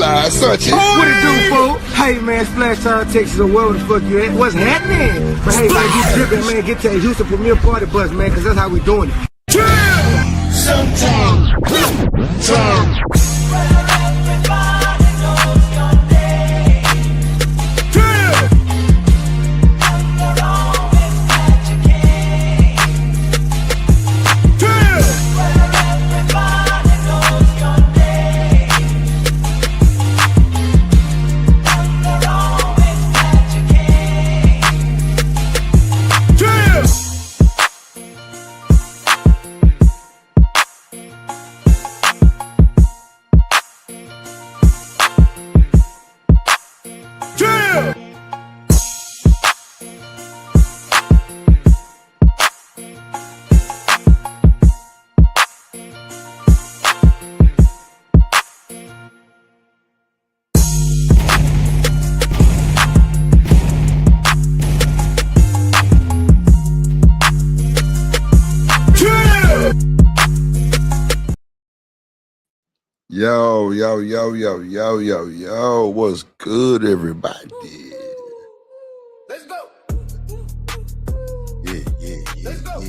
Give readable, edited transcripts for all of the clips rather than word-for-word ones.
slide, Sunshine. What it do, fool? Hey, man, Splash Town, Texas, or wherever the fuck you at. What's happening? But hey, man, get tripping, man. Get to that Houston Premier Party bus, man, because that's how we doing it. Sometimes. Yo, what's good, everybody? Let's go. Yeah. Let's go.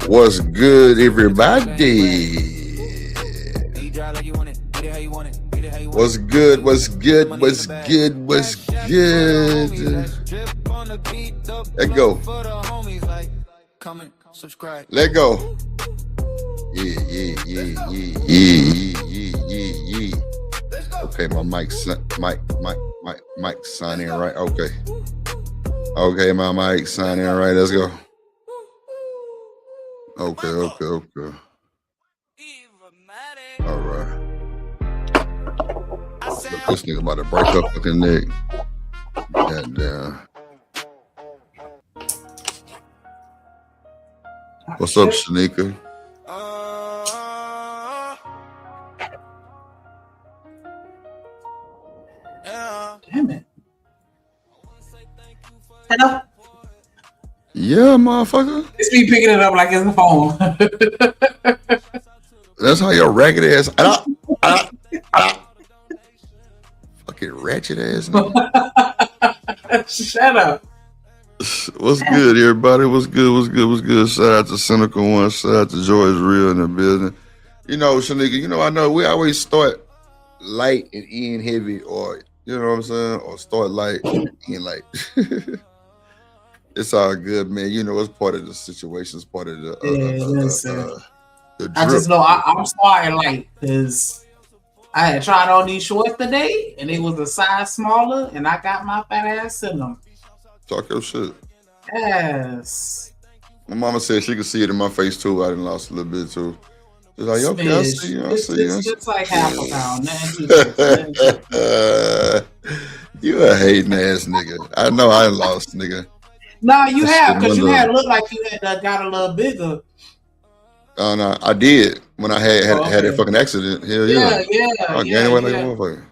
What's good, everybody? What's good? Let go. Let go. Yeah. Okay, my mic signing right. Okay, my mic signing right. Let's go. Okay. All right. This nigga about to break up fucking neck. Goddamn. What's up, Shanika? Damn it. Hello? Yeah, motherfucker. It's me picking it up like it's the phone. That's how your ragged ass. Fucking ratchet ass nigga. Shut up. What's good, everybody? What's good? Shout out to Cynical One. Shout out to Joy is Real in the business. You know, Shanika, I know we always start light and end heavy, or, you know what I'm saying? Or start light and end light. It's all good, man. You know, it's part of the situation. It's part of the drip. I just know I'm starting light because I had tried on these shorts today and it was a size smaller and I got my fat ass in them. Talk your shit. Yes. My mama said she could see it in my face too. I done lost a little bit too. She's like, okay, I see you. It's just like half a pound. You a hating ass nigga. I know I lost, nigga. No, you have, because you had looked like you had got a little bigger. No, I did when I had that fucking accident. Hell yeah. I gained weight like a motherfucker.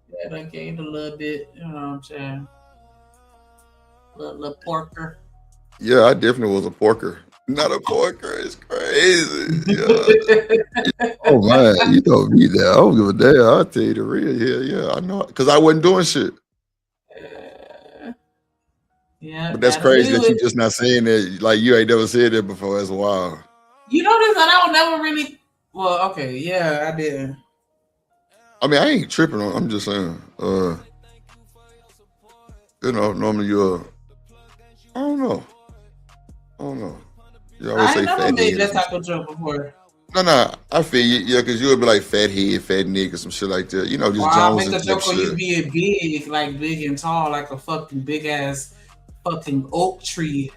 Yeah, I gained a little bit. You know what I'm saying? Little porker. Yeah, I definitely was a porker. Not a porker. It's crazy. Yeah. Oh man, you don't need that. I don't give a damn. I'll tell you the real. Yeah, I know. Because I wasn't doing shit. Yeah, but that's crazy that you just not saying that. Like you ain't never said that before. That's wild. You notice that I don't never really. Well, okay, yeah, I didn't. I mean, I ain't tripping on. I'm just saying. Normally you're. I don't know. You always say never fat made head. that type of joke before. No, I feel you. Yeah, because you would be like fat head, fat nigga, some shit like that. You know, just I'll Jones make a and joke on you shit. being big, like big and tall, like a fucking big ass fucking oak tree.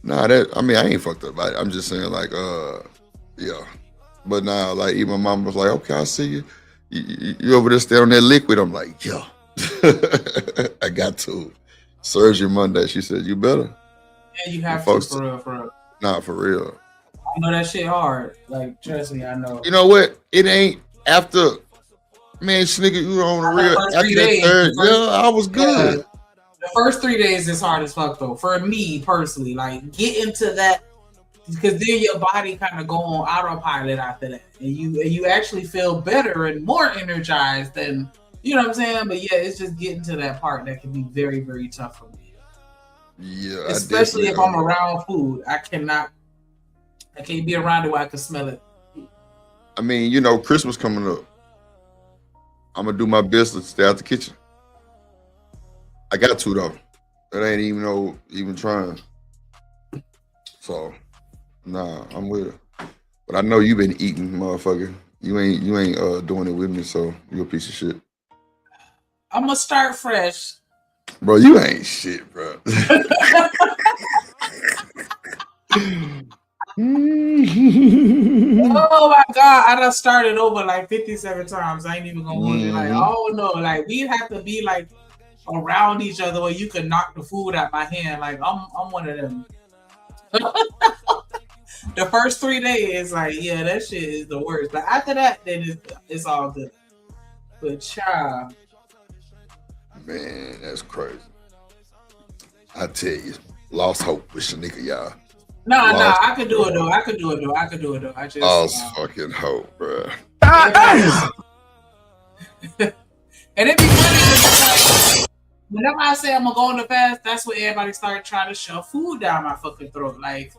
Nah, I ain't fucked up about it. I'm just saying, like, yeah. But now, like, even my mom was like, okay, I see you. You over there staying on that liquid. I'm like, yeah. I got to. Surgery Monday. She said, you better. Yeah, you have to, for real. Nah, for real. I know that shit hard. Like, trust me, I know. You know what? It ain't after, man, nigga, you on the real. After that third, I was good. The first 3 days is hard as fuck though. For me personally, like get into that because then your body kind of go on autopilot after that, and you actually feel better and more energized than you know what I'm saying. But yeah, it's just getting to that part that can be very very tough for me. Yeah, Especially if I'm around food, I can't be around it where I can smell it. I mean, you know, Christmas coming up. I'm gonna do my best to stay out the kitchen. I got to though. That ain't even trying. So, nah, I'm with it. But I know you been eating, motherfucker. You ain't doing it with me, so you a piece of shit. I'm gonna start fresh. Bro, you ain't shit, bro. Oh my god, I done started over like 57 times. I ain't even gonna hold you like, oh no, like we have to be like around each other where you can knock the food out my hand. Like I'm one of them. The first 3 days, like, yeah, that shit is the worst. But after that, then it's all good. But child. Man, that's crazy. I tell you, lost hope with Shanika, y'all. No, I could do it though. I just lost fucking hope, bro. And it be funny because whenever I say I'm gonna go on the fast, that's when everybody started trying to shove food down my fucking throat. Like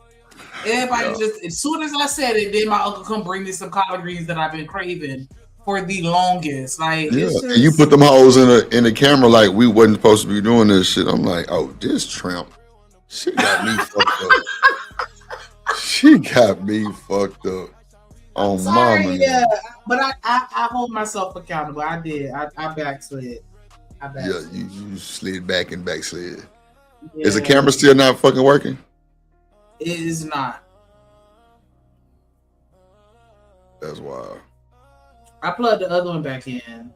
everybody just as soon as I said it, then my uncle come bring me some collard greens that I've been craving for the longest. Like it's just... and you put them hoes in the camera like we wasn't supposed to be doing this shit. I'm like, oh, this tramp, she got me fucked up. She got me fucked up. Oh, sorry, mama. Yeah, but I hold myself accountable. I did. I backslid. Yeah, you slid back and backslid. Yeah. Is the camera still not fucking working? It is not. That's wild. I plugged the other one back in.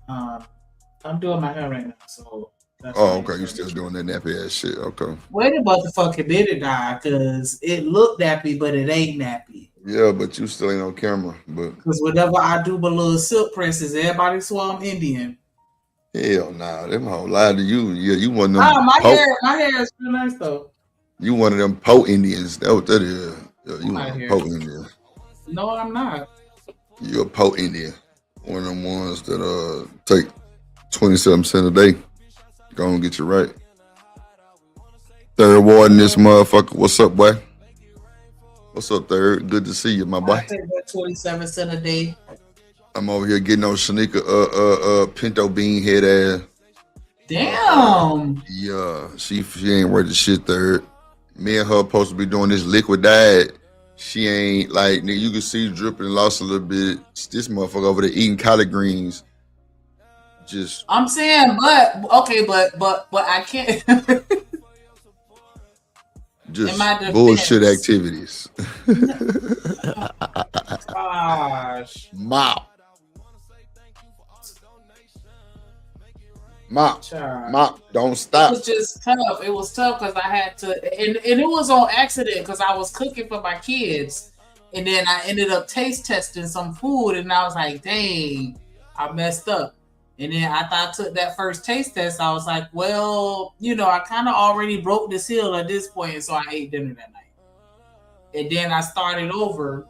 I'm doing my hair right now, so. Okay. You still doing that nappy ass shit? Okay. Wait a motherfucker did it die because it looked nappy, but it ain't nappy. Yeah, but you still ain't on camera. But because whenever I do my little silk presses, everybody swear I'm Indian. Hell nah, them whole lie to you. Yeah, you one of them. My hair is real nice though. You one of them Po Indians. That's what that is. Yeah, you a Po Indian. No, I'm not. You a Po Indian. One of them ones that take 27 cents a day. Go and get you right. Third Ward in this motherfucker. What's up, boy? What's up, Third? Good to see you, my boy. I take that 27 cents a day. I'm over here getting on Shanika pinto bean head ass. Damn. Yeah, she ain't worth the shit, Third. Me and her supposed to be doing this liquid diet. She ain't like, nigga, you can see dripping, lost a little bit. This motherfucker over there eating collard greens. Just I'm saying, but I can't. Just bullshit activities. Gosh. Mop, don't stop. It was just tough. It was tough because I had to, and it was on accident because I was cooking for my kids, and then I ended up taste testing some food, and I was like, dang, I messed up. And then after I took that first taste test, I was like, well, I kind of already broke the seal at this point, so I ate dinner that night. And then I started over.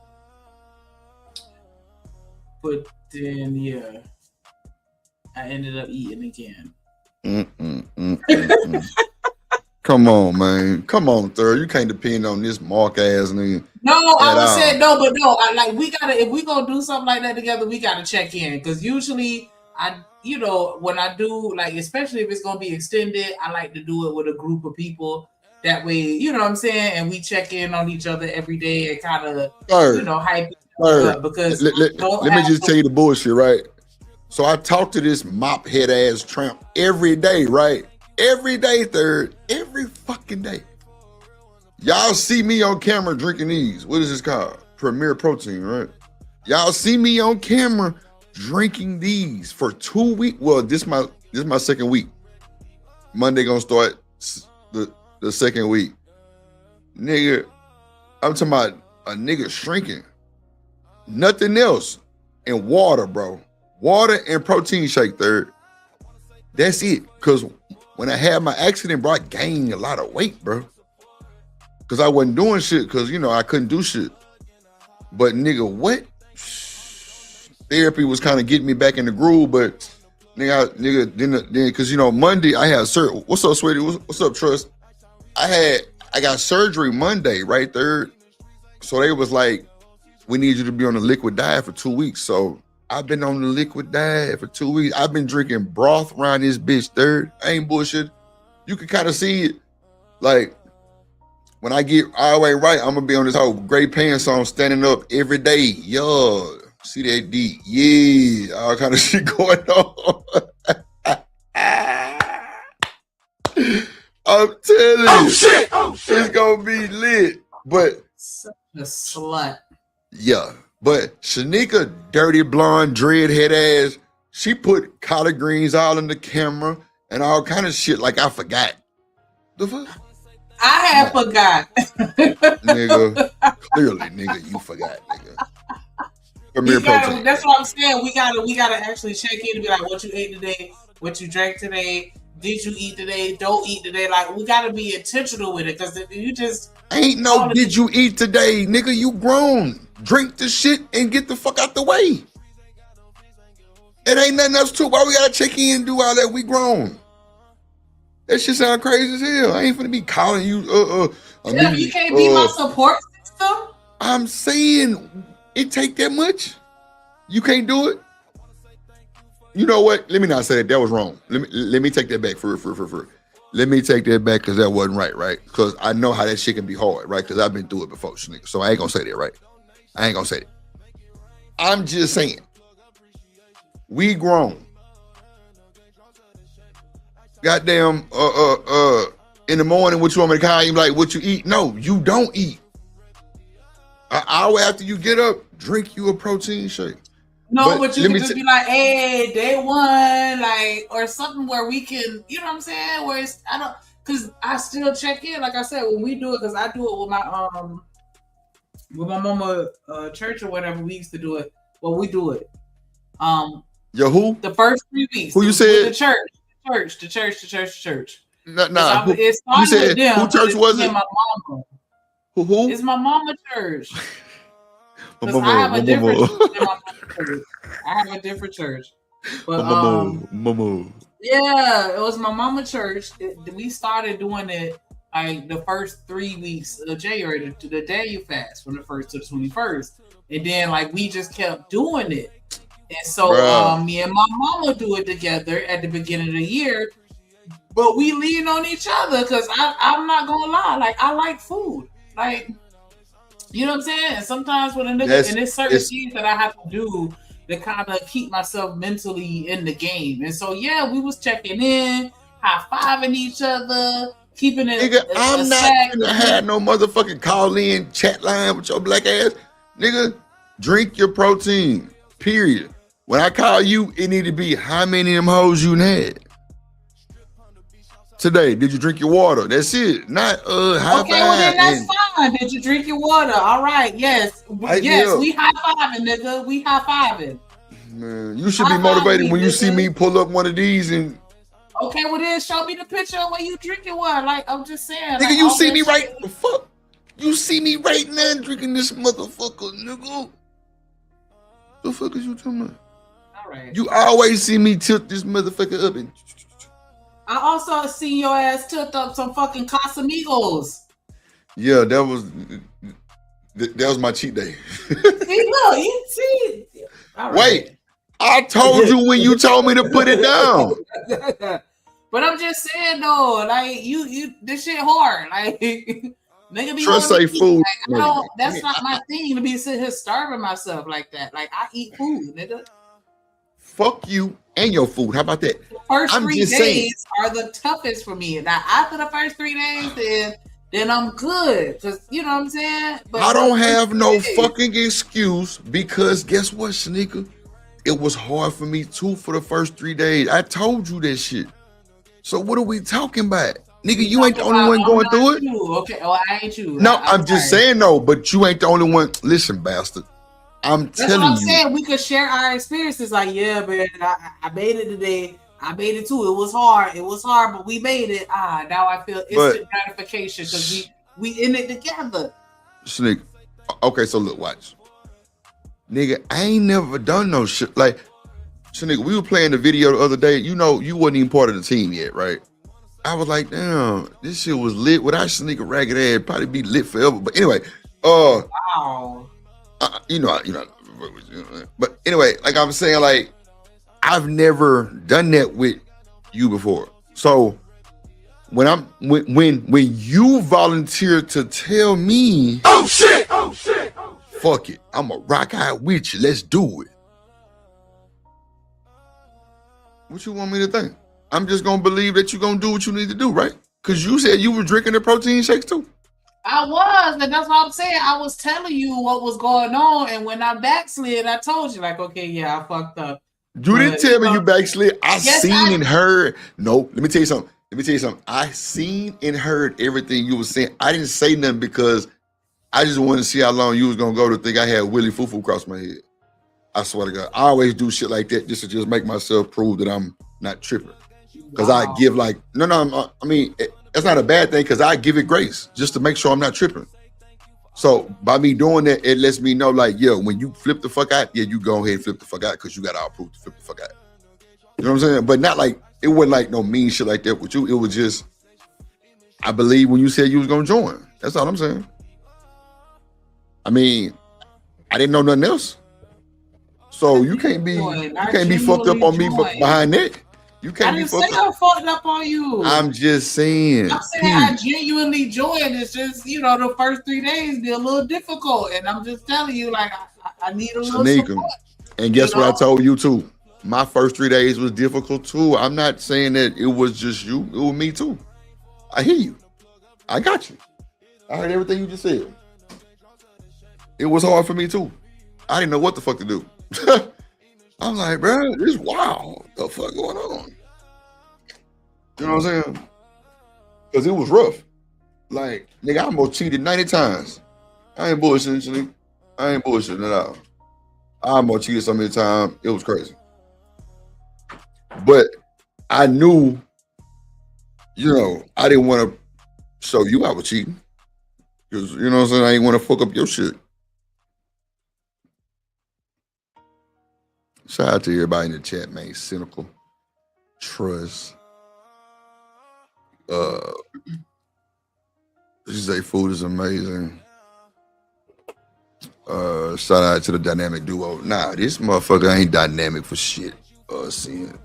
But then, yeah, I ended up eating again. Come on, man. Come on, Third. You can't depend on this mark ass nigga. No, I was saying no, but no. We gotta, if we gonna do something like that together, we gotta check in. Because usually when I do, like, especially if it's gonna be extended, I like to do it with a group of people. That way, you know what I'm saying, and we check in on each other every day and kind of, hype it up. Because let me just tell you the bullshit, right? So I talk to this mop head ass tramp every day, right? Every day, Third, every fucking day. Y'all see me on camera drinking these. What is this called? Premier Protein, right? Y'all see me on camera drinking these for 2 weeks. Well, this my second week. Monday gonna start the second week. Nigga, I'm talking about a nigga shrinking. Nothing else. And water, bro. Water and protein shake, Third. That's it. Cause when I had my accident, bro, I gained a lot of weight, bro. Cause I wasn't doing shit, cause you know I couldn't do shit. But nigga, what? Therapy was kind of getting me back in the groove, but nigga, then cause you know Monday I had surgery. What's up, sweetie? What's up, Trust? I got surgery Monday, right there. So they was like, we need you to be on the liquid diet for 2 weeks. So I've been on the liquid diet for 2 weeks. I've been drinking broth around this bitch third. I ain't bullshit. You can kind of see it. Like, when I get all the way right, I'm gonna be on this whole gray pants on, standing up every day. Yo, see that D? Yeah, all kind of shit going on. I'm telling you, it's gonna be lit. But such a slut. Yeah, but Shanika, dirty blonde, dread head ass, she put collard greens all in the camera and all kind of shit like I forgot. The fuck? I had forgot. Nigga, clearly, nigga, you forgot, nigga. That's what I'm saying. We gotta actually check in and be like, what you ate today, what you drank today, did you eat today, don't eat today. Like, we gotta be intentional with it, because if you just ain't no did you eat today, nigga, you grown. Drink the shit and get the fuck out the way. It ain't nothing else to it. Why we gotta check in and do all that? We grown. That shit sound crazy as hell. I ain't finna be calling you. You can't be my support system. I'm saying it take that much. You can't do it. You know what? Let me not say that. That was wrong. Let me take that back for. Let me take that back because that wasn't right? Because I know how that shit can be hard, right? Because I've been through it before, nigga. So I ain't gonna say that, right? I ain't gonna say that. I'm just saying, we grown. Goddamn, in the morning, what you want me to call you? Like, what you eat? No, you don't eat. An hour after you get up, drink you a protein shake. No, but you can just be like, hey, day one, like, or something where we can, you know what I'm saying? Where it's, because I still check in, like I said, when we do it, because I do it with my mama church or whatever. We used to do it. Well, we do it. Yo, who? The first 3 weeks. Who you said? The church. The church. Nah. It started with them. Who church was it? My mama. Who? It's my mama church. Because I have a different church. I have a different church. But yeah, it was my mama church. We started doing it like the first 3 weeks of January, to the day you fast, from the 1st to the 21st. And then like we just kept doing it. And so me and my mama do it together at the beginning of the year. But we lean on each other, because I'm not gonna lie, like I like food. Like, you know what I'm saying? And sometimes when a nigga, and there's certain things that I have to do to kind of keep myself mentally in the game. And so yeah, we was checking in, high-fiving each other, keeping it. Nigga, I'm not gonna have no motherfucking call in chat line with your black ass. Nigga, drink your protein. Period. When I call you, it need to be how many of them hoes you had. Today, did you drink your water? That's it. Not high five. Okay, well then that's fine. Did you drink your water? All right, yes. Yes, we high-fiving, nigga. We high-fiving. Man, you should be motivated when you see me pull up one of these and. Okay, well then show me the picture of when you drinking one. Like, I'm just saying. Nigga, like, you see me right the fuck? You see me right now drinking this motherfucker, nigga. The fuck is you talking about? All right. You always see me tilt this motherfucker up and. I also see your ass tilt up some fucking Casamigos. Yeah, that was my cheat day. See, look, you see. Right. Wait, I told you when you told me to put it down. But I'm just saying though, like you this shit hard. Like nigga be Trust say food. Like, that's not my thing to be sitting here starving myself like that. Like I eat food, nigga. Fuck you and your food. How about that? The first 3 days are the toughest for me. Now after the first 3 days, then I'm good. Cause you know what I'm saying? But I don't have no fucking excuse, because guess what, Shanika? It was hard for me too for the first 3 days. I told you that shit. So what are we talking about? Nigga, you ain't the only one going through it. Okay, well, I ain't you. No, I'm just saying no, but you ain't the only one. Listen, bastard. That's what I'm saying. We could share our experiences. Like, yeah, man, I made it today. I made it too. It was hard. It was hard, but we made it. Now I feel instant gratification because we in it together. Sneak. Okay, so look, watch. Nigga, I ain't never done no shit. Like, so nigga, we were playing the video the other day. You know, you wasn't even part of the team yet, right? I was like, damn, this shit was lit. Without Sneaker ragged ass, it'd probably be lit forever. But anyway, Wow. you know, but anyway, like I'm saying, like, I've never done that with you before. So when you volunteer to tell me, oh shit, fuck it, I'm a rock out with you. Let's do it. What you want me to think? I'm just gonna believe that you're gonna do what you need to do, right? Because you said you were drinking the protein shakes too. I was, and that's what I'm saying. I was telling you what was going on, and when I backslid, I told you, like, okay, yeah, I fucked up. You didn't tell me you backslid. I seen and heard. No, let me tell you something. I seen and heard everything you were saying. I didn't say nothing because I just wanted to see how long you was gonna go to think I had Willie Foo-Foo across my head. I swear to God, I always do shit like that just to make myself prove that I'm not tripping. Because I give like, I mean, that's not a bad thing because I give it grace just to make sure I'm not tripping. So by me doing that, it lets me know like, yo, when you flip the fuck out, yeah, you go ahead and flip the fuck out because you got all proof to flip the fuck out. You know what I'm saying? But not like, it wasn't like no mean shit like that with you. It was just, I believe when you said you was going to join. That's all I'm saying. I mean, I didn't know nothing else. So you can't be fucked up on me behind that. You can't be fucked up. I didn't say I fucked up on you. I'm just saying. I'm saying I genuinely joined. It's just, the first 3 days be a little difficult. And I'm just telling you, like, I need a little support. And guess what I told you too? My first 3 days was difficult too. I'm not saying that it was just you. It was me too. I hear you. I got you. I heard everything you just said. It was hard for me too. I didn't know what the fuck to do. I'm like, bro, this wild. What the fuck going on? You know what I'm saying? Because it was rough. Like, nigga, I almost cheated 90 times. I ain't bullshitting, nigga. I ain't bullshitting at all. I almost cheated so many times. It was crazy. But I knew, I didn't want to show you I was cheating. Because, you know what I'm saying? I didn't want to fuck up your shit. Shout out to everybody in the chat, man. Cynical, Trust. She say food is amazing. Shout out to the dynamic duo. Nah, this motherfucker ain't dynamic for shit. Seeing.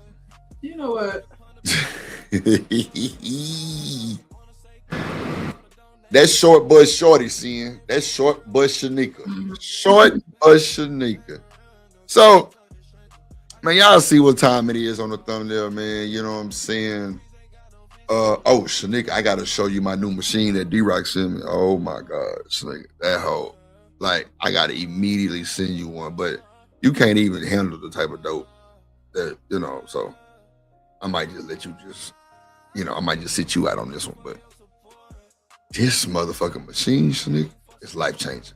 You know what? That's short bus shorty, seeing. That's short bus Shanika. Short bus Shanika. So, man, y'all see what time it is on the thumbnail, man. You know what I'm saying? Shanika, I gotta show you my new machine that D-Rock sent me. Oh my God, Shanika, that hoe. Like, I gotta immediately send you one, but you can't even handle the type of dope that, so I might just let you I might just sit you out on this one, but this motherfucking machine, Shanika, is life-changing.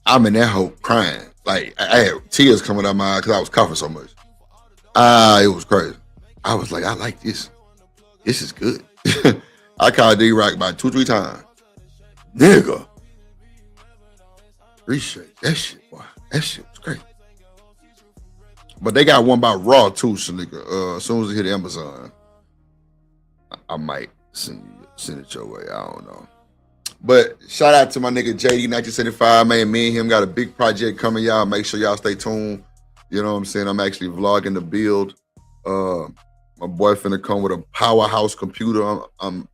I'm in that hoe crying. Like, I had tears coming out my eyes because I was coughing so much. It was crazy. I was like, I like this. This is good. I called D-Rock about 2-3 times. Nigga. Appreciate that shit, boy. That shit was great. But they got one by Raw too, Shanika. As soon as it hit Amazon, I might send it your way. I don't know. But shout out to my nigga JD 1975, man. Me and him got a big project coming, y'all. Make sure y'all stay tuned. You know what I'm saying? I'm actually vlogging the build. My boy finna come with a powerhouse computer. I'm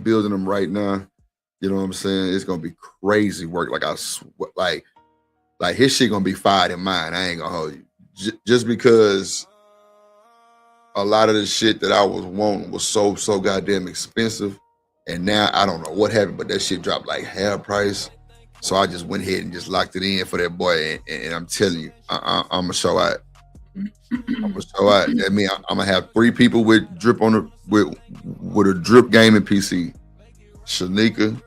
building them right now. You know what I'm saying? It's gonna be crazy work. Like like his shit gonna be fired in mine. I ain't gonna hold you. Just because a lot of the shit that I was wanting was so goddamn expensive. And now I don't know what happened, but that shit dropped like half price. So I just went ahead and just locked it in for that boy. And I'm telling you, I'm gonna show out. I'm gonna show out. That means I'm gonna have 3 people with drip on with a drip gaming PC. Shanika,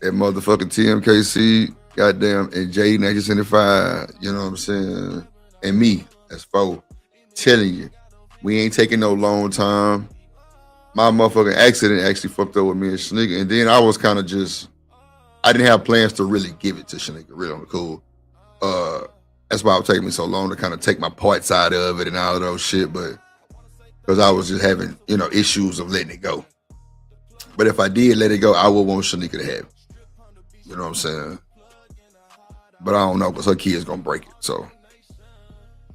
that motherfucking TMKC, goddamn, and J1975. You know what I'm saying? And me, that's 4. Telling you, We ain't taking no long time. My motherfucking accident actually fucked up with me and Shanika. And then I was kind of just, I didn't have plans to really give it to Shanika, really on the cool. That's why it would take me so long to kind of take my parts out of it and all of those shit. But because I was just having, issues of letting it go. But if I did let it go, I would want Shanika to have it. You know what I'm saying? But I don't know, because her kid's gonna break it. So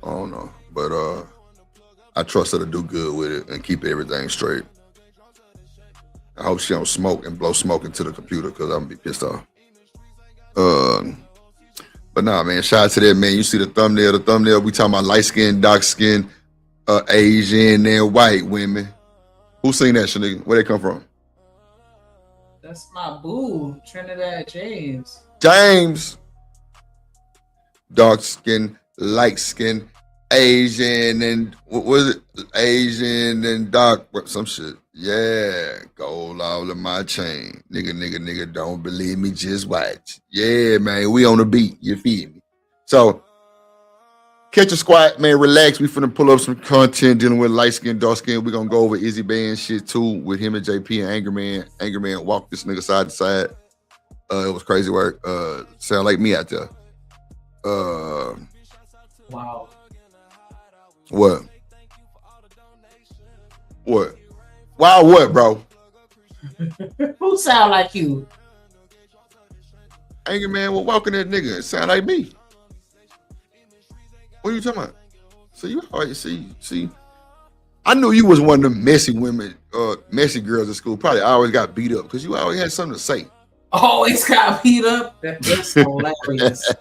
I don't know. But I trust her to do good with it and keep everything straight. I hope she don't smoke and blow smoke into the computer, because I'm gonna be pissed off. But nah, man, shout out to that, man. You see the thumbnail. The thumbnail, we talking about light skin, dark skin, Asian and white women. Who seen that, Shanika? Where they come from? That's my boo, Trinidad James. James. Dark skin, light skin, Asian, and what was it? Asian and dark, some shit. Yeah, gold all in my chain. Nigga, don't believe me, just watch. Yeah, man, we on the beat, you feel me? So, catch a squat, man, relax. We finna pull up some content dealing with light skin, dark skin. We gonna go over Izzy Band shit too with him and JP and Angerman. Angerman walked this nigga side to side. It was crazy work. Sound like me out there. Wow. What? Wow, what, bro? Who sound like you? Angry man, well, walking that nigga. It sound like me. What are you talking about? So you always see. I knew you was one of them messy women, messy girls at school. Probably always got beat up because you always had something to say. Always got beat up. That's hilarious.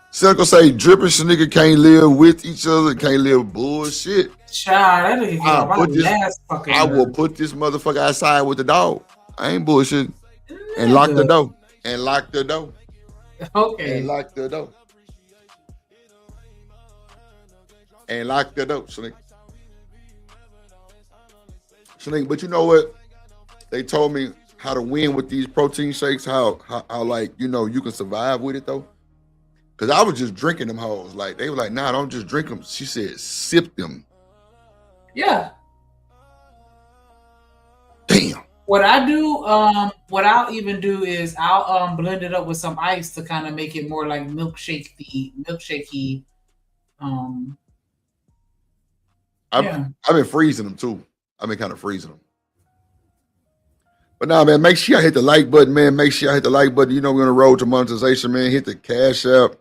Circle say dripping nigga can't live with each other, can't live bullshit. Child, that nigga I will put this motherfucker outside with the dog. I ain't bullshit. And lock the door. Okay. And lock the door. Shanika, but you know what? They told me how to win with these protein shakes, how like, you can survive with it though. Cause I was just drinking them hoes. Like they were like, nah, don't just drink them. She said, sip them. Yeah. Damn. What I do, what I'll even do is I'll blend it up with some ice to kind of make it more like milkshakey. I've been freezing them too. I've been kind of freezing them. But now, man, make sure y'all hit the like button, man. Make sure y'all hit the like button. We're on the road to monetization, man. Hit the Cash App.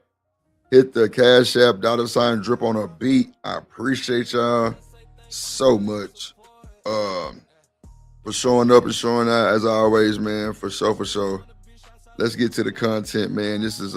$ drip on a beat. I appreciate y'all so much for showing up and showing out as always, man. For sure. Let's get to the content, man. This is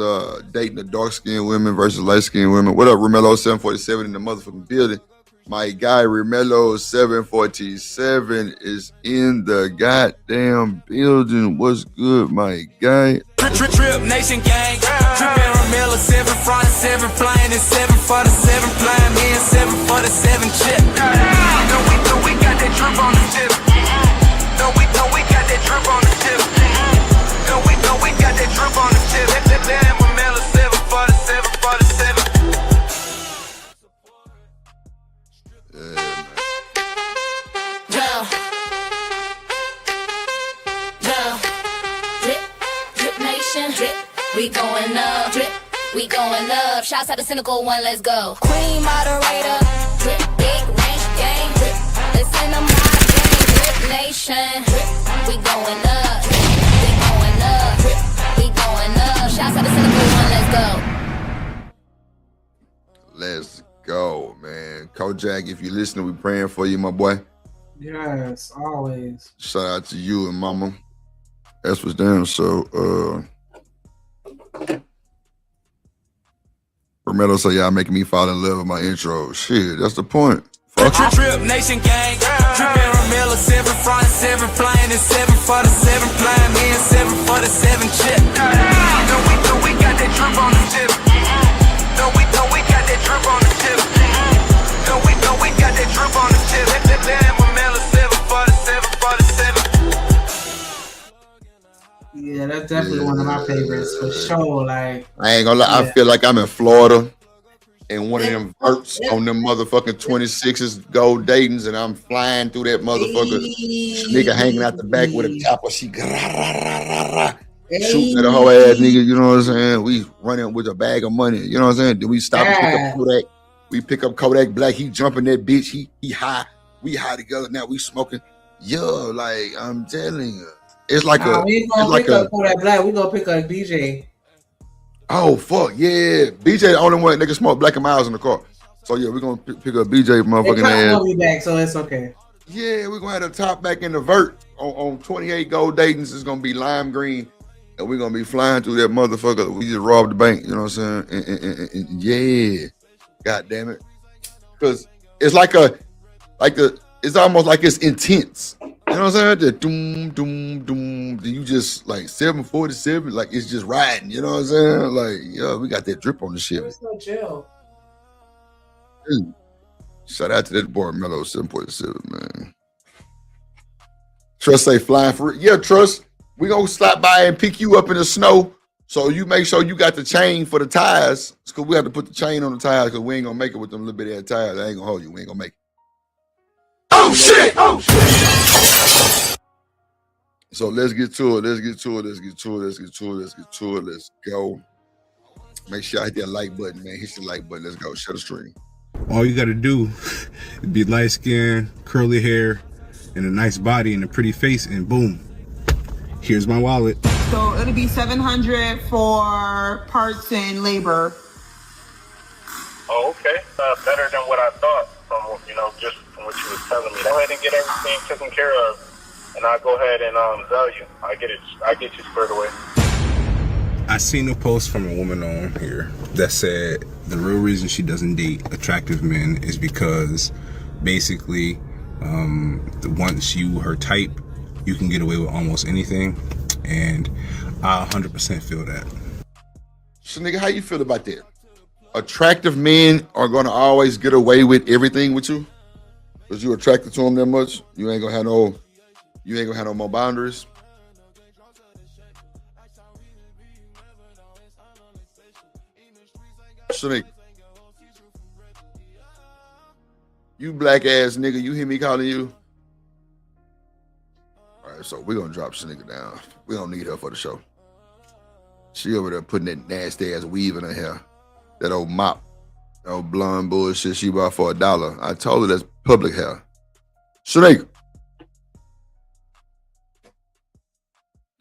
dating the dark-skinned women versus light-skinned women. What up, Romello 747 in the motherfucking building? My guy Romello 747 is in the goddamn building. What's good, my guy? Trip Nation gang, trippin' Romello 7 front, 7 flying, and 7 for the 7 flying, me and 7 for the 7 chip. No, we got that drip on the tip. No, we got that drip on the tip. No, we got that drip on the tip. Damn, Romello 7 for the 7 for the 7. We going up. Shouts out to Cynical One, let's go. Queen moderator, drip, big ranch gang, drip. Listen to my gang, drip nation. We going up, we going up. Shouts out to Cynical One, let's go, man. Kojak, if you're listening, we praying for you, my boy. Yes, always. Shout out to you and mama. That's what's down. So, Romello say y'all making me fall in love with my intro. Shit, that's the point. Fuck it. Trip Nation gang, trippin' Romello 7 front, 7 flying, and 7 for the 7 flying, me and 7 for the 7 chip. No, we got that drip on the tip. No, we got that drip on the tip. No, we got that drip on the tip. Damn, Romello 7 for the 7 for the 7. Yeah, that's definitely one of my favorites for sure. Like, I ain't gonna lie, I feel like I'm in Florida and one of them verts on them motherfucking 26s gold Dayton's, and I'm flying through that motherfucker. Nigga hanging out the back with a chopper. She shooting at a whole ass nigga. You know what I'm saying? We running with a bag of money. You know what I'm saying? Then we stop and pick up Kodak. We pick up Kodak Black. He jumping that bitch. He high. We high together now. We smoking. Yo, like I'm telling you, it's like we ain't gonna pick up Kodak Black. We gonna pick up BJ. Oh fuck yeah, BJ the only one that can smoke Black and Miles in the car. So yeah, we're gonna pick up BJ motherfucking ass. Be back, so it's okay. Yeah, we're gonna have the top back in the vert on 28 gold Dayton's. It's gonna be lime green, and we're gonna be flying through that motherfucker. We just robbed the bank. You know what I'm saying? And yeah, god damn it, because it's it's almost like it's intense. You know what I'm saying? The doom, doom, doom. You just like 747, like it's just riding. You know what I'm saying? Like, yo, we got that drip on the shit. It's no chill. Shout out to that boy Mellow 747, man. Trust say flying for it. Yeah, Trust. We gonna stop by and pick you up in the snow. So you make sure you got the chain for the tires. Cause we have to put the chain on the tires because we ain't gonna make it with them little bitty ass tires. I ain't gonna hold you. We ain't gonna make it. Oh shit! Oh shit! So let's get to it. Let's go. Make sure I hit that like button, man. Hit the like button. Let's go. Shut the stream. All you gotta do is be light skin, curly hair, and a nice body and a pretty face, and boom. Here's my wallet. So it'll be $700 for parts and labor. Oh, okay. Better than what I thought from, just from what you was telling me. Go ahead and get everything taken care of, and I'll go ahead and value. I get you squared away. I seen a post from a woman on here that said the real reason she doesn't date attractive men is because basically once you her type, you can get away with almost anything, and I 100% feel that. So nigga, how you feel about that? Attractive men are gonna always get away with everything with you because you're attracted to them that much. You ain't gonna have no more boundaries. So nigga, you black ass nigga, you hear me calling you? All right, so we're gonna drop this nigga down. We don't need her for the show. She over there putting that nasty ass weave in her hair. That old mop, that old blonde bullshit she bought for $1. I told her that's public hair. Shanika.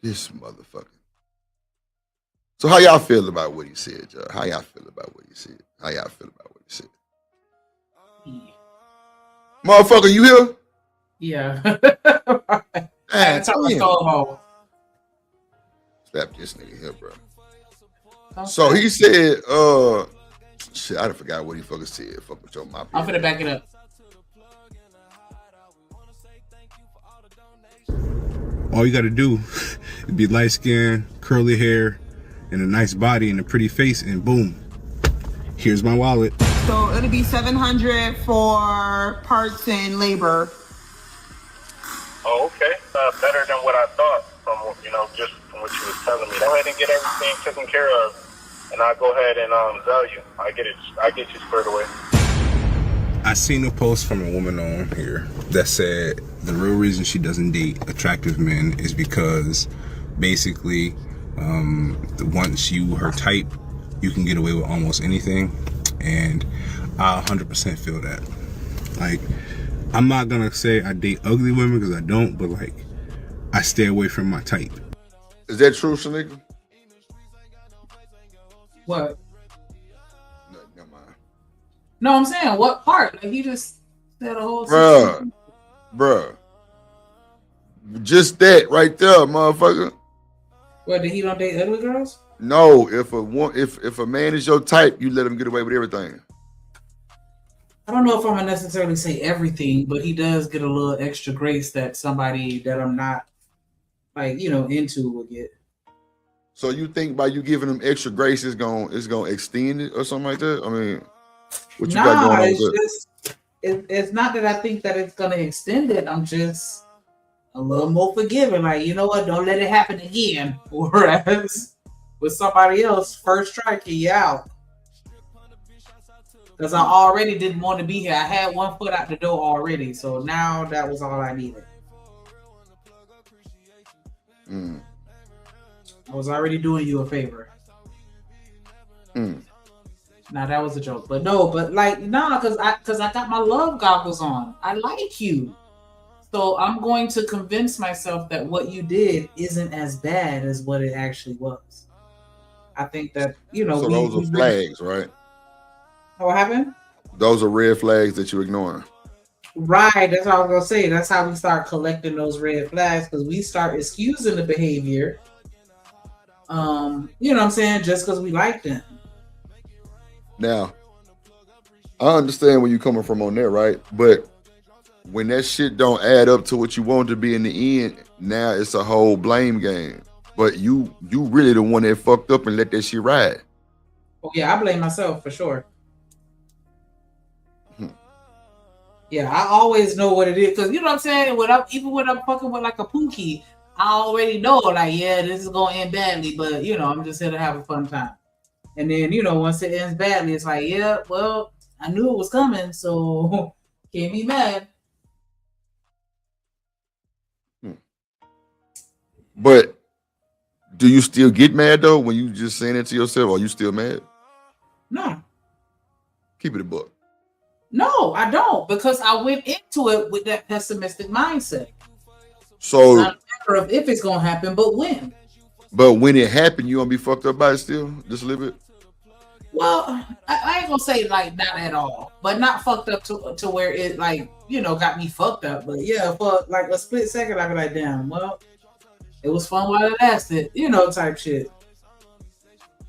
This motherfucker. So how y'all feel about what he said, y'all? How y'all feel about what he said? Motherfucker, you here? Yeah. Man, Stop this nigga here, bro. So he said, shit, I done forgot what he fucking said. Fuck with your mouth. I'm finna back it up. All you gotta do is be light skin, curly hair, and a nice body and a pretty face, and boom. Here's my wallet. So it'll be $700 for parts and labor. Oh, okay. Better than what I thought from, just from what you was telling me. Go ahead and get everything taken care of, and I'll go ahead and value. I get you squared away. I seen a post from a woman on here that said the real reason she doesn't date attractive men is because basically once you her type, you can get away with almost anything, and I 100% feel that. Like, I'm not gonna say I date ugly women because I don't, but like, I stay away from my type. Is that true, Shanika? What? No, never mind. No, I'm saying what part? Like he just said a whole. Bruh. Just that right there, motherfucker. What? Did he don't date ugly girls? No, if a man is your type, you let him get away with everything. I don't know if I'm gonna necessarily say everything, but he does get a little extra grace that somebody that I'm not into will get. So you think by you giving him extra grace is gonna extend it or something like that? I mean, what you got going on with that? It's not that I think that it's gonna extend it. I'm just a little more forgiving. Like, you know what? Don't let it happen again. Whereas with somebody else, first strike, you out. because I already didn't want to be here. I had one foot out the door already, so now that was all I needed. I was already doing you a favor. Now that was a joke, but because I got my love goggles on. I like you, so I'm going to convince myself that what you did isn't as bad as what it actually was. I think that So those are flags, right? What happened? Those are red flags that you're ignoring. Right, that's what I was gonna say. That's how we start collecting those red flags, because we start excusing the behavior. You know what I'm saying? Just because we like them. Now, I understand where you're coming from on that, right? But when that shit don't add up to what you want to be in the end, now it's a whole blame game. But you really the one that fucked up and let that shit ride. Oh yeah, I blame myself for sure. Yeah, I always know what it is, because you know what I'm saying. Even when I'm fucking with like a pookie, I already know, like, yeah, this is gonna end badly, but I'm just here to have a fun time. And then once it ends badly, it's like, yeah, well, I knew it was coming, so can't be mad. But do you still get mad though when you just saying it to yourself? Are you still mad? No. Keep it a book. No, I don't, because I went into it with that pessimistic mindset. So it's not a matter of if it's gonna happen, but when. But when it happened, you gonna be fucked up by it still, just a little bit. Well, I ain't gonna say like not at all, but not fucked up to where it got me fucked up. But yeah, for like a split second, I'd be like, damn, well, it was fun while it lasted, type shit.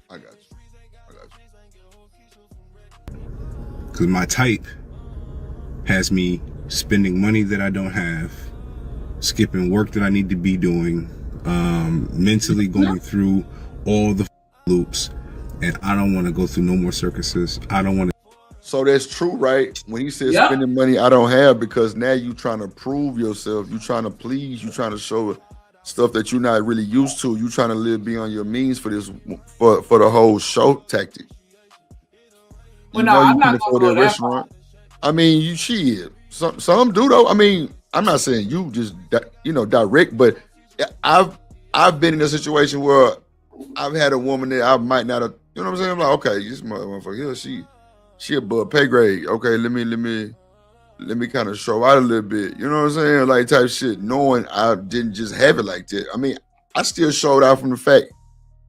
I got you. Because my type has me spending money that I don't have, skipping work that I need to be doing, mentally going through all the loops, and I don't want to go through no more circuses. I don't want to. So that's true, right? When he says spending money I don't have, because now you trying to prove yourself, you trying to please, you trying to show stuff that you're not really used to. You trying to live beyond your means for the whole show tactic. Well, no, I'm not going to go that restaurant. I mean, you shit. Some do though. I mean, I'm not saying you just direct, but I've been in a situation where I've had a woman that I might not have. You know what I'm saying? I'm like, okay, this motherfucker, she above pay grade. Okay, let me kind of show out a little bit. You know what I'm saying? Like type shit. Knowing I didn't just have it like that. I mean, I still showed out from the fact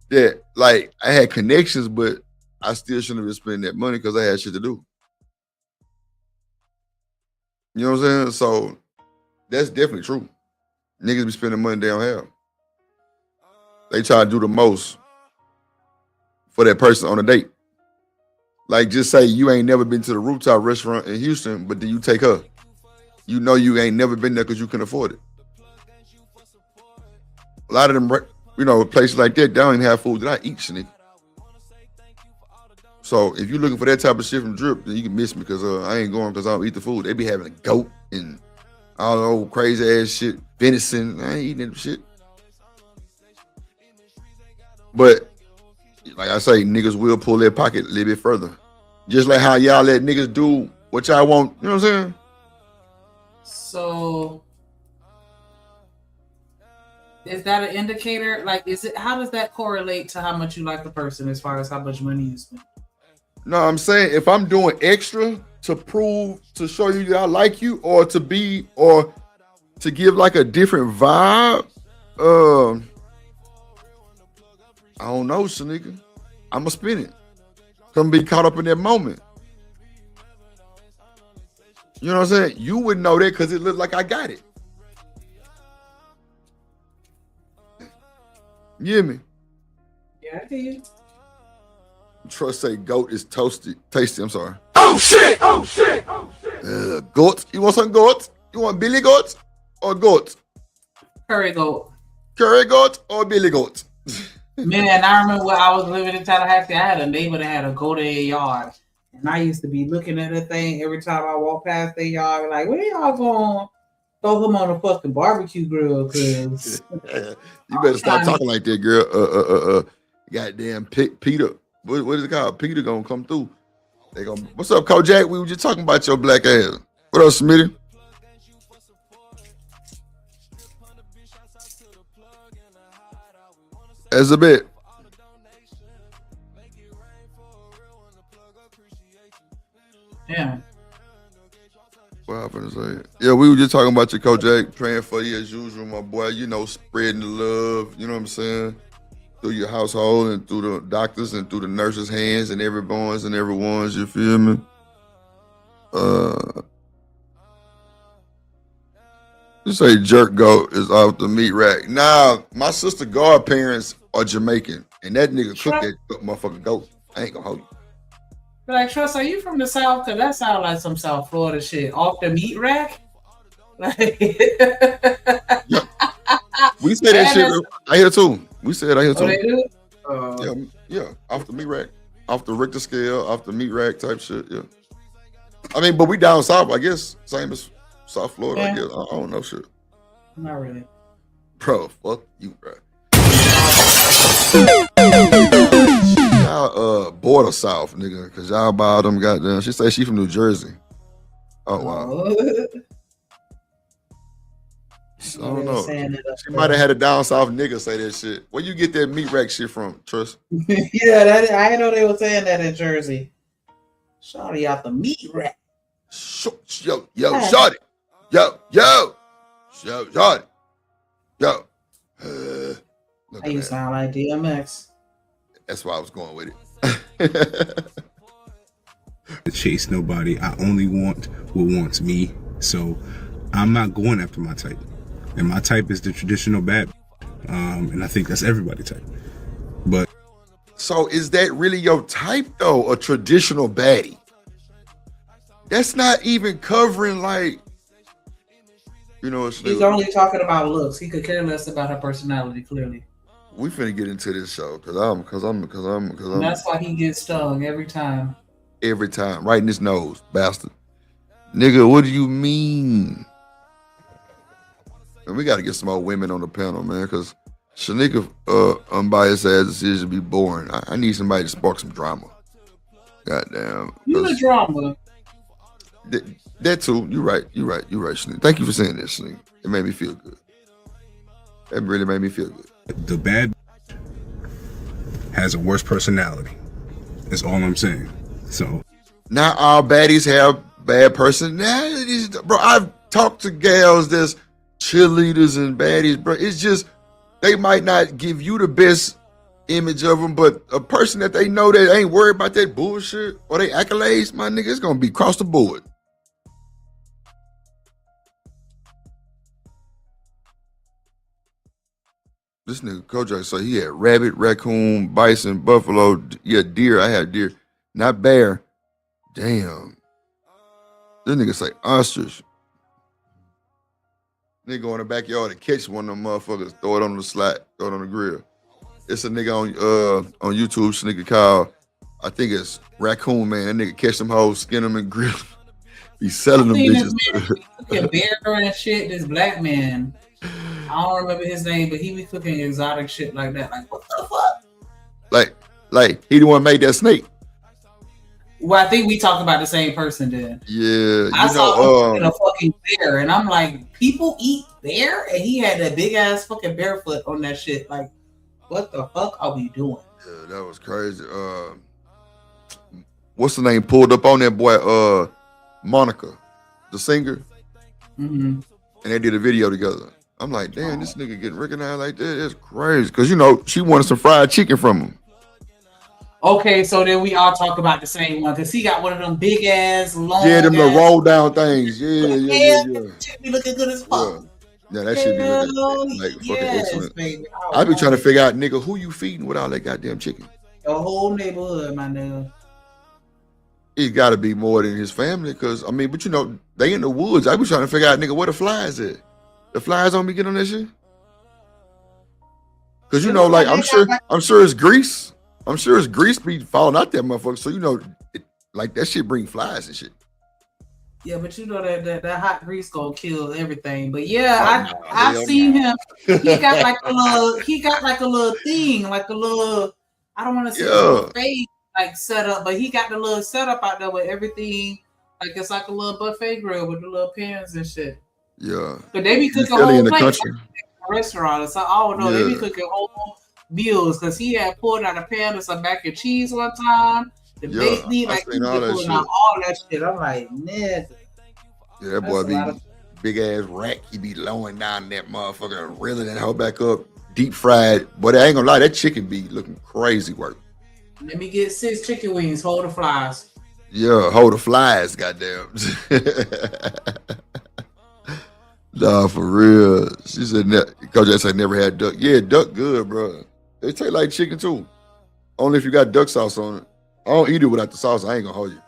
that like I had connections, but I still shouldn't have been spending that money because I had shit to do. You know what I'm saying? So that's definitely true. Niggas be spending money they don't have. They try to do the most for that person on a date. Like just say you ain't never been to the rooftop restaurant in Houston, but then you take her. You know you ain't never been there because you can afford it. A lot of them, places like that, they don't even have food that I eat, nigga. So if you're looking for that type of shit from Drip, then you can miss me because I ain't going because I don't eat the food. They be having a goat and I don't know, crazy ass shit, venison. I ain't eating that shit. But like I say, niggas will pull their pocket a little bit further. Just like how y'all let niggas do what y'all want. You know what I'm saying? So is that an indicator? Like, how does that correlate to how much you like the person as far as how much money you spend? No, I'm saying if I'm doing extra to show you that I like you, or to give like a different vibe, I don't know, Shanika. I'ma spin it. Come be caught up in that moment. You know what I'm saying? You wouldn't know that because it looked like I got it. You hear me? Yeah, I hear you. Trust say goat is tasty. I'm sorry. Oh shit! Oh shit! Oh shit! Goat. You want some goat? You want Billy goat or goat? Curry goat. Curry goat or Billy goat? Man, I remember when I was living in Tallahassee, I had a neighbor that had a goat in their yard. And I used to be looking at that thing every time I walk past their yard, like, where y'all going? Throw him on a fucking barbecue grill, cause you better stop talking like that, girl. Goddamn Peter. What is it called? Peter gonna come through. They gonna. What's up, Kojak? We were just talking about your black ass. What else, Smitty? As a bit. Yeah. What happened to say? Yeah, we were just talking about your Kojak, praying for you as usual, my boy. You know, spreading the love. You know what I'm saying? Through your household and through the doctors and through the nurses' hands and everyone's. You feel me? You say jerk goat is off the meat rack. Nah, my sister godparents are Jamaican, and that nigga cooked that motherfucking goat. I ain't gonna hold you. Like, Trust, are you from the South? Cause that sounds like some South Florida shit. Off the meat rack? Like, yeah. We say that shit. I hear too. We said I hear too. Oh, they do? Yeah, off the meat rack, off the Richter scale, off the meat rack type shit. Yeah. I mean, but we down south, I guess, same as South Florida. Yeah. I guess I don't know shit. Not really. Bro, fuck you, bro. Y'all border south, nigga, because y'all buy them goddamn. She say she from New Jersey. Oh wow. I don't know. She might have had a down south nigga say that shit. Where you get that meat rack shit from, Trust? Yeah, I didn't know they were saying that in Jersey. Shawty out the meat rack. Yo, shawty. Yo. Shawty. Yo. You sound like DMX. That's why I was going with it. To chase nobody. I only want what wants me. So I'm not going after my type. And my type is the traditional bad. And I think that's everybody's type. But so is that really your type though? A traditional baddie? That's not even covering like, you know. He's only talking about looks. He could care less about her personality. Clearly, we finna get into this show because I'm. That's why he gets stung every time. Every time, right in his nose, bastard. Nigga, what do you mean? And we got to get some more women on the panel, man, because Shanika unbiased ass decision be boring. I need somebody to spark some drama. Goddamn. You the drama. That too. You're right, Shanika. Thank you for saying that, Shanika. It made me feel good. It really made me feel good. The bad has a worse personality. That's all I'm saying. So not all baddies have bad personalities, bro. I've talked to gals that's cheerleaders and baddies, bro. It's just they might not give you the best image of them, but a person that they know that ain't worried about that bullshit or they accolades, my nigga, it's gonna be across the board. This nigga Kojak, so he had rabbit, raccoon, bison, buffalo, yeah, deer. I had deer, not bear. Damn. This nigga say ostrich. Nigga go in the backyard and catch one of them motherfuckers, throw it on the slot, throw it on the grill. It's a nigga on YouTube, this nigga called, I think it's Raccoon Man. That nigga catch them hoes, skin them and grill them. He's selling them bitches. Cooking bear and shit, this black man. I don't remember his name, but he be cooking exotic shit like that. Like, what the fuck? Like he the one made that snake. Well, I think we talked about the same person then. Yeah, I saw him a fucking bear, and I'm like, people eat bear, and he had that big ass fucking barefoot on that shit. Like, what the fuck are we doing? Yeah, that was crazy. What's the name? Pulled up on that boy, Monica, the singer, and they did a video together. I'm like, damn, this nigga getting recognized like that. That's crazy. Because, you know, she wanted some fried chicken from him. Okay, so then we all talk about the same one. Because he got one of them big ass, long yeah, them little roll down things. Yeah. Should be looking good as fuck. Yeah, that should be looking like fucking excellent. Baby. I be trying to figure out, nigga, who you feeding with all that goddamn chicken? The whole neighborhood, my nigga. It got to be more than his family. Because, I mean, but, you know, they in the woods. I be trying to figure out, nigga, where the flies at? The flies don't be getting on that shit? Cause you know, like I'm sure it's grease. I'm sure it's grease be falling out that motherfucker. So you know, like that shit bring flies and shit. Yeah, but you know that hot grease gonna kill everything. But yeah, I've seen him. He got like a little thing, like a little. I don't want to say a face, like set up, but he got the little setup out there with everything. Like it's like a little buffet grill with the little pans and shit. Yeah. But they be cooking Philly in whole the plates country. like a restaurant or something. I don't know. They be cooking whole meals because he had pulled out a pan of some mac and cheese one time. The baked meat, like he was pulling out all that shit. I'm like, nigga. Yeah, that boy be big ass rack. He be lowering down that motherfucker and reeling that hoe back up, deep fried. But I ain't gonna lie, that chicken be looking crazy work. Let me get 6 chicken wings. Hold the flies. Yeah, hold the flies, goddamn. Nah, for real. She said, Coach J said never had duck. Yeah, duck good, bro. They taste like chicken too. Only if you got duck sauce on it. I don't eat it without the sauce. I ain't gonna hold you.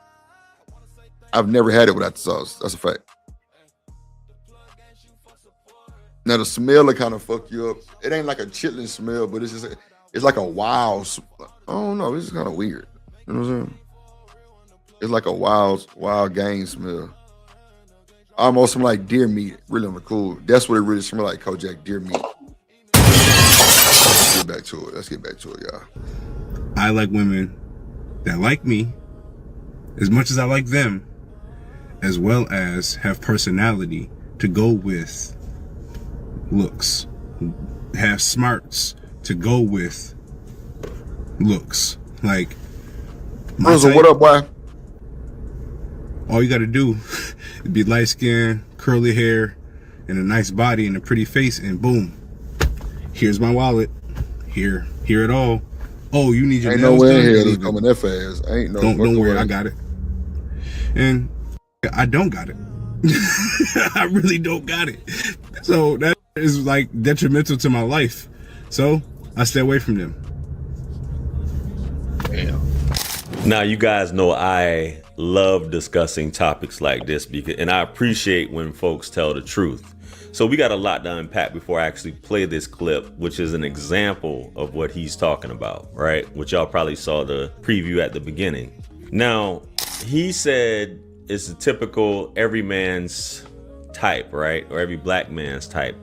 I've never had it without the sauce. That's a fact. Now the smell will kind of fuck you up. It ain't like a chitlin smell, but it's just it's like a wild. I don't know. It's kind of weird. You know what I'm saying? It's like a wild game smell. Almost some like deer meat. Really on the cool. That's what it really smells like, Kojak, deer meat. Let's get back to it. Let's get back to it, y'all. I like women that like me as much as I like them, as well as have personality to go with looks, have smarts to go with looks. Like, Russell, what up, boy? All you gotta do is be light skin, curly hair, and a nice body and a pretty face, and boom, here's my wallet. Here it all. Oh, you need your nails done? Ain't no way in here that's coming that fast. Ain't no. Don't worry, I got it. And I don't got it. I really don't got it. So that is like detrimental to my life. So I stay away from them. Damn. Now you guys know I love discussing topics like this and I appreciate when folks tell the truth. So we got a lot to unpack before I actually play this clip, which is an example of what he's talking about, right? Which y'all probably saw the preview at the beginning. Now, he said it's a typical every man's type, right? Or every black man's type,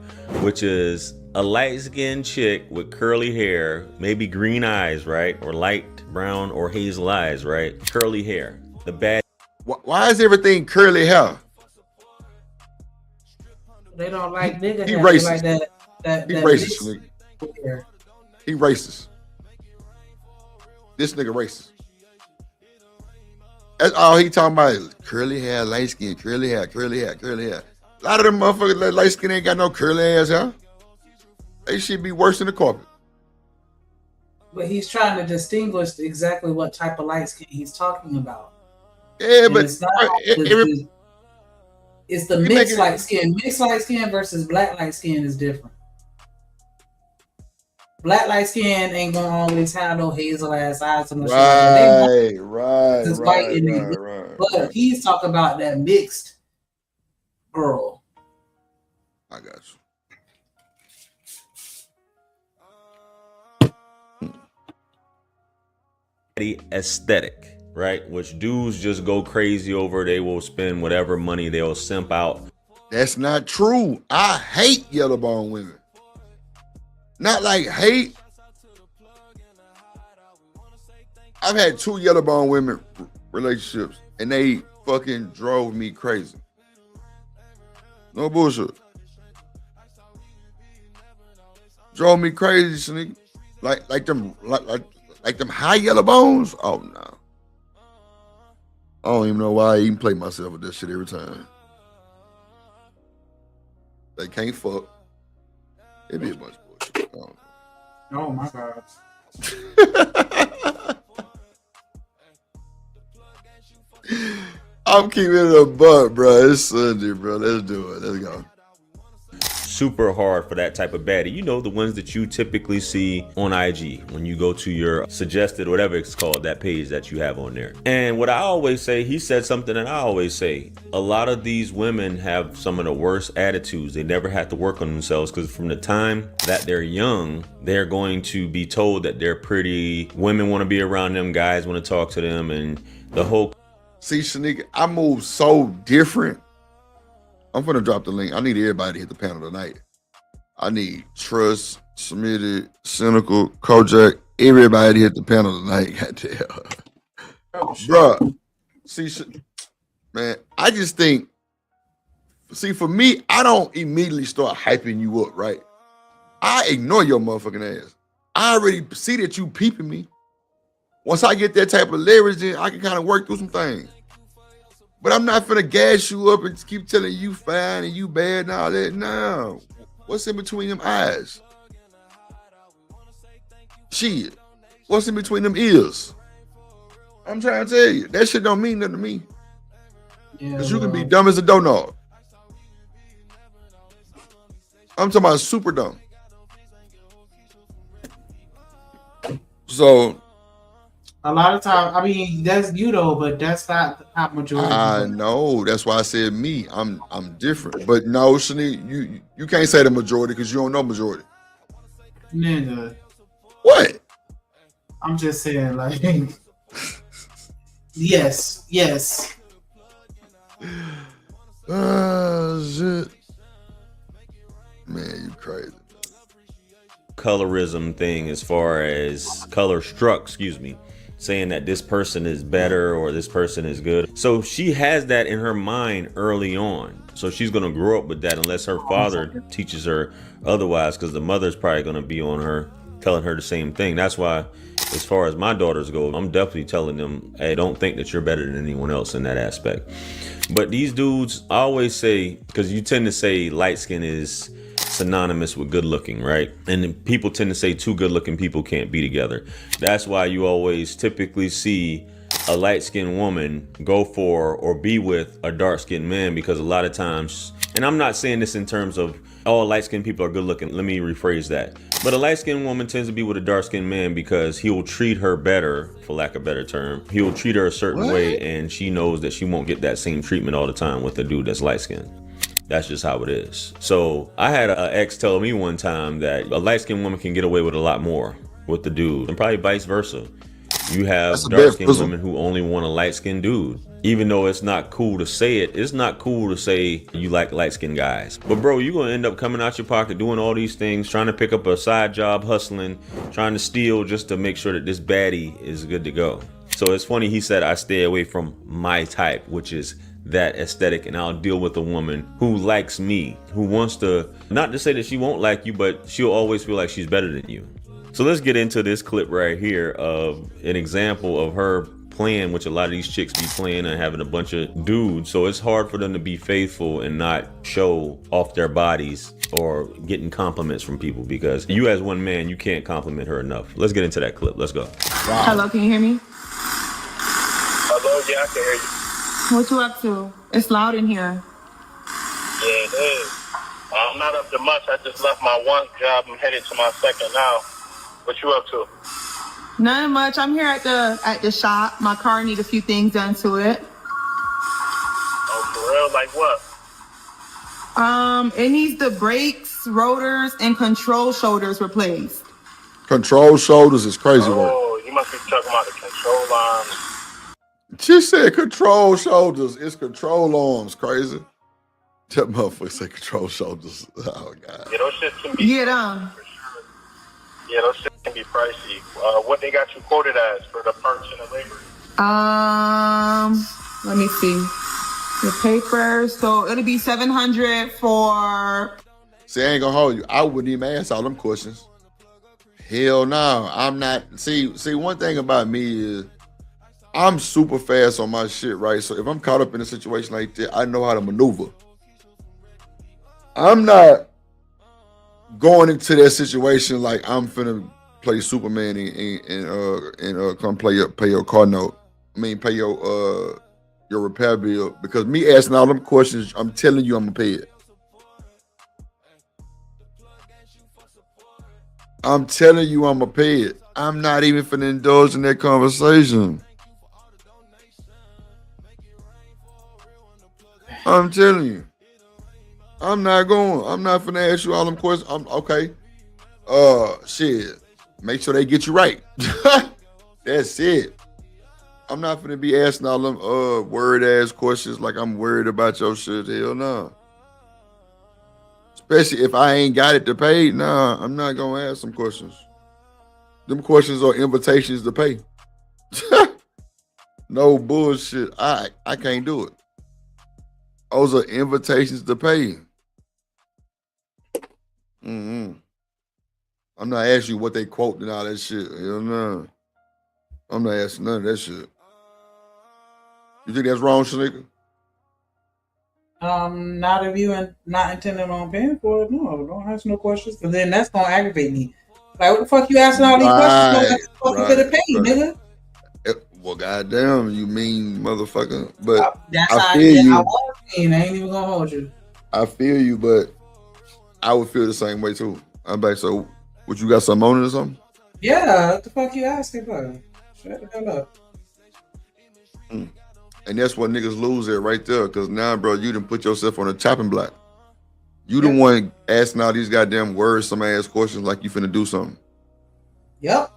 which is a light-skinned chick with curly hair, maybe green eyes, right? Or light brown or hazel eyes, right? Curly hair. The bad. Why is everything curly hair? They don't like nigga He hair. racist. Like that He racist. He racist. This nigga racist. That's all he talking about is curly hair, light skin, curly hair, curly hair, curly hair. A lot of them motherfuckers that light skin ain't got no curly ass hair. They should be worse than the carpet. But he's trying to distinguish exactly what type of light skin he's talking about. Yeah, and but it's not it's the mixed light skin. Mixed light skin versus black light skin is different. Black light skin ain't gonna always have no hazel ass eyes and no shit. Right. But he's talking about that mixed girl. I got you. Aesthetic, right? Which dudes just go crazy over. They will spend whatever money, they'll simp out. That's not true. I hate yellow bone women. Not like hate. I've had 2 yellow bone women relationships and they fucking drove me crazy. No bullshit. Drove me crazy, nigga. Like them high yellow bones. Oh no. I don't even know why I even play myself with this shit every time. They can't fuck. It be a bunch of bullshit. Oh my God. I'm keeping it a buck, bro. It's Sunday, bro. Let's do it. Let's go. Super hard for that type of baddie. You know, the ones that you typically see on IG when you go to your suggested, whatever it's called, that page that you have on there. And what I always say, he said something that I always say, a lot of these women have some of the worst attitudes. They never have to work on themselves because from the time that they're young, they're going to be told that they're pretty. Women want to be around them, guys want to talk to them, and the whole. See, Shanika, I move so different. I'm gonna drop the link. I need everybody to hit the panel tonight. I need Trust, Smitty, Cynical, Kojak, everybody to hit the panel tonight. Goddamn. Oh, shit. Bruh. See, man, I just think, see, for me, I don't immediately start hyping you up, right? I ignore your motherfucking ass. I already see that you peeping me. Once I get that type of leverage, then I can kind of work through some things. But I'm not finna gas you up and keep telling you fine and you bad and all that. No. What's in between them eyes? Shit. What's in between them ears? I'm trying to tell you, that shit don't mean nothing to me. Because you can be dumb as a doughnut. I'm talking about super dumb. So a lot of times, I mean, that's you though, but that's not the top majority. I know. That's why I said me. I'm different. But no, Shani, you can't say the majority because you don't know majority. Nigga. What? I'm just saying, like, yes. Shit. Man, you crazy. Colorism thing as far as color struck, saying that this person is better or this person is good. So she has that in her mind early on. So she's going to grow up with that unless her father teaches her otherwise, because the mother's probably going to be on her, telling her the same thing. That's why, as far as my daughters go, I'm definitely telling them, hey, don't think that you're better than anyone else in that aspect. But these dudes, I always say, because you tend to say light skin is synonymous with good looking, right? And people tend to say two good looking people can't be together. That's why you always typically see a light skinned woman go for or be with a dark skinned man, because a lot of times, and I'm not saying this in terms of all light skinned people are good looking, let me rephrase that, but a light skinned woman tends to be with a dark skinned man because he will treat her better, for lack of a better term. He will treat her a certain way, and she knows that she won't get that same treatment all the time with a dude that's light skinned. That's just how it is. So I had an ex tell me one time that a light-skinned woman can get away with a lot more with the dude, and probably vice versa. You have dark-skinned women who only want a light-skinned dude. Even though it's not cool to say it, it's not cool to say you like light-skinned guys. But bro, you're gonna end up coming out your pocket doing all these things, trying to pick up a side job, hustling, trying to steal just to make sure that this baddie is good to go. So it's funny, he said, I stay away from my type, which is that aesthetic, and I'll deal with a woman who likes me, who wants to, not to say that she won't like you, but she'll always feel like she's better than you. So let's get into this clip right here of an example of her playing, which a lot of these chicks be playing and having a bunch of dudes. So it's hard for them to be faithful and not show off their bodies or getting compliments from people, because you as one man, you can't compliment her enough. Let's get into that clip. Let's go. Wow. Hello, can you hear me? Hello, yeah, I can hear you. What you up to? It's loud in here. Yeah, it is. I'm not up to much. I just left my one job. I'm headed to my second now. What you up to? Nothing much. I'm here at the shop. My car needs a few things done to it. Oh, for real? Like what? It needs the brakes, rotors, and control shoulders replaced. Control shoulders is crazy work. Oh, you must be talking about the control arms. She said control shoulders. It's control arms. Crazy. That motherfucker said control shoulders. Oh god. Yeah, those shit can be. Yeah, them. Yeah, those shit can be pricey. What they got you quoted as for the parts and the labor? Let me see the paper. So it'll be $700 for. See, I ain't gonna hold you. I wouldn't even ask all them questions. Hell no. I'm not. See, one thing about me is I'm super fast on my shit, right? So if I'm caught up in a situation like that, I know how to maneuver. I'm not going into that situation like I'm finna play Superman and come pay your car note. I mean, pay your repair bill, because me asking all them questions, I'm telling you I'm gonna pay it. I'm telling you I'm gonna pay it. I'm not even finna indulge in that conversation. I'm telling you. I'm not finna ask you all them questions. I'm okay. Shit. Make sure they get you right. That's it. I'm not finna be asking all them word ass questions like I'm worried about your shit. Hell no. Especially if I ain't got it to pay. Nah, I'm not gonna ask some questions. Them questions are invitations to pay. No bullshit. I can't do it. Those are invitations to pay. Mm-hmm. I'm not asking you what they quote and all that shit. You know, I'm not asking none of that shit. You think that's wrong, Shanika? Not if you not intending on paying for it. No, don't ask no questions. Because then that's gonna aggravate me. Like, what the fuck you asking all these questions? What the fuck you pay, nigga? Well, goddamn, you mean motherfucker. But that's I how feel you. I was mean. I ain't even gonna hold you. I feel you, but I would feel the same way too. I'm back. So, what you got some on it or something? Yeah, what the fuck you asking for? Shut the hell up. And that's what niggas lose at right there. Because now, bro, you done put yourself on a chopping block. You the one asking all these goddamn words, some ass questions like you finna do something. Yep.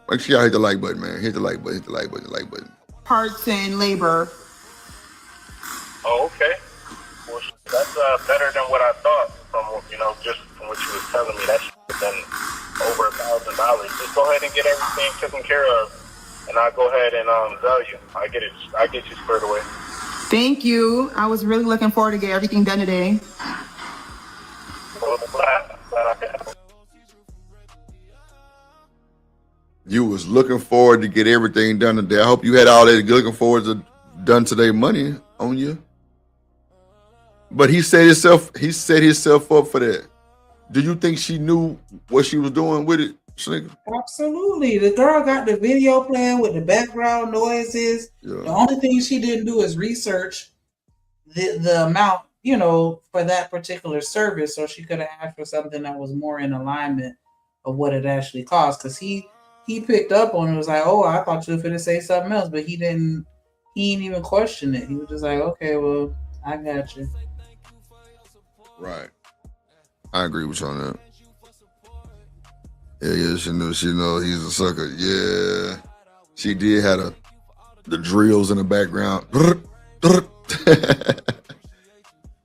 Make sure y'all hit the like button, man. Hit the like button, hit the like button, the like button. Parts and labor. Oh, okay. Well, that's better than what I thought from, just from what you was telling me. That's been over $1,000. Just go ahead and get everything taken care of, and I'll go ahead and tell you. I get you squared away. Thank you. I was really looking forward to get everything done today. Well, glad I can help. You was looking forward to get everything done today. I hope you had all that looking forward to done today money on you. But he set himself up for that. Do you think she knew what she was doing with it, Snicker? Absolutely. The girl got the video playing with the background noises. Yeah. The only thing she didn't do is research the amount, for that particular service, so she could have asked for something that was more in alignment of what it actually cost. Because he picked up on it, was like, oh, I thought you were finna say something else, but he didn't even question it. He was just like, okay, well, I got you. Right. I agree with you on that. Yeah, she know he's a sucker. Yeah. She did have the drills in the background.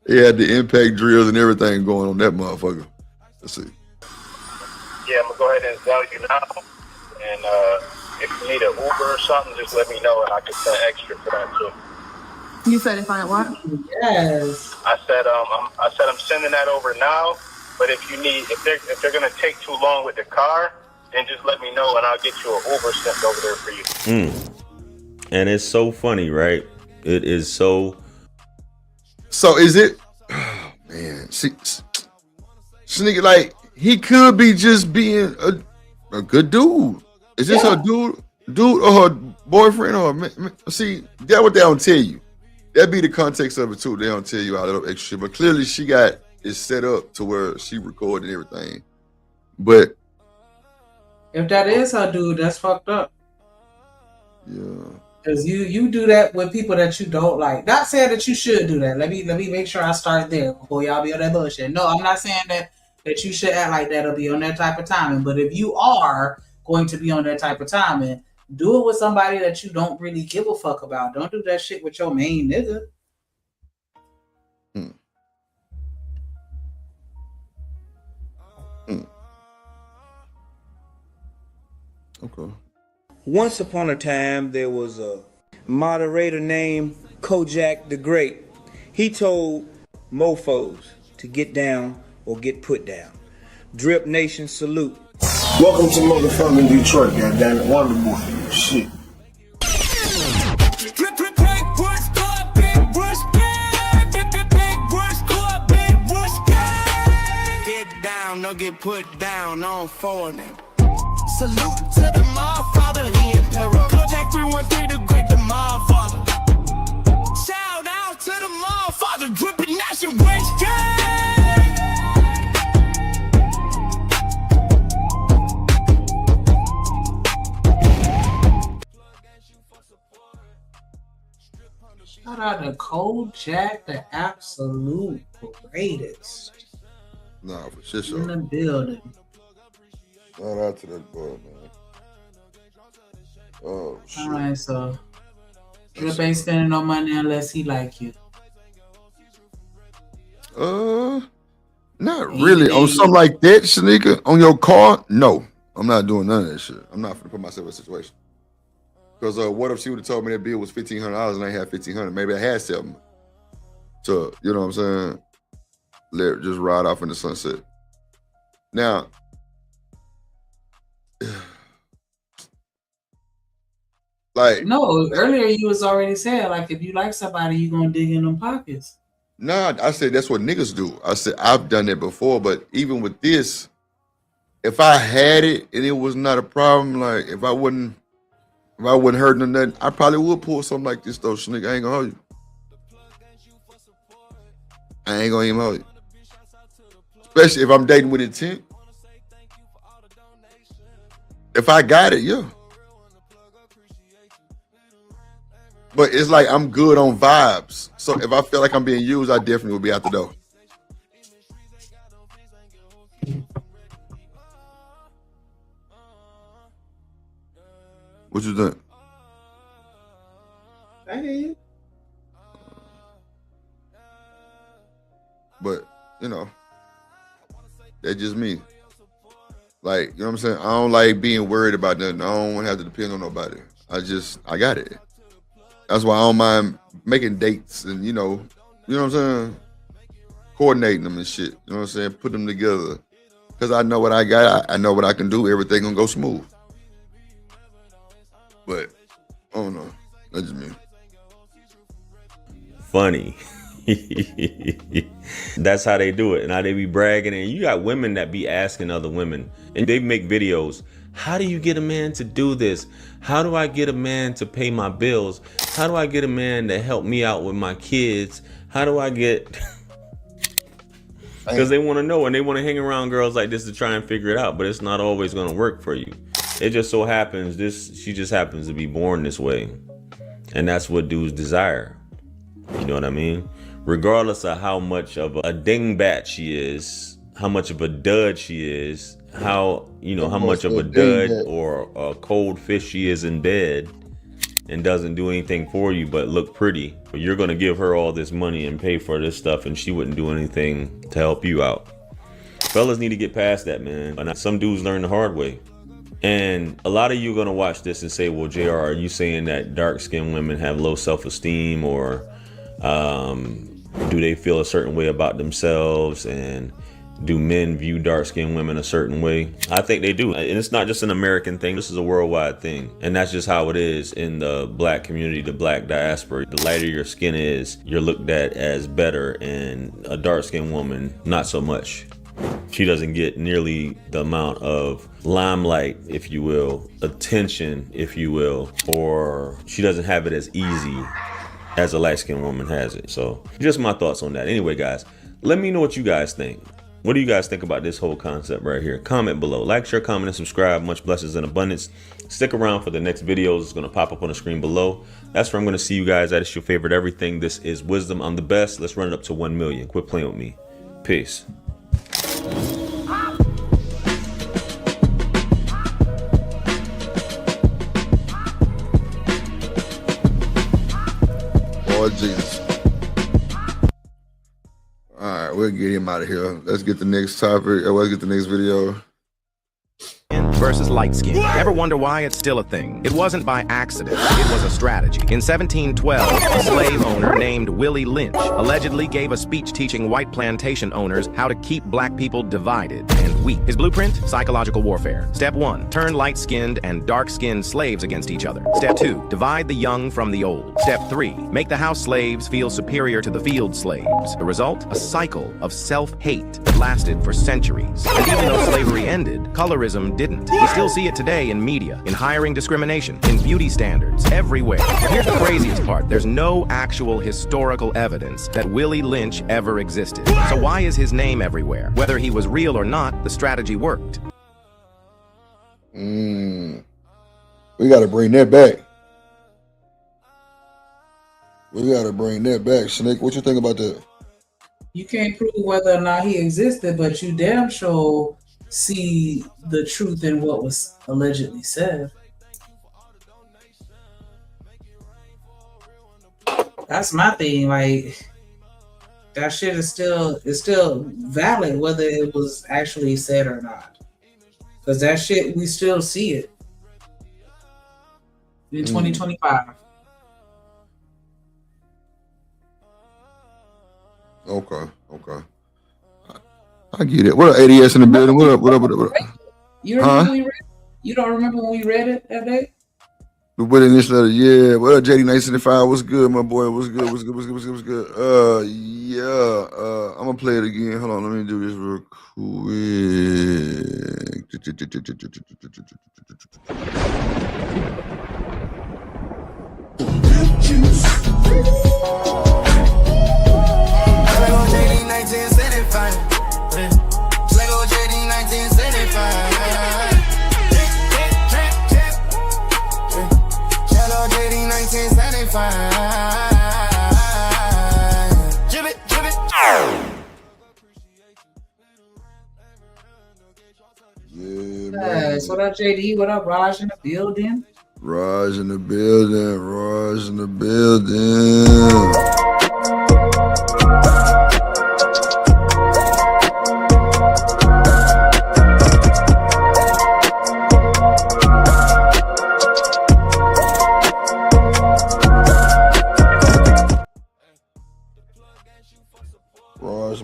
He had the impact drills and everything going on that motherfucker. Let's see. Yeah, I'm gonna go ahead and tell you now. And if you need an Uber or something, just let me know and I can send extra for that too. You said if I what? Yes. I said I'm sending that over now. But if they're gonna take too long with the car, then just let me know and I'll get you an Uber sent over there for you. And it's so funny, right? It is so. So is it? Oh man, Sneaker, like he could be just being a good dude. Is this her dude or her boyfriend or see? That's what they don't tell you. That be the context of it too. They don't tell you all that extra shit. But clearly she got it set up to where she recorded everything. But if that is her dude, that's fucked up. Yeah. Because you do that with people that you don't like. Not saying that you should do that. Let me make sure I start there before y'all be on that bullshit. No, I'm not saying that you should act like that or be on that type of timing. But if you are going to be on that type of timing, do it with somebody that you don't really give a fuck about. Don't do that shit with your main nigga. Okay. Once upon a time, there was a moderator named Kojak the Great. He told mofos to get down or get put down. Drip Nation salute. Welcome to motherfucking Detroit, goddammit. Wonderful. Shit. Get down or get put down on foreign. Salute to the Motherfather, he emperor. Kojak 313, the great, the Motherfather. Shout out to the Motherfather, dripping nation, West Shout out to Kojak, the absolute greatest. Nah, for shit in the building. Shout out to that boy, man. Oh shit. All right, so Drip ain't spending no money unless he like you. Not really. On something like that, Shanika, on your car, no. I'm not doing none of that shit. I'm not gonna put myself in a situation. Because what if she would have told me that bill was $1,500 and I had $1,500? Maybe I had something. So, you know what I'm saying? Let it just ride off in the sunset. Now, like, no, earlier you was already saying, like, if you like somebody, you gonna dig in them pockets. Nah, I said that's what niggas do. I said I've done that before, but even with this, if I had it and it was not a problem, like if I wasn't hurting or nothing, I probably would pull something like this though, nigga. I ain't gonna hold you. I ain't gonna even hold you. Especially if I'm dating with intent. If I got it, yeah. But it's like I'm good on vibes. So if I feel like I'm being used, I definitely will be out the door. What you think? I hear you. But, you know, that's just me. Like, you know what I'm saying? I don't like being worried about nothing. I don't want to have to depend on nobody. I got it. That's why I don't mind making dates and, you know what I'm saying? Coordinating them and shit. You know what I'm saying? Put them together. Because I know what I got. I know what I can do. Everything gonna go smooth. But, I don't know. That's just me. Funny. That's how they do it. And how they be bragging. And you got women that be asking other women. And they make videos. How do you get a man to do this? How do I get a man to pay my bills? How do I get a man to help me out with my kids? How do I get... Because they want to know and they want to hang around girls like this to try and figure it out. But it's not always going to work for you. It just so happens she just happens to be born this way. And that's what dudes desire. You know what I mean? Regardless of how much of a dingbat she is, how much of a dud she is, how much of a dud or a cold fish she is in bed and doesn't do anything for you but look pretty. You're going to give her all this money and pay for this stuff and she wouldn't do anything to help you out. Fellas need to get past that, man. And some dudes learn the hard way. And a lot of you are going to watch this and say, well, JR, are you saying that dark-skinned women have low self-esteem or do they feel a certain way about themselves? And do men view dark-skinned women a certain way? I think they do. And it's not just an American thing. This is a worldwide thing. And that's just how it is in the black community, the black diaspora. The lighter your skin is, you're looked at as better. And a dark-skinned woman, not so much. She doesn't get nearly the amount of limelight, if you will, attention, if you will, or she doesn't have it as easy as a light-skinned woman has it. So just my thoughts on that. Anyway, guys, let me know what you guys think. What do you guys think about this whole concept right here? Comment below. Like, share, comment, and subscribe. Much blessings and abundance. Stick around for the next videos. It's going to pop up on the screen below. That's where I'm going to see you guys at. It's your favorite everything. This is Wisdom. I'm the best. Let's run it up to 1 million. Quit playing with me. Peace. Lord Jesus. All right, we'll get him out of here. Let's get the next topic. Let's get the next video. Versus light skin. Ever wonder why it's still a thing? It wasn't by accident. It was a strategy. In 1712, a slave owner named Willie Lynch allegedly gave a speech teaching white plantation owners how to keep black people divided and weak. His blueprint? Psychological warfare. Step 1, turn light-skinned and dark-skinned slaves against each other. Step 2, divide the young from the old. Step 3, make the house slaves feel superior to the field slaves. The result? A cycle of self-hate that lasted for centuries. And even though slavery ended, colorism didn't. We still see it today in media, in hiring discrimination, in beauty standards, everywhere. But here's the craziest part. There's no actual historical evidence that Willie Lynch ever existed. So why is his name everywhere? Whether he was real or not, the strategy worked. We got to bring that back. We got to bring that back. Snake, what you think about that? You can't prove whether or not he existed, but you damn sure see the truth in what was allegedly said. That's my thing. Like, that shit is still valid whether it was actually said or not. Because that shit, we still see it. in 2025. Okay. I get it. What up, ADS in the building? What up? You remember when we read? You don't remember when we read it that day? We put in this letter, yeah. What up, JD 975? What's good, my boy? What's good? I'm gonna play it again. Hold on, let me do this real Yeah, man. What up, JD? What up, Raj in the building? Raj in the building. Raj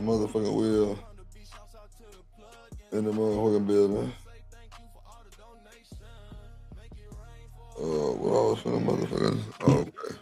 motherfucking Will in the motherfucking building. What else for the motherfuckers? Okay.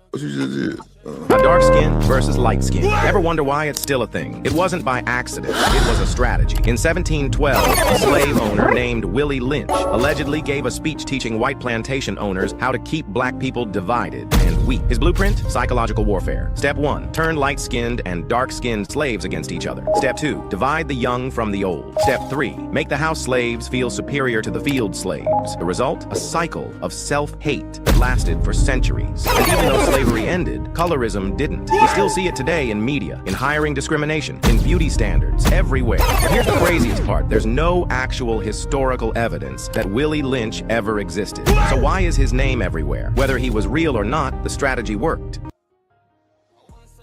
What you just did? A dark skin versus light skin. Ever wonder why it's still a thing? It wasn't by accident. It was a strategy. In 1712, a slave owner named Willie Lynch allegedly gave a speech teaching white plantation owners how to keep black people divided and weak. His blueprint? Psychological warfare. Step 1, turn light-skinned and dark-skinned slaves against each other. Step 2, divide the young from the old. Step 3, make the house slaves feel superior to the field slaves. The result? A cycle of self-hate that lasted for centuries. And even though slavery ended, colorism didn't. We still see it today in media, in hiring discrimination, in beauty standards, everywhere. But here's the craziest part. There's no actual historical evidence that Willie Lynch ever existed. So why is his name everywhere? Whether he was real or not, the strategy worked.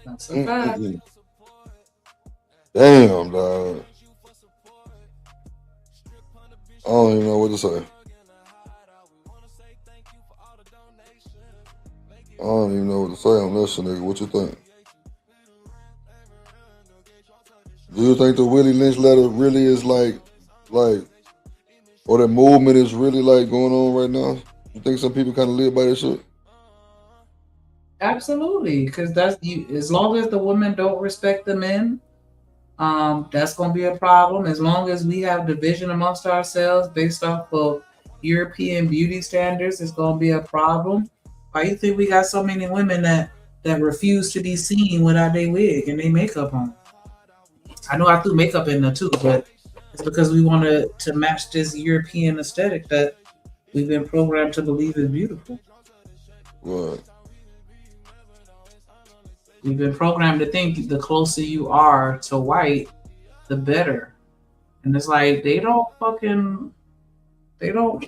That's a fact. Damn, dog. I don't even know what to say. I don't even know what to say on this, nigga. What you think? Do you think the Willie Lynch letter really is like, or the movement is really like going on right now? You think some people kind of live by this shit? Absolutely, because that's you. As long as the women don't respect the men, that's gonna be a problem. As long as we have division amongst ourselves based off of European beauty standards, it's gonna be a problem. Why you think we got so many women that refuse to be seen without their wig and their makeup on? I know I threw makeup in there too, but it's because we wanted to match this European aesthetic that we've been programmed to believe is beautiful. What? We've been programmed to think the closer you are to white, the better. And it's like they don't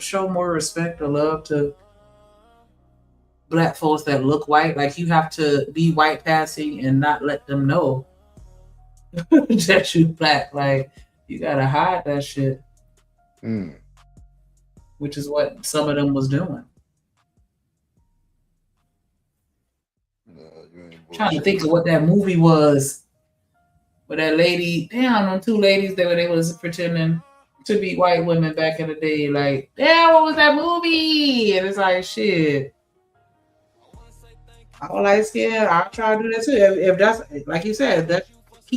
show more respect or love to black folks that look white. Like you have to be white passing and not let them know that you black. Like you gotta hide that shit. Which is what some of them was doing. Trying to think of what that movie was. With that lady, them two ladies they was pretending to be white women back in the day. Like, damn, what was that movie? And it's like, shit. I'm light skin. I'll try to do that too. If that's like you said, that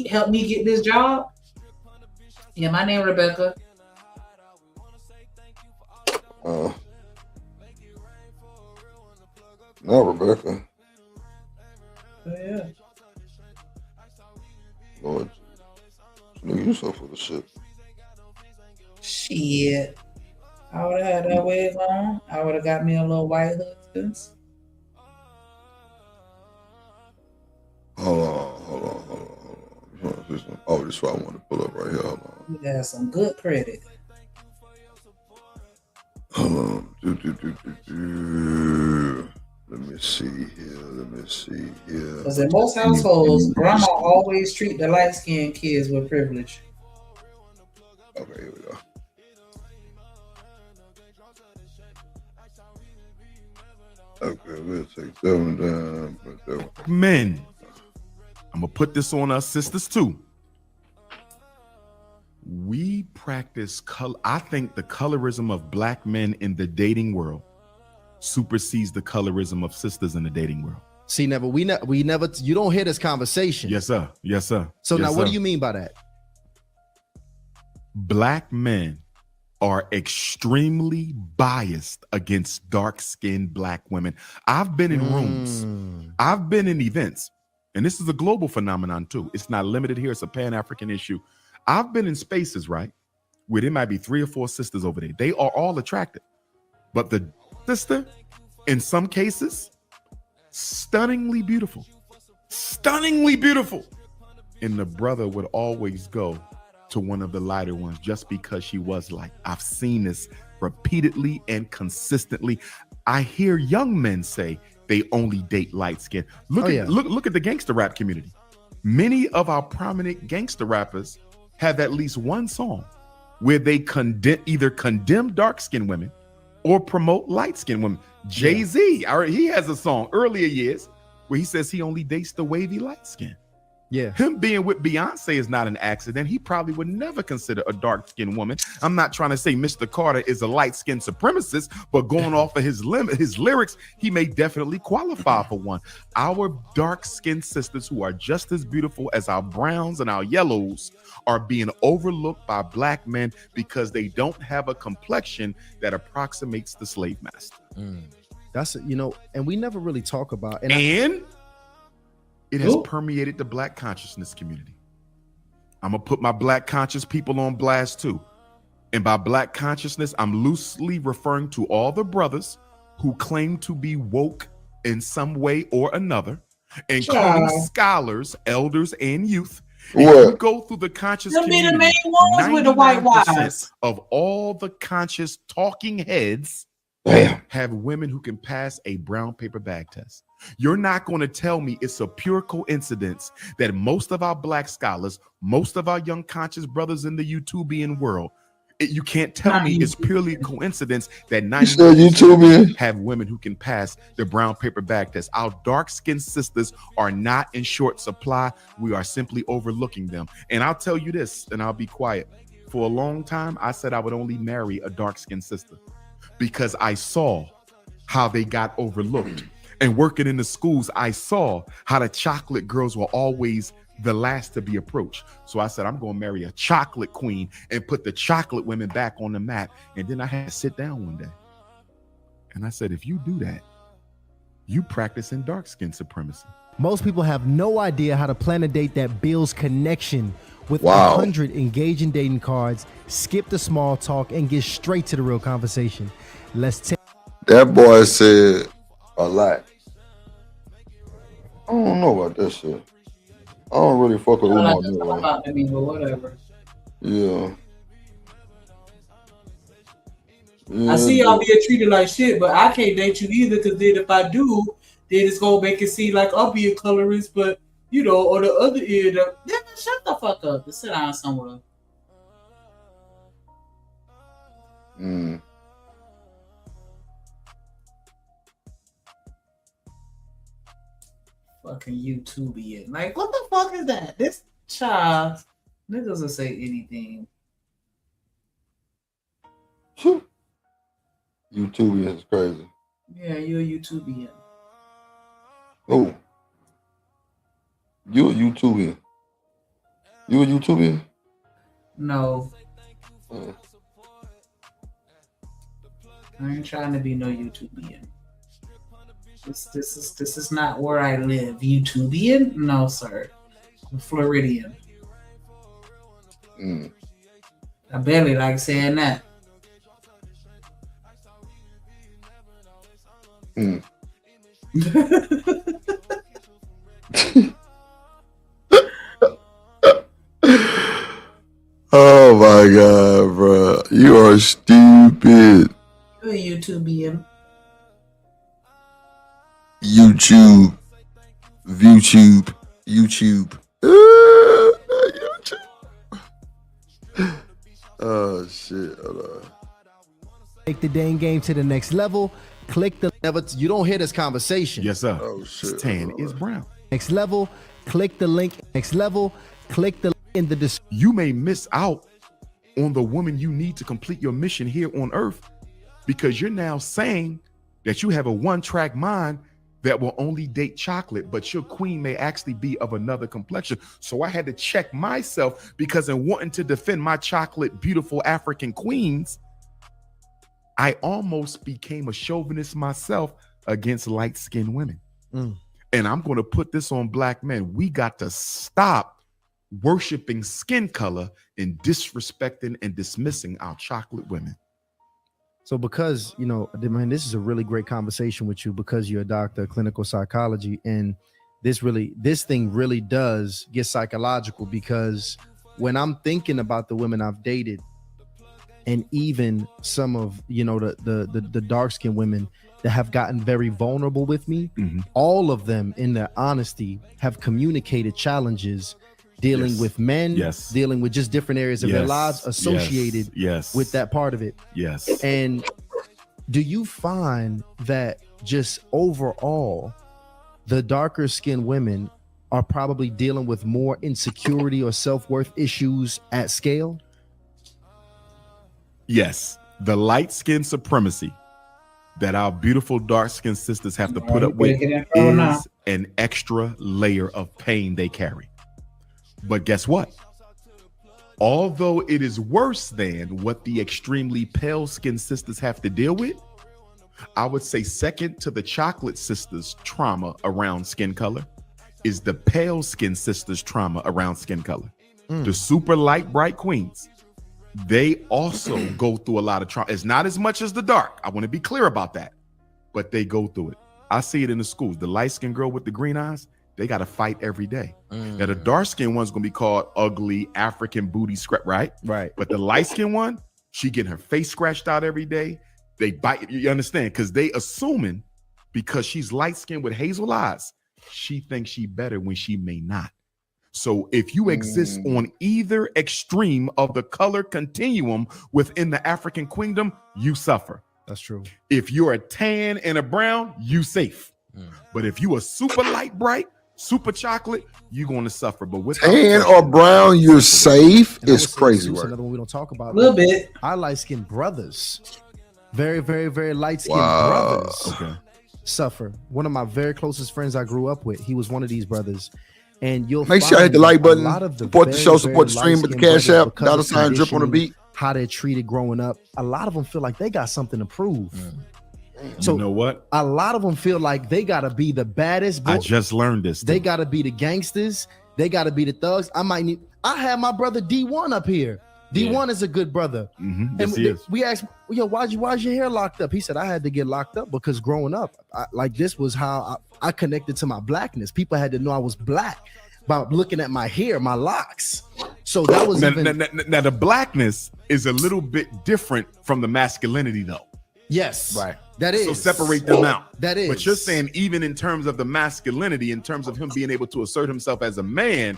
help me get this job. Yeah, my name Rebecca. Not Rebecca. Yeah. Lord, nigga, you so full of shit. Shit. I would have had that wig on. I would have got me a little white husband. Hold on. Oh, this is what I want to pull up right here. Hold on. You got some good credit. Hold on. Let me see here. Because in most households, grandma always treat the light-skinned kids with privilege. Okay, here we go. Okay, we'll take that one down. Put that one. Men, I'm gonna put this on us sisters too. We practice color. I think the colorism of black men in the dating world supersedes the colorism of sisters in the dating world. See, never we never you don't hear this conversation. Yes, sir. Yes, sir. So yes, now, what sir. do you mean by that? Black men are extremely biased against dark-skinned black women. I've been in rooms, I've been in events, and this is a global phenomenon too. It's not limited here, it's a Pan-African issue. I've been in spaces, right, where there might be 3 or 4 sisters over there. They are all attractive, but the sister, in some cases, stunningly beautiful. And the brother would always go to one of the lighter ones just because she was light. I've seen this repeatedly and consistently. I hear young men say they only date light skin. Look at the gangster rap community. Many of our prominent gangster rappers have at least one song where they either condemn dark skinned women or promote light skinned women. Jay-Z, he has a song earlier years where he says he only dates the wavy light skin. Yeah. Him being with Beyonce is not an accident. He probably would never consider a dark-skinned woman. I'm not trying to say Mr. Carter is a light-skinned supremacist, but going off of his lyrics, he may definitely qualify for one. Our dark-skinned sisters who are just as beautiful as our browns and our yellows are being overlooked by black men because they don't have a complexion that approximates the slave master. That's, and we never really talk about it has permeated the black consciousness community. I'm gonna put my black conscious people on blast too. And by black consciousness, I'm loosely referring to all the brothers who claim to be woke in some way or another, including scholars, elders, and youth. If you go through the conscious community, the main ones with the white 99% wives of all the conscious talking heads have women who can pass a brown paper bag test. You're not going to tell me it's a pure coincidence that most of our black scholars, most of our young conscious brothers in the YouTubian world, you can't tell me it's purely coincidence that 90% have women who can pass the brown paper bag test. Our dark-skinned sisters are not in short supply. We are simply overlooking them. And I'll tell you this, and I'll be quiet. For a long time, I said I would only marry a dark-skinned sister because I saw how they got overlooked. And working in the schools, I saw how the chocolate girls were always the last to be approached. So I said, I'm going to marry a chocolate queen and put the chocolate women back on the map. And then I had to sit down one day. And I said, if you do that, you practicing dark skin supremacy. Most people have no idea how to plan a date that builds connection with 100 engaging dating cards, skip the small talk, and get straight to the real conversation. Let's take that boy said a lot. I don't know about that shit. I don't really fuck with Umar. About to me, but whatever. Yeah. I see y'all being treated like shit, but I can't date you either, because then if I do, then it's gonna make it seem like I'll be a colorist, but on the other end, shut the fuck up and sit down somewhere. Fucking YouTubian. Like, what the fuck is that? This child, niggas will say anything. YouTubian is crazy. Yeah, you're a YouTubian. Oh. You a YouTubian. You a YouTubian? No. I ain't trying to be no YouTubian. This is not where I live. YouTubian? No, sir. I'm Floridian. I barely like saying that. Oh my God, bro. You are stupid. You're a YouTubian. YouTube. Oh shit. Hold on. the dang game to the next level. click the level. You don't hear this conversation. Yes, sir. Oh shit. It's tan is brown. Next level, click the link. Next level, click the link in the description. You may miss out on the woman you need to complete your mission here on earth because you're now saying that you have a one-track mind that will only date chocolate, but your queen may actually be of another complexion. So I had to check myself because in wanting to defend my chocolate, beautiful African queens, I almost became a chauvinist myself against light-skinned women. And I'm going to put this on black men. We got to stop worshiping skin color and disrespecting and dismissing our chocolate women. So because, you know, man, this is a really great conversation with you because you're a doctor of clinical psychology. And this thing really does get psychological because when I'm thinking about the women I've dated and even some of, you know, the dark-skinned women that have gotten very vulnerable with me, all of them in their honesty have communicated challenges dealing with men, dealing with just different areas of their lives associated with that part of it. And do you find that just overall, the darker skinned women are probably dealing with more insecurity or self-worth issues at scale? Yes, the light skin supremacy that our beautiful dark skinned sisters have to put up with is an extra layer of pain they carry. But guess what? Although it is worse than what the extremely pale skinned sisters have to deal with, I would say second to the chocolate sisters' trauma around skin color is the pale skinned sisters' trauma around skin color. The super light, bright queens, they also go through a lot of trauma. It's not as much as the dark. I want to be clear about that, but they go through it. I see it in the schools. The light skinned girl with the green eyes, they got to fight every day. Now, the dark skinned one's going to be called ugly African booty scrap, right? Right. But the light skinned one, she getting her face scratched out every day. They bite, you understand? Because they assuming because she's light skinned with hazel eyes, she thinks she better when she may not. So if you exist on either extreme of the color continuum within the African queendom, you suffer. That's true. If you're a tan and a brown, you safe. But if you are super light, bright, super chocolate, you're going to suffer. But with tan or brown, you're safe. It's crazy work. Another one we don't talk about. A little bit. Our light-skinned brothers, very, very, very light-skinned brothers suffer. One of my very closest friends I grew up with, he was one of these brothers. And you'll make sure I hit the like button, support the show, support the stream with the Cash App, $ drip on the beat. How they're treated growing up. A lot of them feel like they got something to prove. So you know what? A lot of them feel like they gotta be the baddest. I just learned this. They gotta be the gangsters. They gotta be the thugs. I had my brother D1 up here. D1 is a good brother. Yes, he is. We asked, yo, why's your hair locked up? He said, I had to get locked up because growing up, this was how I connected to my blackness. People had to know I was black by looking at my hair, my locks. So that was now the blackness is a little bit different from the masculinity, though. Yes, right. That is. So separate them out. That is. But you're saying even in terms of the masculinity, in terms of him being able to assert himself as a man,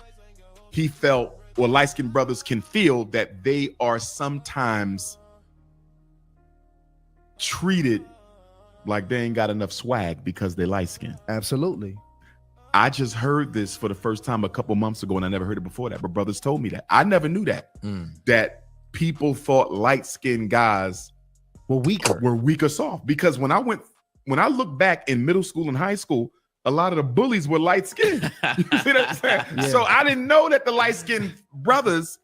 he felt, or light-skinned brothers can feel that they are sometimes treated like they ain't got enough swag because they light-skinned. Absolutely. I just heard this for the first time a couple months ago, and I never heard it before that, but brothers told me that. I never knew that. That people thought light-skinned guys were weaker soft. Because when I look back in middle school and high school, a lot of the bullies were light-skinned. You see what I'm saying? Yeah. So I didn't know that the light-skinned brothers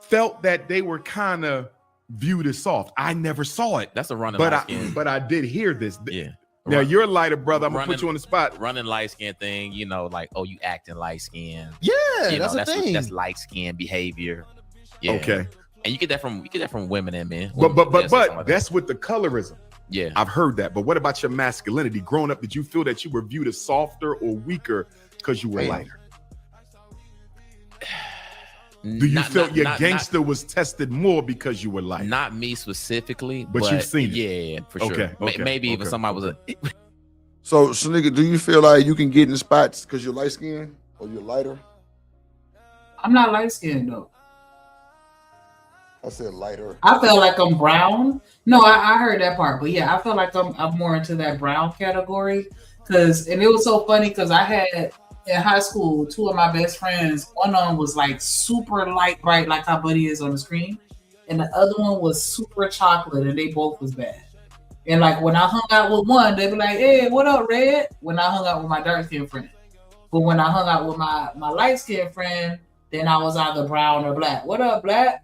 felt that they were kind of viewed as soft. I never saw it. That's a running but I did hear this. Yeah. Now you're a lighter brother. I'm gonna put you on the spot. Running light skin thing, you know, like, oh, you acting light skin. Yeah, that's a thing. That's light skin behavior. Yeah. Okay. And you get that from women and men. But that's with the colorism. Yeah, I've heard that. But what about your masculinity? Growing up, did you feel that you were viewed as softer or weaker because you were lighter? Do you feel your gangster was tested more because you were light? Not me specifically, but you've seen it. Yeah, for sure. Maybe even somebody was a. So, nigga, do you feel like you can get in spots because you're light skinned or you're lighter? I'm not light skinned though. I said lighter. I feel like I'm brown. No, I heard that part, but yeah, I feel like I'm more into that brown category. And it was so funny because I had in high school 2 of my best friends. One of them was like super light bright, like how Buddy is on the screen, and the other one was super chocolate, and they both was bad. And like when I hung out with one, they'd be like, "Hey, what up, Red?" When I hung out with my dark skinned friend, but when I hung out with my light skinned friend, then I was either brown or black. What up, Black?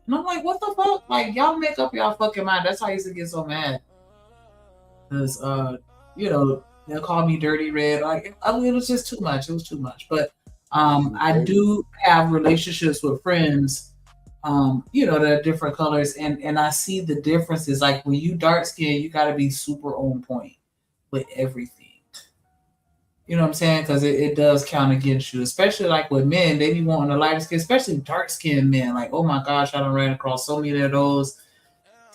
And I'm like, what the fuck? Like, y'all make up y'all fucking mind. That's why I used to get so mad. Because, they'll call me Dirty Red. Like, it was just too much. It was too much. But I do have relationships with friends, that are different colors. And I see the differences. Like, when you dark skin, you got to be super on point with everything. You know what I'm saying? Because it does count against you, especially like with men. They be wanting a lighter skin, especially dark skinned men. Like, oh my gosh, I done ran across so many of those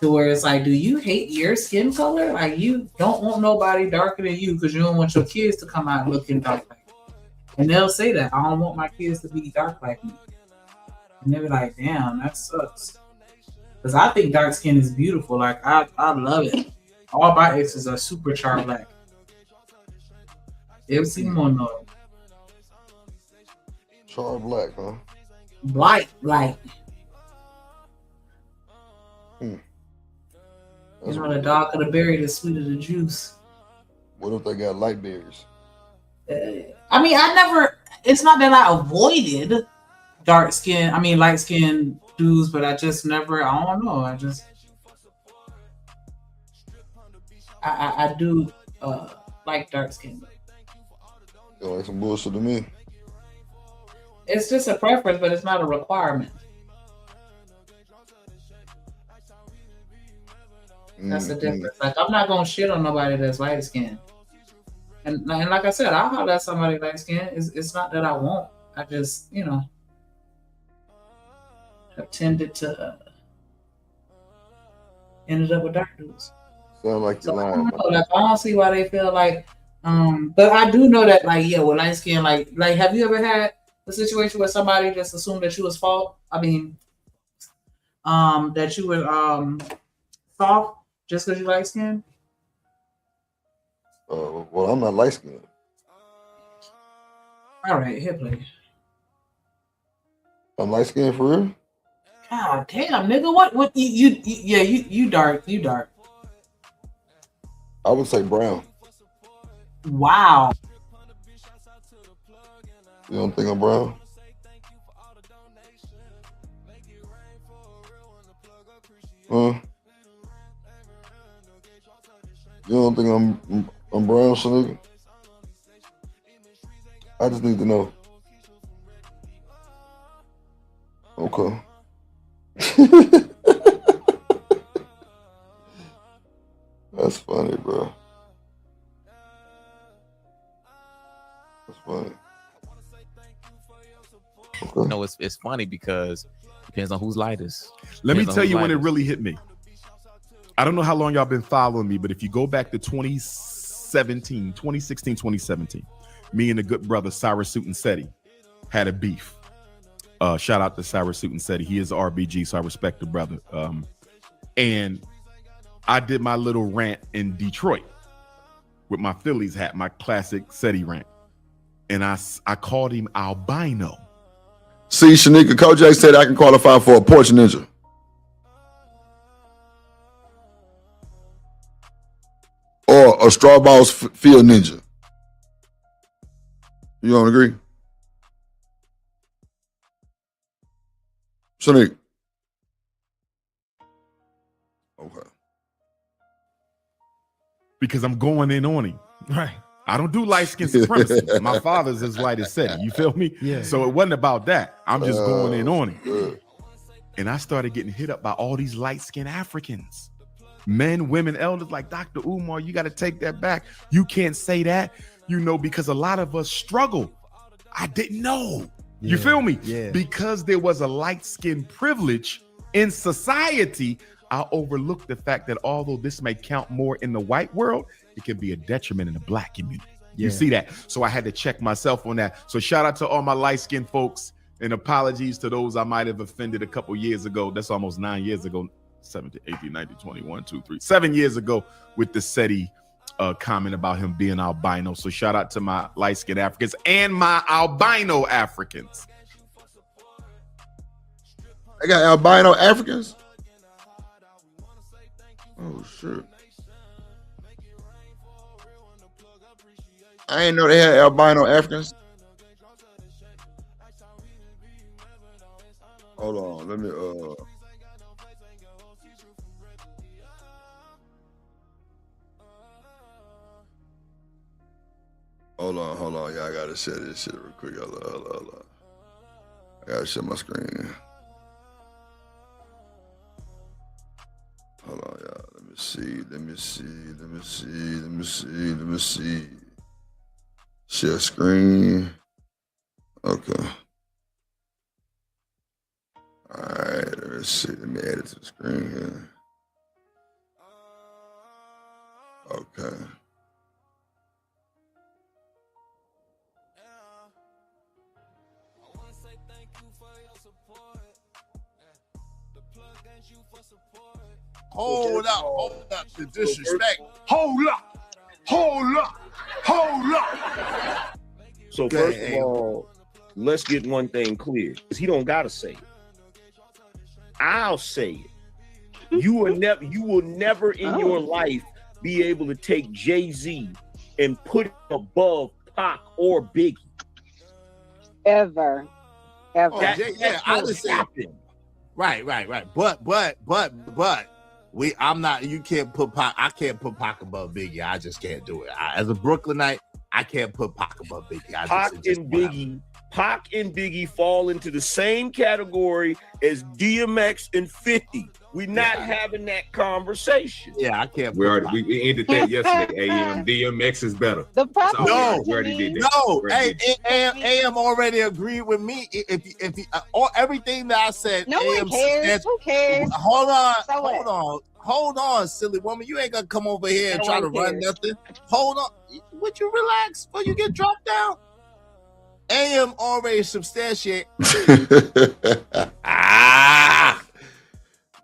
to where it's like, do you hate your skin color? Like, you don't want nobody darker than you because you don't want your kids to come out looking dark like you. And they'll say that, I don't want my kids to be dark like me. And they'll be like, damn, that sucks. Because I think dark skin is beautiful. Like, I love it. All my exes are super char black. You ever seen one though? Char black, huh? White, like. You know, the darker the berry, the sweeter the juice. What if they got light berries? I mean, it's not that I avoided light skin dudes, but I just never, I don't know. I do like dark skin. Like some bullshit to me. It's just a preference, but it's not a requirement. That's the difference. Like, I'm not gonna shit on nobody that's light skinned. And like I said, I'll holler at somebody light skinned. It's not that I won't. I just, have tended to ended up with dark dudes. Sound like you're lying. I don't see why they feel like. But I do know that, like, with light skin, like, have you ever had a situation where somebody just assumed that you was soft just because you light skin? Well, I'm not light skinned. All right, hit play. I'm light skinned for real? God damn, nigga, what you dark. I would say brown. Wow. You don't think I'm brown? Huh? You don't think I'm brown, nigga? I just need to know. Okay. That's funny, bro. That's funny. Okay. No, it's funny because it depends on who's lightest. Let me tell you when it really hit me. I don't know how long y'all been following me, but if you go back to 2016, 2017, me and the good brother Cyrus Suit and Seti had a beef. Shout out to Cyrus Suit and Seti. He is a RBG, so I respect the brother. And I did my little rant in Detroit with my Phillies hat, my classic Seti rant. And I called him albino. See, Shanika, Kojak said I can qualify for a porch ninja. Or a straw balls field ninja. You don't agree? Shanika. Okay. Because I'm going in on him. Right. I don't do light skin supremacy. My father's as light as Seti. You feel me? Yeah. So it wasn't about that. I'm just going in on him. Good. And I started getting hit up by all these light skinned Africans. Men, women, elders like Dr. Umar, you got to take that back. You can't say that, because a lot of us struggle. I didn't know. Yeah. You feel me? Yeah. Because there was a light skin privilege in society, I overlooked the fact that although this may count more in the white world, it can be a detriment in the black community. Yeah. You see that? So I had to check myself on that. So shout out to all my light skinned folks And apologies to those I might have offended a couple years ago. That's almost 9 years ago. 17, 18, 19, 20, 1, 2, 3, 7 years ago with the SETI comment about him being albino. So shout out to my light-skinned Africans and my albino Africans. They got albino Africans? Oh, shit. I ain't know they had albino Africans. Hold on, let me hold on, yeah, I gotta share this shit real quick. Hold on. I gotta share my screen. Hold on, y'all. Let me see. Share screen. Okay. All right, let's see. Let me add it to the screen here. Okay. Hold up, the disrespect. Hold up. So first of all, let's get one thing clear. He don't gotta say it. I'll say it. You will never in your life be able to take Jay-Z and put him above Pac or Biggie. Ever. I just said right. But I'm not. You can't put Pac. I can't put Pac above Biggie. I just can't do it. As a Brooklynite, I can't put Pac above Biggie. Pac and Biggie fall into the same category as DMX and 50. We're not having that conversation. Yeah, I can't. We ended that yesterday. DMX is better. The problem we already did that. No, AM already agreed with me. If everything that I said, no one cares. Who cares? Hold on, silly woman. You ain't gonna come over here and try to run nothing. Hold on. Would you relax before you get dropped down? AM already substantiate.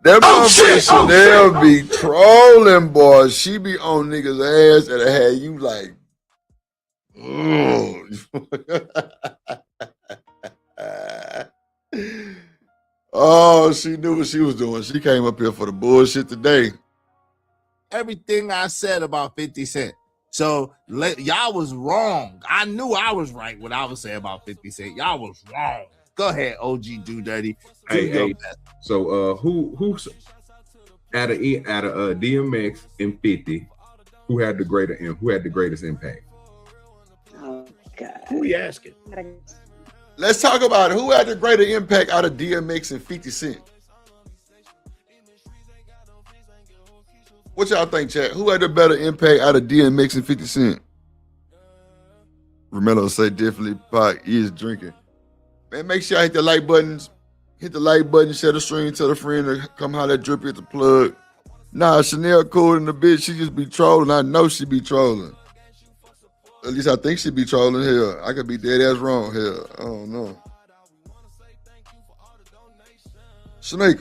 That motherfucker Chanel be trolling, boy. She be on niggas' ass and had you like, oh, she knew what she was doing. She came up here for the bullshit today. Everything I said about 50 Cent. So y'all was wrong. I knew I was right when I was saying about 50 Cent. Y'all was wrong. Go ahead, OG Do Dirty. Hey. So who's out of DMX and 50, who had the greatest impact? Oh God. Who are you asking? Let's talk about who had the greater impact out of DMX and 50 Cent. What y'all think, chat? Who had the better impact out of DMX and 50 Cent? Romello say definitely Pac is drinking. Man, make sure I hit the like buttons. Hit the like button, share the stream, tell a friend to come holler at Drippy at the plug. Nah, Chanel cool in the bitch. She just be trolling. I know she be trolling. At least I think she be trolling. Hell, I could be dead ass wrong. Hell, I don't know. Snake.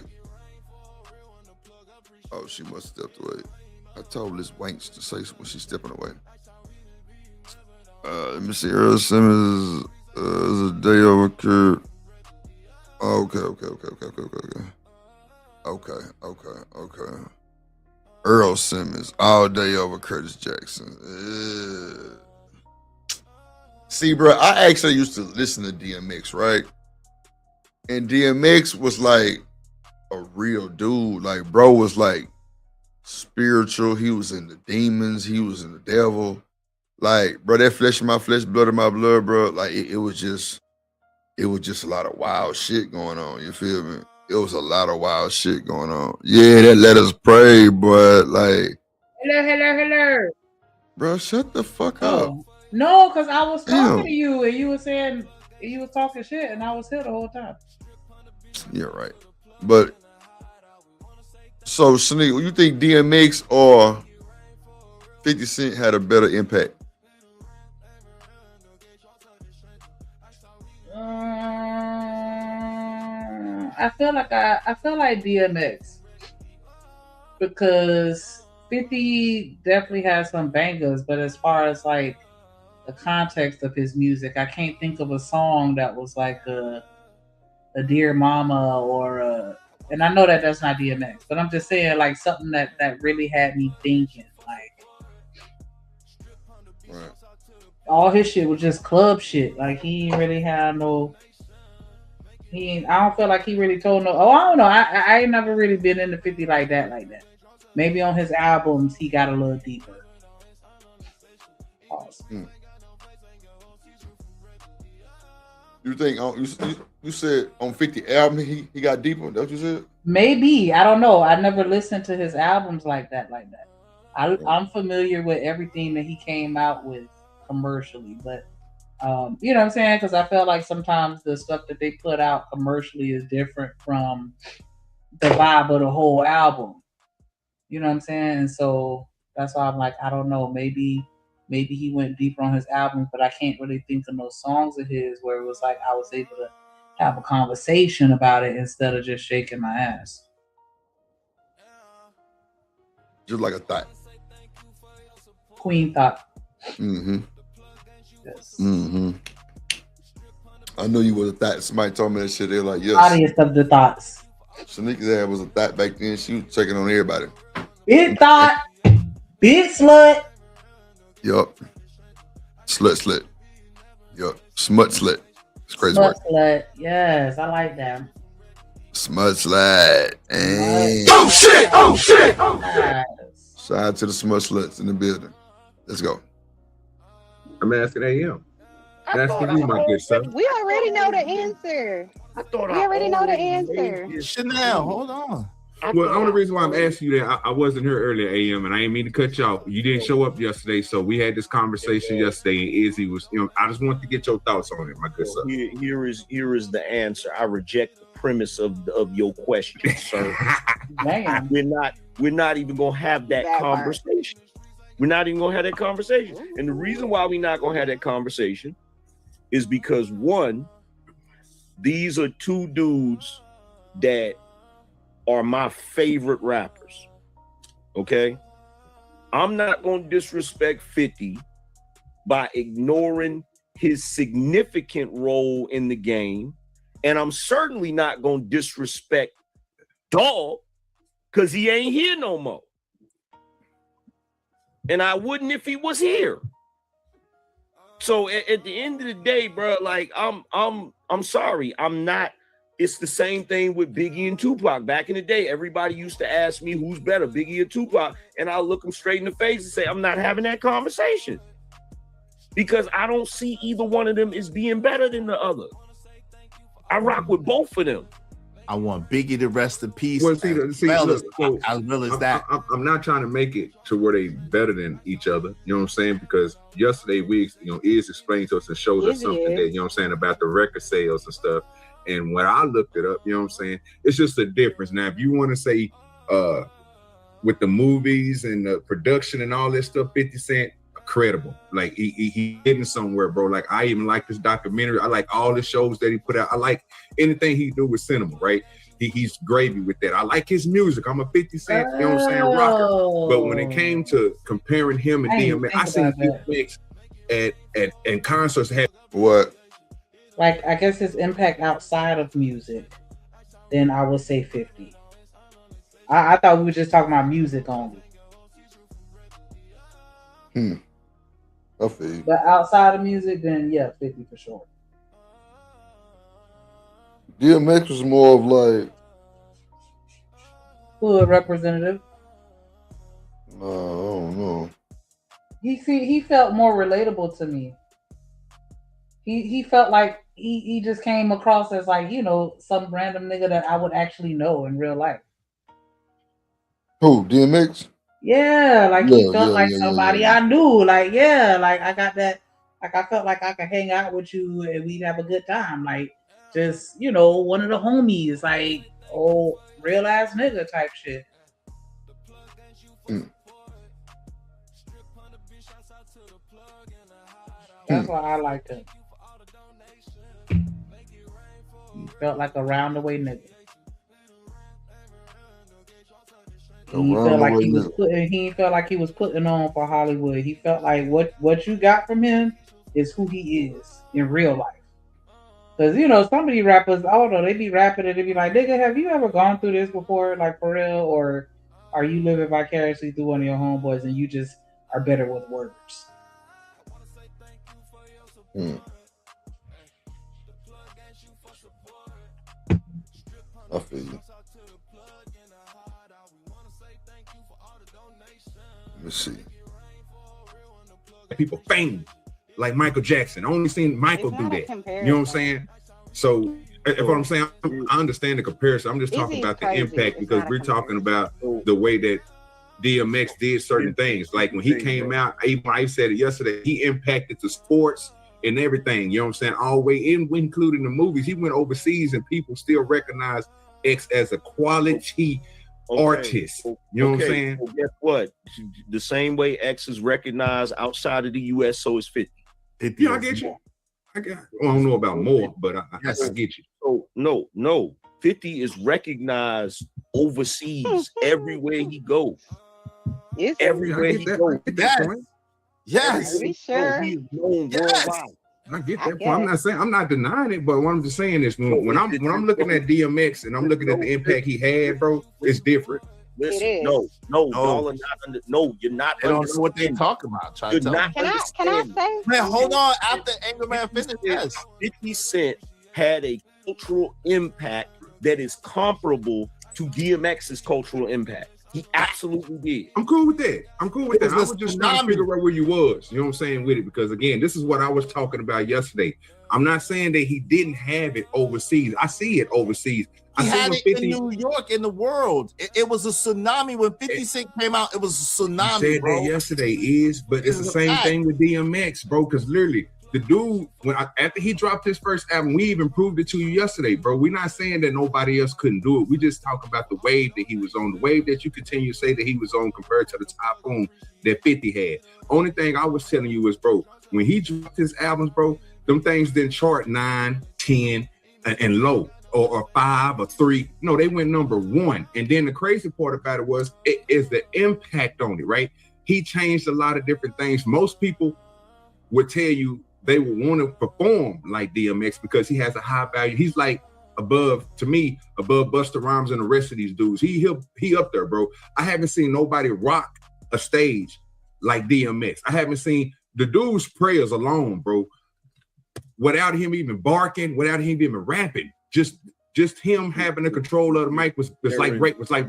Oh, she must have stepped away. I told Liz Wanks to say when she's stepping away. Let me see. Earl Simmons is a day over Kurt. Okay. Earl Simmons all day over Curtis Jackson. See, bro, I actually used to listen to DMX, right? And DMX was like a real dude. Like, bro was like spiritual. He was in the demons. He was in the devil. Like, bro, that flesh of my flesh, blood of my blood, bro. Like, it was just a lot of wild shit going on. You feel me? It was a lot of wild shit going on. Yeah, that let us pray, but like. Hello. Bro, shut the fuck up. No, because I was talking to you and you were saying you was talking shit and I was here the whole time. Yeah, right. But so, Sneak, you think DMX or 50 Cent had a better impact? I feel like DMX because 50 definitely has some bangers, but as far as like the context of his music, I can't think of a song that was like a Dear Mama or and I know that that's not DMX, but I'm just saying like something that really had me thinking. Like Right. all his shit was just club shit. Like he ain't really had no. I don't feel like he really told no. Oh, I don't know. I ain't never really been into 50 like that. Maybe on his albums he got a little deeper. Pause. You think you said on 50 album he got deeper? That's what you said? Maybe, I don't know. I never listened to his albums like that. I'm familiar with everything that he came out with commercially, but you know what I'm saying? Because I felt like sometimes the stuff that they put out commercially is different from the vibe of the whole album. You know what I'm saying? And so that's why I'm like, I don't know. Maybe he went deeper on his albums, but I can't really think of no songs of his where it was like I was able to have a conversation about it instead of just shaking my ass. Just like a thought. Queen thought. Mm-hmm. Yes. Mm-hmm. I knew you was a thought. Somebody told me that shit. They're like, yes. Audience of the thoughts. Shaniqua's dad was a thought back then. She was checking on everybody. Big thought. Big slut. Yup. Slut. Yup. Smut slut. It's crazy Smut word. slut. Yes, I like that. Smut slut. Hey. Oh shit! Oh shit! Oh shit! Shout out to the smut sluts in the building. Let's go. I'm asking AM. I'm asking you, my good sir. We already know the answer. We already know the answer. Chanel, hold on. Well, the only reason why I'm asking you that, I wasn't here earlier, AM, and I didn't mean to cut you off. You didn't show up yesterday, so we had this conversation yesterday, and Izzy was, I just wanted to get your thoughts on it, my good sir. Here is the answer. I reject the premise of your question, sir. We're not even gonna have that conversation. We're not even gonna have that conversation. And the reason why we're not gonna have that conversation is because one, these are two dudes that are my favorite rappers. Okay? I'm not gonna disrespect 50 by ignoring his significant role in the game. And I'm certainly not gonna disrespect Dog because he ain't here no more. And I wouldn't if he was here. So at the end of the day, bro, like I'm sorry. I'm not. It's the same thing with Biggie and Tupac. Back in the day, everybody used to ask me who's better, Biggie or Tupac, and I'll look them straight in the face and say, I'm not having that conversation. Because I don't see either one of them as being better than the other. I rock with both of them. I want Biggie to rest in peace. Well, see, as well as that. I'm not trying to make it to where they better than each other. You know what I'm saying? Because yesterday Iz explained to us and showed us something that, you know what I'm saying, about the record sales and stuff. And when I looked it up, you know what I'm saying, it's just a difference. Now, if you want to say with the movies and the production and all this stuff, 50 Cent, credible. Like he hidden somewhere, bro. Like I even like this documentary. I like all the shows that he put out. I like anything he do with cinema, right? He's gravy with that. I like his music. I'm a 50 Cent, you know what I'm saying, rocker. But when it came to comparing him and DMX, I seen DMX at concerts had what? Like I guess his impact outside of music, then I would say 50. I thought we were just talking about music only. I feel you. But outside of music, then yeah, 50 for sure. DMX was more of like hood representative. I don't know. He felt more relatable to me. He felt like he just came across as like, you know, some random nigga that I would actually know in real life. Who, DMX? Yeah, like he felt like somebody I knew. Like, yeah, like I got that. Like I felt like I could hang out with you and we'd have a good time. Like, just, you know, one of the homies, like, oh, real ass nigga type shit. That's why I liked him. He felt like a round the way nigga. He felt like he was putting. He felt like he was putting on for Hollywood. He felt like what you got from him is who he is in real life. Because some of these rappers, I don't know, they be rapping and they be like, "Nigga, have you ever gone through this before, like for real, or are you living vicariously through one of your homeboys and you just are better with words?" I feel you. Let me see. People famous, like Michael Jackson. I only seen Michael do that. You know what I'm saying? So, if what I'm saying, I understand the comparison. I'm just talking about the impact because we're talking about the way that DMX did certain things. Like when he came out, even I said it yesterday, he impacted the sports and everything. You know what I'm saying? All the way in, including the movies. He went overseas and people still recognize X as a quality artist. You know what I'm saying? Well, guess what? The same way X is recognized outside of the US, so is 50. Yeah, I get you. I don't know about more, but I get you. So no. 50 is recognized overseas everywhere he goes. Everywhere he goes. Yes. Are we sure? He's known worldwide. I get that point. I'm not saying, I'm not denying it, but what I'm just saying is when I'm looking at DMX and I'm looking at the impact he had, bro, it's different. Listen, no, y'all are not you're not. They don't know what they talk about. You're not Can I say? Man, hold on. After Anger Man finished, yes. 50 Cent had a cultural impact that is comparable to DMX's cultural impact. He absolutely did. I'm cool with that. I was just trying to figure out where you was. You know what I'm saying with it? Because again, this is what I was talking about yesterday. I'm not saying that he didn't have it overseas. I see it overseas. He had it in New York, in the world. It was a tsunami when 50 Cent came out. It was a tsunami, you said bro. that yesterday but it's the same thing with DMX, bro. Because literally, the dude, after he dropped his first album, we even proved it to you yesterday, bro. We're not saying that nobody else couldn't do it. We just talk about the wave that he was on, the wave that you continue to say that he was on compared to the typhoon that 50 had. Only thing I was telling you is, bro, when he dropped his albums, bro, them things didn't chart 9, 10, and low. Or 5 or 3. No, they went number 1. And then the crazy part about it is the impact on it, right? He changed a lot of different things. Most people would tell you they would want to perform like DMX because he has a high value. He's like above Busta Rhymes and the rest of these dudes. He up there, bro. I haven't seen nobody rock a stage like DMX. I haven't seen the dude's prayers alone, bro. Without him even barking, without him even rapping. Just him having the control of the mic was like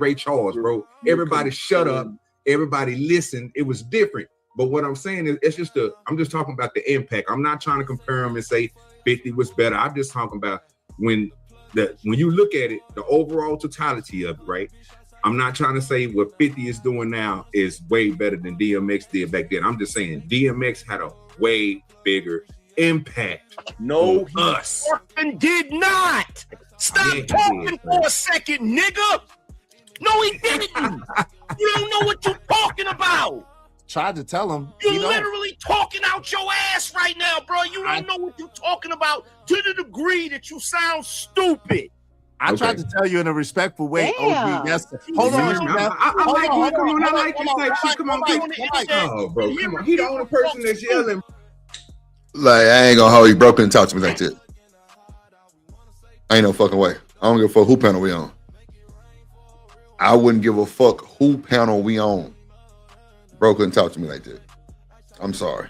Ray Charles, bro. Everybody shut up, everybody listened. It was different. But what I'm saying is I'm just talking about the impact. I'm not trying to compare him and say 50 was better. I'm just talking about when you look at it, the overall totality of it, right? I'm not trying to say what 50 is doing now is way better than DMX did back then. I'm just saying DMX had a way bigger impact. No, he fucking did not. Stop talking for a second, nigga. No, he didn't. You don't know what you're talking about. Tried to tell him. You're literally talking out your ass right now, bro. You don't know what you're talking about to the degree that you sound stupid. I tried to tell you in a respectful way. Damn. OG, yes. Hold on. I like this type shit. Come on, oh, bro, come on. He the only person that's yelling. Like, I ain't gonna hold you, bro. Couldn't talk to me like that. Ain't no fucking way. I don't give a fuck who panel we on. I wouldn't give a fuck who panel we on. Bro couldn't talk to me like that. I'm sorry.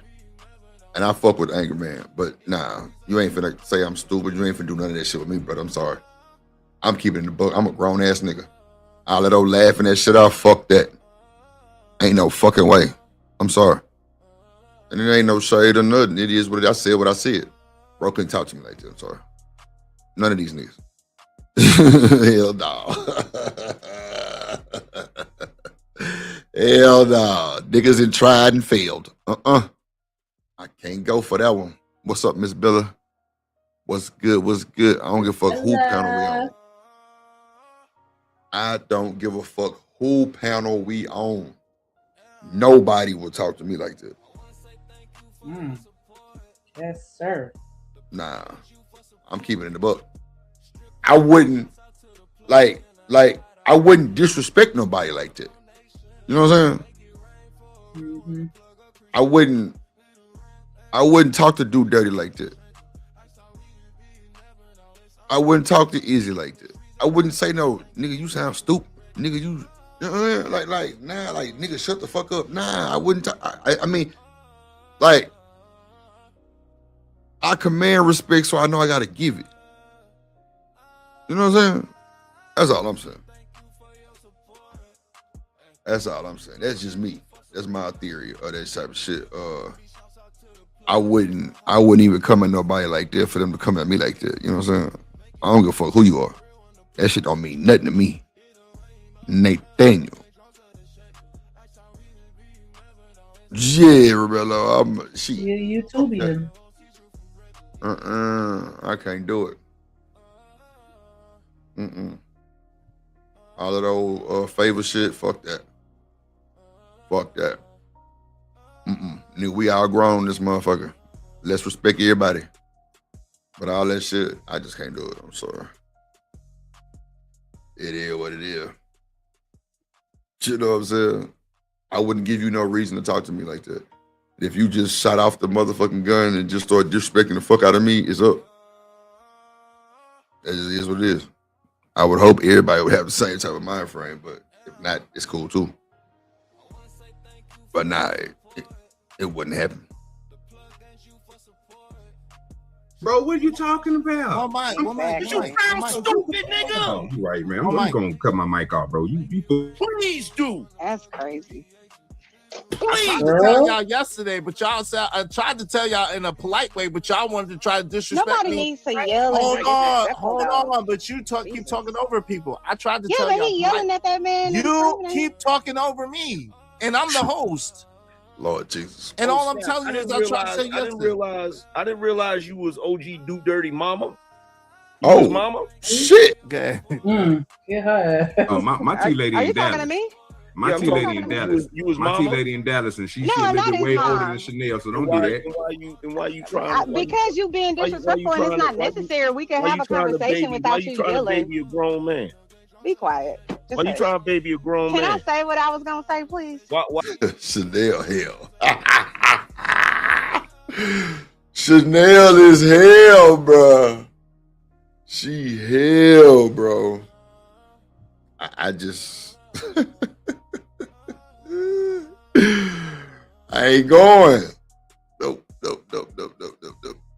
And I fuck with Angry Man, but nah, you ain't finna say I'm stupid. You ain't finna do none of that shit with me, brother. I'm sorry. I'm keeping it in the book. I'm a grown ass nigga. I'll let old laughing that shit off. Fuck that. Ain't no fucking way. I'm sorry. And it ain't no shade or nothing. It is what I said. What I said. Bro couldn't talk to me like that. I'm sorry. None of these niggas. Hell no. Hell no. Niggas had tried and failed. I can't go for that one. What's up, Miss Billa? What's good? What's good? I don't give a fuck who panel we on. I don't give a fuck who panel we on. Nobody will talk to me like that. Yes, sir. Nah, I'm keeping it in the book. I wouldn't I wouldn't disrespect nobody like that. You know what I'm saying? Mm-hmm. I wouldn't talk to dude dirty like that. I wouldn't talk to Izzy like that. I wouldn't say no, nigga, you sound stupid. Nigga, you know what I mean? Like, nah, like, nigga, shut the fuck up. Nah, I wouldn't talk. I mean, like, I command respect, so I know I gotta give it. You know what I'm saying? That's all I'm saying. That's all I'm saying. That's just me. That's my theory of that type of shit. I wouldn't even come at nobody like that for them to come at me like that. You know what I'm saying? I don't give a fuck who you are. That shit don't mean nothing to me. Nathaniel. Yeah, Rebello. Yeah, you too, man. I can't do it. All of those favor shit, fuck that. Fuck that. Nigga, we all grown this motherfucker. Let's respect everybody. But all that shit, I just can't do it. I'm sorry. It is what it is. You know what I'm saying? I wouldn't give you no reason to talk to me like that. If you just shot off the motherfucking gun and just start disrespecting the fuck out of me, it's up. That just is what it is. I would hope everybody would have the same type of mind frame, but if not, it's cool too. But nah, it wouldn't happen. Bro, what are you talking about? You stupid nigga. Oh, you right, man. I'm gonna cut my mic off, bro. You Please do. That's crazy. I tried to tell y'all yesterday, but y'all said I tried to tell y'all in a polite way, but y'all wanted to try to disrespect Nobody me. needs to yell. Hold on, but you keep talking over people. I tried to tell y'all. Yeah, but he yelling at that man. You keep talking over me, and I'm the host. Lord Jesus. And all I'm telling you is I tried to say yesterday. I didn't realize you was OG Do Dirty Mama. You was mama? Shit. Okay. Yeah. My tea lady Are in you talking Dallas. to me? My tea lady in Dallas. You was my tea mama? lady in Dallas, and she's No, a little not bit his way older mom. than Chanel, so don't do that. And why you trying? Because you being disrespectful and it's not necessary. We can have a conversation without you trying to yelling. baby a grown man? Be quiet. Why you trying to baby a grown Can man? I say what I was gonna say, please? Why? Chanel hell. Chanel is hell, bro. She hell, bro. I just I ain't going. Nope.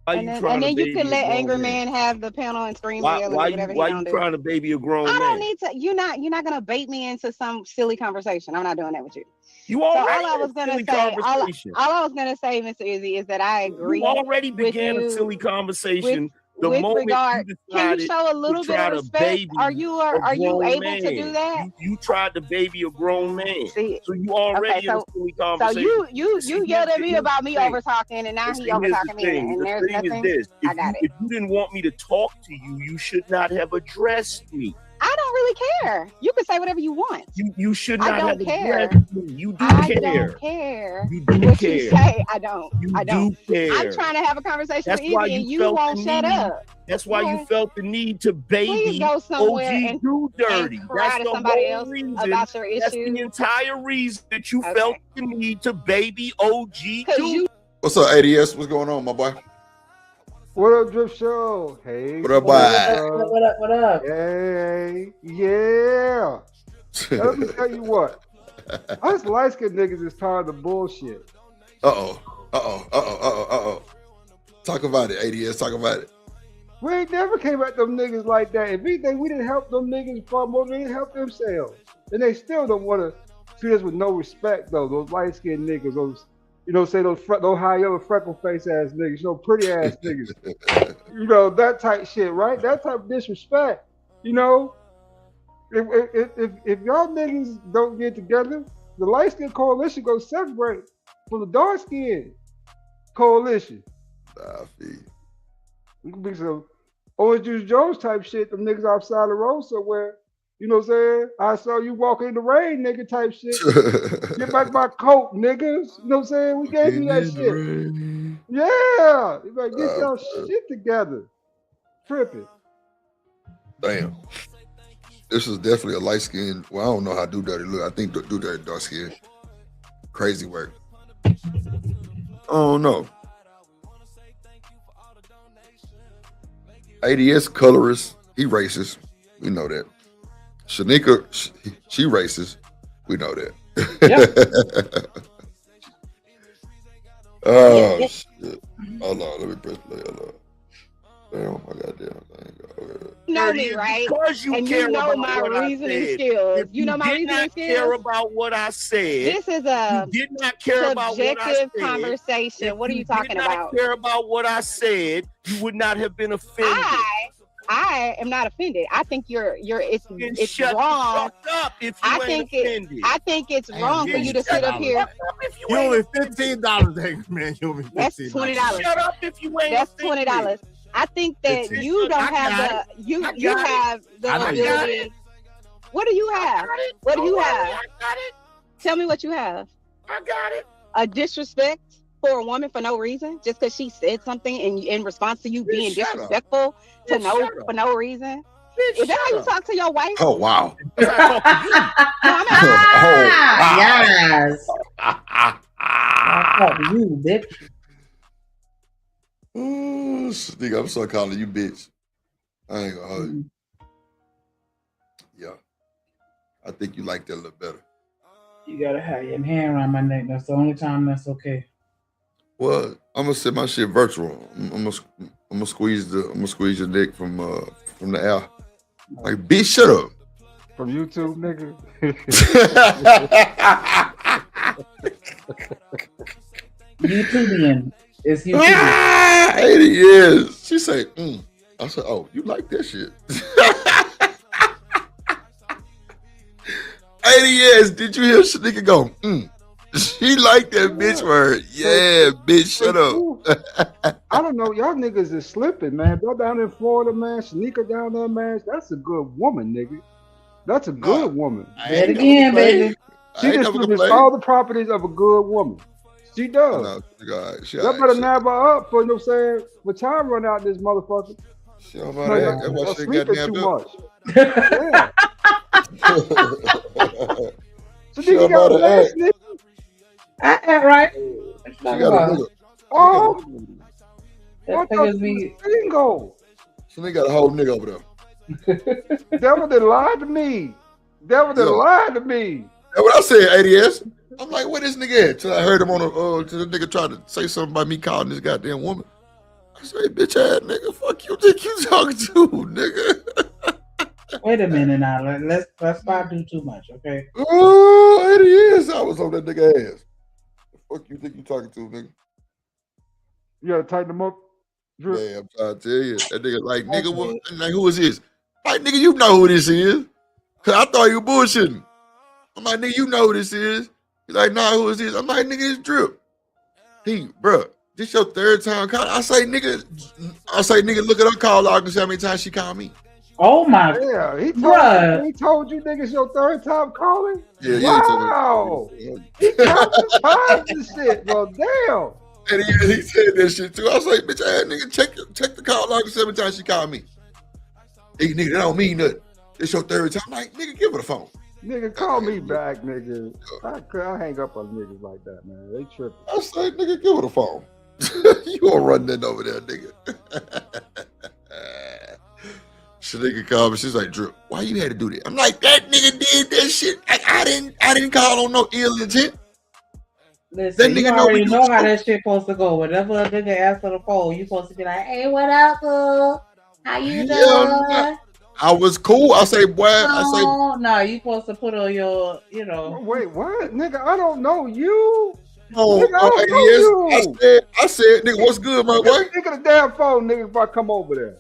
And then you can let angry man have the panel and scream and yell and whatever he Why gonna you do. trying to baby a grown man? I don't need to. You're not gonna bait me into some silly conversation. I'm not doing that with you. You already all I was gonna silly say, conversation. all I was gonna say, Mr. Izzy, is that I agree. You already began with a silly conversation the with moment regard, you can you decided show a little to bit try of to respect? baby Are you able man. to do that? You tried to baby a grown man. See, so you already in a silly conversation. So you yelled at me about me over talking, and now he over talking me, and there's nothing. I got it. If you didn't want me to talk to you, you should not have addressed me. I don't really care. You can say whatever you want. You should not have care. addressed me. You do I care. don't care. You do what care. You say, I don't. I don't. Do care. I'm trying to have a conversation That's with why Izzy, and you you won't shut up. That's why Boy, you felt the need to baby please go somewhere OG Do Dirty. and cry That's to the somebody whole else reason. about your That's issues. the entire reason that you felt the need to baby OG Do. What's up, ADS? What's going on, my boy? What up, Drip Show? Hey. What up, boy? What up? Hey. Yeah. Let me tell you what. Us light-skinned niggas is tired of bullshit. Uh-oh. Talk about it, ADS. Talk about it. We ain't never came at them niggas like that. If anything, we didn't help them niggas far more than they help themselves. And they still don't want to treat us with no respect, though. Those light-skinned niggas, those, say those high yellow freckle face ass niggas, pretty ass niggas. That type shit, right? That type of disrespect. If y'all niggas don't get together, the light skin coalition goes separate from the dark skin coalition. We can be some Orange Juice Jones type shit, them niggas outside the road somewhere. You know what I'm saying? I saw you walking in the rain, nigga, type shit. Get back my coat, niggas. You know what I'm saying? We gave you that shit. Yeah. You better get y'all shit together. Tripping. Damn. This is definitely a light skin. Well, I don't know how Do Dirty look. I think Do Dirty dark skin. Crazy work. Oh no. ADS colorist. He racist. We know that. Shanika, she racist. We know that. Oh shit. Hold on, let me press play. Hold on. Damn, my goddamn thing. You know me, right? Because you and care you know about my what reasoning I said. skills. If You know my did reasoning not skills. care about what I said. This is a you did not care about what I said. subjective conversation. If What are you did talking not about? Care about what I said, you would not have been offended. I am not offended. I think it's shut wrong. the fuck up if you ain't offended. I think it's wrong for you to sit up here. You owe me $15, Angry Man. You owe me $15. That's $20. Shut up if you ain't That's offended. $20. I think that you don't have the you have the ability. What do you have? What do you have? I got it. Tell me what you have. I got it. A disrespect for a woman for no reason, just because she said something in response to you being disrespectful for no reason. Is that how you talk to your wife? Oh wow. Yes. You bitch. Nigga, I'm sorry calling you bitch. I ain't gonna hold you. Yeah. I think you like that a little better. You gotta have your hand around my neck. That's the only time that's okay. Well, I'm gonna set my shit virtual. I'm gonna squeeze your dick from the air. Like, bitch, shut up. From YouTube, nigga. YouTubian. It's YouTubian. Ah, 80 years. She say, I said, oh, you like that shit. 80 years. Did you hear Shanika go, She like that bitch word. Yeah, bitch, shut up. I don't know. Y'all niggas is slipping, man. Y'all down in Florida, man. Shanika down there, man. That's a good woman, nigga. That's a good woman. Say it again, baby. She just produces all the properties of a good woman. She does. Y'all better nab her up for, you know what I'm saying, for time run out this motherfucker. She don't know that. That's why she got too nabbed up. much. So you got a last nigga? Right. She got a nigga. Oh, that figures me. Bingo. So they got a whole nigga over there. Devil that lied to me. Devil that lied to me. That's what I said, ADS. I'm like, where this nigga at? Till I heard him on till the nigga tried to say something about me calling this goddamn woman. I say, bitch ass nigga, fuck you, think you talking to, nigga? Wait a minute now. Let's not do too much, okay? Oh, 80 years I was on that nigga ass. The fuck you think you talking to, nigga? You gotta tighten him up. Drew. Yeah, I'm trying to tell you. That nigga like, nigga, what, like, who is this? Like, nigga, you know who this is. Cause I thought you bullshitting. I'm like, nigga, you know who this is. He's like, nah, who is this? I'm like, nigga, it's Drip. Bro, this your third time calling. I say, nigga, look at her call log and see how many times she called me. Oh my Yeah, he told you niggas your third time calling? Yeah, wow. He counted times and shit, bro. Damn. And he said that shit too. I was like, bitch ass nigga, check the call log and see how many times she called me. Hey, nigga, that don't mean nothing. This your third time. I'm like, nigga, give her the phone. Nigga, call me back, nigga. I hang up on niggas like that, man. They tripping. I say, nigga, give her the phone. You gonna run that over there, nigga. Shanika called me. She's like, Drew, why you had to do that? I'm like, that nigga did that shit. I didn't call on no ill intent. Listen, you already know how that shit supposed to go. Whenever a nigga asks for the phone, you supposed to be like, hey, what up, boo? How you doing? I was cool. I say, boy, No, you supposed to put on your, you know. Wait, what? Nigga, I don't know you. Oh, nigga, I don't know you. I said, nigga, what's good, my boy? Nigga, the damn phone, nigga, if I come over there.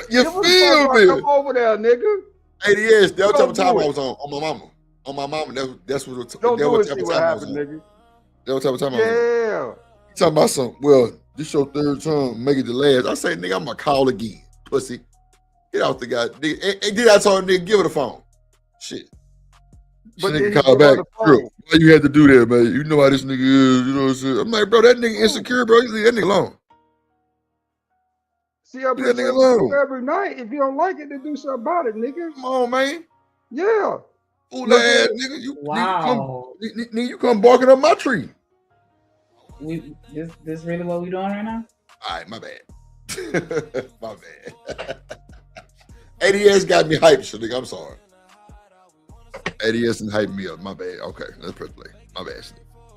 You feel me? Come over there, nigga. Hey, yes, that was the time I was on my mama. On my mama, that's what don't do it, see what happened, nigga. That was the time I was on. Yeah. Talking about something. Well, this your third time, make it the last. I say, nigga, I'm gonna call again, pussy. Get out the guy. Nigga, and then I told him, nigga, give her the phone. Shit. But nigga call back. Bro, why you had to do that, man? You know how this nigga is. You know what I'm saying? I'm like, bro, that nigga insecure, bro. You leave that nigga alone. See, I've been saying every night. If you don't like it, then do something about it, nigga. Come on, man. Yeah. Fool ass nigga, you come barking up my tree. This really what we doing right now? All right, my bad. My bad. ADS got me hyped, so nigga. I'm sorry. ADS didn't hype me up. My bad. Okay, let's press play. My bad.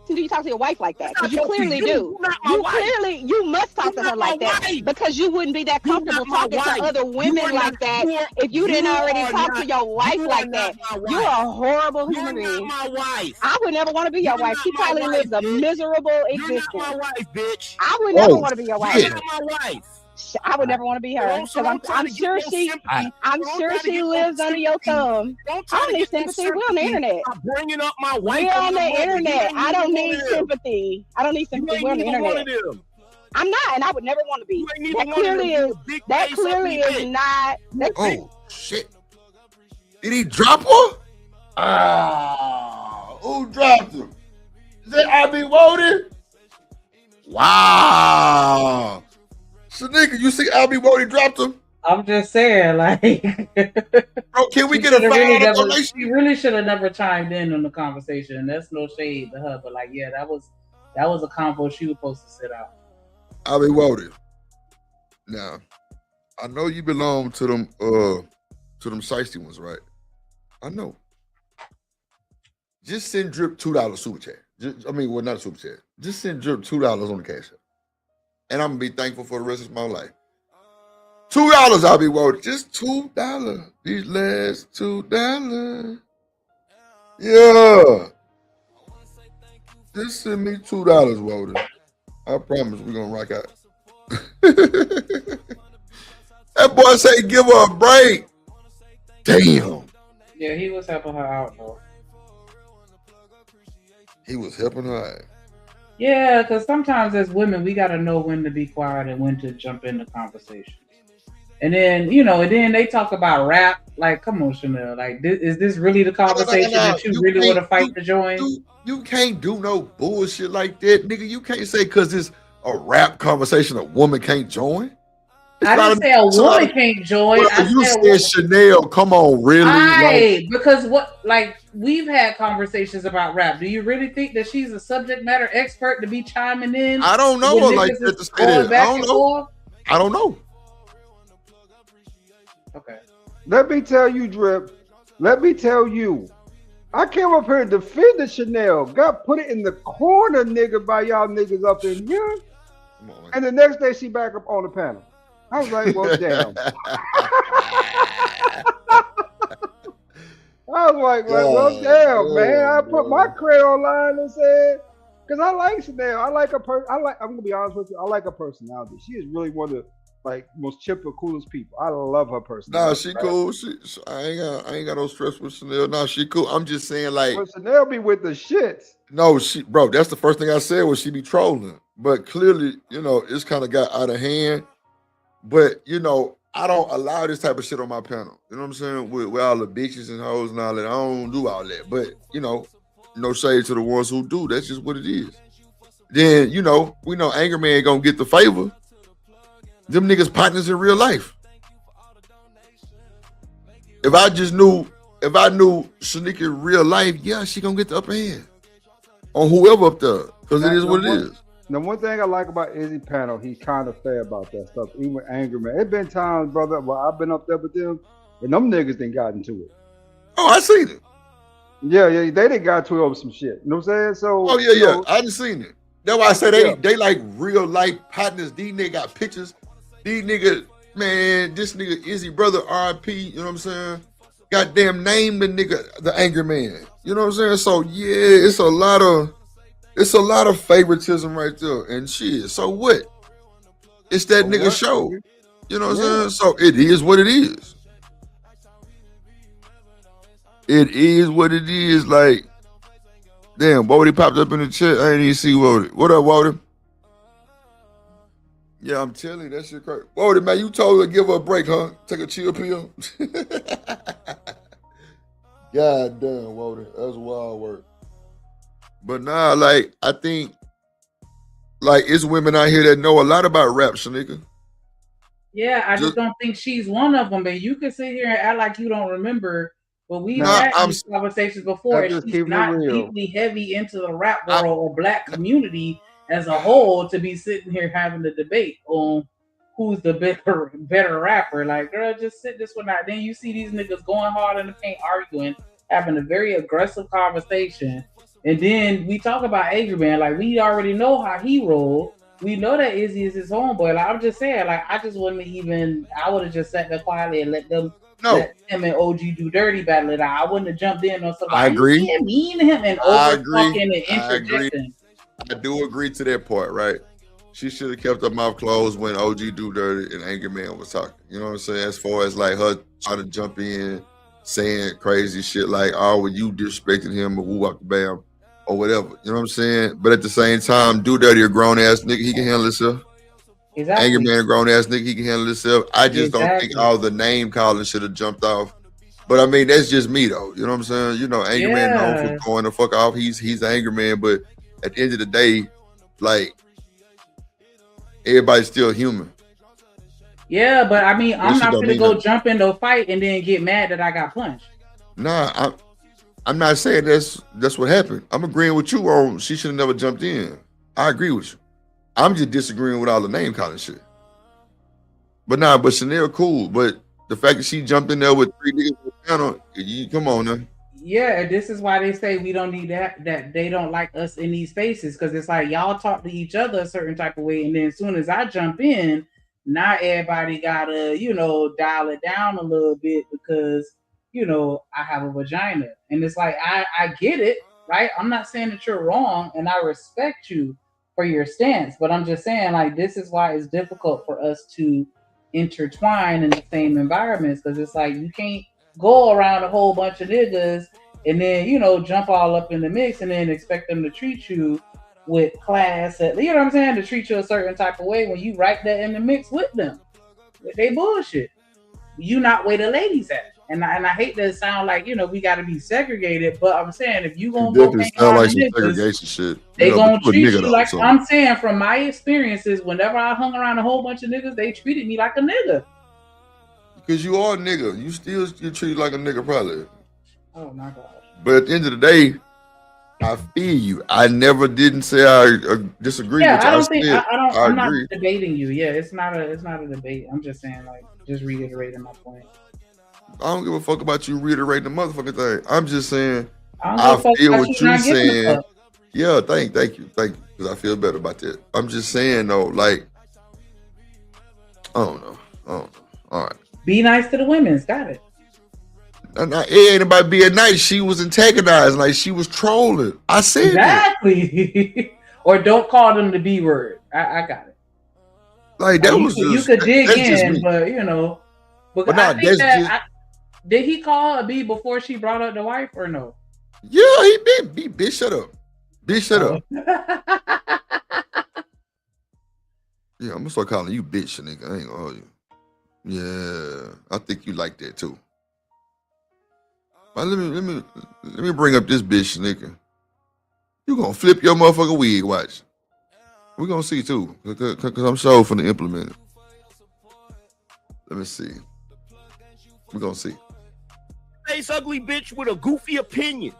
Do you talk to your wife like that? Because you clearly do. You must talk to her like that because you wouldn't be that comfortable talking to other women like that if you didn't already talk to your wife like that. You're a horrible human being. I would never want to be your wife. She probably lives a miserable existence. I would never want to be your wife. I would never want to be her because I'm sure she lives under your thumb. I don't need sympathy. We're on the internet. I'm bringing up my wife. We're on the internet. I don't need sympathy. We're on the internet. I'm not, and I would never want to be. That clearly is not. Oh shit! Did he drop her? Ah, who dropped him? Is that I be Woden? Wow. So nigga, you see Albie Woden dropped him? I'm just saying, like, bro, can we get a $5 She really should have never chimed in on the conversation. That's no shade to her, but like, yeah, that was a convo she was supposed to sit out. Albie Woden. Now, I know you belong to them shiesty ones, right? I know. Just send Drip $2 super chat. Not a super chat. Just send Drip $2 on the cash app. And I'm gonna be thankful for the rest of my life. $2 I'll be worth. Just $2. These last $2. Yeah. Just send me $2, Woden. I promise we're gonna rock out. That boy say give her a break. Damn. Yeah, he was helping her out though. He was helping her out. Yeah, because sometimes as women, we got to know when to be quiet and when to jump into conversations. And then, then they talk about rap. Like, come on, Chanel. Like, is this really the conversation that you really want to fight to join? You can't do no bullshit like that, nigga. You can't say because it's a rap conversation a woman can't join. I didn't say a woman can't join. You said Chanel. Come on, really? Because we've had conversations about rap. Do you really think that she's a subject matter expert to be chiming in? I don't know her like that to say that. I don't know. Okay. Let me tell you, Drip. Let me tell you. I came up here and defended Chanel. Got put it in the corner, nigga, by y'all niggas up in here. And the next day she back up on the panel. I was like, well, damn. I was like, well, damn, man. I put my credit online and said, because I like Chanel. I like her I'm gonna be honest with you. I like her personality. She is really one of the most chipper, coolest people. I love her personality. Nah, she cool. I ain't got no stress with Chanel. Nah, she cool. I'm just saying, like, but Chanel be with the shits. No, bro, that's the first thing I said was she be trolling. But clearly, it's kind of got out of hand. But, I don't allow this type of shit on my panel. You know what I'm saying? With all the bitches and hoes and all that. I don't do all that. But, no shade to the ones who do. That's just what it is. Then, we know Anger Man gonna get the favor. Them niggas partners in real life. If I knew Shanika in real life, yeah, she gonna get the upper hand on whoever up there. Because it is what it is. The one thing I like about Izzy panel, he's kind of fair about that stuff. Even with Anger Man, it's been times, brother, where I've been up there with them, and them niggas didn't got into it. Oh, I seen it. Yeah, they didn't got to it over some shit. You know what I'm saying? So. Oh yeah, I didn't seen it. That's why I say they like real life partners. These niggas got pictures. These niggas, man, this nigga Izzy brother RP. You know what I'm saying? Goddamn name the nigga the Anger Man. You know what I'm saying? So yeah, it's a lot of favoritism right there. And shit. So what? It's that nigga show. You know what I'm saying? So it is what it is. It is what it is. Like, damn, Wody popped up in the chat. I ain't even see Wody. What up, Wody? Yeah, I'm telling you, that shit crazy. Wody, man, you told her to give her a break, huh? Take a chill pill. God damn, Wody. That's wild work. But nah, like, I think, like, it's women out here that know a lot about rap, Shanika. Yeah, I just don't think she's one of them. But you can sit here and act like you don't remember But we've No, had I'm these conversations before, and just she's keeping it not real. deeply heavy into the rap world or black community as a whole to be sitting here having the debate on who's the better rapper. Like, girl, just sit this one out. Then you see these niggas going hard in the paint, arguing, having a very aggressive conversation. And then we talk about Angry Man, like we already know how he rolled. We know that Izzy is his homeboy. Like I'm just saying, like I just wouldn't even. I would have just sat there quietly and let him and OG do dirty battle it out. I wouldn't have jumped in on somebody. I agree. You being mean to him and I over agree. talking and I agree. interjecting. I do agree to that part, right? She should have kept her mouth closed when OG do dirty and Angry Man was talking. You know what I'm saying? As far as like her trying to jump in, saying crazy shit like, "Oh, well, you disrespecting him or woo wop bam," or whatever. You know what I'm saying? But at the same time, do dirty a grown ass nigga, he can handle himself. Exactly. Angry Man, a grown ass nigga, he can handle himself. I just don't think Exactly. all the name calling should have jumped off. But I mean, that's just me though. You know what I'm saying? You know, Angry Man known Yeah. for going the fuck off. He's an Angry Man, but at the end of the day, like everybody's still human. Yeah, but I mean, I'm This shit not don't gonna mean go nothing. jump into a fight and then get mad that I got punched. Nah, I'm not saying that's what happened. I'm agreeing with you on she should have never jumped in. I agree with you. I'm just disagreeing with all the name calling shit. But nah, but Chanel cool. But the fact that she jumped in there with 3 niggas on the panel, you come on now. Yeah, and this is why they say we don't need that they don't like us in these spaces, because it's like y'all talk to each other a certain type of way, and then as soon as I jump in, now everybody gotta, dial it down a little bit because, I have a vagina. And it's like I get it, right? I'm not saying that you're wrong, and I respect you for your stance, but I'm just saying, like, this is why it's difficult for us to intertwine in the same environments, because it's like you can't go around a whole bunch of niggas and then jump all up in the mix and then expect them to treat you with class, you know what I'm saying, to treat you a certain type of way when you right there in the mix with them with they bullshit. You not where the ladies at. And I hate that it sound like we got to be segregated, but I'm saying if you gonna go Definitely hang sound around like some niggas, segregation shit. they gonna but you a treat nigga you though, like so. I'm saying from my experiences. Whenever I hung around a whole bunch of niggas, they treated me like a nigga. Because you are a nigga. You still get treated like a nigga probably. Oh my god. But at the end of the day, I feel you. I never didn't say I disagree Yeah, with you. I don't think said I'm not agree. debating you. Yeah, it's not a debate. I'm just saying, like, just reiterating my point. I don't give a fuck about you reiterating the motherfucking thing. I'm just saying I don't I give a fuck feel about what you you not giving a saying. fuck. Yeah, thank you. Because I feel better about that. I'm just saying though, like, I don't know. All right. Be nice to the women's. Got it. It ain't about being nice. She was antagonizing, like she was trolling. I said Exactly. Or don't call them the B word. I got it. Like that was you could dig that's just in, me. but because But I nah, think that's that did he call a B before she brought up the wife or no? Yeah, he been bitch. Shut up, bitch. Shut up. Yeah, I'm gonna start calling you bitch, nigga. I ain't gonna hold you. Yeah, I think you like that too. But let me bring up this bitch, nigga. You gonna flip your motherfucking wig? Watch. We gonna see too, cause I'm sure finna implement it. Let me see. We gonna see. Face ugly bitch with a goofy opinion.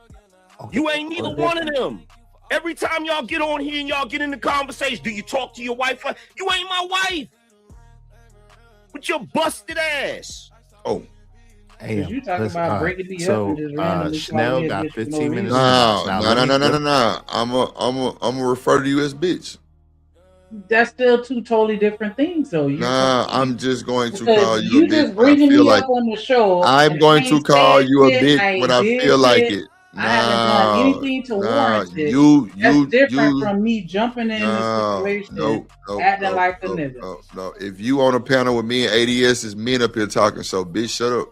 You ain't neither one of them. Every time y'all get on here and y'all get in the conversation, do you talk to your wife? You ain't my wife. With your busted ass. Oh. Cause you talking about breaking me up and just randomly Chanel calling me a got bitch for 15 minutes. No. I'm gonna refer to you as bitch. That's still two totally different things, though. I'm just going to because call you a bitch just when I bringing feel me like up on the show. I'm and going I to ain't call said you a shit, bitch when I did feel like shit, it. I haven't done anything to warrant it. That's different from me jumping in the situation, acting like a nigga. No. If you on a panel with me and ADS, is men up here talking. So bitch, shut up.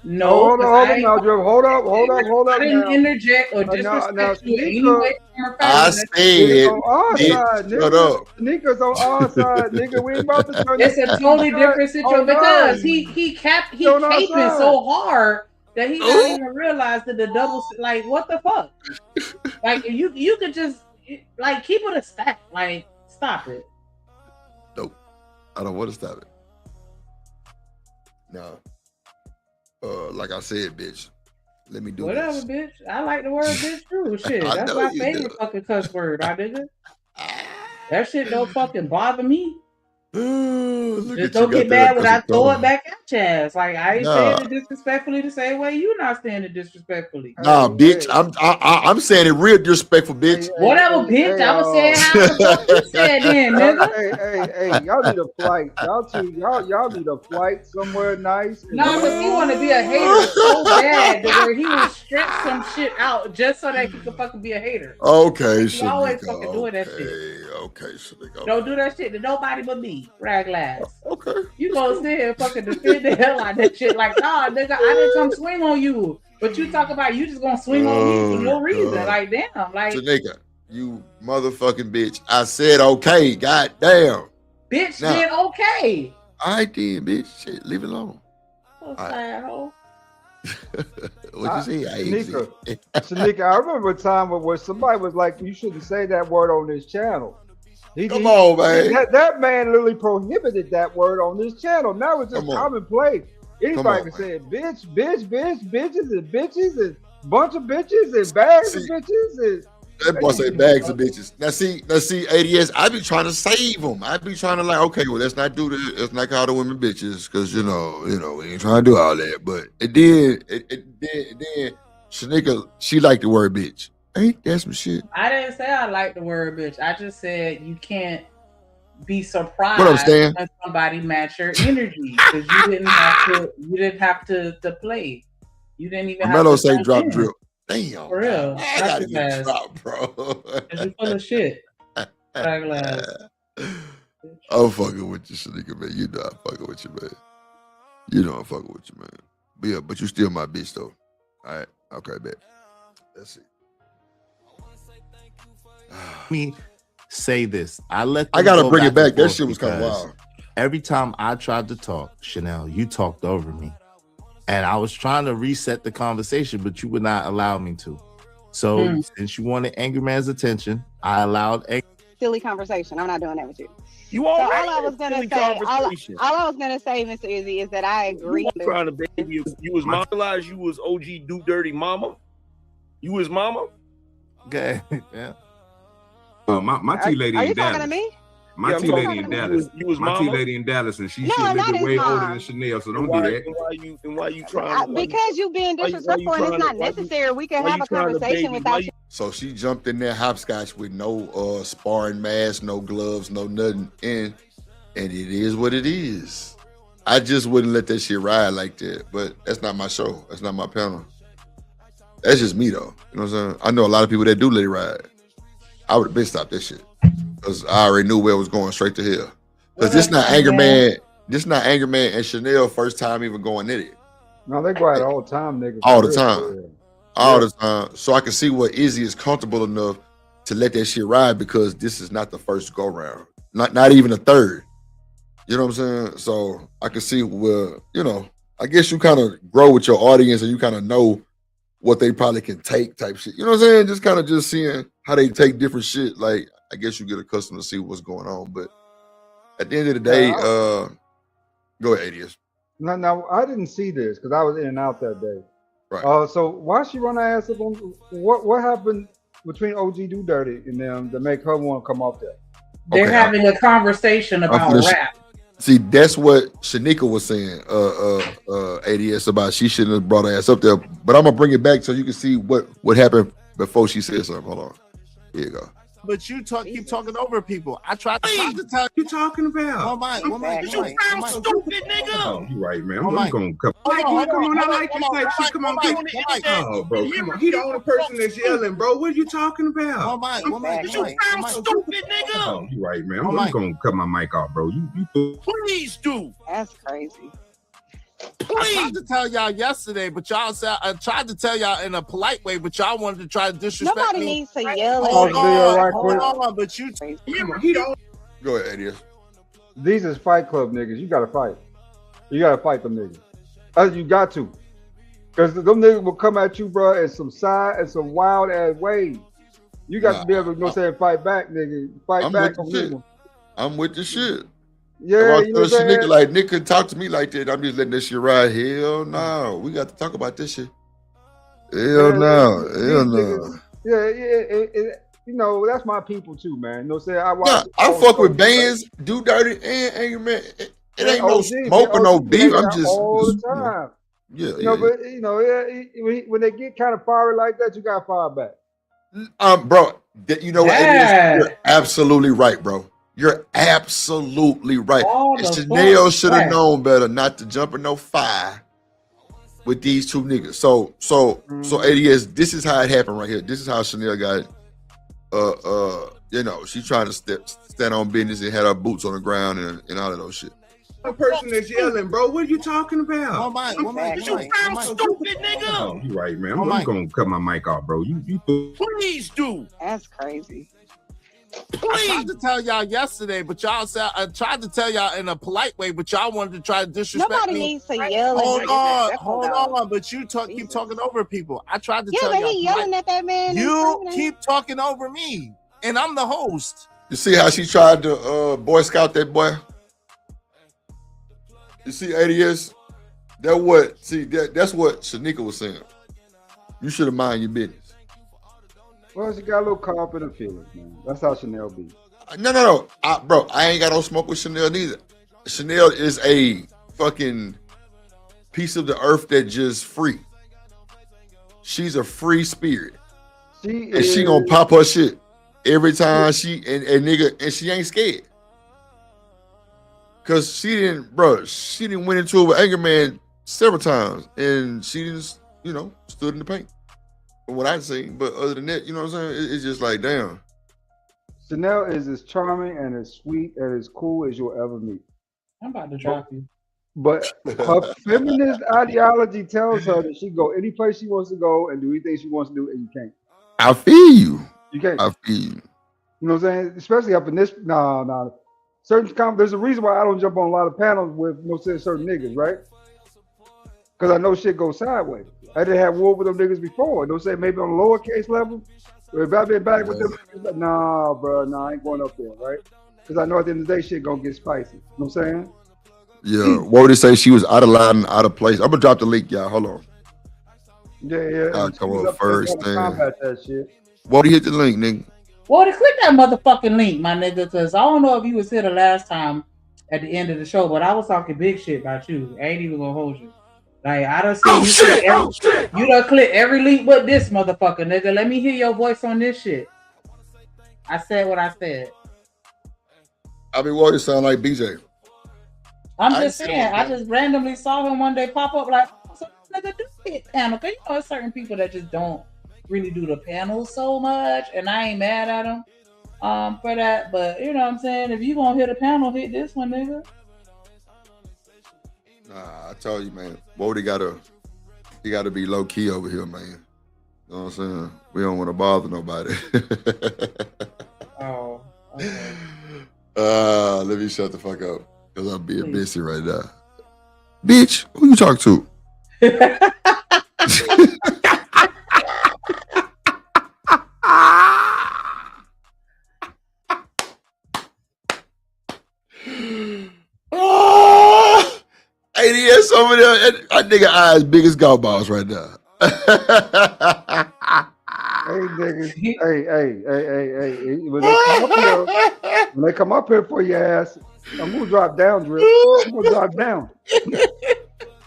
No, hold up now, Joe. Hold up I didn't now. interject or Now, disrespect you in any Sneaker, way. Form, or I fashion. said, on our side, bitch, nigga. shut up. Sneakers on our side, nigga. We ain't about to turn It's a totally different situation because he on our caping side. so hard that he don't even realize that the double, like, what the fuck? Like, you could just like keep it a stack. Like, stop it. Nope, I don't want to stop it. No. Like I said, bitch, Let me do Whatever, this. bitch. I like the word bitch too. Shit, I that's know my you favorite do. fucking cuss word, my nigga. That shit don't fucking bother me. Look Just at you, don't got get that mad when aggressive I throw it tone. back at your ass. Like I ain't Nah, saying it disrespectfully the same way you not saying it disrespectfully. nah, bitch. I'm saying it real disrespectful, bitch. Whatever, bitch. I'ma say it how the fuck you said then, nigga. Hey, y'all need a flight. Y'all need a flight somewhere nice. And Nah, cause he want to be a hater so bad to where he will stretch some shit out just so that he can fucking be a hater. Okay, He always Shanika. fucking doing that shit. Okay, Shanika. Don't do that shit to nobody but me, Raglass. Okay. You gonna sit here and fucking defend the hell out of that shit like, nah, nigga, I didn't come swing on you. But you talk about you just gonna swing on me for no reason. God. Like, damn, like, Shanika, you motherfucking bitch. I said okay. God damn. bitch Now, did okay. I did, bitch. Shit, leave it alone. Oh, sad hoe. What you say? Shanika, I remember a time where somebody was like, you shouldn't say that word on this channel. Come on, man. That man literally prohibited that word on this channel. Now it's just Come on. commonplace. Anybody on, can say it. Bitch, bitches, and bunch of bitches, and bags of bitches. And That boy say bags of bitches. Now see, ADS, I be trying to save them. I be trying to like, okay, well, let's not do this. Let's not call the women bitches, because you know, we ain't trying to do all that. But it did. Shanika, she liked the word bitch. Ain't that some shit? I didn't say I like the word bitch. I just said you can't be surprised What up, Stan? when somebody match your energy because you didn't have to play. You didn't even have Mello to say jump drop in. drip. Damn. For real. I gotta get dropped, bro. Cause you full of shit. Raglass. I'm fucking with you, Shanika, man. You know I'm fucking with you, man. You know I'm fucking with you, man. But yeah, but you still my bitch, though. All right. Okay, bet. Let's see. Me say this. I gotta go bring it back back. and That forth shit was kinda because wild. Every time I tried to talk, Chanel, you talked over me. And I was trying to reset the conversation, but you would not allow me to. So since you wanted Angry Man's attention, I allowed Silly conversation. I'm not doing that with you. You So already all I was gonna say, all I was gonna say, Mr. Izzy, is that I agree. You trying to baby you was mama, you was OG do dirty mama. You was mama. Okay. Yeah. My tea lady Are in you Dallas. talking to me? My tea lady in Dallas. You was my tea mama? lady in Dallas, and she's No, a I'm little not bit his way older mom. than Chanel. So don't why, do that. And why you trying? Because you being disrespectful and it's not necessary. We can have a conversation without you. So she jumped in there hopscotch with no sparring mask, no gloves, no nothing. And it is what it is. I just wouldn't let that shit ride like that. But that's not my show. That's not my panel. That's just me though. You know what I'm saying? I know a lot of people that do let it ride. I would have been stopped that shit. Because I already knew where it was going straight to hell. Because this not Anger Man. This not Anger Man and Chanel first time even going at it. No, they go out all the time, nigga. All for the real, time. for real. All the time. So I can see what Izzy is comfortable enough to let that shit ride because this is not the first go round. Not even the third. You know what I'm saying? So I can see where, I guess you kind of grow with your audience and you kind of know what they probably can take type shit. You know what I'm saying? Just kind of just seeing how they take different shit. Like, I guess you get accustomed to see what's going on. But at the end of the day, go ahead, ADS. No, I didn't see this because I was in and out that day. Right. So why she run her ass up on what happened between OG Do Dirty and them to make her want to come off there? They're having a conversation about rap. See, that's what Shanika was saying, ADS, about she shouldn't have brought her ass up there. But I'm gonna bring it back so you can see what happened before she said something. Hold on. Here you go. But you keep talking over people. I tried to tell you. Talking about? Oh my, you sound stupid, nigga. Oh, you right, man. Oh, I'm gonna come. Hold on, Come on, I hold on, like this hold on, type shit. Come on, hold on, get hold on. Oh, bro, come on. He the only person that's yelling, bro. What are you talking about? Oh my, you sound stupid, nigga. Oh, you right, man. I'm gonna cut my mic off, bro. You please do. That's crazy. I tried to tell y'all yesterday, but y'all said I tried to tell y'all in a polite way, but y'all wanted to try to disrespect Nobody me. needs to yell at Hold me. on, but you. He don't. Go ahead, ADS. These is Fight Club niggas. You gotta fight. You gotta fight them niggas. You got to. Because them niggas will come at you, bro, in some wild ass ways. You got to be able to fight back, nigga. Fight back on them. I'm with the shit. Yeah, you know what I'm saying? Shanika, like, Nick couldn't talk to me like that. I'm just letting this shit ride. Hell no. We got to talk about this shit. Hell no. These Hell no. niggas, you know, that's my people too, man. You know what I'm saying? I watch. I fuck with bands, Do Dirty, and Angry Man. It ain't no smoke or no beef. I'm just all the time. Yeah, You know, but you know, when they get kind of fiery like that, you got fire back. Bro, you know what? You're absolutely right, bro. You're absolutely right. And Chanel should have known better not to jump in no fire with these two niggas. So ADS, this is how it happened right here. This is how Chanel got you know, she trying to stand on business and had her boots on the ground and all of those shit. The person that's yelling, bro. What are you talking about? You stupid nigga. Oh, you right, man. I'm gonna cut my mic off, bro. You Please do. That's crazy. I tried to tell y'all yesterday, but y'all said I tried to tell y'all in a polite way, but y'all wanted to try to disrespect Nobody me. needs to yell. Hold on, but you keep talking over people. I tried to tell y'all. Yeah, but he yelling at that man. You keep talking over me, and I'm the host. You see how she tried to Boy Scout that boy? You see, ADS, that's what Shanika was saying. You should have mind your business. Well, she got a little caught up in her feelings, man. That's how Chanel be. No. Bro, I ain't got no smoke with Chanel neither. Chanel is a fucking piece of the earth that just free. She's a free spirit. She gonna pop her shit every time she ain't scared. Cause she didn't went into it with Angry Man several times and she just, you know, stood in the paint. From what I've seen. But other than that, you know what I'm saying? It's just like, damn. Chanel is as charming and as sweet and as cool as you'll ever meet. I'm about to drop you. But her feminist ideology tells her that she can go any place she wants to go and do anything she wants to do, and you can't. I feel you. You can't. I feel you. You know what I'm saying? Especially up in this. Nah. There's a reason why I don't jump on a lot of panels with certain niggas, right? Because I know shit goes sideways. I didn't have war with them niggas before. Don't say maybe on a lowercase level. But if I've been back with them, like, nah, bro, I ain't going up there, right? Because I know at the end of the day, shit gonna get spicy. You know what I'm saying? Yeah. What would it say? She was out of line, out of place. I'm gonna drop the link, y'all. Hold on. Yeah. I'll come on first thing. That shit. What do you hit the link, nigga? Well, to click that motherfucking link, my nigga, because I don't know if you was here the last time at the end of the show, but I was talking big shit about you. I ain't even gonna hold you. Like, I done seen you done click every link but this motherfucker, nigga. Let me hear your voice on this shit. I said what I said. I mean, what it sound like, BJ? I'm just saying, I just randomly saw him one day pop up like, oh, so nigga do hit panel. Cause you know, there's certain people that just don't really do the panels so much, and I ain't mad at them for that. But you know what I'm saying? If you gonna hit a panel, hit this one, nigga. Nah, I told you, man. Wody he gotta be low key over here, man. You know what I'm saying? We don't want to bother nobody. Oh. Okay. Let me shut the fuck up, cause I'm being busy right now. Bitch, who you talk to? ADS over there, that nigga eyes big as golf balls right now. Hey, niggas. Hey. When they come up here for your ass, I'm gonna drop down, Drip. I'm gonna drop down.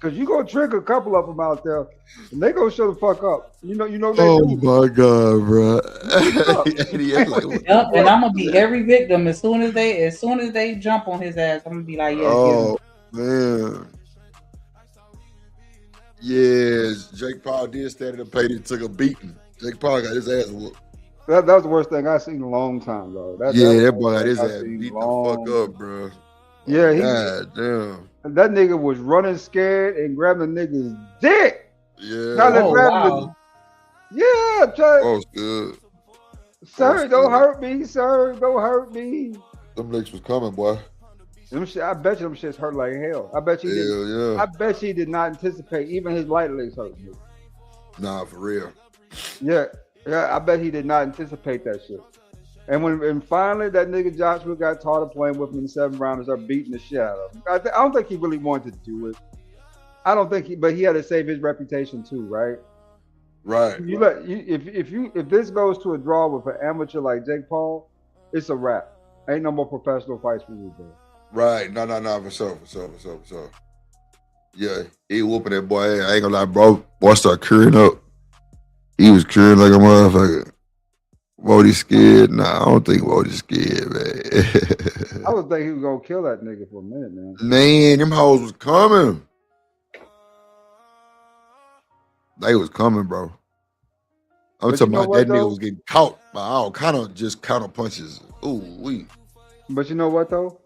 Cause you gonna trigger a couple of them out there, and they gonna show the fuck up. You know. Oh my god, bro. Yep, and I'm gonna be every victim as soon as they jump on his ass. I'm gonna be like, yeah. Oh man. Yes, Jake Paul did stand in the paint and took a beating. Jake Paul got his ass whooped. That was the worst thing I've seen in a long time, though. That boy got his ass beat the fuck up, bro. Yeah, God damn. That nigga was running scared and grabbing the nigga's dick. Yeah. Wow. Yeah, oh, it's good. Sir, don't hurt me, sir. Don't hurt me. Them niggas was coming, boy. I bet you them shits hurt like hell. I bet you I bet he did not anticipate even his light legs hurt me. Nah, for real. Yeah, I bet he did not anticipate that shit. And finally that nigga Joshua got tired of playing with him in the 7th round and started beating the shit out of him. I don't think he really wanted to do it. I don't think but he had to save his reputation too, right? Right. If this goes to a draw with an amateur like Jake Paul, it's a wrap. Ain't no more professional fights for you, bro. Right. No, for sure. Yeah, he whooping that boy. I ain't gonna lie, bro. Boy started curing up. He was curing like a motherfucker. Wody scared? Nah, I don't think Wody's scared, man. I was thinking he was gonna kill that nigga for a minute, man. Man, them hoes was coming. They was coming, bro. I'm But talking you know about what, that nigga though? was getting caught by all kind of just counter punches. Ooh, we. But you know what though?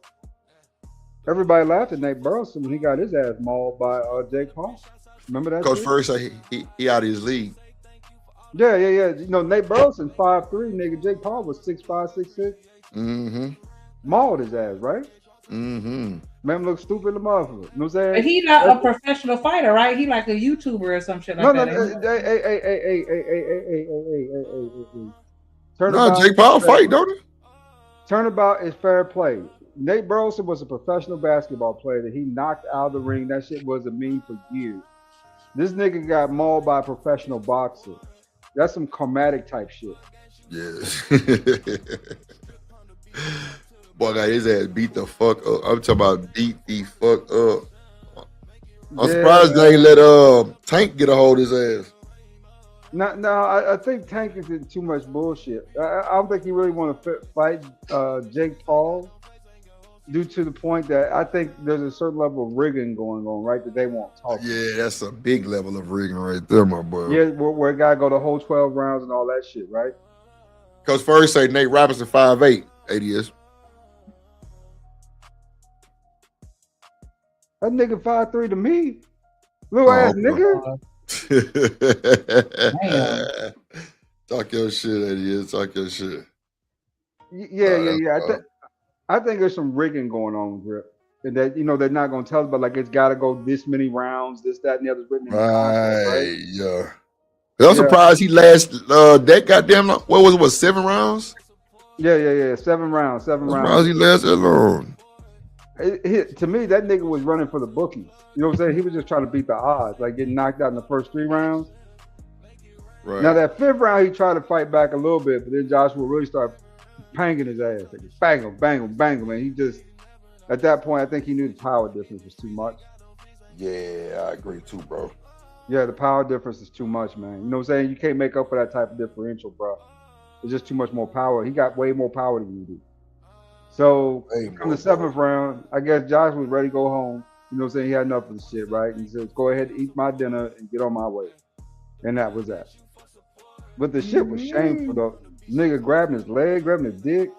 Everybody laughed at Nate Burleson when he got his ass mauled by Jake Paul. Remember that? Coach shit? First said he out of his league. Yeah. You know, Nate Burleson 5'3", nigga. Jake Paul was 6'5", 6'6". Mm-hmm. Mauled his ass, right? Mm-hmm. Man look stupid the motherfucker. You know what I'm saying? But he not a professional fighter, right? He like a YouTuber or some shit like that. Hey. No, Jake Paul fight, don't he? Turnabout is fair play. Nate Burleson was a professional basketball player that he knocked out of the ring. That shit was a meme for years. This nigga got mauled by a professional boxer. That's some karmatic type shit. Yeah. Boy got his ass beat the fuck up. I'm talking about beat the fuck up. I'm surprised they ain't let Tank get a hold of his ass. No, I think Tank is in too much bullshit. I don't think he really want to fight Jake Paul due to the point that I think there's a certain level of rigging going on, right, that they won't talk about. Yeah, that's a big level of rigging right there, my boy. Yeah, where a guy go the whole 12 rounds and all that shit, right? Because first say Nate Robinson 5'8", ADS. That nigga 5'3" to me. Little ass nigga. Talk your shit, ADS. Talk your shit. Yeah. I think there's some rigging going on, Grip. And that, you know, they're not going to tell us, but like it's got to go this many rounds, this, that, and the other's written in the contract, right? Yeah. I'm surprised he that goddamn, what was it, 7 rounds? Yeah. 7 rounds. Surprised he lasted that long. To me, that nigga was running for the bookies. You know what I'm saying? He was just trying to beat the odds, like getting knocked out in the first 3 rounds. Right. Now that 5th round, he tried to fight back a little bit, but then Joshua really started banging his ass. Like, bang him. And he just, at that point, I think he knew the power difference was too much. Yeah, I agree too, bro. Yeah, the power difference is too much, man. You know what I'm saying? You can't make up for that type of differential, bro. There's just too much more power. He got way more power than you do. So, from the 7th round, I guess Josh was ready to go home. You know what I'm saying? He had enough of the shit, right? He said, go ahead and eat my dinner and get on my way. And that was that. But the shit was shameful, though. Nigga grabbing his leg, grabbing his dick,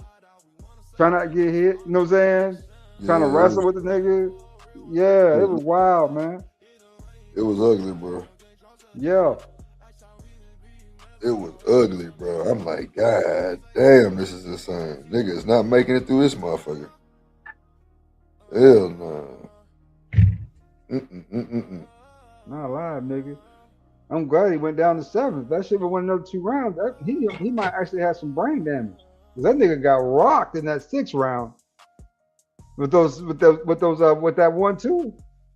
trying not to get hit. You know what I'm saying? Trying to wrestle with the nigga. Yeah, it was wild, man. It was ugly, bro. Yeah. It was ugly, bro. I'm like, God damn, this is insane. Nigga is not making it through this motherfucker. Hell no. Not alive, nigga. I'm glad he went down to 7th. That shit would went another 2 rounds. He might actually have some brain damage. Cause that nigga got rocked in that 6th round. With that 1-2.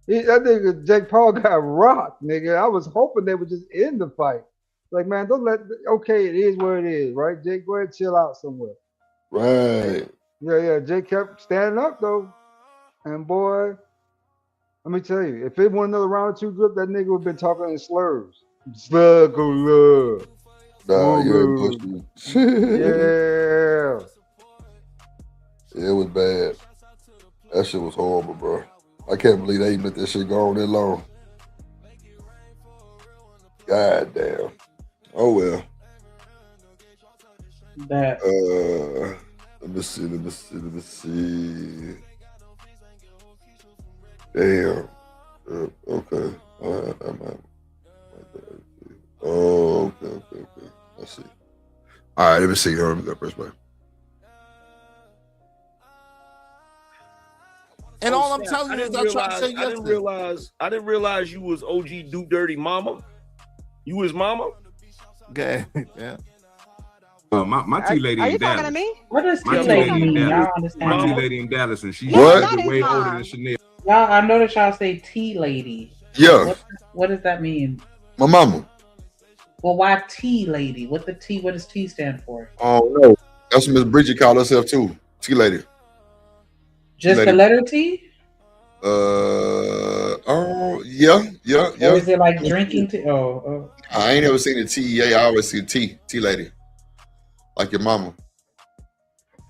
That nigga Jake Paul got rocked, nigga. I was hoping they would just end the fight. Like, man, don't let. Okay, it is what it is, right? Jake, go ahead, chill out somewhere. Right. Yeah. Jake kept standing up though, and boy, let me tell you, if it went another round or 2 grip, that nigga would have been talking in slurs. Slug of love. Nah, you ain't push me. Yeah. It was bad. That shit was horrible, bro. I can't believe they even let that shit go on that long. God damn. Oh well. That. Let me see. Damn. Okay. Okay. Let's see. All right, let me see. Let me go press play. And all I'm telling you is I tried to say yesterday. I didn't realize you was OG Do Dirty Mama. You his mama? Okay. Yeah. My tea lady in Dallas. Talking to me? What is My tea tea lady lady in mean? Dallas. Y'all understand? My tea lady in Dallas, and she's What? way older than Chanel. Y'all, I noticed y'all say tea lady. Yeah. What does that mean? My mama. Well, why T lady? What does T stand for? Oh no, that's what Miss Bridget called herself too. T lady. Just the letter T? Oh yeah. Or is it like drinking tea? I ain't ever seen a TEA. I always see a T lady, like your mama.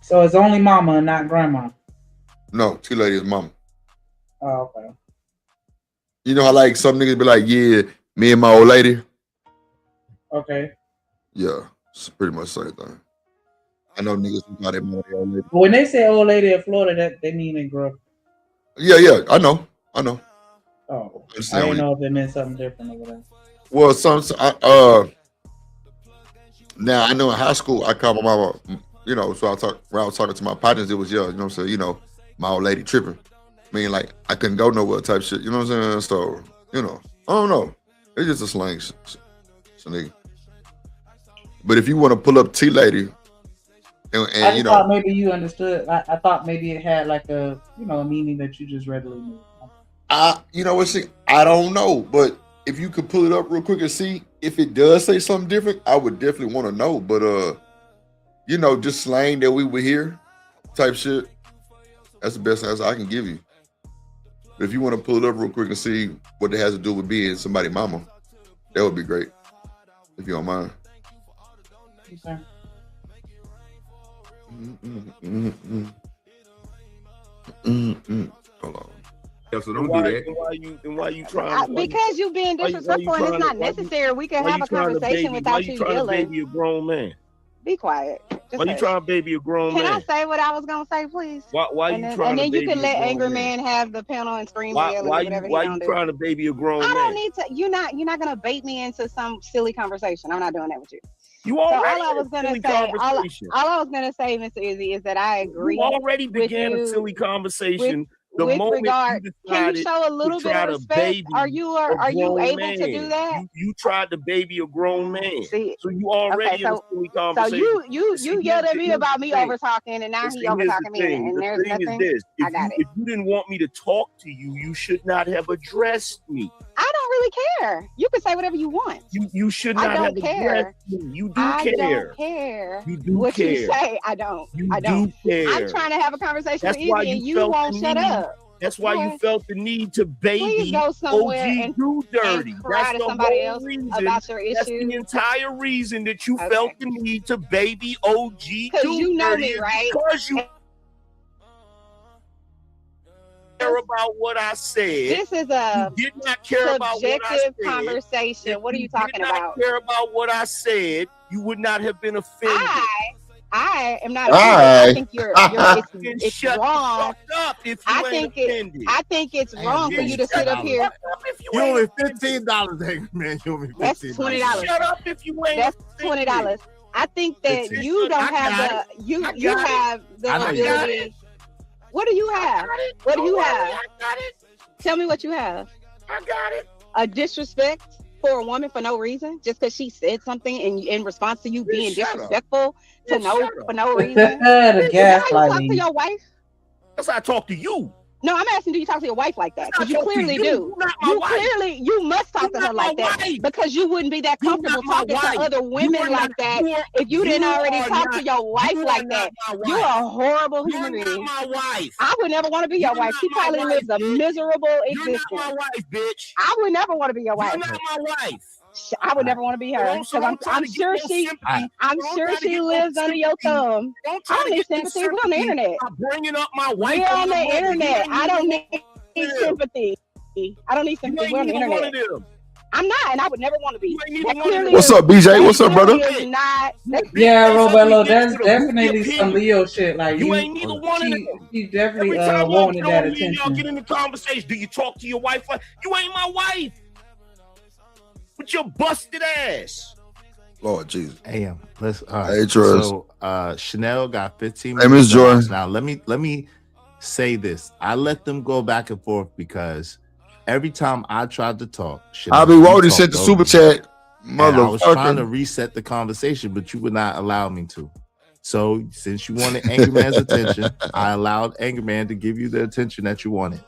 So it's only mama and not grandma. No, T lady is mama. Oh, okay. You know how like some niggas be like, yeah, me and my old lady. Okay. Yeah, it's pretty much the same thing. I know niggas who got it more old lady. But when they say old lady in Florida, that they mean they grew up. Yeah, I know. Oh, I didn't know if it meant something different over there. Well, now I know in high school I called my mama, you know, so when I was talking to my partners, it was, yeah, you know what I'm saying, you know, my old lady tripping. I mean, like, I couldn't go nowhere type shit, you know what I'm saying? So, you know, I don't know. It's just a slang nigga. But if you want to pull up T lady, and I you know, thought maybe you understood. I thought maybe it had like a meaning that you just readily knew. You know what? See, I don't know, but if you could pull it up real quick and see if it does say something different, I would definitely want to know. But you know, just slang that we would hear, type shit. That's the best answer I can give you. But if you want to pull it up real quick and see what it has to do with being somebody's mama, that would be great. If you don't mind. Okay. Hold on. Yeah, so don't do that. Why you trying? Because you being disrespectful and it's not necessary. We can have a conversation without you yelling. Why you trying to baby a grown man? Be quiet. Why you trying to baby a grown man? Can I say what I was gonna say, please? Why you trying to baby a grown man? And then you can let angry man have the panel and scream and yell why whatever you trying to baby a grown man? I don't need to. You're not gonna bait me into some silly conversation. I'm not doing that with you. You already all I was gonna say, Mr. Izzy, is that I agree. You already began a silly conversation. Can you show a little bit of respect? Are you able to do that? You tried to baby a grown man. So you already in a silly conversation. So you yelled at me about me over talking, and now he over talking me, and there's nothing. I got it. If you didn't want me to talk to you, you should not have addressed me. I don't really care. You can say whatever you want. You should not have addressed me. You do care. I don't care. You do what care. You say, I don't. I don't care. I'm trying to have a conversation with you, and you won't shut up. That's why you felt the need to baby go somewhere OG and do dirty. Cry That's to somebody else reason. about your issues. That's the entire reason that you felt the need to baby OG do because you know dirty. Me, right? Because you care about what I said. This is a you did not care about what I said. Conversation. What are you talking about? Care about what I said, you would not have been offended. I am not offended. I think it's wrong. I think it's wrong for you to sit up here. You owe me $15, man. You owe me $15. That's $20. Shut up if you ain't. That's $20. I think that you don't have the you have the ability. What do you have? What do you have? I got it. Tell me what you have. I got it. A disrespect for a woman for no reason, just because she said something in response to you being disrespectful for no reason. The gaslighting. Talk to your wife. That's how I talk to you. No, I'm asking, do you talk to your wife like that? Because you clearly do. You must talk to her like that because you wouldn't be that comfortable talking to other women like that if you didn't already talk to your wife like that. You're a horrible human being. My wife. I would never want to be your wife. She probably lives a miserable existence. You're not my wife, bitch. I would never want to be your wife. You're not my wife. I would never want to be her because I'm sure she lives under your thumb. I don't need sympathy. We're on the internet. I'm bringing up my wife. We're on the internet. I don't need sympathy. I don't need sympathy. We're on the internet. I'm not, and I would never want to be. What's up, BJ? What's up, brother? Yeah, Roberto, that's definitely some Leo shit. Like you ain't neither one of them. She definitely wanted that attention. Y'all get in the conversation. Do you talk to your wife? You ain't my wife. With your busted ass. Lord Jesus. Hey, let's hey, Trust. So Chanel got 15 minutes. Hey, Miss Joy. Now let me say this. I let them go back and forth because every time I tried to talk, I'll be Wody sent the super chat. I was trying to reset the conversation, but you would not allow me to. So since you wanted Angry Man's attention, I allowed Angry Man to give you the attention that you wanted.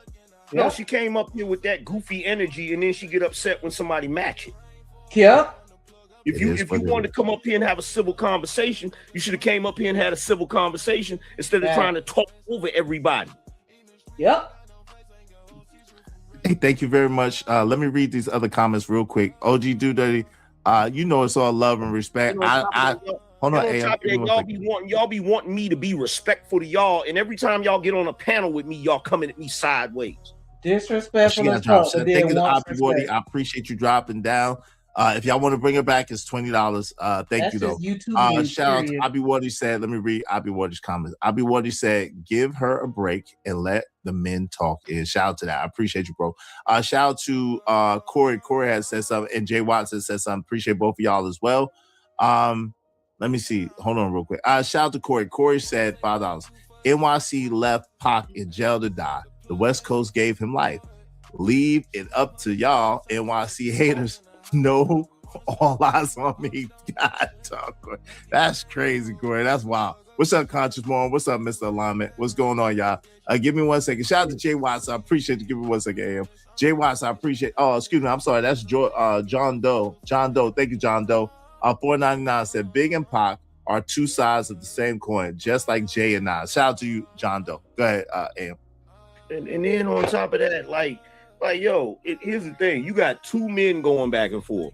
No, she came up here with that goofy energy, and then she get upset when somebody match it. Yep. If you wanted to come up here and have a civil conversation, you should have came up here and had a civil conversation instead of trying to talk over everybody. Yep. Hey, thank you very much. Let me read these other comments real quick. OG Do Dirty, you know it's all love and respect. Hold on, AM. Y'all be wanting me to be respectful to y'all, and every time y'all get on a panel with me, y'all coming at me sideways. Disrespectful as fuck. I appreciate you dropping down. If y'all want to bring her back, it's $20. Thank you though. Shout out to Abby Wardy said, let me read Abby Wardy's comments. Abby Wardy said, give her a break and let the men talk. And shout out to that. I appreciate you, bro. Shout out to Corey. Corey has said something, and Jay Watson said something. Appreciate both of y'all as well. Let me see. Hold on real quick. Shout out to Corey. Corey said $5. NYC left Pac in jail to die. The West Coast gave him life. Leave it up to y'all, NYC haters. No, all eyes on me. God, Corey. That's crazy, Corey. That's wild. What's up, Conscious Mom? What's up, Mr. Alignment? What's going on, y'all? Give me 1 second. Shout out to Jay Watson. I appreciate you. Give me 1 second, AM. Jay Watson, I appreciate. Oh, excuse me. I'm sorry. That's John Doe. John Doe. Thank you, John Doe. $4.99 said Big and Pac are two sides of the same coin, just like Jay and Nas. Shout out to you, John Doe. Go ahead, AM. And then on top of that, yo, here's the thing. You got two men going back and forth.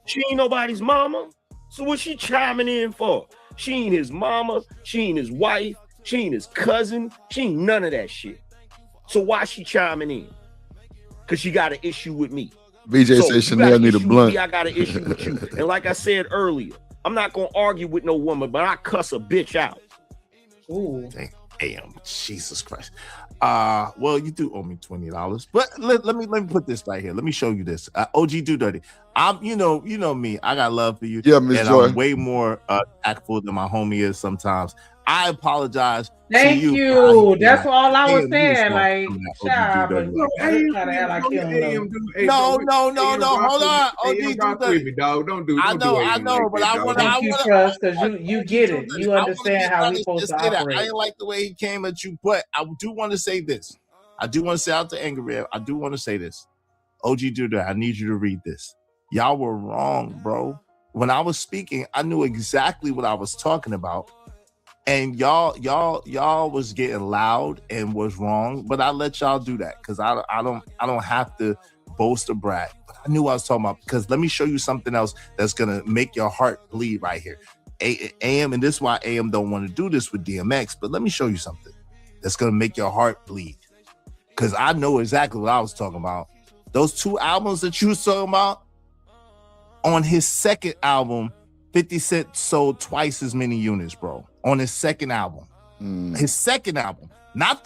She ain't nobody's mama. So what she chiming in for? She ain't his mama. She ain't his wife. She ain't his cousin. She ain't none of that shit. So why she chiming in? Because she got an issue with me. BJ says Chanel need a blunt. I got an issue with you. And like I said earlier, I'm not going to argue with no woman, but I cuss a bitch out. Ooh. Damn, Jesus Christ. Well, you do owe me $20, but let me put this right here. Let me show you this. OG Do Dirty. You know me. I got love for you. Yeah, Miss Joy. I'm way more tactful than my homie is sometimes. I apologize. Thank you. That's all I was saying. Like, child, but No. Hold on. Don't do I know, but I want to trust because you get it. You understand how we supposed to operate. I didn't like the way he came at you, but I do want to say this. I do want to say out to Angry Red. I do want to say this. OG Duda, I need you to read this. Y'all were wrong, bro. When I was speaking, I knew exactly what I was talking about. And y'all was getting loud and was wrong, but I let y'all do that because I don't have to boast or brag. But I knew what I was talking about because let me show you something else that's gonna make your heart bleed right here. AM, and this is why AM don't want to do this with DMX, but let me show you something that's gonna make your heart bleed. Because I know exactly what I was talking about. Those two albums that you was talking about, on his second album, 50 Cent sold twice as many units, bro. On his second album. His second album. Not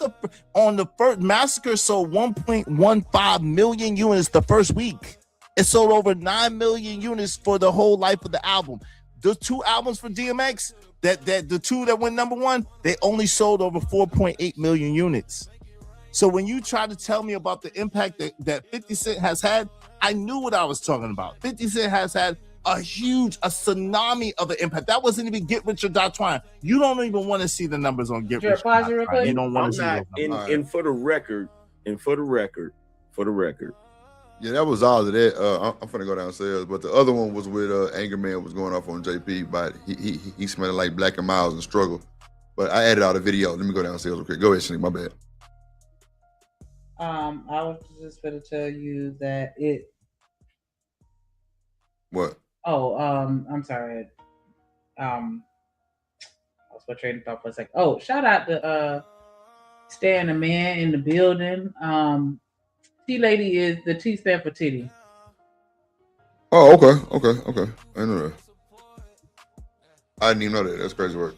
on the first. Massacre sold 1.15 million units the first week. It sold over 9 million units for the whole life of the album. Those two albums for DMX, that the two that went number one, they only sold over 4.8 million units. So when you try to tell me about the impact that 50 Cent has had, I knew what I was talking about. 50 Cent has had a tsunami of an impact. That wasn't even Get Rich or Die Trying. You don't even want to see the numbers on Get Rich or Die Trying. You don't want to see those numbers. And for the record. Yeah, that was all of that. I'm finna go downstairs, but the other one was with Anger Man was going off on JP, but he smelling like Black and Miles and Struggle. But I added all the video. Let me go downstairs real quick. Go ahead, Shanique, my bad. I was just gonna tell you that it. What? Oh, I'm sorry. I was portraying thought for a second. Oh, shout out to Stan the Man in the building. T Lady is the T stand for titty. Oh, okay. I know that. I didn't even know that. That's crazy work.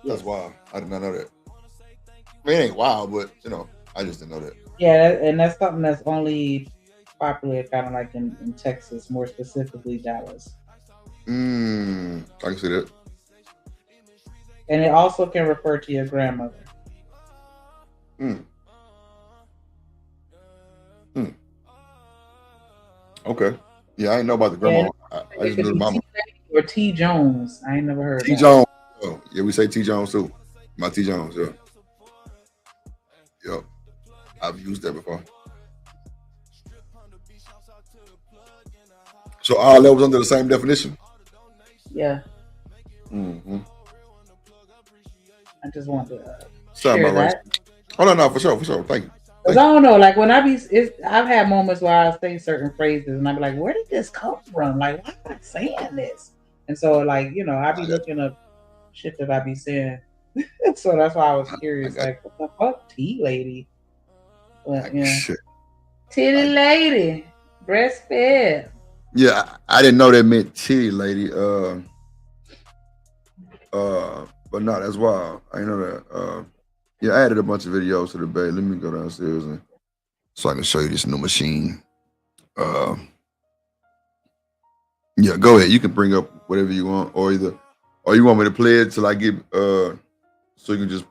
That's wild. I did not know that. I mean, it ain't wild, but I just didn't know that. Yeah, and that's something that's only popular kind of like in Texas, more specifically Dallas. I can see that. And it also can refer to your grandmother. Okay. Yeah, I ain't know about the grandma. I just knew the mama. Or T Jones. I ain't never heard of T Jones. Oh, yeah, we say T Jones too. My T Jones, yeah. Yep. I've used that before. So all that was under the same definition? Yeah. Mm-hmm. I just wanted to Sound share about right. that. Oh, no, for sure. Thank you. Because I don't know, like when I've had moments where I say certain phrases and I'm like, where did this come from? Like, why am I saying this? And so, like, you know, I be looking up shit that I be saying. So that's why I was curious, like, what the fuck, tea lady? But yeah, titty lady, breastfed. Yeah, I didn't know that meant titty lady. But no, that's wild. I didn't know that. Yeah, I added a bunch of videos to the bay. Let me go downstairs and so I can show you this new machine. Yeah, go ahead. You can bring up whatever you want, or you want me to play it till I get so you can just.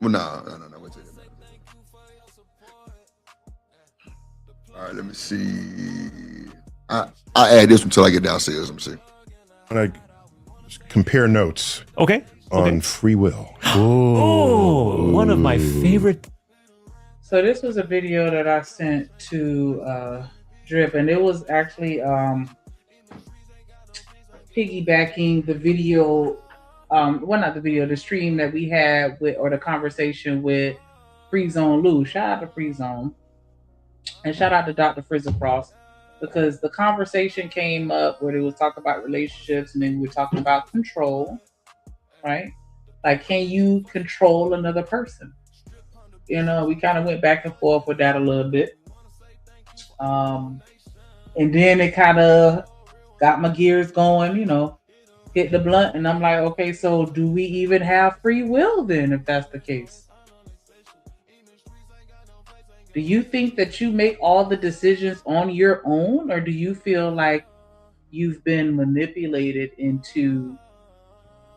Well, no. Wait till that. All right, let me see. I add this until I get downstairs. Let me see. Like compare notes. Okay. On free will. Oh, one of my favorite. So this was a video that I sent to Drip, and it was actually piggybacking the video, not the video, the stream that we had with, or the conversation with Free Zone Lou. Shout out to Free Zone, and shout out to Dr. Frizzle Frost, because the conversation came up where they was talking about relationships, and then we were talking about control, right? Like, can you control another person? You know, we kind of went back and forth with that a little bit. And then it kind of got my gears going, you know, hit the blunt. And I'm like, okay, so do we even have free will then, if that's the case? Do you think that you make all the decisions on your own, or do you feel like you've been manipulated into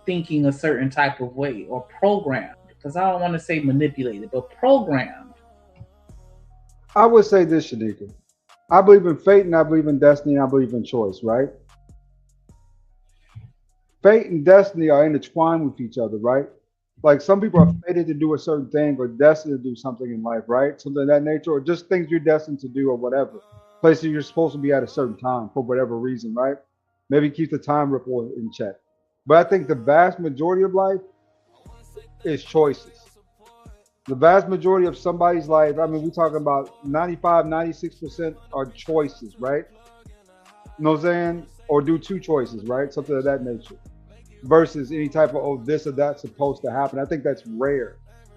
thinking a certain type of way, or programmed? Because I don't want to say manipulated, but programmed. I would say this, Shanika. I believe in fate, and I believe in destiny, and I believe in choice, right? Fate and destiny are intertwined with each other, right? Like, some people are fated to do a certain thing, or destined to do something in life, right? Something of that nature, or just things you're destined to do, or whatever. Places you're supposed to be at a certain time for whatever reason, right? Maybe keep the time ripple in check. But I think the vast majority of life is choices. The vast majority of somebody's life, I mean, we're talking about 95, 96% are choices, right? You know what I'm saying? Or do two choices, right? Something of that nature. Versus any type of, oh, this or that's supposed to happen. I think that's rare.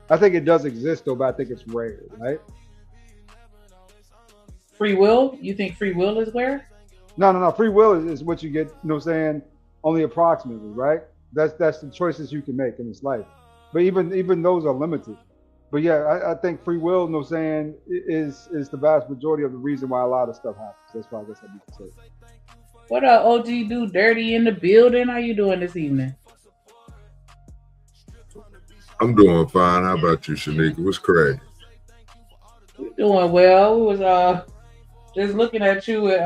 I think it does exist, though, but I think it's rare, right? Free will? You think free will is where? No. Free will is what you get, you know what I'm saying? Only approximately, right? That's the choices you can make in this life. But even those are limited. But yeah, I think free will, you know what I'm saying, is the vast majority of the reason why a lot of stuff happens. That's why I guess I need to say. What up, OG Do Dirty in the building? How you doing this evening? I'm doing fine. How about you, Shanika? What's correct? You doing well. We was just looking at you with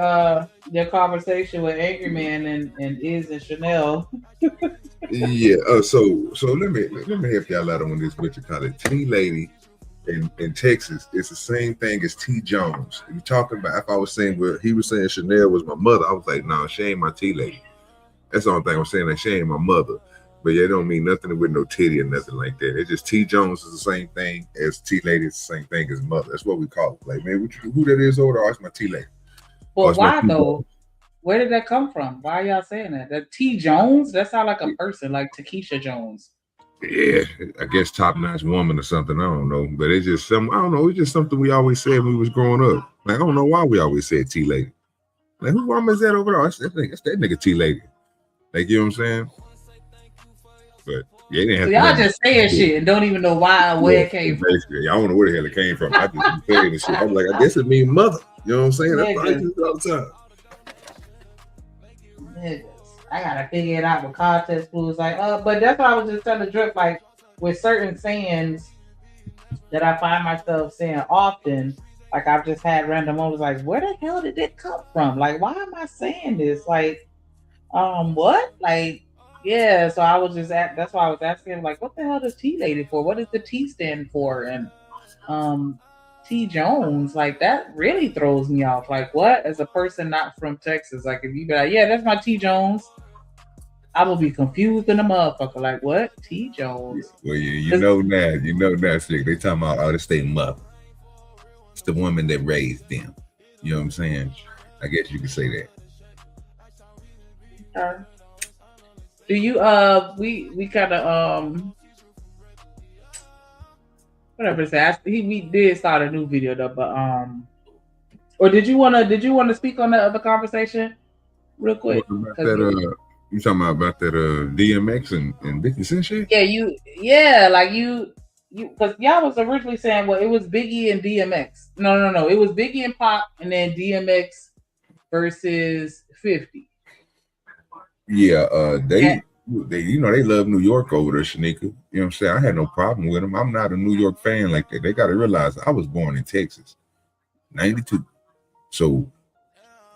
your conversation with Angry Man and Iz and Chanel. Yeah. So let me help y'all out on this. What you call it? T lady in Texas. It's the same thing as T Jones. If you talking about, if I was saying, well, he was saying Chanel was my mother, I was like, no, she ain't my T lady. That's the only thing I'm saying. That she ain't my mother. But yeah, it don't mean nothing with no titty or nothing like that. It's just T Jones is the same thing as T lady is the same thing as mother. That's what we call it. Like, man, who that is over there? Oh, it's my T lady. Well, why though? Where did that come from? Why are y'all saying that? That T Jones? That sounds like a person, like Takesha Jones. Yeah, I guess top notch woman or something. I don't know, but it's just some. I don't know. It's just something we always said when we was growing up. Like, I don't know why we always said T lady. Like, who woman is that over there? That's that nigga T lady. Like, you know what I'm saying? But yeah, they didn't have so y'all just saying shit and don't even know why or where it came from. Basically, I don't know where the hell it came from. I just be saying this shit. I'm like, I guess it means mother. You know what I'm saying? That's what I do all the time. Niggas. I gotta figure it out with context clues. Like, but that's what I was just telling Drip, like, with certain sayings that I find myself saying often, like, I've just had random moments like, where the hell did it come from? Like, why am I saying this? Like, what? Like, yeah, so I was just that's why I was asking, like, what the hell does T lady for? What does the T stand for? And T. Jones, like that really throws me off. Like, what? As a person not from Texas, like if you be like, yeah, that's my T. Jones, I will be confused in a motherfucker. Like, what? T. Jones? Well, you know now, Slick. They talking about out of state mother. It's the woman that raised them. You know what I'm saying? I guess you could say that. Do you we kind of whatever to say. We did start a new video though, but or did you want to speak on that other conversation real quick? You talking about that DMX and 50 Cent shit? Yeah, like you because y'all was originally saying, well, it was Biggie and DMX. No, it was Biggie and Pop, and then DMX versus 50. Yeah, they they love New York over there, Shanika. You know what I'm saying? I had no problem with them. I'm not a New York fan like that. They got to realize I was born in Texas, 92. So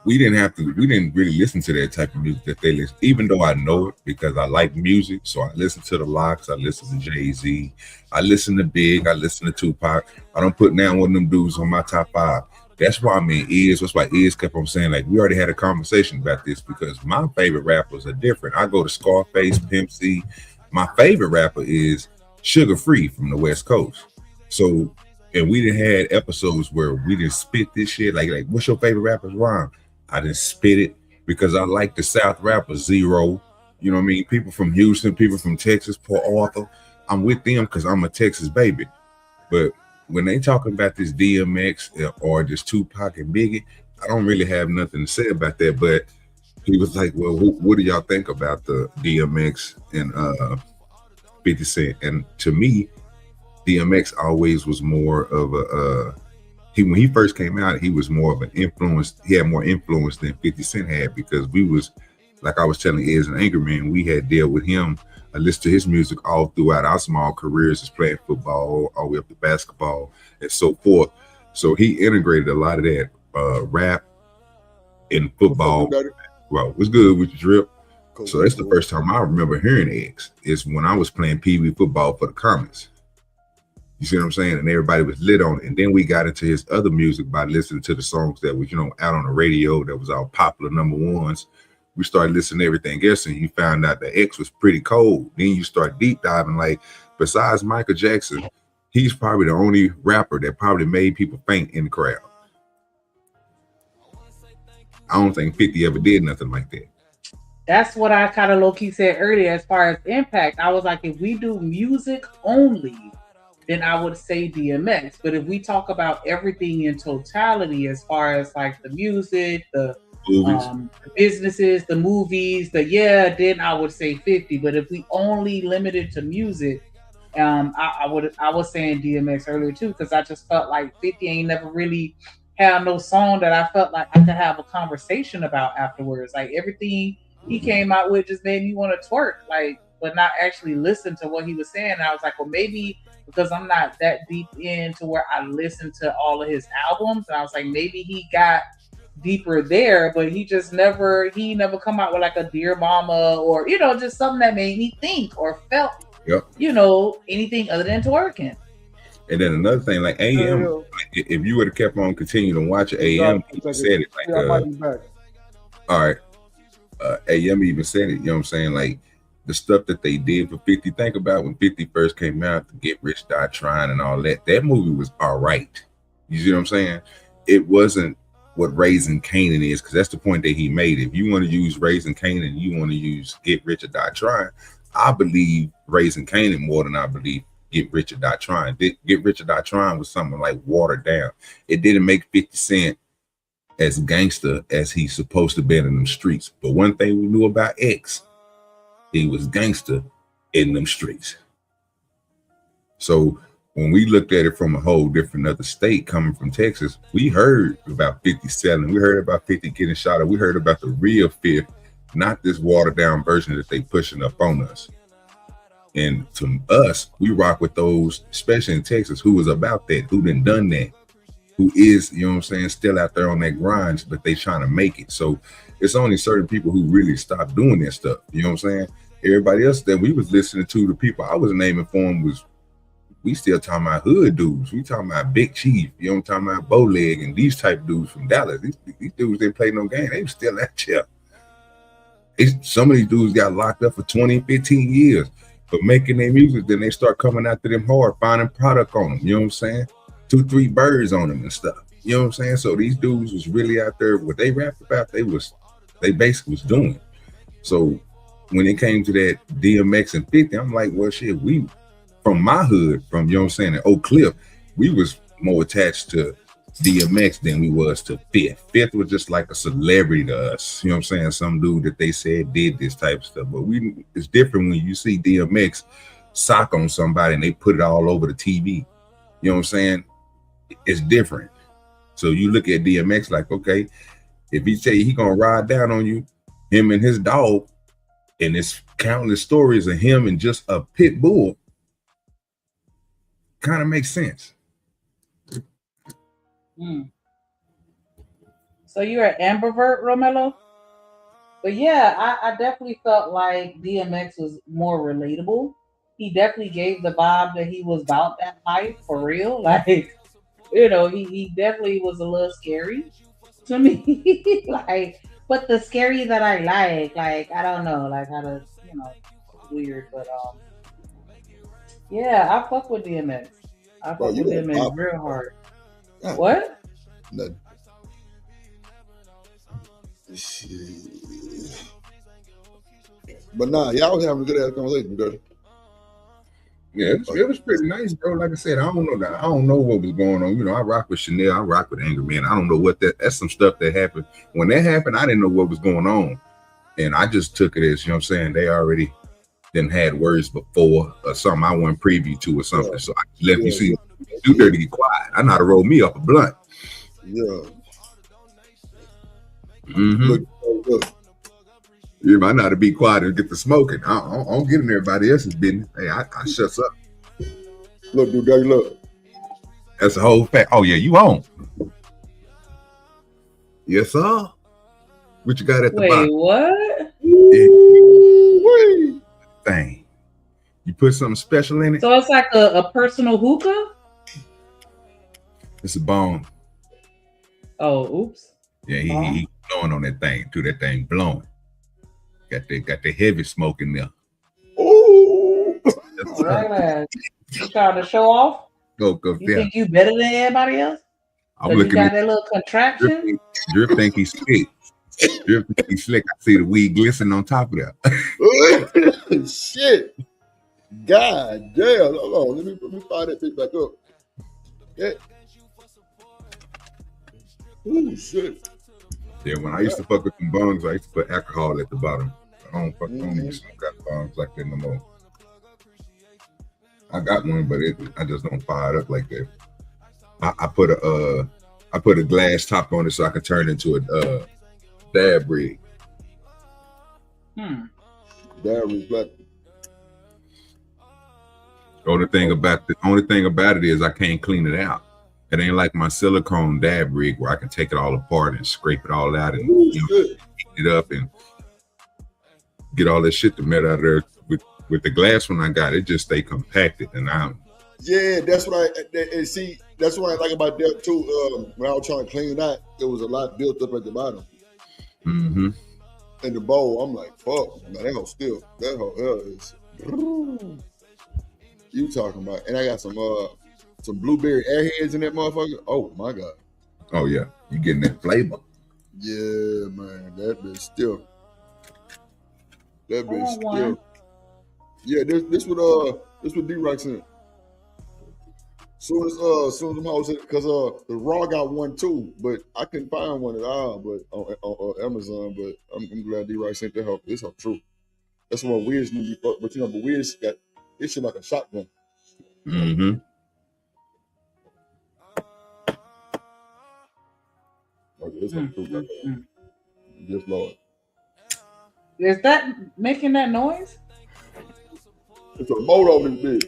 we didn't really listen to that type of music that they listen, even though I know it because I like music. So I listen to the Locks, I listen to Jay-Z, I listen to Big, I listen to Tupac. I don't put down one of them dudes on my top 5. That's why that's why Iz kept on saying, like, we already had a conversation about this because my favorite rappers are different. I go to Scarface, Pimp C. My favorite rapper is Sugar Free from the West Coast. So, and we done had episodes where we didn't spit this shit. Like, what's your favorite rapper's rhyme? I didn't spit it because I like the South rappers, Zero. You know what I mean? People from Houston, people from Texas, Port Arthur. I'm with them because I'm a Texas baby. But when they talking about this DMX or this Tupac and Biggie, I don't really have nothing to say about that. But he was like, well, what do y'all think about the DMX and 50 Cent? And to me, DMX always was more of a when he first came out, he was more of an influence. He had more influence than 50 Cent had because we was, like I was telling Iz and Anchorman, we had dealt with him. I listened to his music all throughout our small careers as playing football, all the way up to basketball and so forth. So he integrated a lot of that rap and football. Well, what's good with your drip? Cool. So that's the first time I remember hearing X is when I was playing Pee Wee football for the Comets. You see what I'm saying? And everybody was lit on it. And then we got into his other music by listening to the songs that was, out on the radio that was all popular number ones. We started listening to everything else, and you found out the X was pretty cold. Then you start deep diving, like, besides Michael Jackson, he's probably the only rapper that probably made people faint in the crowd. I don't think 50 ever did nothing like that. That's what I kind of low-key said earlier as far as impact. I was like, if we do music only, then I would say DMX. But if we talk about everything in totality, as far as like the music, the businesses, the movies, then I would say 50. But if we only limit it to music, I was saying DMX earlier too, because I just felt like 50 ain't never really had no song that I felt like I could have a conversation about afterwards. Like everything he came out with just made me want to twerk, like, but not actually listen to what he was saying. And I was like, well, maybe because I'm not that deep into where I listen to all of his albums. And I was like, maybe he got deeper there, but he never come out with like a Dear Mama or, just something that made me think or felt, anything other than twerking. And then another thing, like AM, if you would have kept on continuing to watch AM, he said it like, all right, AM even said it, you know what I'm saying? Like the stuff that they did for 50, think about when 50 first came out, to Get Rich, Die Trying and all that. That movie was all right. You see what I'm saying? It wasn't what Raising Canaan is, because that's the point that he made. If you want to use Raising Canaan, you want to use Get Rich or Die Trying. I believe Raising Canaan more than I believe Get Rich or Die Trying. Get Rich or Die Trying was something like watered down. It didn't make 50 Cent as gangster as he's supposed to be in them streets. But one thing we knew about X, he was gangster in them streets. So when we looked at it from a whole different other state coming from Texas, we heard about 50 selling. We heard about 50 getting shot up. We heard about the real Fifth, not this watered down version that they pushing up on us. And to us, we rock with those, especially in Texas, who was about that, who done that, who is, you know what I'm saying, still out there on that grind, but they trying to make it. So it's only certain people who really stopped doing that stuff. You know what I'm saying? Everybody else that we was listening to, the people I was naming for them was we still talking about hood dudes. We talking about Big Chief. You know, I'm talking about Bowleg and these type of dudes from Dallas. These dudes didn't play no game. They was still at jail. Some of these dudes got locked up for 20, 15 years for making their music. Then they start coming after them hard, finding product on them. You know what I'm saying? 2, 3 birds on them and stuff. You know what I'm saying? So these dudes was really out there. What they rapped about, they basically was doing. So when it came to that DMX and 50, I'm like, well, shit, we from my hood, from, you know what I'm saying, in Oak Cliff, we was more attached to DMX than we was to Fifth. Fifth was just like a celebrity to us. You know what I'm saying? Some dude that they said did this type of stuff. But it's different when you see DMX sock on somebody and they put it all over the TV. You know what I'm saying? It's different. So you look at DMX like, okay, if he say he gonna ride down on you, him and his dog, and it's countless stories of him and just a pit bull, kind of makes sense. So you're an ambivert, Romello? But yeah, I definitely felt like DMX was more relatable. He definitely gave the vibe that he was about that life for real. Like, you know, he definitely was a little scary to me. Like, but the scary that I like, I don't know, like how to, you know, it's weird, but yeah, I fuck with DMX. I fuck with DMX real hard. Yeah. What? Nothing. But nah, y'all was having a good ass conversation, brother. Yeah, it was pretty nice, bro. Like I said, I don't know what was going on. You know, I rock with Chanel, I rock with Angry Man. I don't know what that's some stuff that happened. When that happened, I didn't know what was going on. And I just took it as, you know what I'm saying, they already done had words before or something I wasn't privy to or something. So I let you see, do dirty, get quiet. I know how to roll me up a blunt. Yeah. Look. You might know how to be quiet and get the smoking. I don't get in everybody else's business. Hey, I shuts up. Look, dude, dirty, look. That's the whole fact. Oh yeah, you on? Yes, sir. What you got at the bottom? Wait, what? Thing. You put something special in it? So it's like a personal hookah? It's a bone. Oh, oops. Yeah, he blowing on that thing too. That thing blowing. Got the heavy smoke in there. Ooh. Right, you trying to show off? Go. You think you better than everybody else? I'm you looking got at that little contraction. Drip think he's slick. Drip think he's slick. I see the weed glistening on top of that. Shit. God damn. Hold on. Let me fire that bitch back up. Yeah. Ooh, shit. Yeah, when I used to fuck with them bongs, I used to put alcohol at the bottom. I don't even smoke out bongs like that no more. I got one, but I just don't fire it up like that. I put a glass top on it so I can turn it into a dab rig. Dab rig, black. The only thing about it is I can't clean it out. It ain't like my silicone dab rig where I can take it all apart and scrape it all out and heat it up and get all that shit to melt out of there. With the glass one I got, it just stay compacted and Yeah, that's what that's what I like about that too. When I was trying to clean it out, there was a lot built up at the bottom. Mm-hmm. In the bowl, I'm like, fuck, man, that whole is. You talking about? And I got some blueberry airheads in that motherfucker. Oh my god. Oh yeah, you getting that flavor? Yeah, man, that bitch still. That bitch still. Yeah, this would D-Rock in. Soon as I'm out, because the Raw got one too, but I couldn't find one at all. But on Amazon, but I'm glad D-Rock sent that help. This help true. That's what Wiz need, but but Wiz got this shit like a shotgun. Mm-hmm. Yes, Lord. Is that making that noise? It's a motor on this bitch.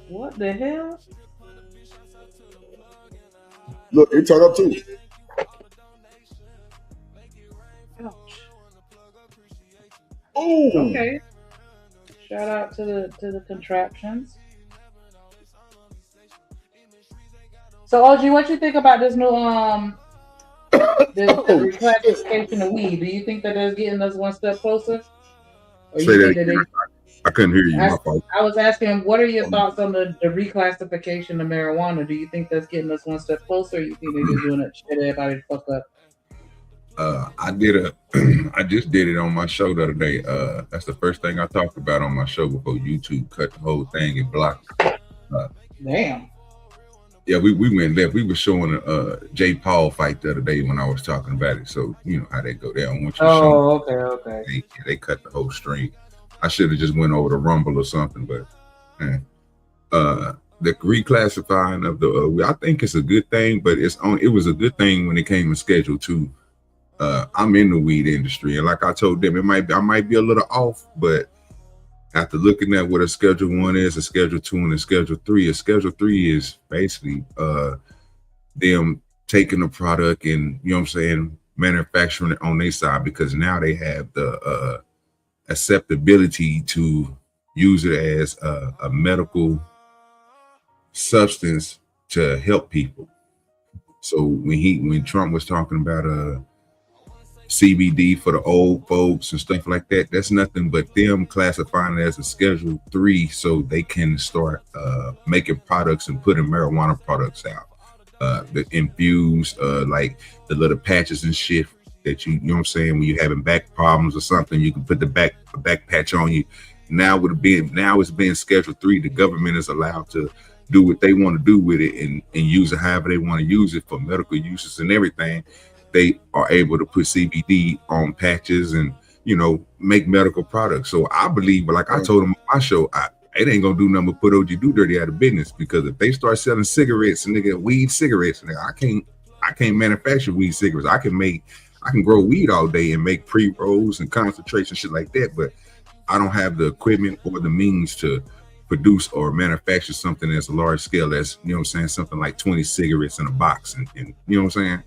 What the hell? Look, it turned up too. Ouch. Oh. Okay. Shout out to the contraptions. So, OG, what you think about this new the reclassification of weed? Do you think that that's getting us one step closer? Or Say you that think that again. I couldn't hear you. My fault. I was asking, what are your thoughts on the reclassification of marijuana? Do you think that's getting us one step closer? Or you think they're just doing it shit everybody to fuck up? I just did it on my show the other day. That's the first thing I talked about on my show before YouTube cut the whole thing and blocked it. Damn. Yeah, we went left. We were showing a Jay Paul fight the other day when I was talking about it. So you know how they go down. Once you show Okay. they cut the whole stream. I should have just went over the Rumble or something, but the reclassifying of the I think it's a good thing, but it was a good thing when it came to Schedule 2. I'm in the weed industry, and like I told them, I might be a little off, but after looking at what a Schedule 1 is, a Schedule 2, and a Schedule 3, a Schedule 3 is basically them taking the product and, you know what I'm saying, manufacturing it on their side, because now they have the acceptability to use it as a medical substance to help people. So when Trump was talking about CBD for the old folks and stuff like that, that's nothing but them classifying it as a Schedule 3 so they can start making products and putting marijuana products out. The infused, like the little patches and shit that you know what I'm saying, when you're having back problems or something, you can put the back patch on you. Now it's being Schedule 3, the government is allowed to do what they want to do with it and use it however they want to use it for medical uses and everything. They are able to put CBD on patches and, you know, make medical products. So I believe, like I told them on my show, it ain't gonna do nothing but put OG Do Dirty out of business, because if they start selling cigarettes and nigga weed cigarettes, nigga, I can't manufacture weed cigarettes. I can grow weed all day and make pre-rolls and concentrates and shit like that, but I don't have the equipment or the means to produce or manufacture something as a large scale as, you know what I'm saying, something like 20 cigarettes in a box and you know what I'm saying?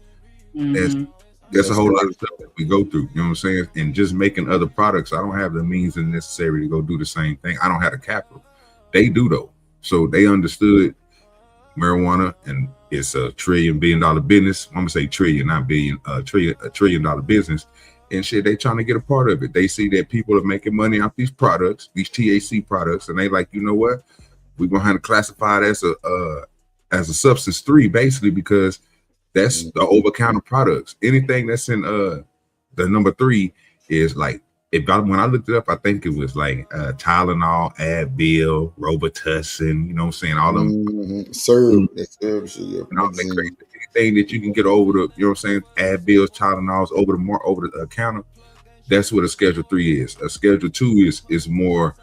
Mm-hmm. That's a whole lot of stuff that we go through, you know what I'm saying? And just making other products, I don't have the means and necessary to go do the same thing. I don't have the capital. They do though. So they understood marijuana, and it's $1 trillion business. I'm gonna say trillion, not billion, $1 trillion business. And shit, they trying to get a part of it. They see that people are making money off these products, these THC products, and they like, you know what? We're gonna have to classify it as a substance 3, basically, because that's the over-counter products. Anything that's in the number 3 is like, when I looked it up, I think it was like Tylenol, Advil, Robitussin, you know what I'm saying? All of them. Syrup. And all that crazy. Anything that you can get over the, you know what I'm saying? Advils, Tylenols, over the counter. That's what a Schedule 3 is. A Schedule 2 is more,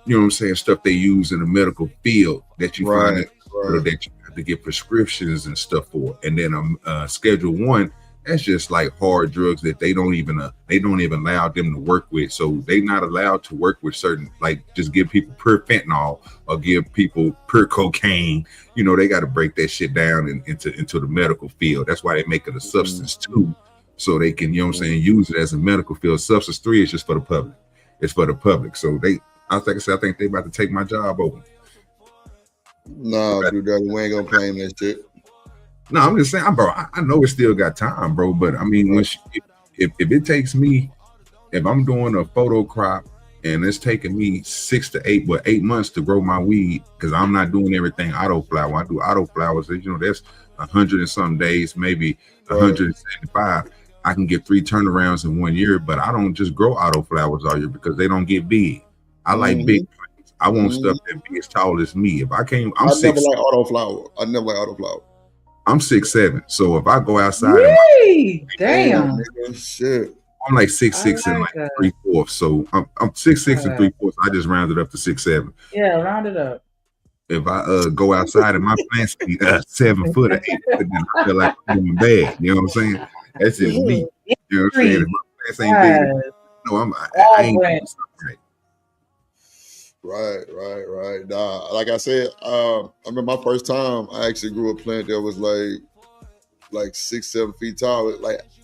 you know what I'm saying, stuff they use in the medical field that you find that you have to get prescriptions and stuff for. And then Schedule 1, that's just like hard drugs that they don't even allow them to work with. So they not allowed to work with certain, like just give people pure fentanyl or give people pure cocaine. You know, they got to break that shit down into the medical field. That's why they make it a substance 2, so they can, you know what I'm saying, use it as a medical field. Substance 3 is just for the public. It's for the public. So I think they about to take my job over. Nah, dude, we ain't gonna claim that shit. No, I'm just saying, bro. I know it still got time, bro. But I mean, if it takes me, if I'm doing a photo crop and it's taking me 8 months to grow my weed, because I'm not doing everything auto flower. I do auto flowers. You know, that's 100 and some days, maybe 175. I can get 3 turnarounds in 1 year, but I don't just grow auto flowers all year because they don't get big. I like big plants. I want stuff that be as tall as me. If I can't, I never like auto flower. I never like auto flower. I'm 6'7", so if I go outside, damn, shit, I'm like 6'6" and like 3/4. So I'm 6'6" and 3/4. I just rounded up to 6'7". Yeah, round it up. If I go outside and my plants be 7 foot or 8 foot, then I feel like I'm doing bad. You know what I'm saying? That's just me. You know what I'm saying? If my plants ain't big, no, I ain't doing something right. Right. Nah, like I said, I remember my first time I actually grew a plant that was like 6-7 feet tall.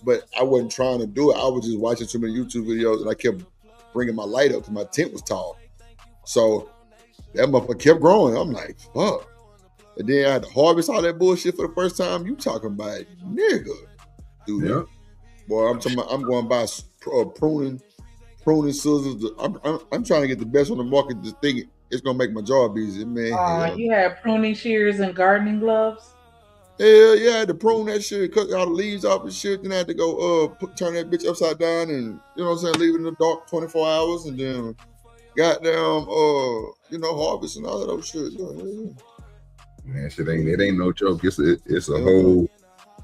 But I wasn't trying to do it. I was just watching too many YouTube videos, and I kept bringing my light up because my tent was tall. So that motherfucker kept growing. I'm like, fuck. And then I had to harvest all that bullshit for the first time. You talking about nigga, dude? Yeah. Boy, I'm talking about, I'm going to buy pruning scissors. I'm trying to get the best on the market. Just thinking it's gonna make my job easier, man. Hell. You had pruning shears and gardening gloves. Hell yeah, I had to prune that shit, cut all the leaves off and shit. Then I had to go turn that bitch upside down and you know what I'm saying, leave it in the dark 24 hours and then goddamn harvest and all that other shit. Yeah. Man, it ain't no joke. It's a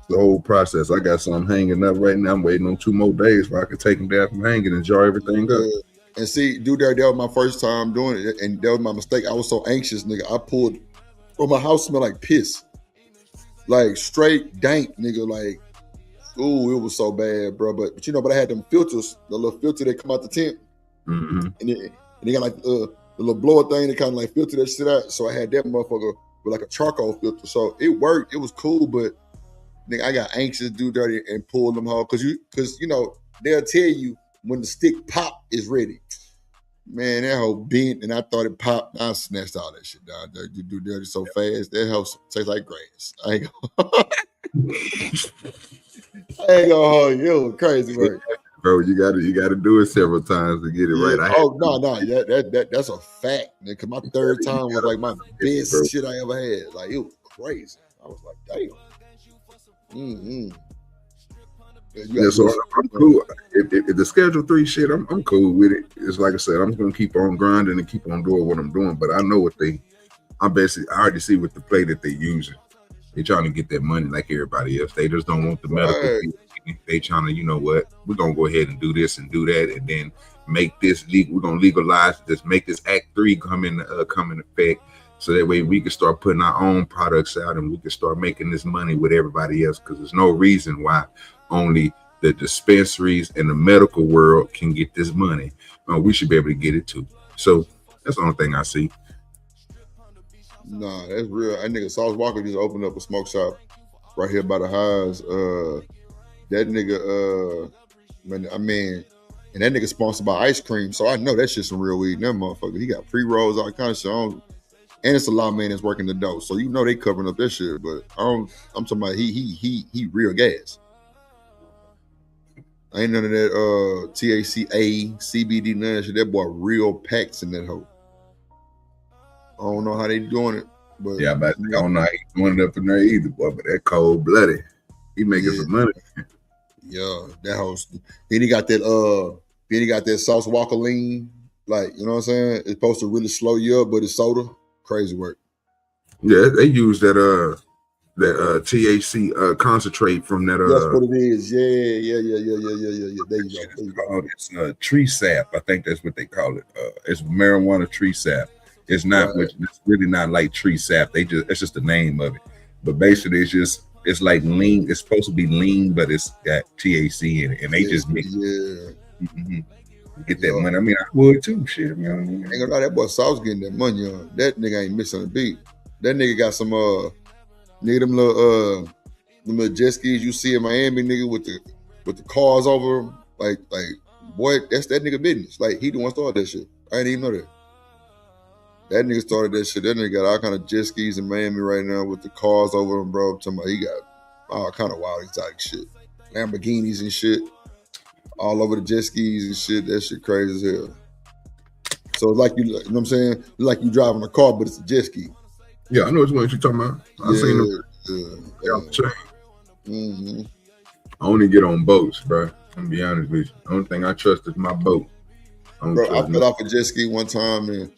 whole process. I got some hanging up right now. I'm waiting on 2 more days where I can take them down from hanging and jar everything up. And see, dude, that was my first time doing it, and that was my mistake. I was so anxious, nigga. I pulled, my house smelled like piss, like straight dank, nigga. Like, ooh, it was so bad, bro. But I had them filters, the little filter that come out the tent, and they got like the little blower thing that kind of like filter that shit out. So I had that motherfucker with like a charcoal filter. So it worked. It was cool, but nigga, I got anxious, do dirty, and pull them hard because they'll tell you when the stick pop is ready. Man, that whole bent, and I thought it popped. I snatched all that shit down. You do dirty so fast, that helps taste like grass. I ain't gonna hold you. It was crazy work. Bro, you gotta do it several times to get it right. No, that's a fact, man. Cause my third time was like my best shit I ever had. Like it was crazy. I was like, damn. Yeah, so I'm cool. If the Schedule 3 shit, I'm cool with it. It's like I said, I'm gonna keep on grinding and keep on doing what I'm doing. But I know I already see what the play that they're using. They're trying to get that money like everybody else. They just don't want the medical. They trying to, you know what? We're gonna go ahead and do this and do that, and then make this legal. We're gonna legalize this, make this Act 3 come in effect, so that way we can start putting our own products out and we can start making this money with everybody else. Because there's no reason why only the dispensaries and the medical world can get this money. We should be able to get it too. So that's the only thing I see. Nah, that's real. That nigga Sauce Walker just opened up a smoke shop right here by the highs. That nigga, and that nigga sponsored by ice cream, so I know that shit's some real weed. That motherfucker, he got pre-rolls, all kind of shit on. And it's a lot of men that's working the dough, so they covering up that shit. But I'm talking about he real gas. Ain't none of that THCA, CBD, none of that shit. That boy real packs in that hoe. I don't know how they doing it, but I don't know how he's doing it up in there either, boy. But that cold blooded, he making some money. Yeah, that house. Then he got that Sauce Walker lean, like you know what I'm saying. It's supposed to really slow you up, but it's soda. Crazy work. Yeah, they use that THC concentrate from that. That's what it is. Yeah. There you go. It's tree sap. I think that's what they call it. It's marijuana tree sap. It's not. Right. It's really not like tree sap. It's just the name of it. But basically, it's like lean. It's supposed to be lean, but it's got THC in it, and they just mix. Yeah. Get that money. I mean, I would too. Shit, you know what I mean? Ain't gonna lie, that boy Sauce getting that money on. That nigga ain't missing a beat. That nigga got some nigga them little jet skis you see in Miami, nigga with the cars over them. Like boy, that's that nigga business. Like he the one started that shit. I didn't even know that. That nigga started that shit. That nigga got all kind of jet skis in Miami right now with the cars over him, bro. I'm talking about he got all kind of wild exotic shit. Lamborghinis and shit. All over the jet skis and shit. That shit crazy as hell. So it's like you know what I'm saying? It's like you driving a car, but it's a jet ski. Yeah, I know what you're talking about. I seen them. Mm-hmm. I only get on boats, bro. I'm gonna be honest with you. The only thing I trust is my boat. Bro, I fell off a jet ski one time and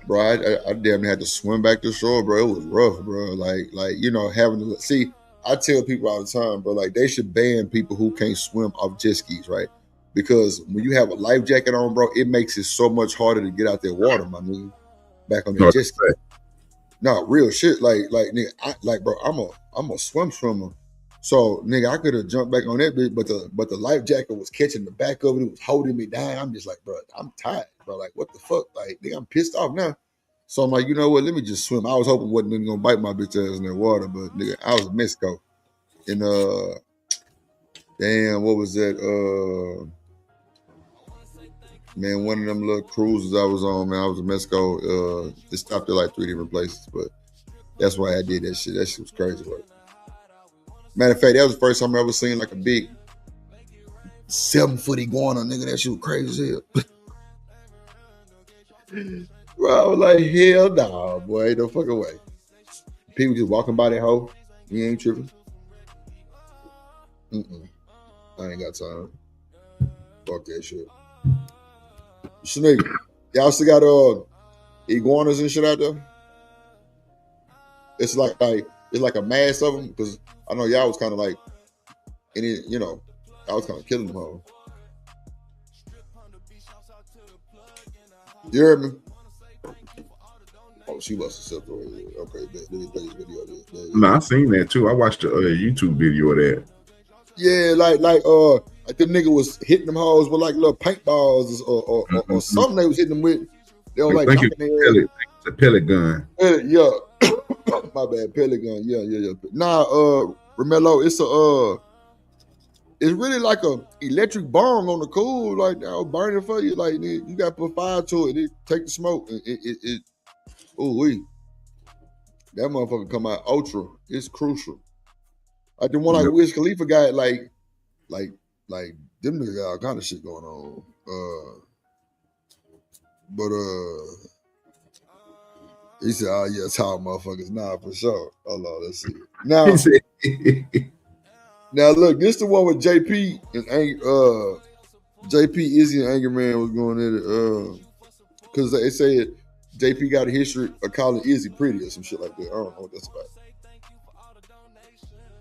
bro, I damn near had to swim back to shore, bro. It was rough, bro. Like having to see. I tell people all the time, bro, like they should ban people who can't swim off jet skis, right? Because when you have a life jacket on, bro, it makes it so much harder to get out that water, my nigga. Back on the jet ski. No, real shit. Like nigga, bro, I'm a swimmer. So nigga, I could have jumped back on that bitch, but the life jacket was catching the back of it. It was holding me down. I'm just like, bro, I'm tired, bro. Like, what the fuck? Like, nigga, I'm pissed off now. So I'm like, you know what? Let me just swim. I was hoping wasn't gonna bite my bitch ass in that water, but nigga, I was in Mexico. And damn, what was that? Man, one of them little cruises I was on, man, I was in Mexico. It stopped at like 3 different places, but that's why I did that shit. That shit was crazy work. Matter of fact, that was the first time I ever seen like a big 7-foot iguana, nigga. That shit was crazy as hell. Bro, I was like, hell nah, boy, ain't no fucking way. People just walking by that hoe. You ain't tripping. I ain't got time. Fuck that shit. Sneak, y'all still got iguanas and shit out there? It's like it's like a mass of them, because I know y'all was kind of like, y'all was kind of killing them all. You heard me? Oh, she must have stepped over here. Okay, let me play this video. No, I seen that too. I watched a YouTube video of that. Yeah, like the nigga was hitting them hoes with like little paintballs or something they was hitting them with. They were like Thank you. It's a pellet gun. Yeah. My bad, pellet gun. Yeah. Nah, Romello, it's really like a electric bong on the cool, like now burning for you. Like you gotta put fire to it. It take the smoke. That motherfucker come out ultra. It's crucial. Like the one like Wiz Khalifa got like them niggas got all kind of shit going on. He said, "Oh yeah, tall motherfuckers." Nah, for sure. Hold on, let's see. Now look, this the one with JP and JP, Izzy, and Anger Man was going at it because they said JP got a history of calling Izzy pretty or some shit like that. I don't know what that's about.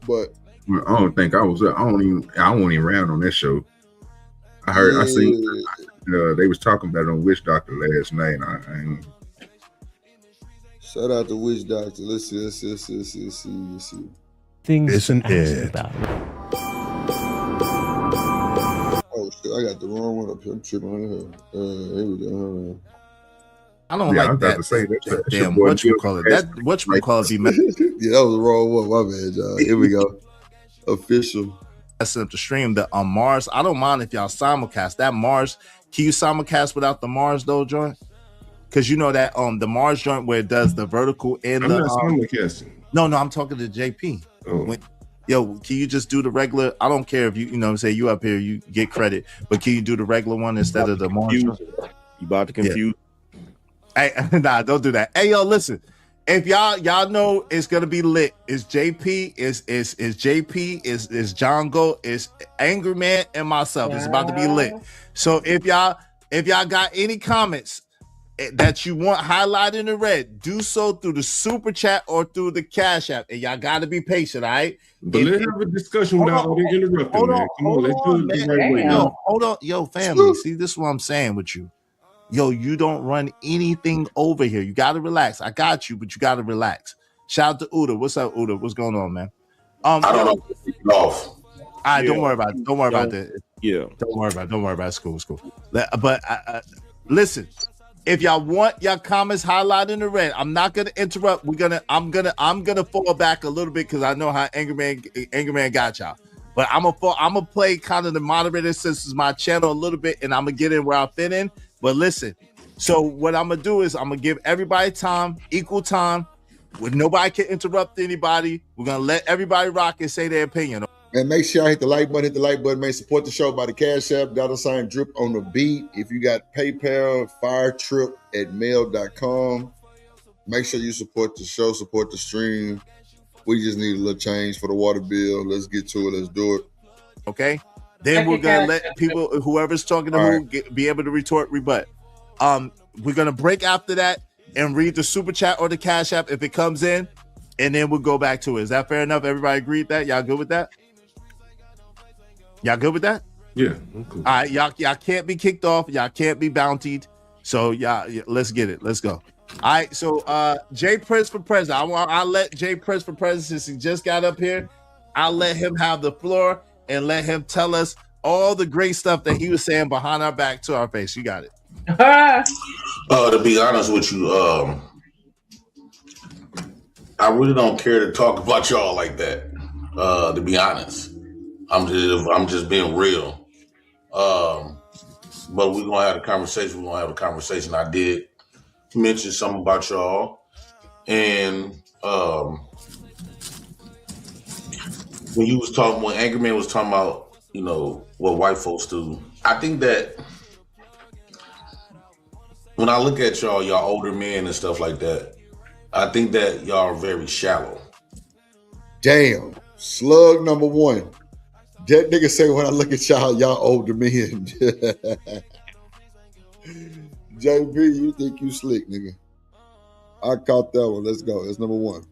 But I don't think I was. I wasn't even around on that show. I seen they was talking about it on Witch Doctor last night. Shout out to Witch Doctor. Let's see. Things isn't it? Oh shit! I got the wrong one up here. I'm tripping on here. Here we go. I don't like that. Damn, what you call it? That what you call it? Yeah, that was the wrong one. My bad, y'all. Here we go. Official. That's up the stream. The Mars. I don't mind if y'all simulcast that Mars. Can you simulcast without the Mars though, joint? Because you know that the Mars joint where it does the vertical and the simulcasting. No, I'm talking to JP. Oh. Yo, can you just do the regular? I don't care if you know say you up here, you get credit, but can you do the regular one instead of the Mars? You about to confuse? Yeah. Hey, nah, don't do that. Hey, yo, listen. If y'all know it's gonna be lit. It's JP, it's JP, it's John Go, it's Angry Man, and myself. It's about to be lit. So if y'all got any comments that you want highlighted in red, do so through the super chat or through the Cash App. And y'all gotta be patient, all right? But let's have a discussion without all the interrupting, man. Come on, let's do it the right way. Hold on, yo, family. See, this is what I'm saying with you. Yo, you don't run anything over here. You gotta relax. I got you, but you gotta relax. Shout out to Uda. What's up, Uda? What's going on, man? I don't know. Off. All right, don't worry about it. Don't worry about that. Yeah. Don't worry about it. It's cool. But listen, if y'all want your comments highlighted in the red, I'm not gonna interrupt. I'm gonna fall back a little bit because I know how Anger Man got y'all. But I'm gonna play kind of the moderator since it's my channel a little bit, and I'm gonna get in where I fit in. But listen, so what I'm gonna do is I'm gonna give everybody time, equal time, where nobody can interrupt anybody. We're gonna let everybody rock and say their opinion. And make sure y'all hit the like button, man. Support the show by the Cash App, $ drip on the beat. If you got PayPal, firetrip@mail.com. Make sure you support the show, support the stream. We just need a little change for the water bill. Let's get to it. Let's do it. Okay. Then we're gonna let people, whoever's talking to who, be able to rebut. We're gonna break after that and read the super chat or the Cash App if it comes in, and then we'll go back to it. Is that fair enough? Everybody agreed that? Y'all good with that? Y'all good with that? Yeah. Cool. All right, y'all can't be kicked off. Y'all can't be bountied. So let's get it. Let's go. All right. So Jay Prince for president. I'll let Jay Prince for president since he just got up here. I'll let him have the floor and let him tell us all the great stuff that he was saying behind our back to our face. You got it. To be honest with you, I really don't care to talk about y'all like that. To be honest, I'm just being real. but we're gonna have a conversation. I did mention something about y'all, and when Angry Man was talking about, what white folks do, I think that when I look at y'all older men and stuff like that, I think that y'all are very shallow. Damn, slug number one. That nigga say when I look at y'all older men. JP, you think you slick, nigga? I caught that one. Let's go. That's number one.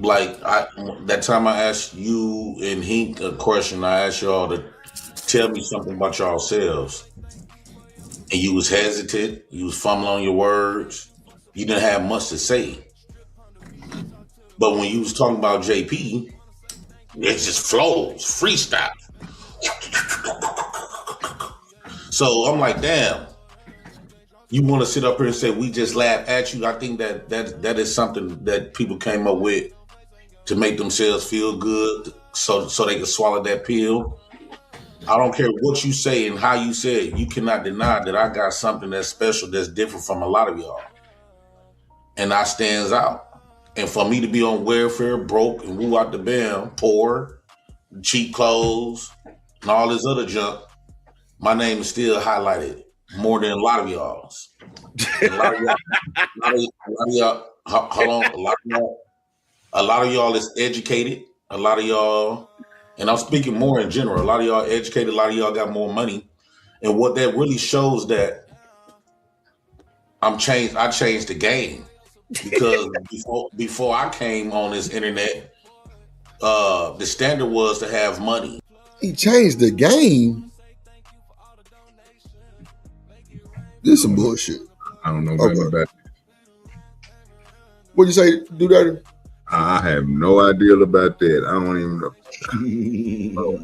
That time I asked you and Hink a question, I asked y'all to tell me something about yourselves, and you was hesitant. You was fumbling on your words. You didn't have much to say. But when you was talking about JP, it just flows, freestyle. So I'm like, damn. You want to sit up here and say we just laugh at you? I think that is something that people came up with to make themselves feel good, so they can swallow that pill. I don't care what you say and how you say it. You cannot deny that I got something that's special, that's different from a lot of y'all, and that stands out. And for me to be on welfare, broke, and woo out the bam, poor, cheap clothes, and all this other junk, my name is still highlighted more than a lot of y'all's. A lot of y'all is educated. A lot of y'all, and I'm speaking more in general, a lot of y'all educated, a lot of y'all got more money. And what that really shows that I changed the game. Because before I came on this internet, the standard was to have money. He changed the game. This some bullshit. I don't know nothing about it. What'd you say, do that? I have no idea about that. I don't even know.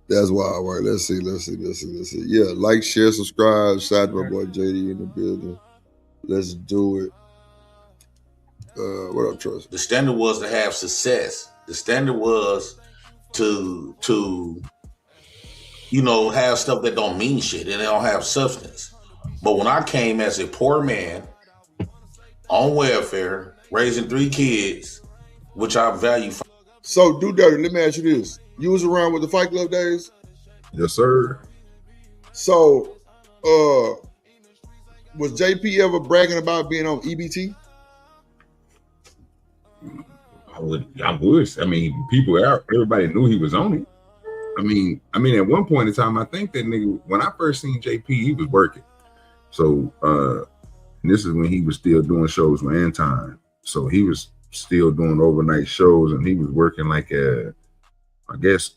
That's wild, right? Let's see. Yeah, like, share, subscribe. Shout out to my boy JD in the building. Let's do it. What up, Trust? The standard was to have success. The standard was to have stuff that don't mean shit and they don't have substance. But when I came as a poor man on welfare, raising 3 kids, which I value. So, Do Dirty, let me ask you this. You was around with the Fight Club days? Yes, sir. So, was JP ever bragging about being on EBT? I wish. I mean, everybody knew he was on it. I mean, at one point in time, I think that nigga, when I first seen JP, he was working. So, and this is when he was still doing shows with Anton. So he was still doing overnight shows, and he was working like in the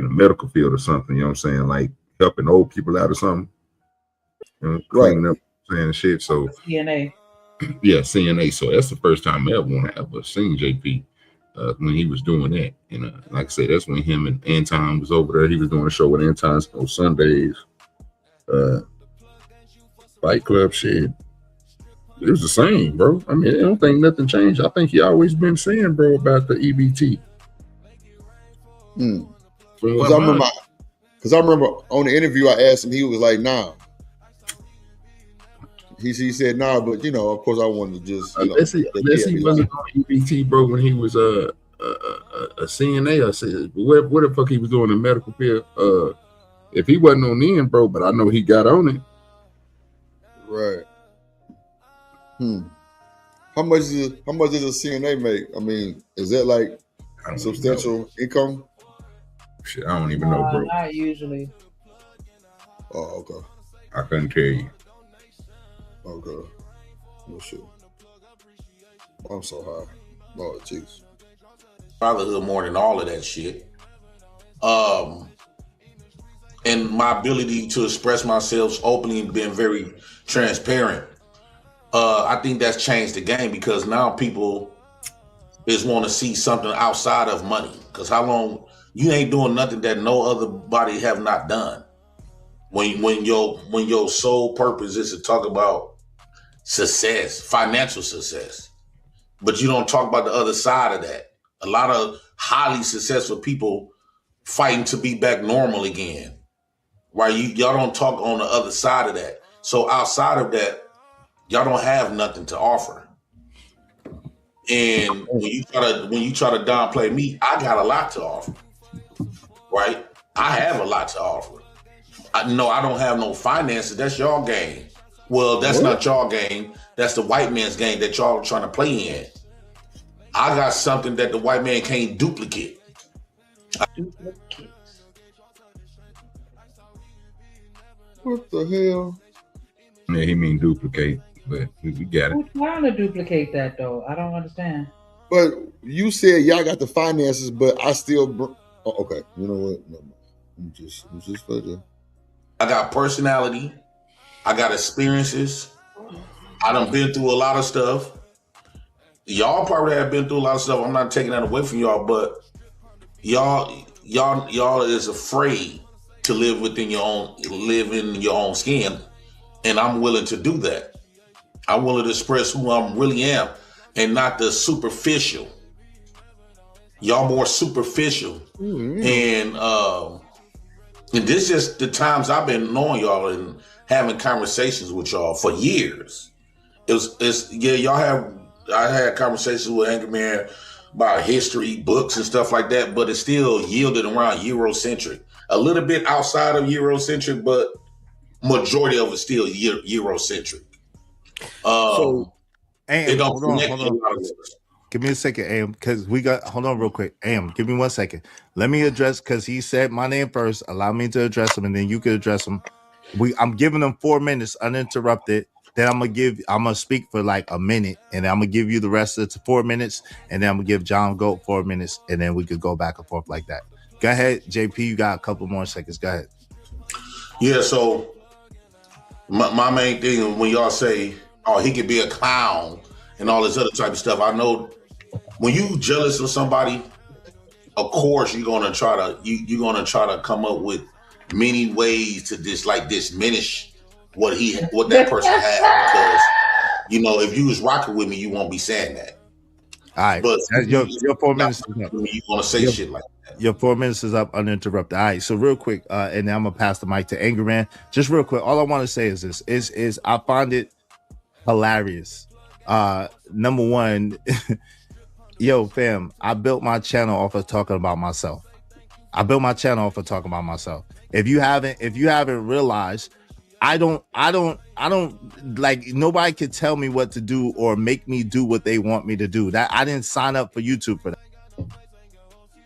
medical field or something, you know what I'm saying? Like helping old people out or something. Cleaning up, saying shit. So CNA. Yeah, CNA. So that's the first time I ever seen JP when he was doing that. And like I said, that's when him and Anton was over there. He was doing a show with Anton on Sundays. Fight Club shit. It was the same, bro. I mean, I don't think nothing changed. I think he always been saying, bro, about the EBT. Because I remember on the interview I asked him, he was like, nah. He said, nah, but of course I wanted to just unless he wasn't on EBT, bro, when he was a CNA. I said, what the fuck he was doing in medical field? If he wasn't on the end, bro, but I know he got on it. Right. How much does a CNA make? I mean, is that like substantial income? Shit, I don't even know, bro. Not usually. Oh, okay. I couldn't tell you. Okay. No shit. I'm so high. Lord jeez. Fatherhood more than all of that shit. And my ability to express myself openly and being very transparent. I think that's changed the game because now people is want to see something outside of money. Because how long you ain't doing nothing that no other body have not done. When your sole purpose is to talk about success, financial success, but you don't talk about the other side of that. A lot of highly successful people fighting to be back normal again. Right? Y'all don't talk on the other side of that. So outside of that, y'all don't have nothing to offer. And when you try to downplay me, I got a lot to offer. Right? I have a lot to offer. No, I don't have no finances. That's y'all game. Well, that's not y'all game. That's the white man's game that y'all are trying to play in. I got something that the white man can't duplicate. What the hell? Yeah, he mean duplicate, but we got it. Who's trying to duplicate that though? I don't understand. But you said y'all got the finances, but I still. Okay, you know what? No, I'm just fucking. I got personality. I got experiences. I done been through a lot of stuff. Y'all probably have been through a lot of stuff. I'm not taking that away from y'all, but y'all is afraid to live in your own skin, and I'm willing to do that. I'm willing to express who I really am, and not the superficial. Y'all more superficial, and this is just the times I've been knowing y'all and having conversations with y'all for years. I had conversations with Angry Man about history, books and stuff like that, but it still yielded around Eurocentric. A little bit outside of Eurocentric, but majority of it still Eurocentric. So, it don't hold connect on. a lot of us. Give me a second, Am, because hold on real quick. Am, give me 1 second. Let me address, because he said my name first. Allow me to address him, and then you can address him. I'm giving him 4 minutes uninterrupted. Then I'm gonna speak for like a minute, and I'm gonna give you the rest of the 4 minutes, and then I'm gonna give John Goat 4 minutes, and then we could go back and forth like that. Go ahead, JP. You got a couple more seconds. Go ahead. Yeah, so my main thing when y'all say, "Oh, he could be a clown," and all this other type of stuff, I know when you jealous of somebody, of course you're gonna try to come up with many ways to diminish what that person had, because if you was rocking with me, you won't be saying that. All right, but your 4 minutes is up. You want to say shit like that. Your 4 minutes is up uninterrupted. All right, so real quick, and then I'm gonna pass the mic to Angry Man. Just real quick, all I want to say is this: is I find it hilarious. Number one, yo, fam, I built my channel off of talking about myself. If you haven't realized, I don't like, nobody can tell me what to do or make me do what they want me to do. That I didn't sign up for YouTube for that.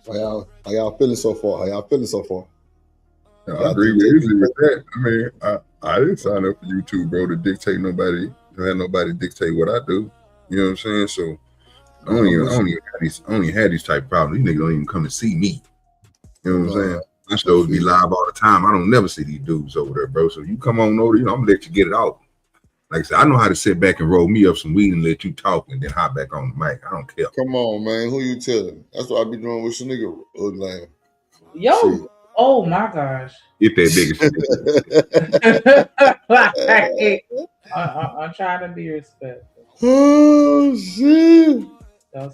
How y'all feeling so far? I agree with that. I mean, I didn't sign up for YouTube, bro, to dictate nobody. To have nobody dictate what I do. You know what I'm saying? So I don't even have these type of problems. These niggas don't even come to see me. You know what I'm saying? My shows be live all the time. I don't never see these dudes over there, bro. So you come on over, I'm gonna let you get it out. Like I said, I know how to sit back and roll me up some weed and let you talk and then hop back on the mic. I don't care. Come on, man. Who you telling? That's what I be doing with some nigga. Like, yo, oh my gosh. Get that biggest I'm trying to be respectful. Oh shit. I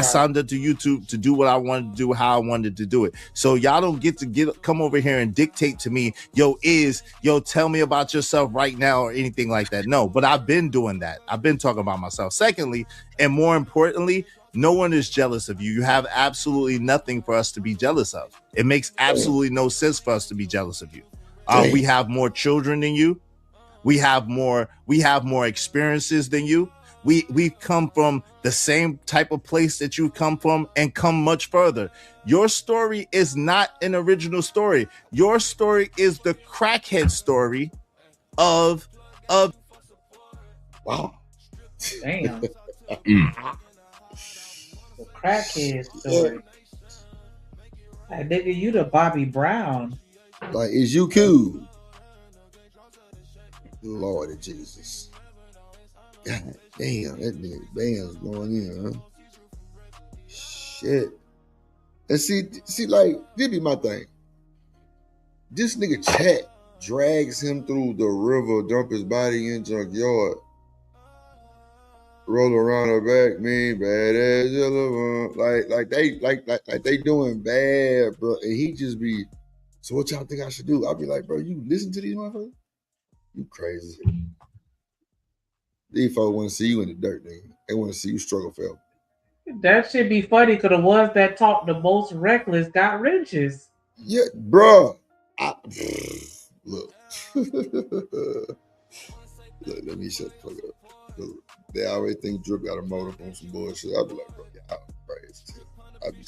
signed up to YouTube to do what I wanted to do, how I wanted to do it. So y'all don't get to come over here and dictate to me, tell me about yourself right now or anything like that. No, but I've been doing that. I've been talking about myself. Secondly, and more importantly, no one is jealous of you. You have absolutely nothing for us to be jealous of. It makes absolutely no sense for us to be jealous of you. We have more children than you. We have more experiences than you. We've come from the same type of place that you come from and come much further. Your story is not an original story. Your story is the crackhead story of wow. Damn. The crackhead story. Like, nigga, you the Bobby Brown. Like, is you cool? Lord Jesus. God damn, that nigga band's going in, huh? Shit. And see, like, this be my thing. This nigga Chat drags him through the river, dump his body in junkyard. roll around her back, me badass yellow one. Like they doing bad, bro. And he just be, so what y'all think I should do? I'll be like, bro, you listen to these motherfuckers? You crazy. These folks want to see you in the dirt, nigga. They want to see you struggle forever. That should be funny because the ones that talk the most reckless got wrenches. Yeah, bro. Look. Look, let me shut the fuck up. Look, they always think Drip got a motive on some bullshit. I'll be like, bro, y'all crazy. I be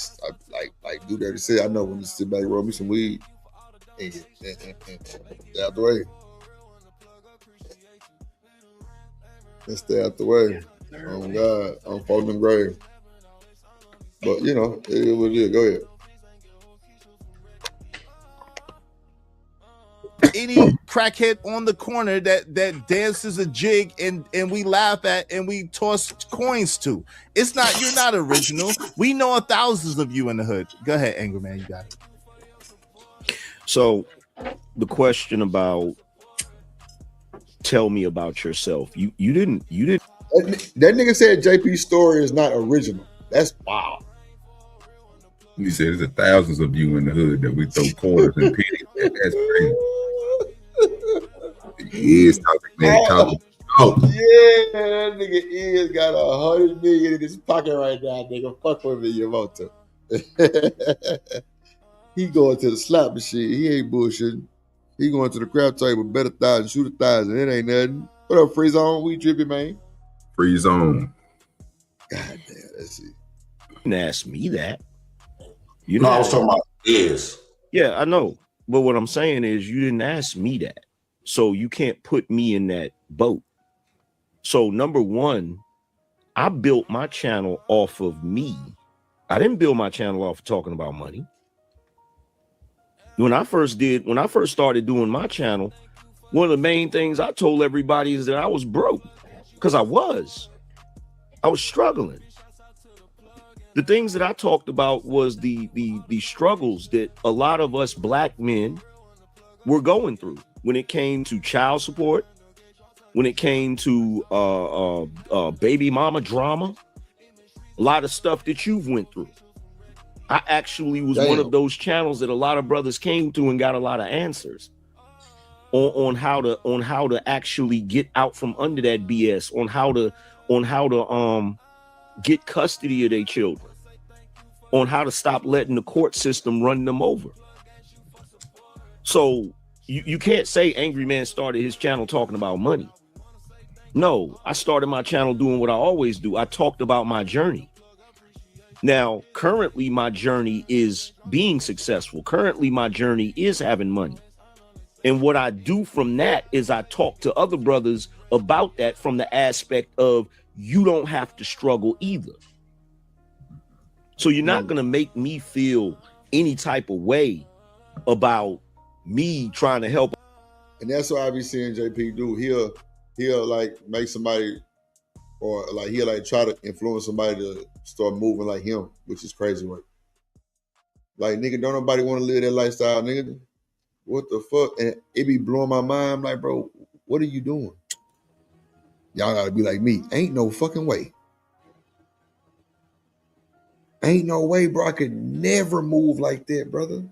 like do that. Say, I know when to sit back, roll me some weed, and stay out the way. And stay out the way. Oh God, I'm falling in grave. But you know, it was it. Go ahead. Any crackhead on the corner that dances a jig and we laugh at and we toss coins to. It's not, you're not original. We know thousands of you in the hood. Go ahead, Angry Man, you got it. So the question about tell me about yourself. You didn't that nigga said JP's story is not original. That's wild. He said there's thousands of you in the hood that we throw quarters and pennies. That's crazy. He is talking, man. Talking. Oh. Yeah, that nigga is got 100 million in his pocket right now, nigga. Fuck with me, you want to. He going to the slot machine. He ain't bullshitting. He going to the crap table, bet 1,000, shoot 1,000. It ain't nothing. What up, Free Zone? We tripping, man. Free Zone. God damn, let's see. You didn't ask me that. No, I was talking about is. Yeah, I know. But what I'm saying is you didn't ask me that. So you can't put me in that boat. So number one, I built my channel off of me. I didn't build my channel off of talking about money. When I first started doing my channel, one of the main things I told everybody is that I was broke, because I was struggling. The things that I talked about was the struggles that a lot of us black men were going through when it came to child support, when it came to baby mama drama, a lot of stuff that you've went through. I actually was one of those channels that a lot of brothers came to and got a lot of answers on how to actually get out from under that BS, on how to get custody of their children, on how to stop letting the court system run them over. So you can't say Angry Man started his channel talking about money. No, I started my channel doing what I always do. I talked about my journey. Now, currently my journey is being successful. Currently my journey is having money. And what I do from that is I talk to other brothers about that from the aspect of you don't have to struggle either. So you're not going to make me feel any type of way about me trying to help. And that's what I be seeing JP do. He'll like make somebody, or like he'll like try to influence somebody to start moving like him, which is crazy work. Like, nigga, don't nobody want to live that lifestyle, nigga. What the fuck? And it be blowing my mind. I'm like, bro, what are you doing? Y'all gotta be like me. Ain't no fucking way. Ain't no way, bro. I could never move like that, brother.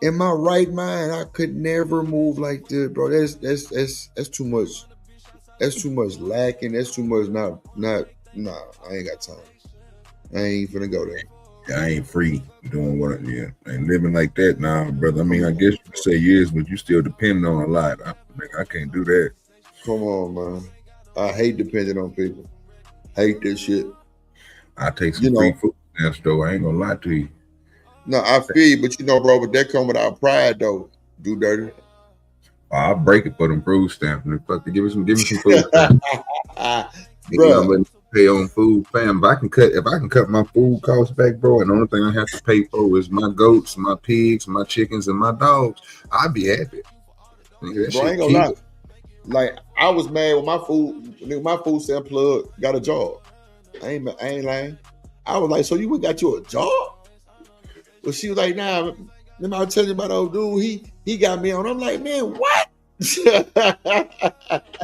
In my right mind, I could never move like that, bro. That's too much. That's too much lacking. That's too much. Nah. I ain't got time. I ain't finna go there. I ain't free doing what I ain't living like that now, brother. I mean, I guess you could say yes, but you still depending on a lot. I can't do that. Come on, man. I hate depending on people. Hate this shit. I take some free food now, though. I ain't gonna lie to you. No, I feel you, but bro, but that come without pride, though. Do dirty. I'll break it for them food stamps. Give me some food stamps. Bro, I'm letting you pay on food, fam. If I can cut my food costs back, bro, and the only thing I have to pay for is my goats, my pigs, my chickens, and my dogs, I'd be happy. Nigga, bro, I ain't gonna lie. Like, I was mad when my food stamp plug got a job. I ain't lying. I was like, so you went got you a job? Well, she was like, nah, remember I was telling you about old dude, he got me on. I'm like, man, what?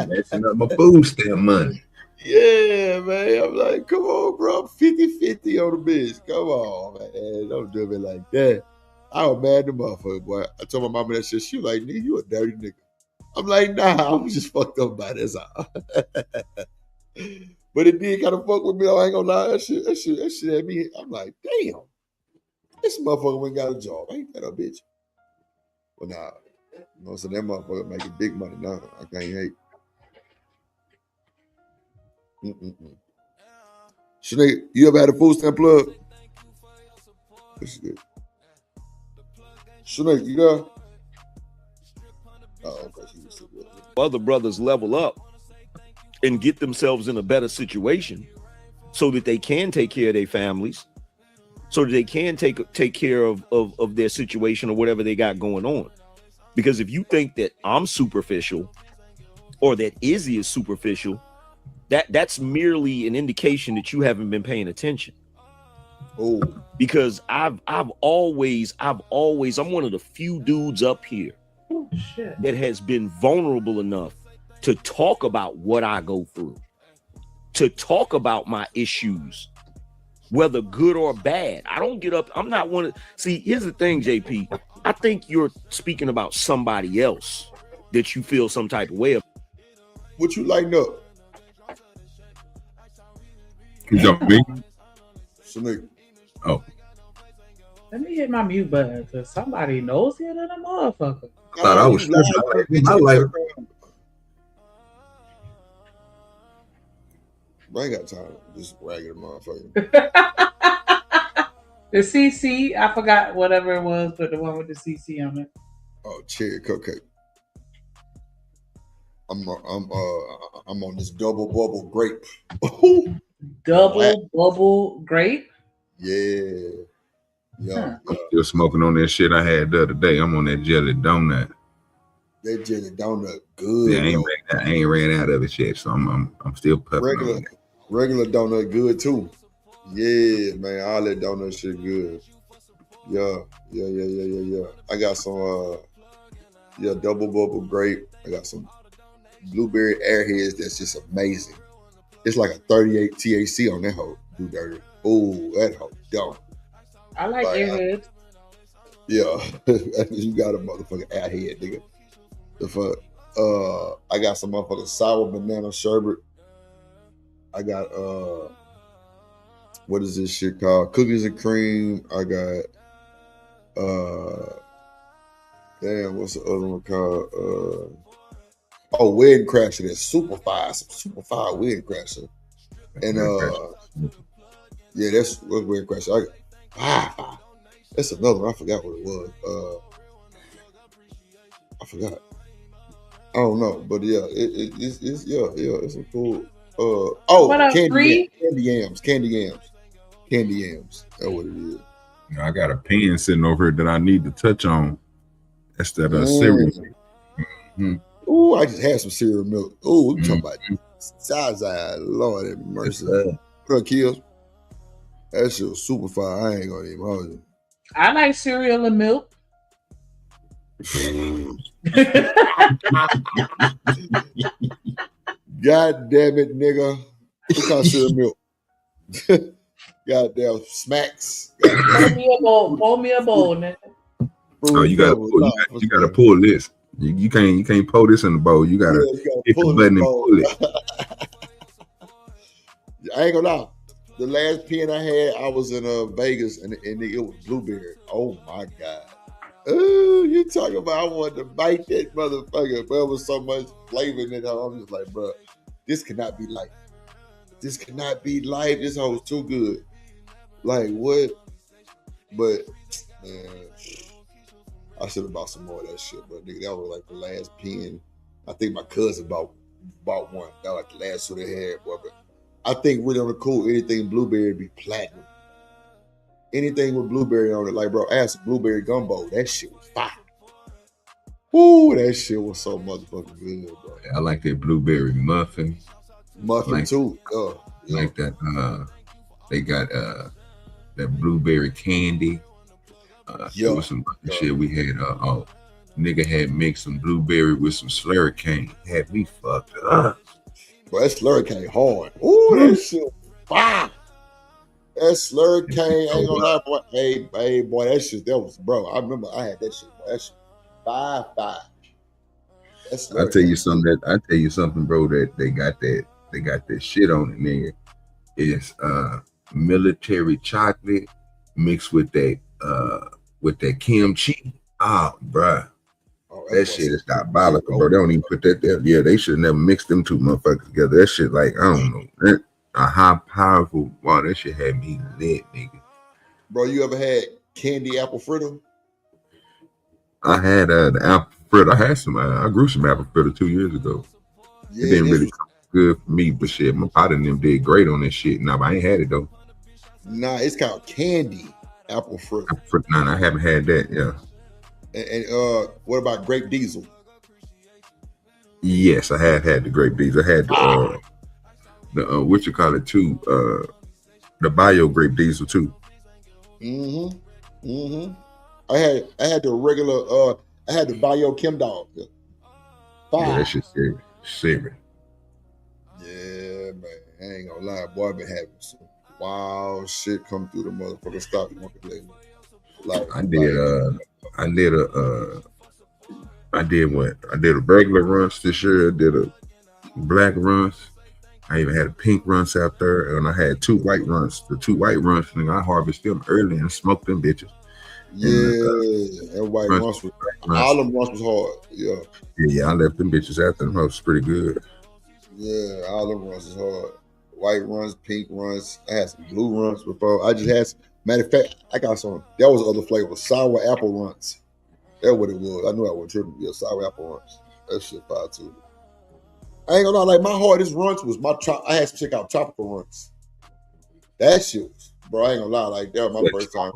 Messing up my food stamp money. Yeah, man. I'm like, come on, bro. 50-50 on the bitch. Come on, man. Don't do me like that. I was mad at the motherfucker, boy. I told my mama that shit. She was like, nigga, you a dirty nigga. I'm like, nah, I was just fucked up by this. But it did kind of fuck with me. I ain't gonna lie. That shit had me. I'm like, damn. This motherfucker went got a job. Ain't that a bitch? Well, nah. You know, so that motherfucker making big money now. I can't hate. Shanae, you ever had a food stamp plug? This is good. Shanae, you there? Oh, okay. Other brothers level up and get themselves in a better situation so that they can take care of their families, so that they can take care of their situation or whatever they got going on. Because if you think that I'm superficial or that Izzy is superficial, that's merely an indication that you haven't been paying attention. Oh, because I'm one of the few dudes up here that has been vulnerable enough to talk about what I go through, to talk about my issues, whether good or bad. I don't get up. I'm not one of. See, here's the thing, JP. I think you're speaking about somebody else that you feel some type of way of. What you lighten up? You got me? Shanae. Oh. Let me hit my mute button because somebody knows it than a motherfucker. I thought I was like, I ain't got time. Just ragged motherfucker. The CC, I forgot whatever it was, but the one with the CC on it. Oh, cherry cupcake. I'm on this double bubble grape. Double bubble grape? Yeah. I'm still smoking on that shit I had the other day. I'm on that jelly donut. That jelly donut good. Yeah, I ain't ran out of it yet, so I'm still puffing on it. Regular donut good too. Yeah, man, all that donut shit good. Yeah. I got some double bubble grape. I got some blueberry airheads that's just amazing. It's like a 38 THC on that hoe. Do dirty. Oh, that hoe dumb. I like airheads. Yeah, you got a motherfucking airhead, nigga. The fuck. I got some motherfucking sour banana sherbet. I got what is this shit called? Cookies and cream. I got damn, what's the other one called? Wedding Crasher. That's super fire. Some super fire Wedding Crasher. And yeah, that's what Wedding Crasher. That's another one. I forgot what it was. I forgot. I don't know, but yeah, it's a cool. Candy yams. That's what it is. I got a pen sitting over here that I need to touch on. That's that cereal. Ooh, I just had some cereal milk. Ooh, we talking about Zaza. Lord have mercy. What up, Kills? That shit was super fire. I ain't gonna even hold you. I like cereal and milk. God damn it, nigga. What kind of cereal milk? Goddamn smacks. Pour me a bowl, nigga. Oh, you gotta pull this. You can't pull this in the bowl. You gotta hit the button and pull it. I ain't gonna lie. The last pen I had, I was in Vegas and it was blueberry. Oh my God. Oh, you talking about I wanted to bite that motherfucker, but there was so much flavor in it. I'm just like, bro, this cannot be life. This cannot be life. This hoe is too good. Like what? But man, I should have bought some more of that shit. But nigga, that was like the last pen. I think my cousin bought one. That was like the last two they had, boy. But I think really on the cool, anything blueberry be platinum. Anything with blueberry on it, like bro, I had some blueberry gumbo. That shit was fire. Ooh, that shit was so motherfucking good, bro. I like that blueberry muffin. Too. Like that. They got that blueberry candy. There was some shit we had. Nigga had mixed some blueberry with some slurricane. Had me fucked up. But that slurricane hard. Ooh, that shit fire. That slurricane, ain't gonna lie, boy. Hey, boy, that was, bro. I remember I had that shit, boy. That shit, 5. I tell you something, bro. That they got that shit on it, nigga. It's military chocolate mixed with that kimchi. Oh, bruh. That shit is diabolical, bro. They don't even put that there. Yeah, they should never mix them two motherfuckers together. That shit, like, I don't know. That, a high powerful, wow, that shit had me lit, nigga. Bro, you ever had candy apple fritter? I had the apple fritter. I had some. I grew some apple fritter 2 years ago. Yeah, it didn't really come good for me, but shit, my pot and them did great on this shit. Nah, but I ain't had it though. Nah, it's called candy apple fritter. Nah, I haven't had that. Yeah. And what about grape diesel? Yes, I have had the grape diesel. I had the what you call it too, the bio grape diesel too. I had the regular. I had the bio Kim dog. Yeah, that shit serious. Yeah, man. I ain't gonna lie, boy. I've been having some wild shit come through the motherfucking stock market lately. I did a regular runs this year. I did a black runs. I even had a pink runs out there, and I had 2 white runs. The 2 white runs, and I harvested them early and smoked them bitches. Yeah, and white runs was all them runs was hard. Yeah, I left them bitches after them. Was pretty good. Yeah, all them runs was hard. White runs, pink runs. I had some blue runs before. I just had some, matter of fact, I got some. That was other flavor, sour apple runs. That's what it was. I knew I was tripping. Yeah, sour apple runs. That shit fire too. I ain't gonna lie, like my hardest runs was I had to check out tropical runs. That shit was, bro. I ain't gonna lie, like that was my first time.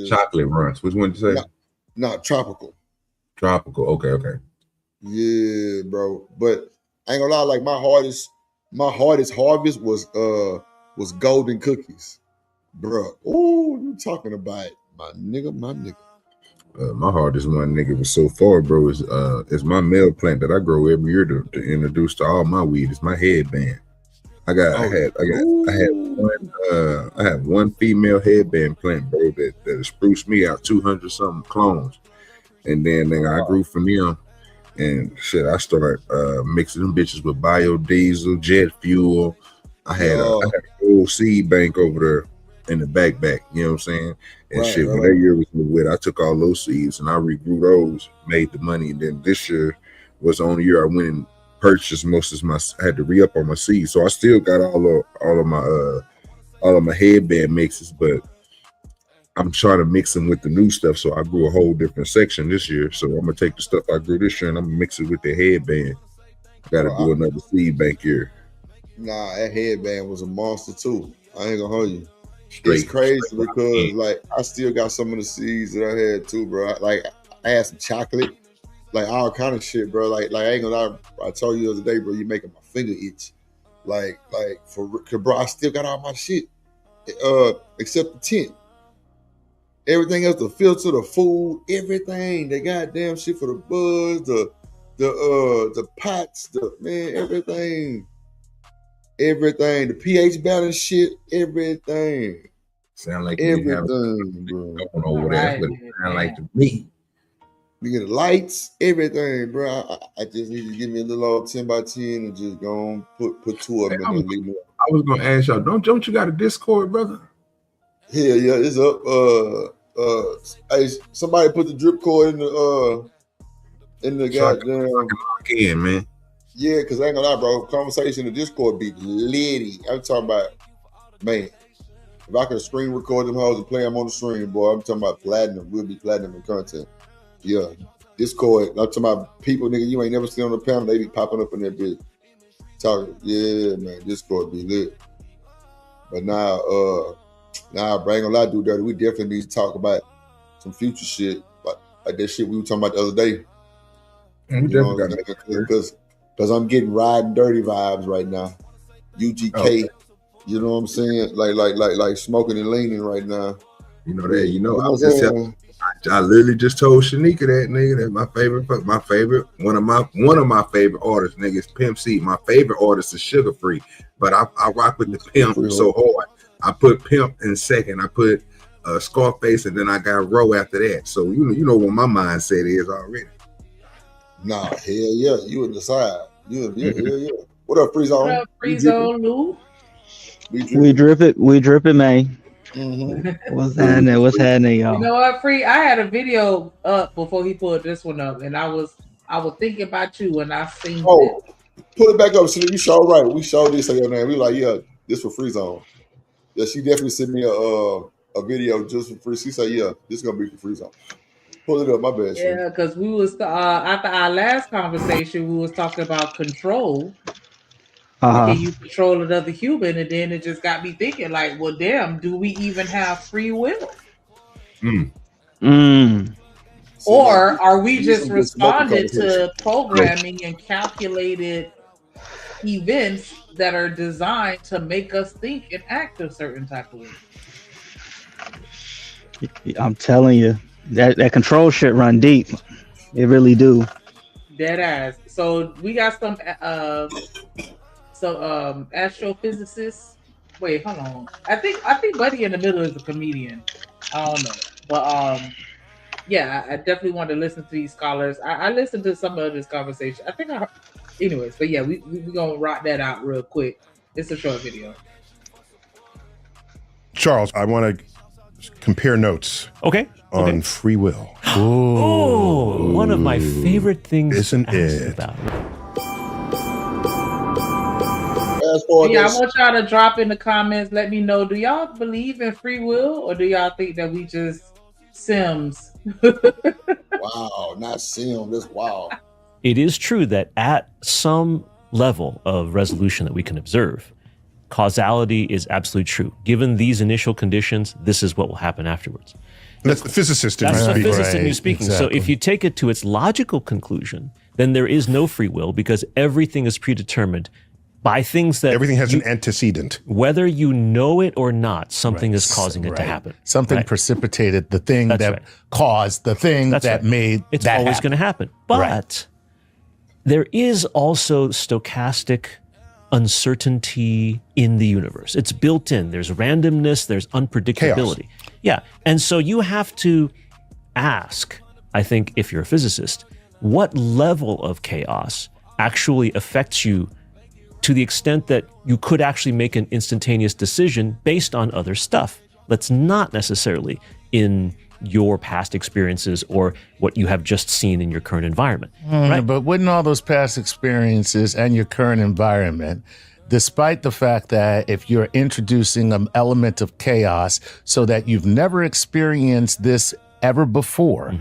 Chocolate runs. Which one did you say? Not tropical. Tropical. Okay. Yeah, bro. But I ain't gonna lie, like my hardest harvest was golden cookies, bro. Ooh, you talking about it, my nigga. My hardest one, nigga, was so far, bro, is my male plant that I grow every year to introduce to all my weed. It's my headband. I have one female headband plant, bro, that spruced me out 200 something clones, and then nigga, I grew from them, and shit, I started mixing them bitches with biodiesel, jet fuel. I had a whole seed bank over there in the back, you know what I'm saying? And when that year was with, I took all those seeds and I regrew those, made the money, and then this year was the only year I went and purchased most of I had to re-up on my seeds. So I still got all of my headband mixes, but I'm trying to mix them with the new stuff. So I grew a whole different section this year. So I'm gonna take the stuff I grew this year and I'm gonna mix it with the headband. I gotta do another seed bank here. Nah, that headband was a monster too. I ain't gonna hold you. It's crazy because like I still got some of the seeds that I had too, bro. Like I had some chocolate, like all kind of shit, bro. Like I ain't gonna lie. I told you the other day, bro, you making my finger itch. Like bro, I still got all my shit, except the tent. Everything else, the filter, the food, everything. They goddamn shit for the buds, the pots, everything. Everything, the pH balance shit, everything. Sound like you have going over there, but it sound like to me. You get the lights, everything, bro. I just need to give me a little old 10 by 10 and just go on put 2 of them in there. I was gonna ask y'all, don't you got a Discord, brother? Yeah, it's up. Hey, somebody put the drip cord in the goddamn. Lock in, man. Yeah, because I ain't gonna lie, bro. Conversation in Discord be litty. I'm talking about, man, if I could screen record them hoes and play them on the stream, boy, I'm talking about platinum. We'll be platinum in content. Yeah. Discord, I'm talking about people, nigga, you ain't never seen on the panel. They be popping up in that bitch. Talking, yeah, man, Discord be lit. But now, bro, I ain't gonna lie, dude, dirty. We definitely need to talk about some future shit. Like that shit we were talking about the other day. Because I'm getting riding dirty vibes right now. UGK, you know what I'm saying? Like smoking and leaning right now. You know that. You know, I literally just told Shanika that, nigga. That's my favorite, one of my favorite artists, nigga. Is Pimp C. My favorite artist is Sugar Free, but I rock with the Pimp so hard. I put Pimp in second. I put Scarface, and then I got Roe after that. So you know what my mindset is already. Nah, hell yeah, you would decide. Hell yeah. What up, Free Zone? What up, Free Zone, Lou? We drip it, man. Mm-hmm. What's happening, y'all? You know what, Free? I had a video up before he pulled this one up, and I was thinking about you when I seen it. Pull it back up. So you show right. We showed this on your name. We like, yeah, this for Free Zone. Yeah, she definitely sent me a video just for free. She said, yeah, this is gonna be for Free Zone. Pull it up, my bad. Yeah, because we was after our last conversation, we was talking about control. Can you control another human? And then it just got me thinking, like, well, damn, do we even have free will? Or are we just responding to programming and calculated events that are designed to make us think and act a certain type of way? I'm telling you, that control shit run deep. It really do. Dead ass. So we got some astrophysicists. Wait, hold on. I think Buddy in the middle is a comedian. I don't know, but yeah, I definitely want to listen to these scholars. I listened to some of this conversation. Anyways, but yeah, we gonna rock that out real quick. It's a short video. Charles, I want to compare notes. On free will. Oh, one of my favorite things Isn't it? about it. Yeah, I want y'all to drop in the comments. Let me know. Do y'all believe in free will, or do y'all think that we just Sims? Wow, not Sims. That's wild. It is true that at some level of resolution that we can observe, causality is absolutely true. Given these initial conditions, this is what will happen afterwards. That's the physicist in you That's the speaking. physicist in you speaking. So if you take it to its logical conclusion, then there is no free will because everything is predetermined by things that everything has an antecedent. Whether you know it or not, something is causing it to happen. Something precipitated the thing that caused the thing that made it's that always happen. going to happen. But there is also stochastic uncertainty in the universe. It's built in. There's randomness, there's unpredictability. Chaos. Yeah. And so you have to ask, I think, if you're a physicist, what level of chaos actually affects you to the extent that you could actually make an instantaneous decision based on other stuff that's not necessarily in your past experiences or what you have just seen in your current environment. Right? But wouldn't all those past experiences and your current environment, despite the fact that if you're introducing an element of chaos so that you've never experienced this ever before,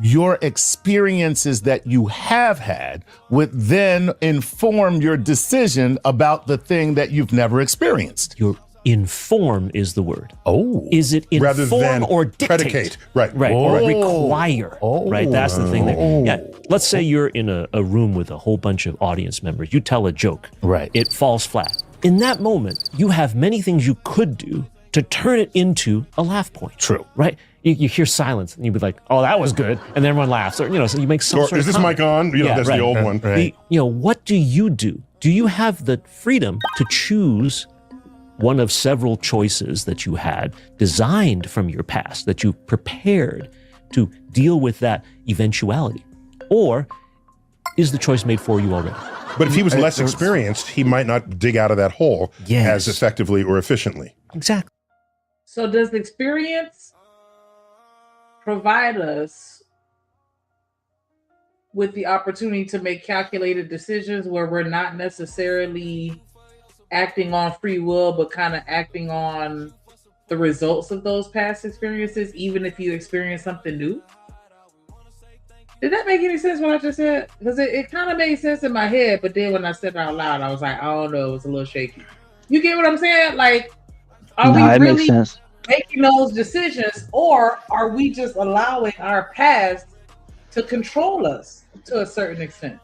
your experiences that you have had would then inform your decision about the thing that you've never experienced. Your inform is the word. Oh. Is it inform Rather than or dictate? predicate. Right. Or require. Right. That's the thing there. Yeah. Let's say you're in a room with a whole bunch of audience members. You tell a joke. Right. It falls flat. In that moment, you have many things you could do to turn it into a laugh point. True. Right? You hear silence and you'd be like, oh, that was good. And then everyone laughs. Or, so you make some Or, sort is of this comment. mic on? That's the old one. What do you do? Do you have the freedom to choose one of several choices that you had designed from your past, that you prepared to deal with that eventuality? Or is the choice made for you already? But if he was less experienced, he might not dig out of that hole Yes. as effectively or efficiently. Exactly. So does experience provide us with the opportunity to make calculated decisions where we're not necessarily acting on free will, but kind of acting on the results of those past experiences, even if you experience something new? Did that make any sense what I just said? Because it kind of made sense in my head, but then when I said it out loud, I was like, I don't know, it was a little shaky. You get what I'm saying? Like, are we it really makes sense. making those decisions, or are we just allowing our past to control us to a certain extent?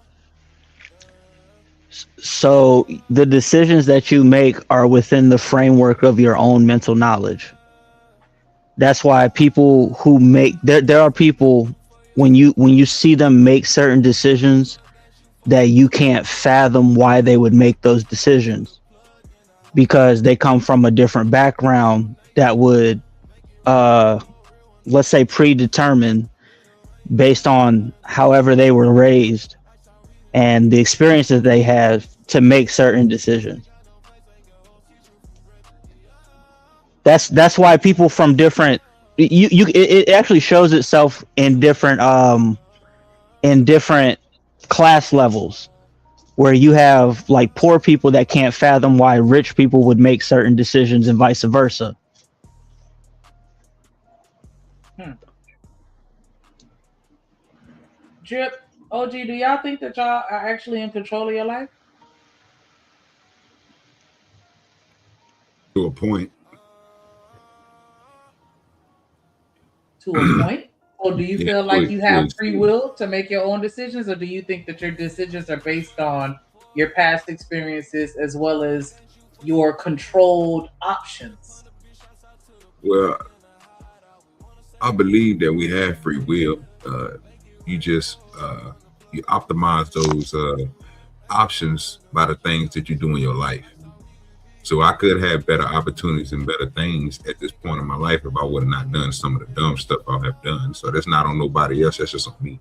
So the decisions that you make are within the framework of your own mental knowledge. That's why people who make there are people when you see them make certain decisions that you can't fathom why they would make those decisions, because they come from a different background that would let's say predetermine based on however they were raised and the experiences they have to make certain decisions. That's why people from different it actually shows itself in different class levels, where you have like poor people that can't fathom why rich people would make certain decisions and vice versa. Drip, OG, do y'all think that y'all are actually in control of your life? To a point. To a point? Or do you Yeah, feel like you have please. free will to make your own decisions, or do you think that your decisions are based on your past experiences as well as your controlled options? Well, I believe that we have free will. You just you optimize those options by the things that you do in your life. So I could have better opportunities and better things at this point in my life if I would have not done some of the dumb stuff I have done. So that's not on nobody else. That's just on me.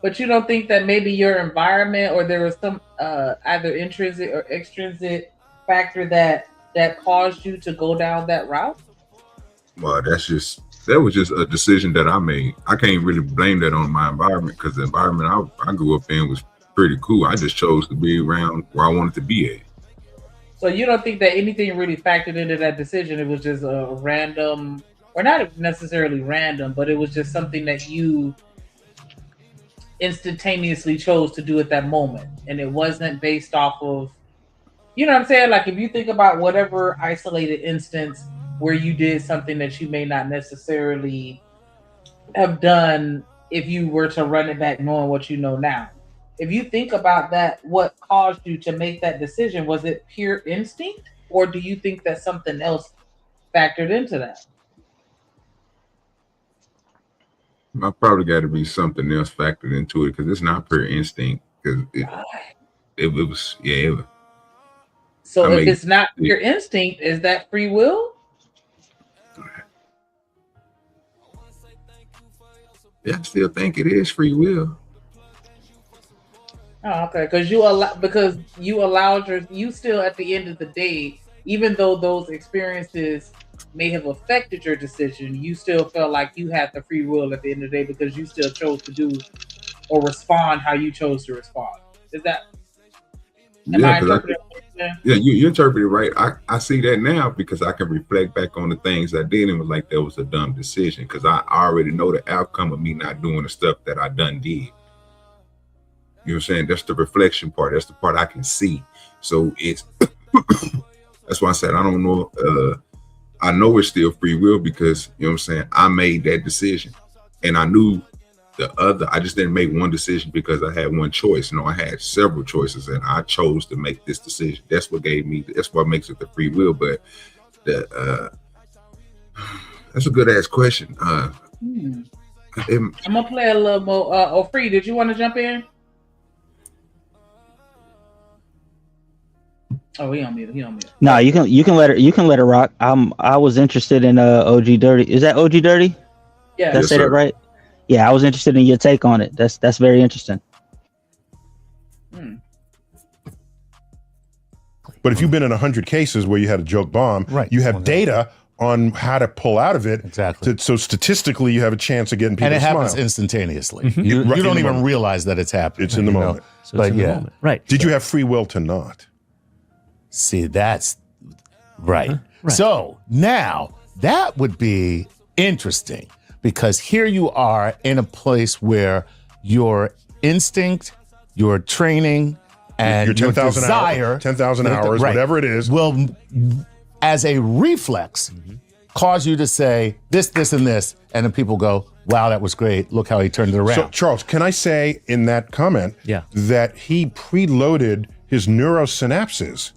But you don't think that maybe your environment or there was some either intrinsic or extrinsic factor that caused you to go down that route? Well, that was just a decision that I made. I can't really blame that on my environment, because the environment I grew up in was pretty cool. I just chose to be around where I wanted to be at. So you don't think that anything really factored into that decision? It was just a random, or not necessarily random, but it was just something that you instantaneously chose to do at that moment, and it wasn't based off of, you know what I'm saying? Like if you think about whatever isolated instance where you did something that you may not necessarily have done if you were to run it back knowing what you know now. If you think about that, what caused you to make that decision? Was it pure instinct, or do you think that something else factored into that? I probably got to be something else factored into it, because it's not pure instinct. Because it was, yeah. So if it's not pure instinct, is that free will? Yeah, I still think it is free will. Oh, okay. Because you still at the end of the day, even though those experiences may have affected your decision, you still felt like you had the free will at the end of the day because you still chose to do or respond how you chose to respond. Is that? Yeah, you interpreted it right. I see that now because I can reflect back on the things I did and was like, that was a dumb decision, because I already know the outcome of me not doing the stuff that I done did. You know what I'm saying? That's the reflection part. That's the part I can see. So it's that's why I said I don't know. I know it's still free will, because you know what I'm saying, I made that decision, and I knew the other. I just didn't make one decision because I had one choice. No, I had several choices, and I chose to make this decision. That's what makes it the free will. But that's a good ass question. I'm gonna play a little more. Free, did you want to jump in? Oh, he on mute. No, you can let her rock. I was interested in OG Dirty. Is that OG Dirty? Yeah. Did I say that right? Yeah, I was interested in your take on it. That's very interesting. But if you've been in 100 cases where you had a joke bomb, you have data on how to pull out of it. Exactly. So statistically, you have a chance of getting people to smile. And it happens instantaneously. You don't even realize that it's happening. It's in the moment. So but yeah, moment. Right. Did you have free will to not? See, that's right. So now that would be interesting, because here you are in a place where your instinct, your training, and your 10,000 desire, 10,000 hours, whatever it is, will, as a reflex, cause you to say this, this, and this, and then people go, wow, that was great. Look how he turned it around. So, Charles, can I say in that comment that he preloaded his neurosynapses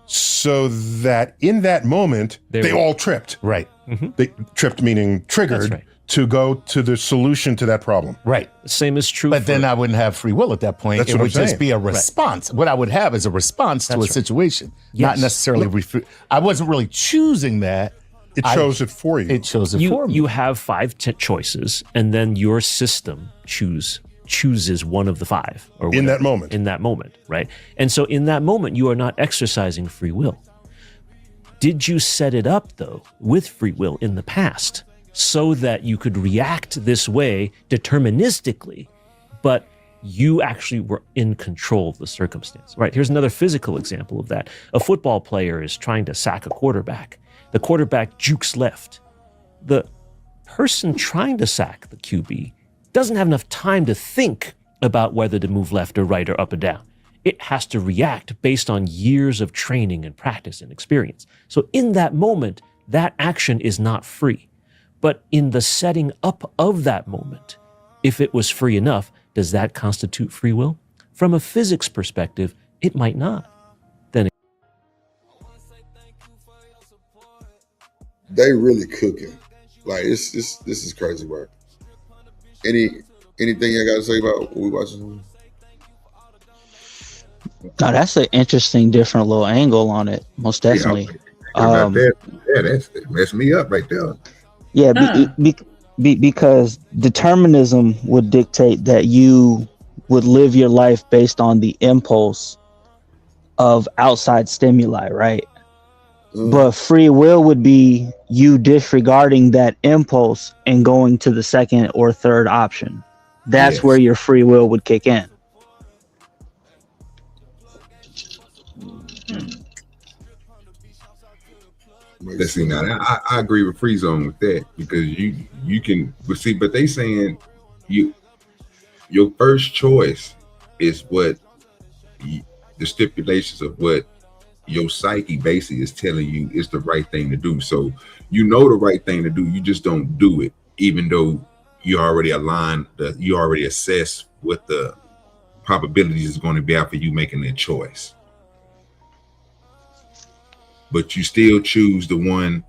so that in that moment, they all tripped. Right. They tripped, meaning triggered to go to the solution to that problem. Right. Same is true. But then I wouldn't have free will at that point. That's It what would I'm just saying. be a response. What I would have is a response to a situation, not necessarily. I wasn't really choosing that. It chose it for you. It chose it for me. You have 5 choices, and then your system chooses one of the 5. Or in that whatever, moment. In that moment, right? And so in that moment, you are not exercising free will. Did you set it up, though, with free will in the past so that you could react this way deterministically, but you actually were in control of the circumstance, right? Here's another physical example of that. A football player is trying to sack a quarterback. The quarterback jukes left. The person trying to sack the QB doesn't have enough time to think about whether to move left or right or up or down. It has to react based on years of training and practice and experience. So in that moment, that action is not free. But in the setting up of that moment, if it was free enough, does that constitute free will? From a physics perspective, it might not. Then they really cooking. Like this is crazy work. Anything you got to say about what we watching? No, that's an interesting, different little angle on it. Most definitely. That messed me up right there. Yeah, because determinism would dictate that you would live your life based on the impulse of outside stimuli, right? But free will would be you disregarding that impulse and going to the second or third option. That's where your free will would kick in. Let's see now. I agree with Free Zone with that because you can but they saying your first choice is what the stipulations of what your psyche basically is telling you is the right thing to do. So you know the right thing to do, you just don't do it, even though you already aligned, you already assess what the probabilities is going to be out for you making that choice. But you still choose the one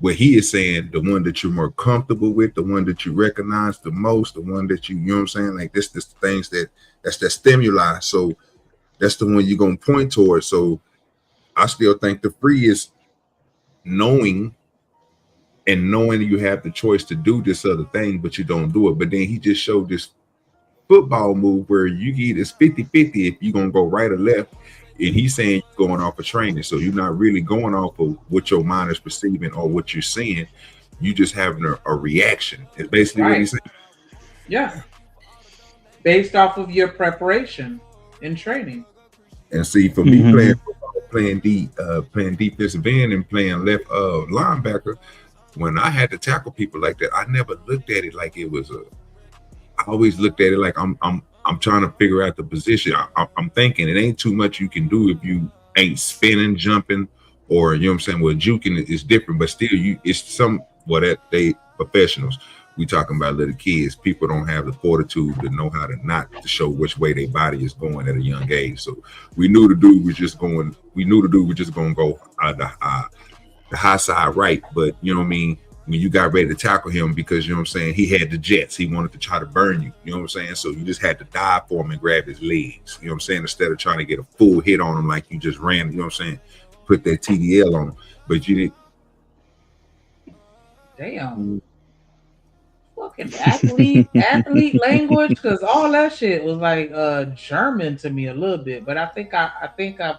where he is saying the one that you're more comfortable with, the one that you recognize the most, the one that you know what I'm saying? Like this things that's that stimuli. So that's the one you're going to point towards. So I still think the free is knowing you have the choice to do this other thing, but you don't do it. But then he just showed this football move where you get it's 50-50 if you're going to go right or left. And he's saying you're going off of training. So you're not really going off of what your mind is perceiving or what you're seeing. You just having a reaction. It's basically what he's saying. Yeah. Based off of your preparation and training. And see, for me playing football, playing defensive end and playing left linebacker, when I had to tackle people like that, I never looked at it like it was I always looked at it like I'm trying to figure out the position. I'm thinking it ain't too much you can do if you ain't spinning, jumping, or you know what I'm saying. Well, juking is different, but still, it's that they professionals. We talking about little kids. People don't have the fortitude to know how to not to show which way their body is going at a young age. So we knew the dude was just going. We knew the dude was just going to go the high side right, but you know what I mean. When you got ready to tackle him, because you know what I'm saying, he had the jets, he wanted to try to burn you, you know what I'm saying? So you just had to dive for him and grab his legs, you know what I'm saying, instead of trying to get a full hit on him like you just ran, you know what I'm saying, put that TDL on him. But you did. Damn. Fucking athlete language, because all that shit was like German to me a little bit, but I think I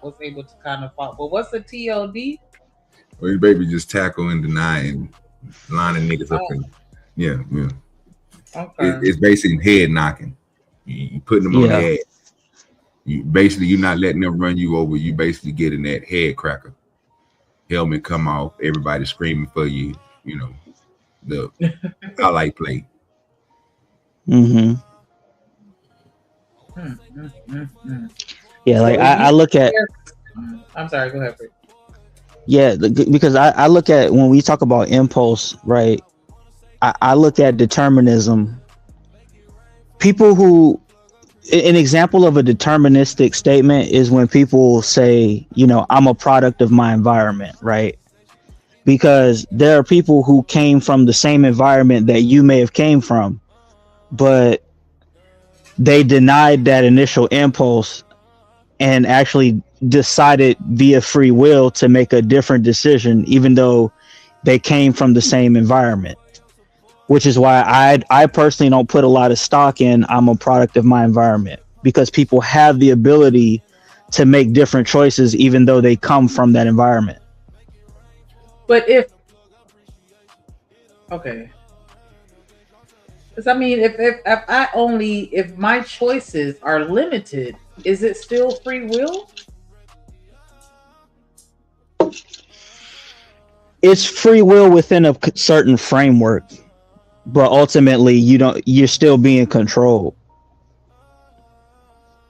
was able to kind of follow. But what's the TLD? Well, your baby just tackle and deny and lining niggas up. And, yeah. Okay. It's basically head knocking. You putting them on the head. You're not letting them run you over. You basically getting that head cracker. Helmet come off. Everybody screaming for you. You know, the highlight play. Yeah, like I look at. I'm sorry. Go ahead. Yeah, because I look at when we talk about impulse, right? I look at determinism. People who an example of a deterministic statement is when people say, you know, I'm a product of my environment, right? Because there are people who came from the same environment that you may have came from, but they denied that initial impulse and actually decided via free will to make a different decision, even though they came from the same environment. Which is why I personally don't put a lot of stock in I'm a product of my environment, because people have the ability to make different choices even though they come from that environment. But if because I mean, if my choices are limited, is it still free will? It's free will within a certain framework, but ultimately you're still being controlled,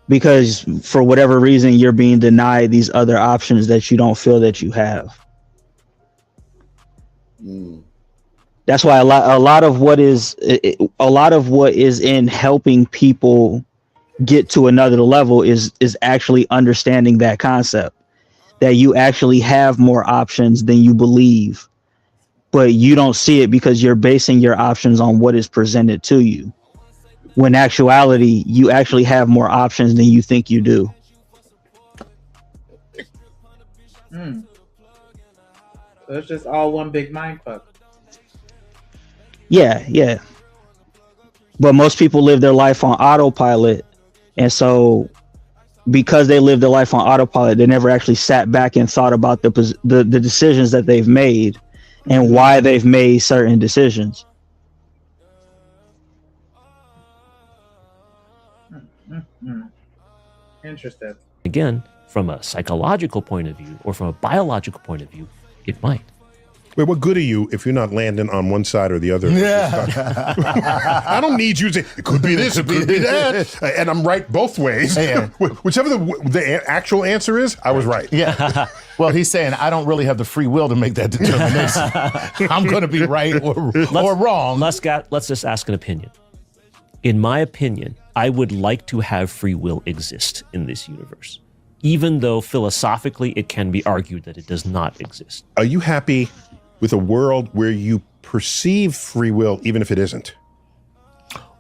because for whatever reason you're being denied these other options that you don't feel that you have. That's why a lot of what is in helping people get to another level is actually understanding that concept, that you actually have more options than you believe, but you don't see it because you're basing your options on what is presented to you, when actuality you actually have more options than you think you do. So it's just all one big mindfuck. Yeah. But most people live their life on autopilot, and so because they live their life on autopilot, they never actually sat back and thought about the decisions that they've made and why they've made certain decisions. Interesting. Again, from a psychological point of view or from a biological point of view, it might. Wait, what good are you if you're not landing on one side or the other? Yeah. I don't need you to say, it could be this, it could be that. And I'm right both ways. Yeah. Whichever the actual answer is, I was right. Yeah. Well, he's saying, I don't really have the free will to make that determination. I'm going to be right or wrong. Let's just ask an opinion. In my opinion, I would like to have free will exist in this universe, even though philosophically it can be argued that it does not exist. Are you happy with a world where you perceive free will even if it isn't?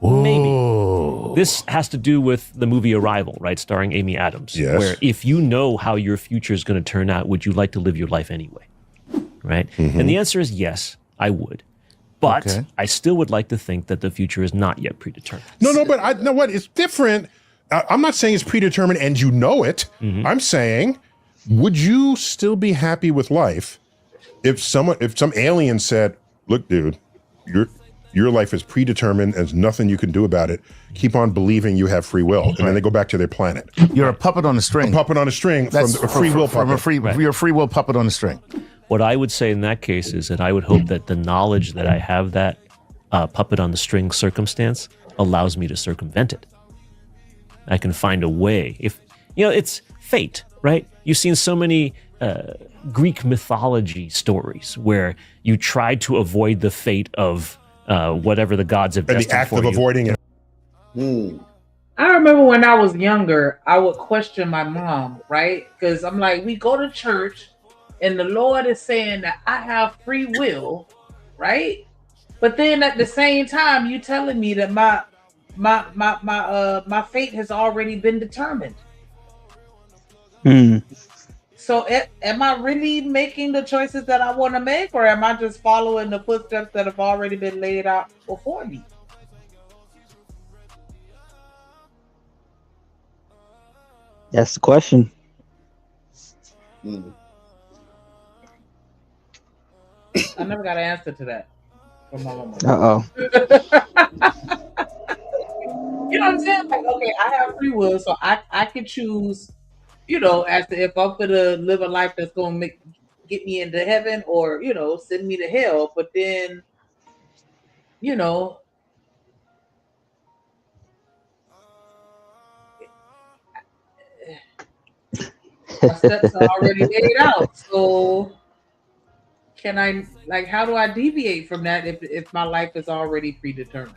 Maybe. This has to do with the movie Arrival, right? Starring Amy Adams. Yes. Where if you know how your future is going to turn out, would you like to live your life anyway? Right? Mm-hmm. And the answer is yes, I would. But I still would like to think that the future is not yet predetermined. No, but I know what? It's different. I'm not saying it's predetermined and you know it. Mm-hmm. I'm saying, would you still be happy with life if some alien said, look, dude, your life is predetermined, there's nothing you can do about it. Keep on believing you have free will. And then they go back to their planet. You're a puppet on a string. A puppet on a string. That's from a free will puppet. You're a free will puppet on a string. What I would say in that case is that I would hope that the knowledge that I have that puppet on the string circumstance allows me to circumvent it. I can find a way. If it's fate, right? You've seen so many Greek mythology stories where you try to avoid the fate of whatever the gods have destined for you. And the act of avoiding it. I remember when I was younger, I would question my mom, right? Because I'm like, we go to church and the Lord is saying that I have free will, right? But then at the same time, you telling me that my fate has already been determined. So am I really making the choices that I want to make, or am I just following the footsteps that have already been laid out before me? That's the question. I never got an answer to that from my mama. You know what I'm saying? Like, okay, I have free will, so I can choose, as to if I'm gonna live a life that's gonna get me into heaven or, send me to hell. But then, my steps are already laid out. So can I, how do I deviate from that if my life is already predetermined?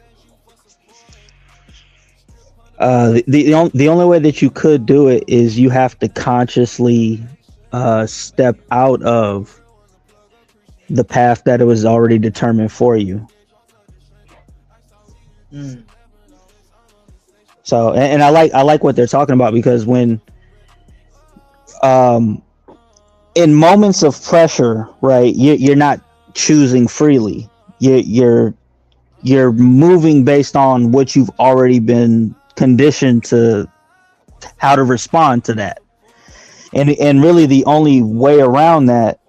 The only way that you could do it is you have to consciously step out of the path that it was already determined for you. So, and I like what they're talking about, because when in moments of pressure, right, you're not choosing freely. You're moving based on what you've already been conditioned to, how to respond to that. And really the only way around that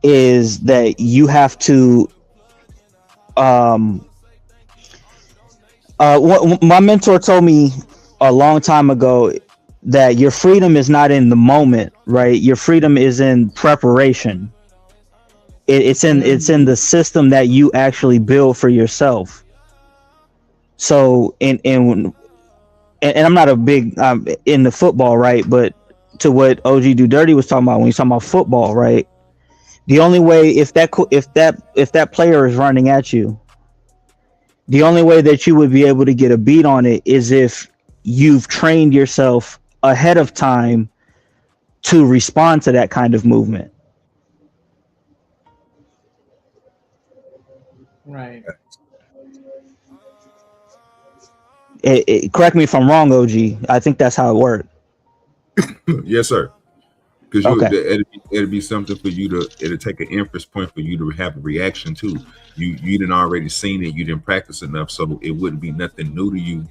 is that you have to my mentor told me a long time ago that your freedom is not in the moment, right? Your freedom is in preparation. It's in the system that you actually build for yourself. So and I'm not a big in the football, right? But to what OG Do Dirty was talking about when he's talking about football, right? The only way, if that player is running at you, the only way that you would be able to get a beat on it is if you've trained yourself ahead of time to respond to that kind of movement. Right. Correct me if I'm wrong, OG. I think that's how it worked. Yes, sir. Because Okay. it'll be something for you to, it'll take an inference point for you to have a reaction to. You didn't already seen it, you didn't practice enough, so it wouldn't be nothing new to you,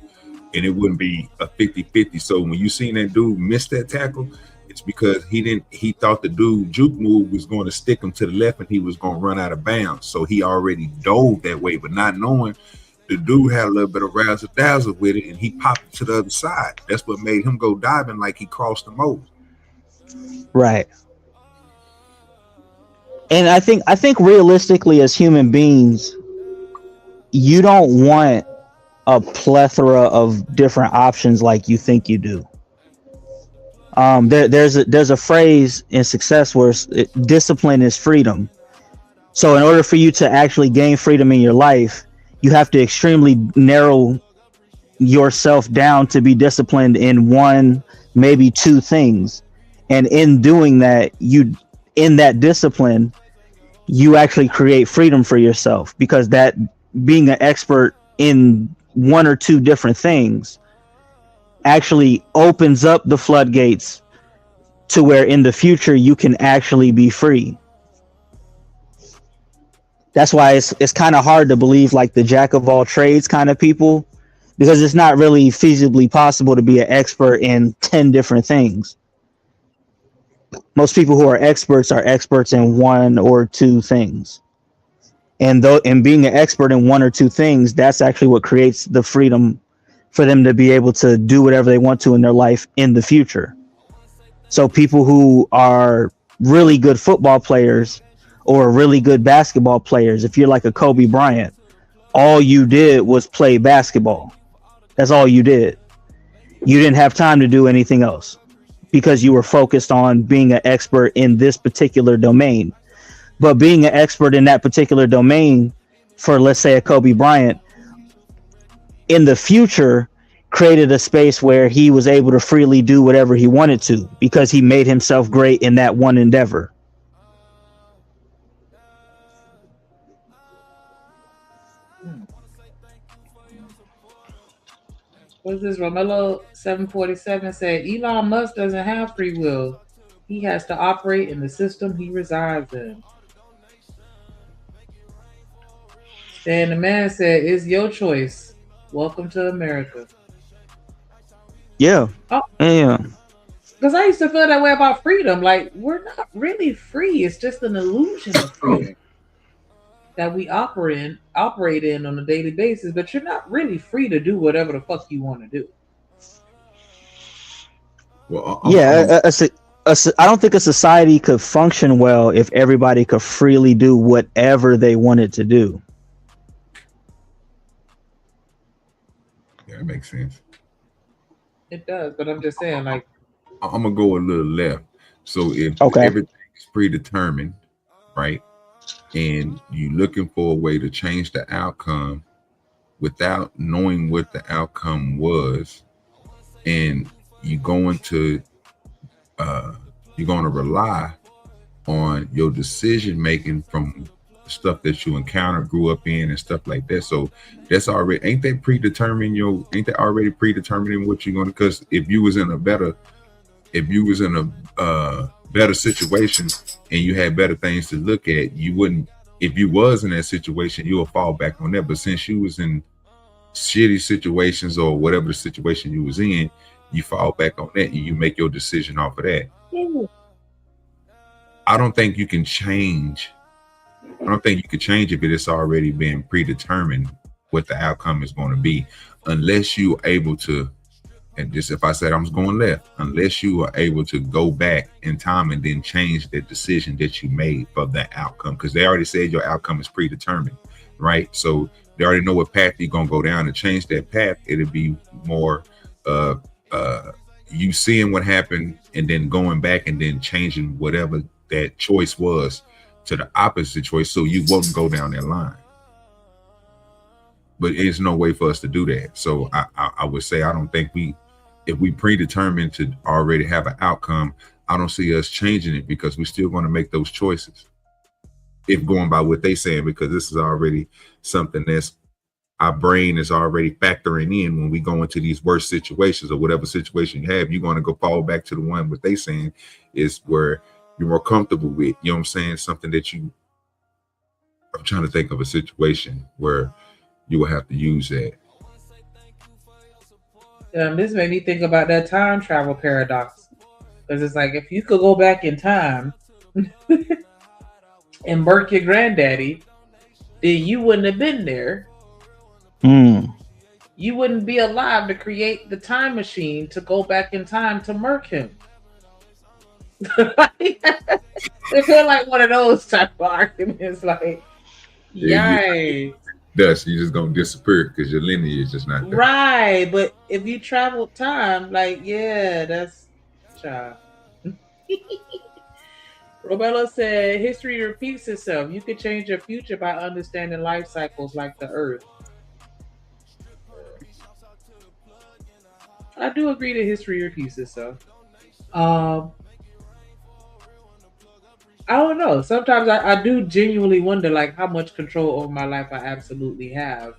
and it wouldn't be a 50-50. So when you seen that dude miss that tackle, it's because he thought the dude juke move was going to stick him to the left and he was going to run out of bounds. So he already dove that way, but not knowing the dude had a little bit of razzle dazzle with it, and he popped to the other side. That's what made him go diving like he crossed him over. Right. And I think realistically, as human beings, you don't want a plethora of different options like you think you do. There's a phrase in success where discipline is freedom. So in order for you to actually gain freedom in your life, you have to extremely narrow yourself down to be disciplined in one, maybe two things. And in doing that, in that discipline, you actually create freedom for yourself, because that being an expert in one or two different things actually opens up the floodgates to where in the future you can actually be free. That's why it's kind of hard to believe like the jack of all trades kind of people, because it's not really feasibly possible to be an expert in 10 different things. Most people who are experts in one or two things. And being an expert in one or two things, that's actually what creates the freedom for them to be able to do whatever they want to in their life in the future. So people who are really good football players or really good basketball players, if you're like a Kobe Bryant, all you did was play basketball. That's all you did. You didn't have time to do anything else because you were focused on being an expert in this particular domain. But being an expert in that particular domain for, let's say, a Kobe Bryant, in the future created a space where he was able to freely do whatever he wanted to because he made himself great in that one endeavor. What's this? Romello 747 said Elon Musk doesn't have free will. He has to operate in the system he resides in. And the man said, "It's your choice. Welcome to America." Yeah. Oh. Yeah. Because I used to feel that way about freedom. Like, we're not really free. It's just an illusion of freedom that we operate in on a daily basis. But you're not really free to do whatever the fuck you want to do. Well, I don't think a society could function well if everybody could freely do whatever they wanted to do. Yeah, that makes sense. It does, but I'm just saying, like, I'm gonna go a little left. So if everything is predetermined, right, and you're looking for a way to change the outcome without knowing what the outcome was, and you're going to rely on your decision making from stuff that you encounter, grew up in, and stuff like that. So that's already ain't that already predetermining what you're going to? Because if you was in a better situation and you had better things to look at, you wouldn't. If you was in that situation, you will fall back on that. But since you was in shitty situations or whatever the situation you was in, you fall back on that and you make your decision off of that. I don't think you can change. I don't think you can change if it's already been predetermined what the outcome is going to be, unless you are able to. And just if I said I was going left, unless you are able to go back in time and then change the decision that you made for that outcome, because they already said your outcome is predetermined, right? So they already know what path you're gonna go down. To change that path, it'll be more you seeing what happened and then going back and then changing whatever that choice was to the opposite choice, so you won't go down that line. But there's no way for us to do that. So I would say I don't think if we predetermined to already have an outcome, I don't see us changing it, because we're still going to make those choices. If going by what they saying, because this is already something that's our brain is already factoring in when we go into these worst situations or whatever situation you have, you're going to go fall back to the one what they saying is where you're more comfortable with. You know what I'm saying? Something that I'm trying to think of a situation where you will have to use that. This made me think about that time travel paradox, because it's like if you could go back in time and murk your granddaddy, then you wouldn't have been there. You wouldn't be alive to create the time machine to go back in time to murk him. It feel like one of those type of arguments, like, yay. Thus, you're just gonna disappear because your lineage is just not there. Right, but if you travel time, like, yeah, that's child. Robella said, history repeats itself. You could change your future by understanding life cycles like the earth. I do agree that history repeats itself. I don't know. Sometimes I do genuinely wonder, like, how much control over my life I absolutely have,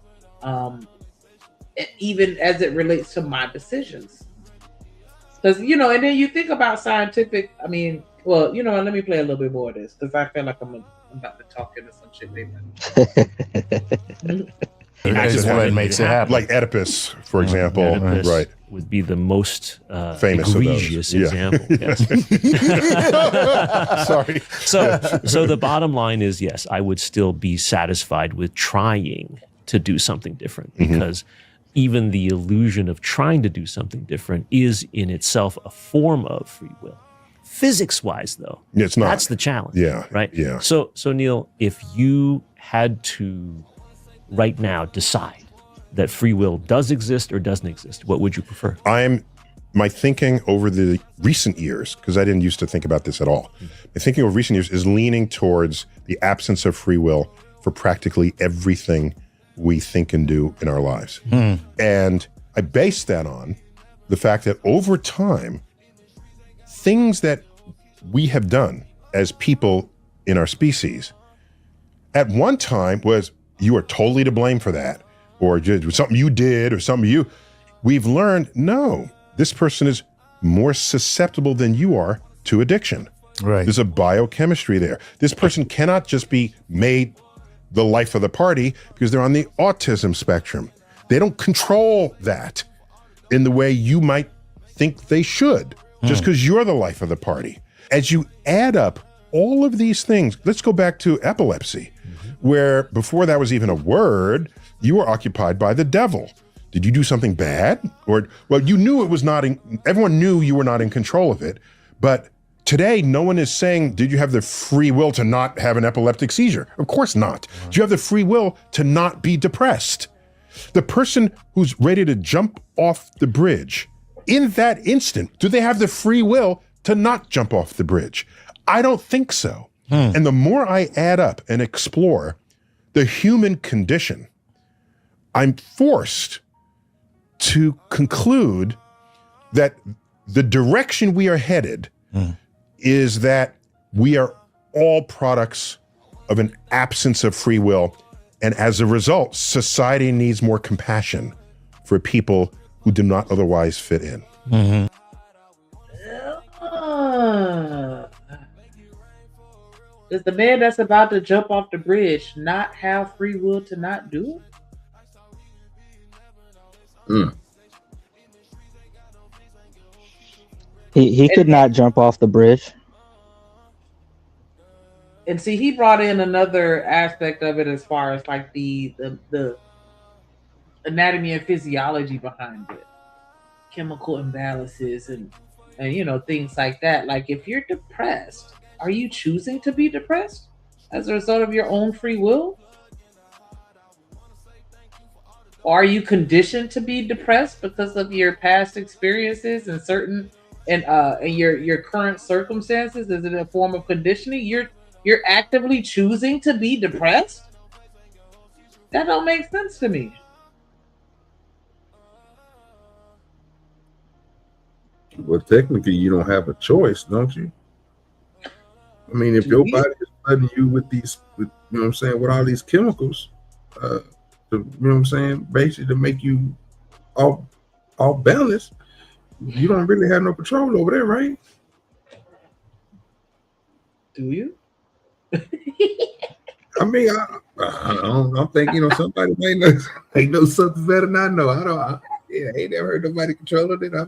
even as it relates to my decisions. Because, and then you think about scientific, let me play a little bit more of this, because I feel like I'm about to talk into some shit they That's what makes it happen. Like Oedipus, for example. Oedipus right. would be the most famous egregious example. Yes. Sorry. So the bottom line is, yes, I would still be satisfied with trying to do something different, because even the illusion of trying to do something different is in itself a form of free will. Physics-wise, though, it's not. That's the challenge. Yeah. Right. Yeah. So Neil, if you had to right now decide that free will does exist or doesn't exist, what would you prefer? My thinking over the recent years, because I didn't used to think about this at all, my thinking over recent years is leaning towards the absence of free will for practically everything we think and do in our lives. And I base that on the fact that over time, things that we have done as people in our species at one time was, you are totally to blame for that, or just something you did, or something we've learned, no, this person is more susceptible than you are to addiction. Right. There's a biochemistry there. This person cannot just be made the life of the party because they're on the autism spectrum. They don't control that in the way you might think they should, just because you're the life of the party. As you add up all of these things, let's go back to epilepsy, where before that was even a word, you were occupied by the devil. Did you do something bad? Well, you knew it was everyone knew you were not in control of it, but today, no one is saying, did you have the free will to not have an epileptic seizure? Of course not. Do you have the free will to not be depressed? The person who's ready to jump off the bridge, in that instant, do they have the free will to not jump off the bridge? I don't think so. And the more I add up and explore the human condition, I'm forced to conclude that the direction we are headed is that we are all products of an absence of free will. And as a result, society needs more compassion for people who do not otherwise fit in. Does the man that's about to jump off the bridge not have free will to not do it? He could not jump off the bridge. And see, he brought in another aspect of it as far as like the anatomy and physiology behind it, chemical imbalances and you know, things like that. Like if you're depressed, are you choosing to be depressed as a result of your own free will? Or are you conditioned to be depressed because of your past experiences and certain and your current circumstances? Is it a form of conditioning? You're actively choosing to be depressed? That don't make sense to me. Well, technically, you don't have a choice, don't you? I mean, if your body is flooding you with these, you know what I'm saying, with all these chemicals, you know what I'm saying, basically to make you all balanced, you don't really have no control over that, right? Do you? I mean, I'm thinking, you know, somebody may know something better than I know. I ain't never heard nobody controlling it. I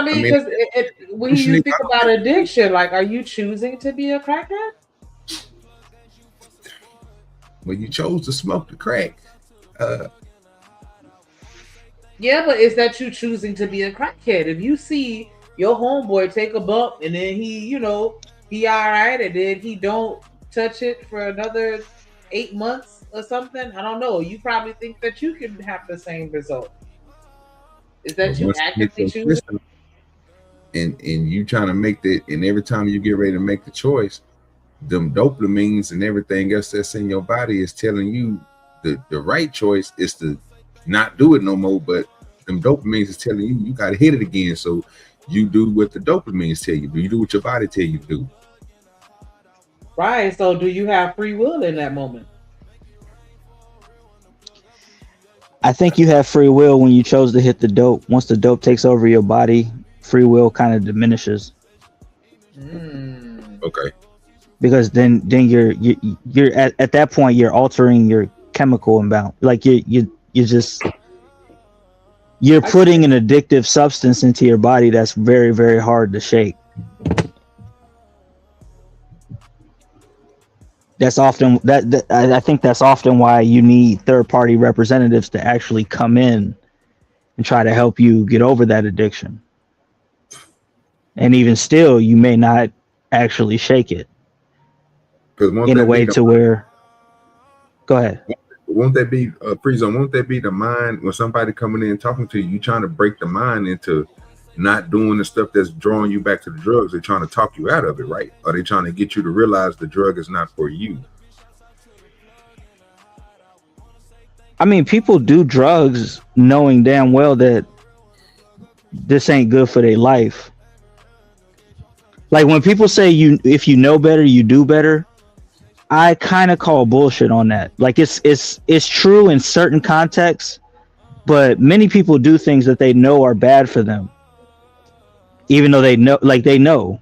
mean, because when you think about addiction, like, are you choosing to be a crackhead? When you chose to smoke the crack. Yeah, but is that you choosing to be a crackhead? If you see your homeboy take a bump and then he, you know, he all right, and then he don't touch it for another 8 months or something, I don't know. You probably think that you can have the same result. Is that you actively choosing? And you trying to make that, and every time you get ready to make the choice, them dopamines and everything else that's in your body is telling you the right choice is to not do it no more, but them dopamines is telling you got to hit it again. So you do what the dopamines tell you do. You do what your body tell you to do. Right. So do you have free will in that moment? I think you have free will when you chose to hit the dope. Once the dope takes over your body, free will kind of diminishes. Okay. Because then you're at that point you're altering your chemical imbalance. Like you're putting an addictive substance into your body that's very, very hard to shake. That's often I think that's often why you need third-party representatives to actually come in and try to help you get over that addiction. And even still, you may not actually shake it in a way to where. Go ahead. Won't that be free zone? Won't that be the mind when somebody coming in and talking to you, trying to break the mind into not doing the stuff that's drawing you back to the drugs? They're trying to talk you out of it, right? Are they trying to get you to realize the drug is not for you? I mean, people do drugs knowing damn well that this ain't good for their life. Like when people say if you know better, you do better. I kind of call bullshit on that. Like it's true in certain contexts, but many people do things that they know are bad for them, even though they know.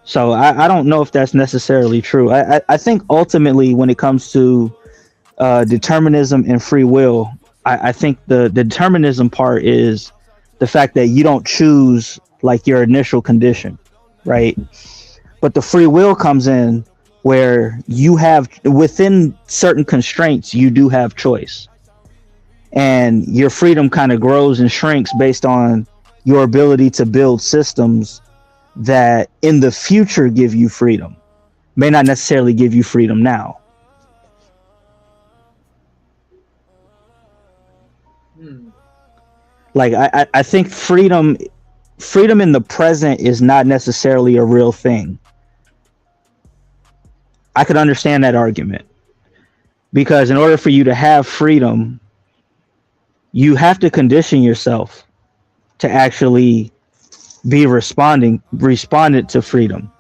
So I don't know if that's necessarily true. I think ultimately when it comes to determinism and free will, I think the determinism part is the fact that you don't choose like your initial condition, right? But the free will comes in where you have, within certain constraints, you do have choice. And your freedom kind of grows and shrinks based on your ability to build systems that in the future give you freedom. May not necessarily give you freedom now. Like I think freedom in the present is not necessarily a real thing. I could understand that argument, because in order for you to have freedom, you have to condition yourself to actually be responded to freedom.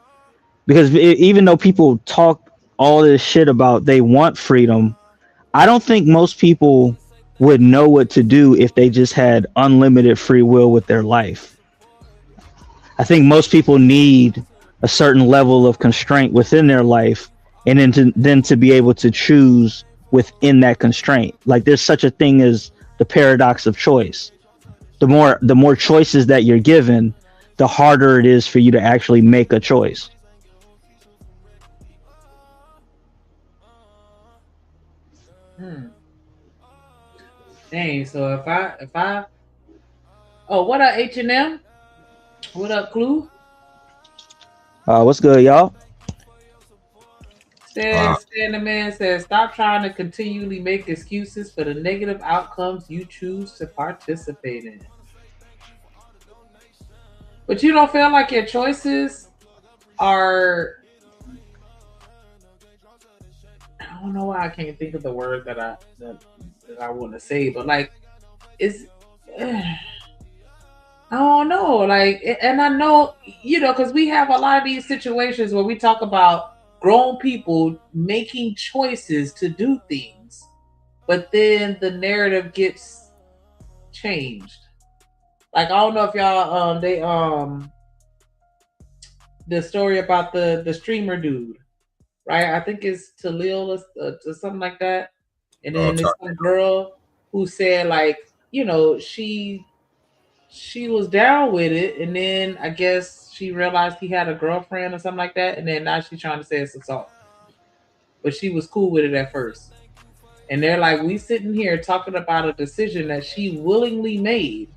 Because even though people talk all this shit about they want freedom, I don't think most people would know what to do if they just had unlimited free will with their life. I think most people need a certain level of constraint within their life, and then to be able to choose within that constraint. Like there's such a thing as the paradox of choice. The more choices that you're given, the harder it is for you to actually make a choice. Dang. So if I oh, what up H&M? What up Clue? What's good, y'all? Stan the man says, stop trying to continually make excuses for the negative outcomes you choose to participate in. But you don't feel like your choices are, I don't know why I can't think of the word that I want to say, but like it's I don't know, like, and I know, you know, because we have a lot of these situations where we talk about grown people making choices to do things, but then the narrative gets changed. Like, I don't know if y'all the story about the streamer dude, right? I think it's Talil or something like that. And then there's some girl who said, like, you know, she was down with it, and then I guess she realized he had a girlfriend or something like that, and then now she's trying to say it's assault. But she was cool with it at first. And they're like, we sitting here talking about a decision that she willingly made,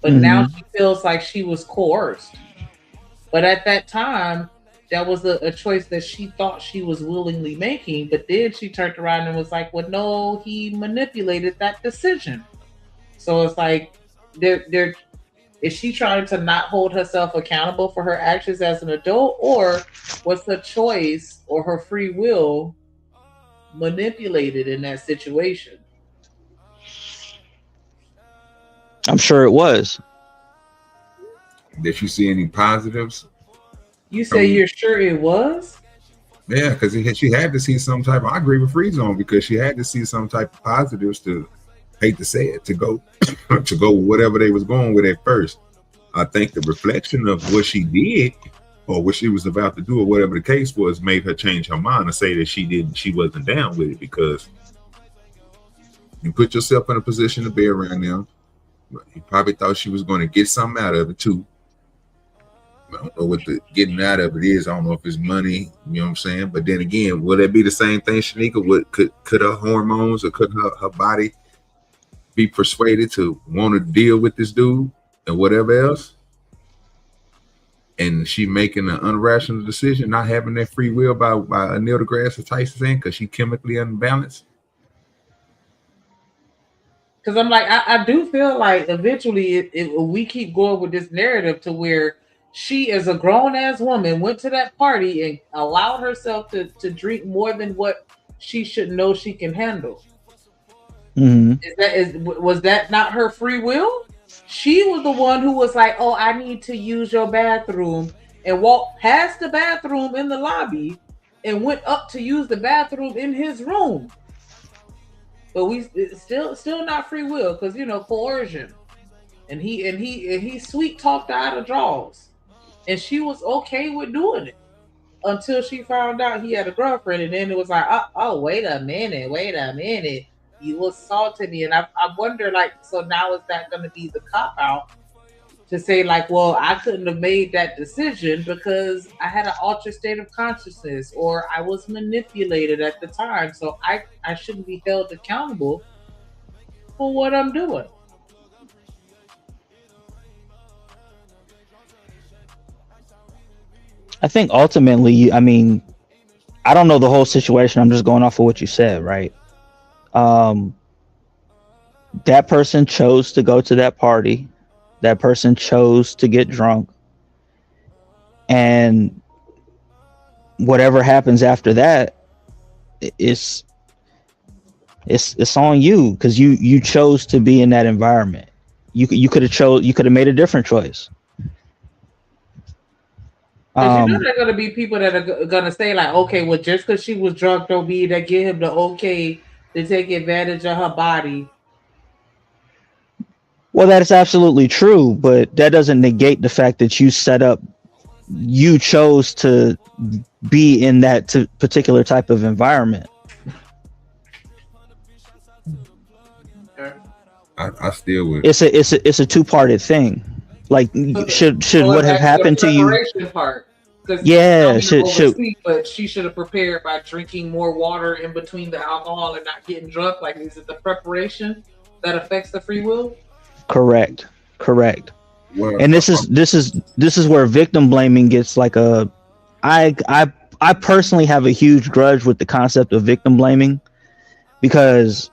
but now she feels like she was coerced. But at that time, that was a choice that she thought she was willingly making, but then she turned around and was like, well, no, he manipulated that decision. So it's like, is she trying to not hold herself accountable for her actions as an adult, or was her choice or her free will manipulated in that situation? I'm sure it was. Did you see any positives? You say you're sure it was? Yeah, because she had to see some type of, I agree with Free Zone, because she had to see some type of positives to, hate to say it, to go to go whatever they was going with at first. I think the reflection of what she did or what she was about to do or whatever the case was made her change her mind and say that she wasn't down with it, because you put yourself in a position to be around them. You probably thought she was going to get something out of it too. I don't know what the getting out of it is. I don't know if it's money, you know what I'm saying? But then again, would that be the same thing, Shanika? Could her hormones or could her body be persuaded to want to deal with this dude and whatever else? And she making an irrational decision, not having that free will by Neil deGrasse Tyson saying, because she chemically unbalanced. Because I'm like, I do feel like eventually we keep going with this narrative to where she, as a grown-ass woman, went to that party and allowed herself to drink more than what she should know she can handle. Was that not her free will? She was the one who was like, oh, I need to use your bathroom, and walked past the bathroom in the lobby and went up to use the bathroom in his room. But we still not free will, because, you know, coercion. And he sweet talked her out of draws. And she was okay with doing it until she found out he had a girlfriend. And then it was like, oh, wait a minute. You assaulted me. And I wonder, like, so now is that going to be the cop-out to say, like, well, I couldn't have made that decision because I had an altered state of consciousness, or I was manipulated at the time. So I shouldn't be held accountable for what I'm doing. I think ultimately, I mean, I don't know the whole situation. I'm just going off of what you said, right? That person chose to go to that party. That person chose to get drunk. And whatever happens after that is, It's on you because you chose to be in that environment. You could have made a different choice. Because you know there are going to be people that are going to say like, okay, well, just because she was drunk don't mean that give him the okay to take advantage of her body. Well, that is absolutely true, but that doesn't negate the fact that you chose to be in that particular type of environment. I still would. It's a two-parted thing. Like, should what have happened to you? Part. Yeah, but she should have prepared by drinking more water in between the alcohol and not getting drunk. Like, is it the preparation that affects the free will? Correct. Well, And this is where victim blaming gets like a. I personally have a huge grudge with the concept of victim blaming, because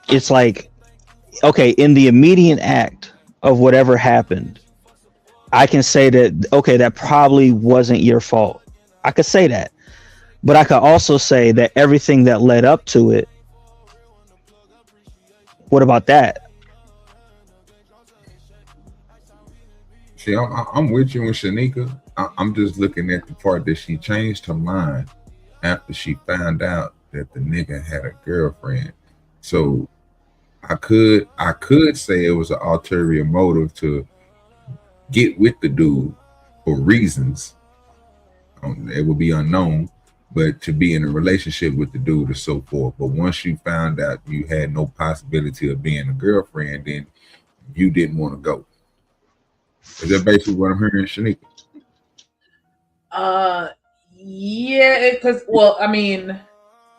it's like, okay, in the immediate act of whatever happened, I can say that, okay, that probably wasn't your fault. I could say that. But I could also say that everything that led up to it, what about that? See, I'm with you and Shanika. I'm just looking at the part that she changed her mind after she found out that the nigga had a girlfriend. So I could say it was an ulterior motive to get with the dude for reasons. It would be unknown, but to be in a relationship with the dude or so forth. But once you found out you had no possibility of being a girlfriend, then you didn't want to go. Is that basically what I'm hearing, Shanika? Yeah, because I mean,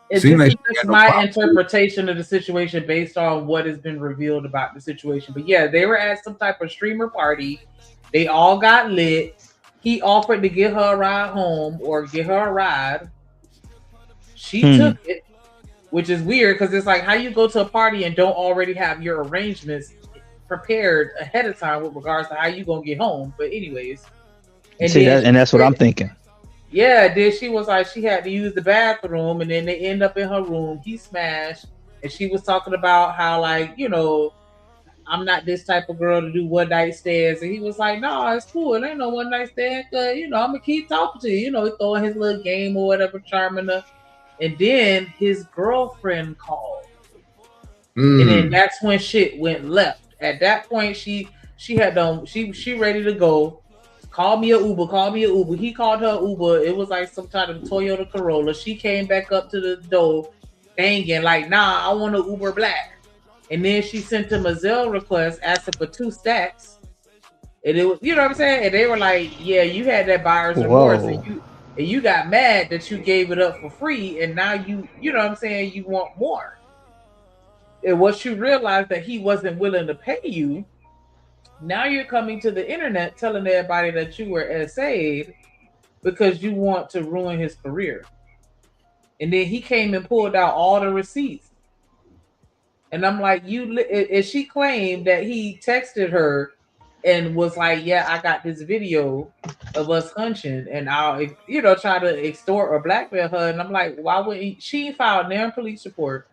it's just my interpretation of the situation based on what has been revealed about the situation. But yeah, they were at some type of streamer party. They all got lit. He offered to get her a ride home or get her a ride. She took it, which is weird because it's like, how you go to a party and don't already have your arrangements prepared ahead of time with regards to how you gonna get home. But anyways, and that's what I'm thinking. Yeah, then she was like, she had to use the bathroom, and then they end up in her room. He smashed, and she was talking about how, like, you know, I'm not this type of girl to do one night stands. And he was like, no, it's cool. It ain't no one night stand. You know, I'm gonna keep talking to you. You know, throwing his little game or whatever, charming her. And then his girlfriend called, and then that's when shit went left. At that point, she had done. She ready to go. Call me a Uber. He called her Uber. It was like some kind of Toyota Corolla. She came back up to the door, banging like, nah, I want an Uber Black. And then she sent him a Zelle request asking for 2 stacks. And it was, you know what I'm saying? And they were like, yeah, you had that buyer's remorse, and you got mad that you gave it up for free, and now you know what I'm saying, you want more. And once you realized that he wasn't willing to pay you, now you're coming to the internet telling everybody that you were SA'd because you want to ruin his career. And then he came and pulled out all the receipts. And I'm like, and she claimed that he texted her and was like, yeah, I got this video of us hunching, and I'll, you know, try to extort or blackmail her. And I'm like, why wouldn't she filed their police report?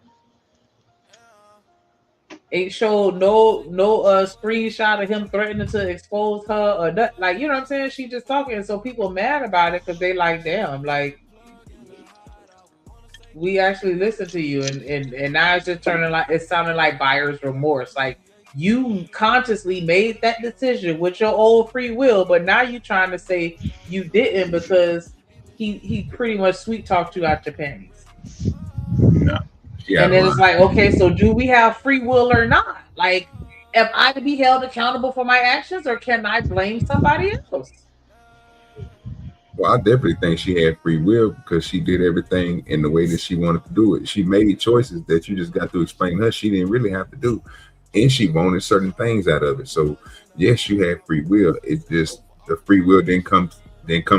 Ain't showed no screenshot of him threatening to expose her or that, like, you know what I'm saying? She just talking, so people mad about it because they like, damn, like, we actually listened to you, and now it's just sounding like buyer's remorse. Like, you consciously made that decision with your old free will, but now you trying to say you didn't because he pretty much sweet talked you out your panties. No. Yeah, and then it's like, okay, so do we have free will or not? Like, am I to be held accountable for my actions, or can I blame somebody else? Well, I definitely think she had free will because she did everything in the way that she wanted to do it. She made choices that you just got to explain to her she didn't really have to do. And she wanted certain things out of it. So yes, you had free will. It's just the free will didn't come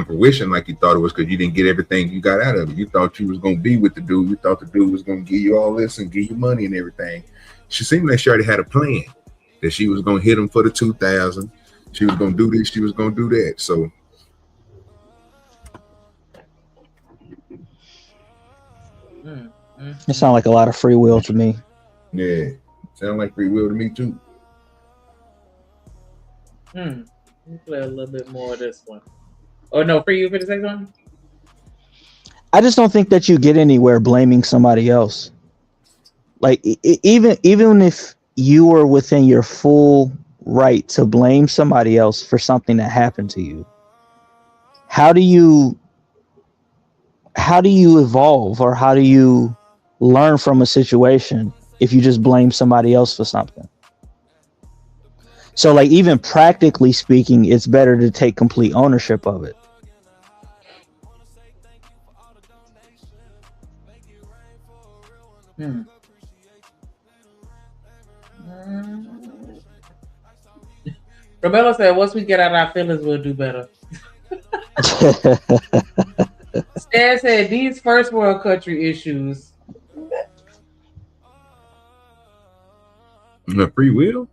fruition like you thought it was, because you didn't get everything you got out of it. You thought you was gonna be with the dude. You thought the dude was gonna give you all this and give you money and everything. She seemed like she already had a plan that she was gonna hit him for the 2,000. She was gonna do this. She was gonna do that. So It sounds like a lot of free will to me. Yeah, sound like free will to me too. Let me play a little bit more of this one. Oh no, for you for the second one? I just don't think that you get anywhere blaming somebody else. Like even if you were within your full right to blame somebody else for something that happened to you, how do you evolve, or how do you learn from a situation if you just blame somebody else for something? So like, even practically speaking, it's better to take complete ownership of it. Roberto said, once we get out our feelings, we'll do better. Stan said, these first world country issues. The free will?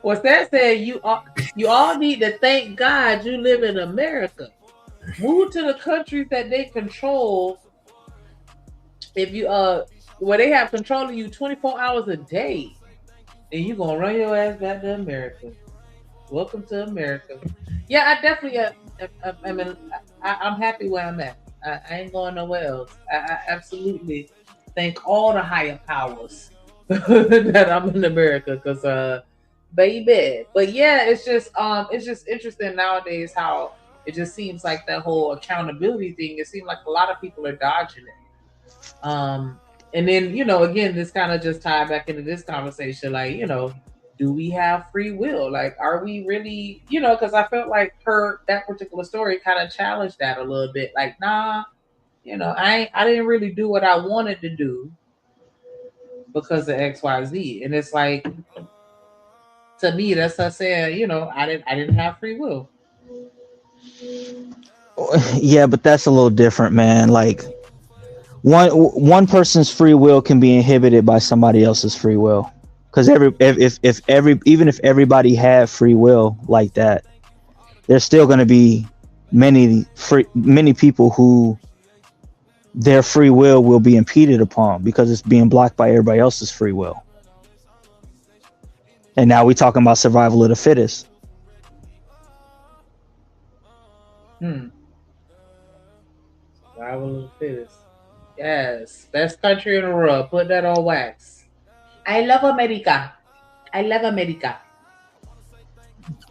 Well, Stan said, you all need to thank God you live in America. Move to the countries that they control. If you where they have control of you 24 hours a day, then you gonna run your ass back to America. Welcome to America. Yeah, I definitely I'm happy where I'm at. I ain't going nowhere else. I absolutely thank all the higher powers that I'm in America, because baby. But yeah, it's just interesting nowadays how it just seems like that whole accountability thing, it seems like a lot of people are dodging it. And then, again, this kind of just tied back into this conversation, like, do we have free will? Like, are we really, because I felt like that particular story kind of challenged that a little bit. Like, nah, I didn't really do what I wanted to do because of XYZ. And it's like, to me, that's us saying, I didn't have free will. Yeah, but that's a little different, man. Like, one person's free will can be inhibited by somebody else's free will, because even if everybody had free will like that, there's still going to be many people who their free will be impeded upon because it's being blocked by everybody else's free will. And now we're talking about survival of the fittest. Survival of the fittest. Yes, best country in the world. Put that on wax. I love America. I love America.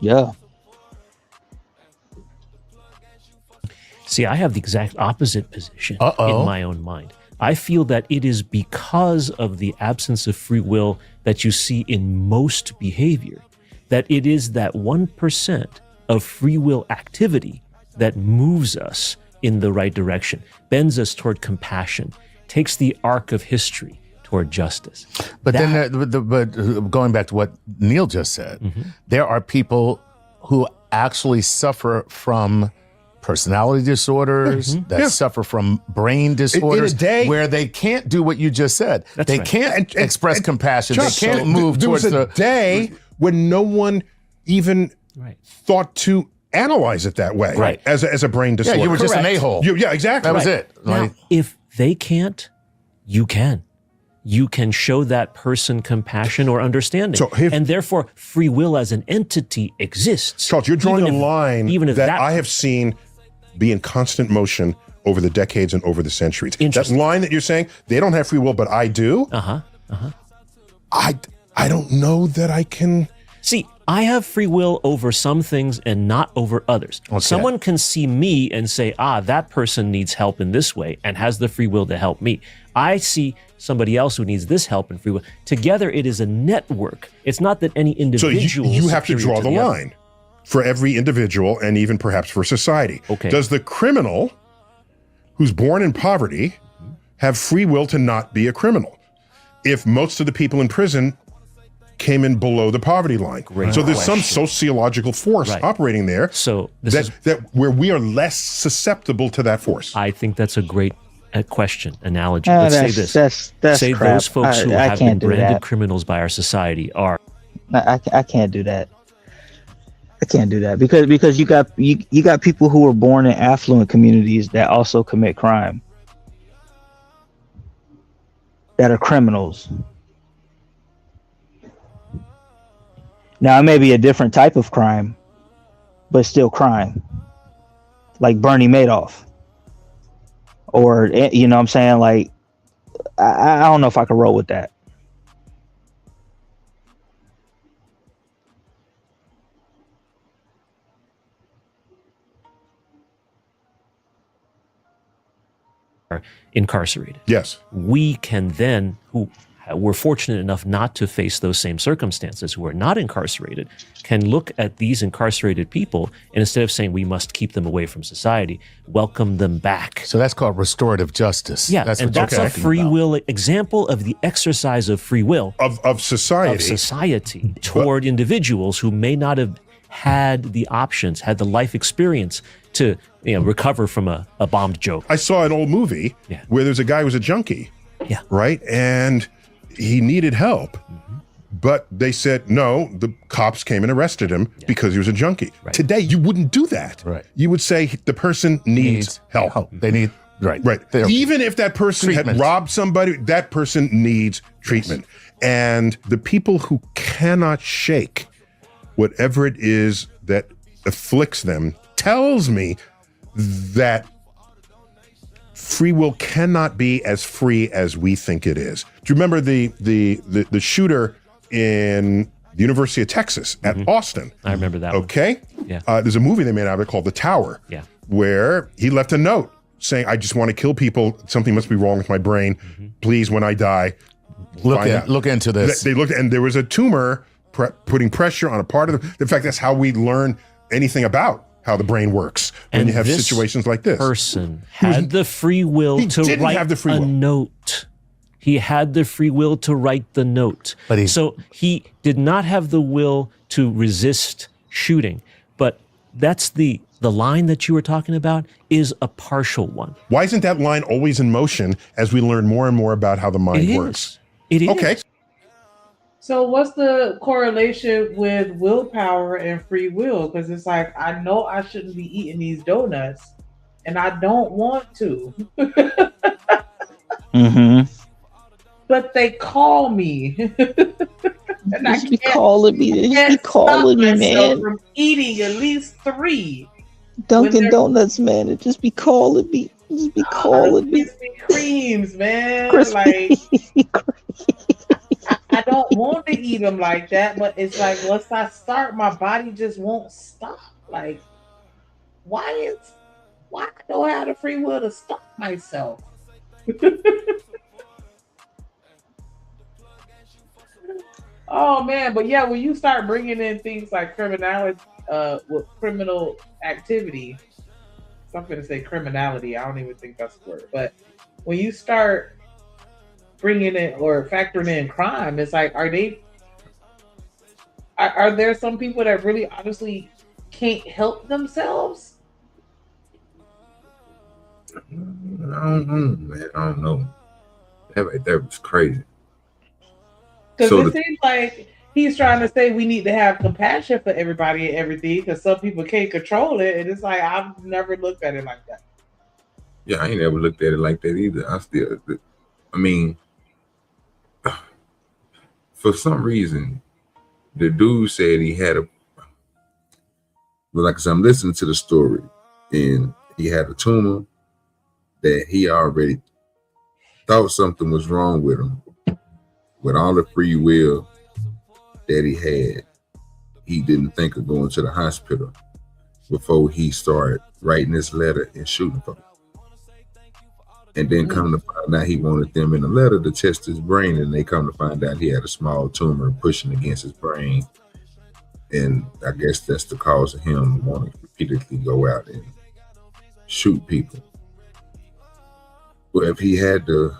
Yeah. See, I have the exact opposite position in my own mind. I feel that it is because of the absence of free will that you see in most behavior, that it is that 1% of free will activity that moves us in the right direction, bends us toward compassion, takes the arc of history toward justice. But but going back to what Neil just said, there are people who actually suffer from personality disorders, that suffer from brain disorders, where they can't do what you just said. They can't express compassion. They can't move towards the day when no one even thought to analyze it that way, as a brain disorder. Yeah, you were just an a-hole. Yeah, exactly. That was it. Now, if they can't, you can. You can show that person compassion or understanding. And therefore, free will as an entity exists. Charles, you're drawing a line that I have seen be in constant motion over the decades and over the centuries. That line that you're saying, they don't have free will, but I do. I don't know that I can. See, I have free will over some things and not over others. Someone can see me and say, that person needs help in this way and has the free will to help me. I see somebody else who needs this help and free will. Together, it is a network. It's not that any individual. So you have to draw the line for every individual and even perhaps for society. Does the criminal who's born in poverty have free will to not be a criminal if most of the people in prison came in below the poverty line? So there's some sociological force operating there. So that where we are less susceptible to that force. I think that's a great analogy. Let's say this. That's say crap. those folks who have been branded criminals by our society are. I can't do that. I can't do that because you got people who were born in affluent communities that also commit crime, that are criminals. Now, it may be a different type of crime, but still crime. Like Bernie Madoff. Or, you know what I'm saying? Like, I don't know if I could roll with that. Incarcerated. Yes. We can then, who we're fortunate enough not to face those same circumstances, who are not incarcerated, can look at these incarcerated people and instead of saying we must keep them away from society, welcome them back. So that's called restorative justice. Yeah, that's and that's a free will example of the exercise of free will of society toward individuals who may not have had the options, had the life experience to recover from a bombed joke. I saw an old movie where there's a guy who was a junkie. Yeah. Right? And he needed help. But they said, no, the cops came and arrested him because he was a junkie. Right. Today, you wouldn't do that. Right. You would say the person needs help. They need, right. Even if that person had robbed somebody, that person needs treatment. And the people who cannot shake whatever it is that afflicts them tells me that free will cannot be as free as we think it is. Do you remember the shooter in the University of Texas at Austin? I remember that. Okay. Yeah. There's a movie they made out of it called The Tower. Yeah. Where he left a note saying, "I just want to kill people. Something must be wrong with my brain. Please, when I die, look into this." They looked, and there was a tumor putting pressure on a part of the. In fact, that's how we learn anything about how the brain works when you have this situations like this. Person had the free will to write a note. He had the free will to write the note. So he did not have the will to resist shooting. But that's the line that you were talking about is a partial one. Why isn't that line always in motion as we learn more and more about how the mind works? It is. Okay. So what's the correlation with willpower and free will? Because it's like, I know I shouldn't be eating these donuts and I don't want to. But they call me. And I Just be calling me. Just be calling me, man. From eating at least 3. Dunkin' Donuts, man. It just be calling me. Just be calling me. Krispy Kremes, man. Krispy I don't want to eat them like that, but it's like once I start, my body just won't stop. Like, why don't I have the free will to stop myself? Oh man, but yeah, when you start bringing in things like criminality, with criminal activity, so I'm gonna say criminality. I don't even think that's the word, but when you start bringing in or factoring in crime, it's like, are there some people that really honestly can't help themselves? I don't know, man. I don't know. That was crazy. Because it seems like he's trying to say we need to have compassion for everybody and everything, because some people can't control it, and it's like I've never looked at it like that. Yeah, I ain't never looked at it like that either. I mean, for some reason, the dude said he had but like I said, I'm listening to the story, and he had a tumor that he already thought something was wrong with him. With all the free will that he had, he didn't think of going to the hospital before he started writing this letter and shooting folks. And then come to find out he wanted them in the letter to test his brain, and they come to find out he had a small tumor pushing against his brain. And I guess that's the cause of him wanting to repeatedly go out and shoot people. But if he had the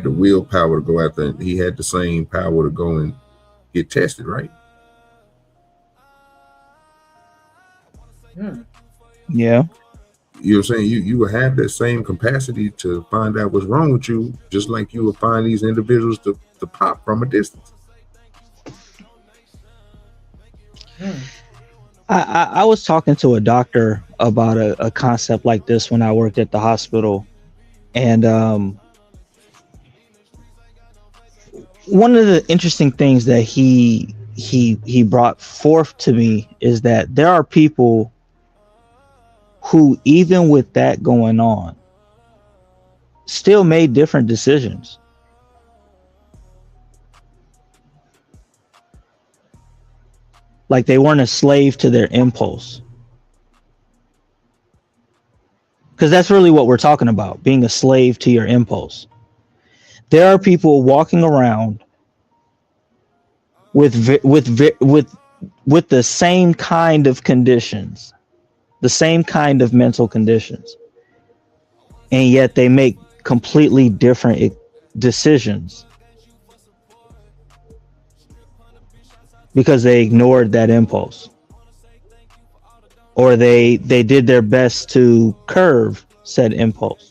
willpower to go out there, he had the same power to go and get tested, right? Yeah. You know what I'm saying? You will have that same capacity to find out what's wrong with you, just like you will find these individuals to pop from a distance. I was talking to a doctor about a concept like this when I worked at the hospital. And one of the interesting things that he brought forth to me is that there are people who, even with that going on, still made different decisions. Like they weren't a slave to their impulse. Because that's really what we're talking about, being a slave to your impulse. There are people walking around with the same kind of conditions, the same kind of mental conditions, and yet they make completely different decisions because they ignored that impulse, or they did their best to curb said impulse.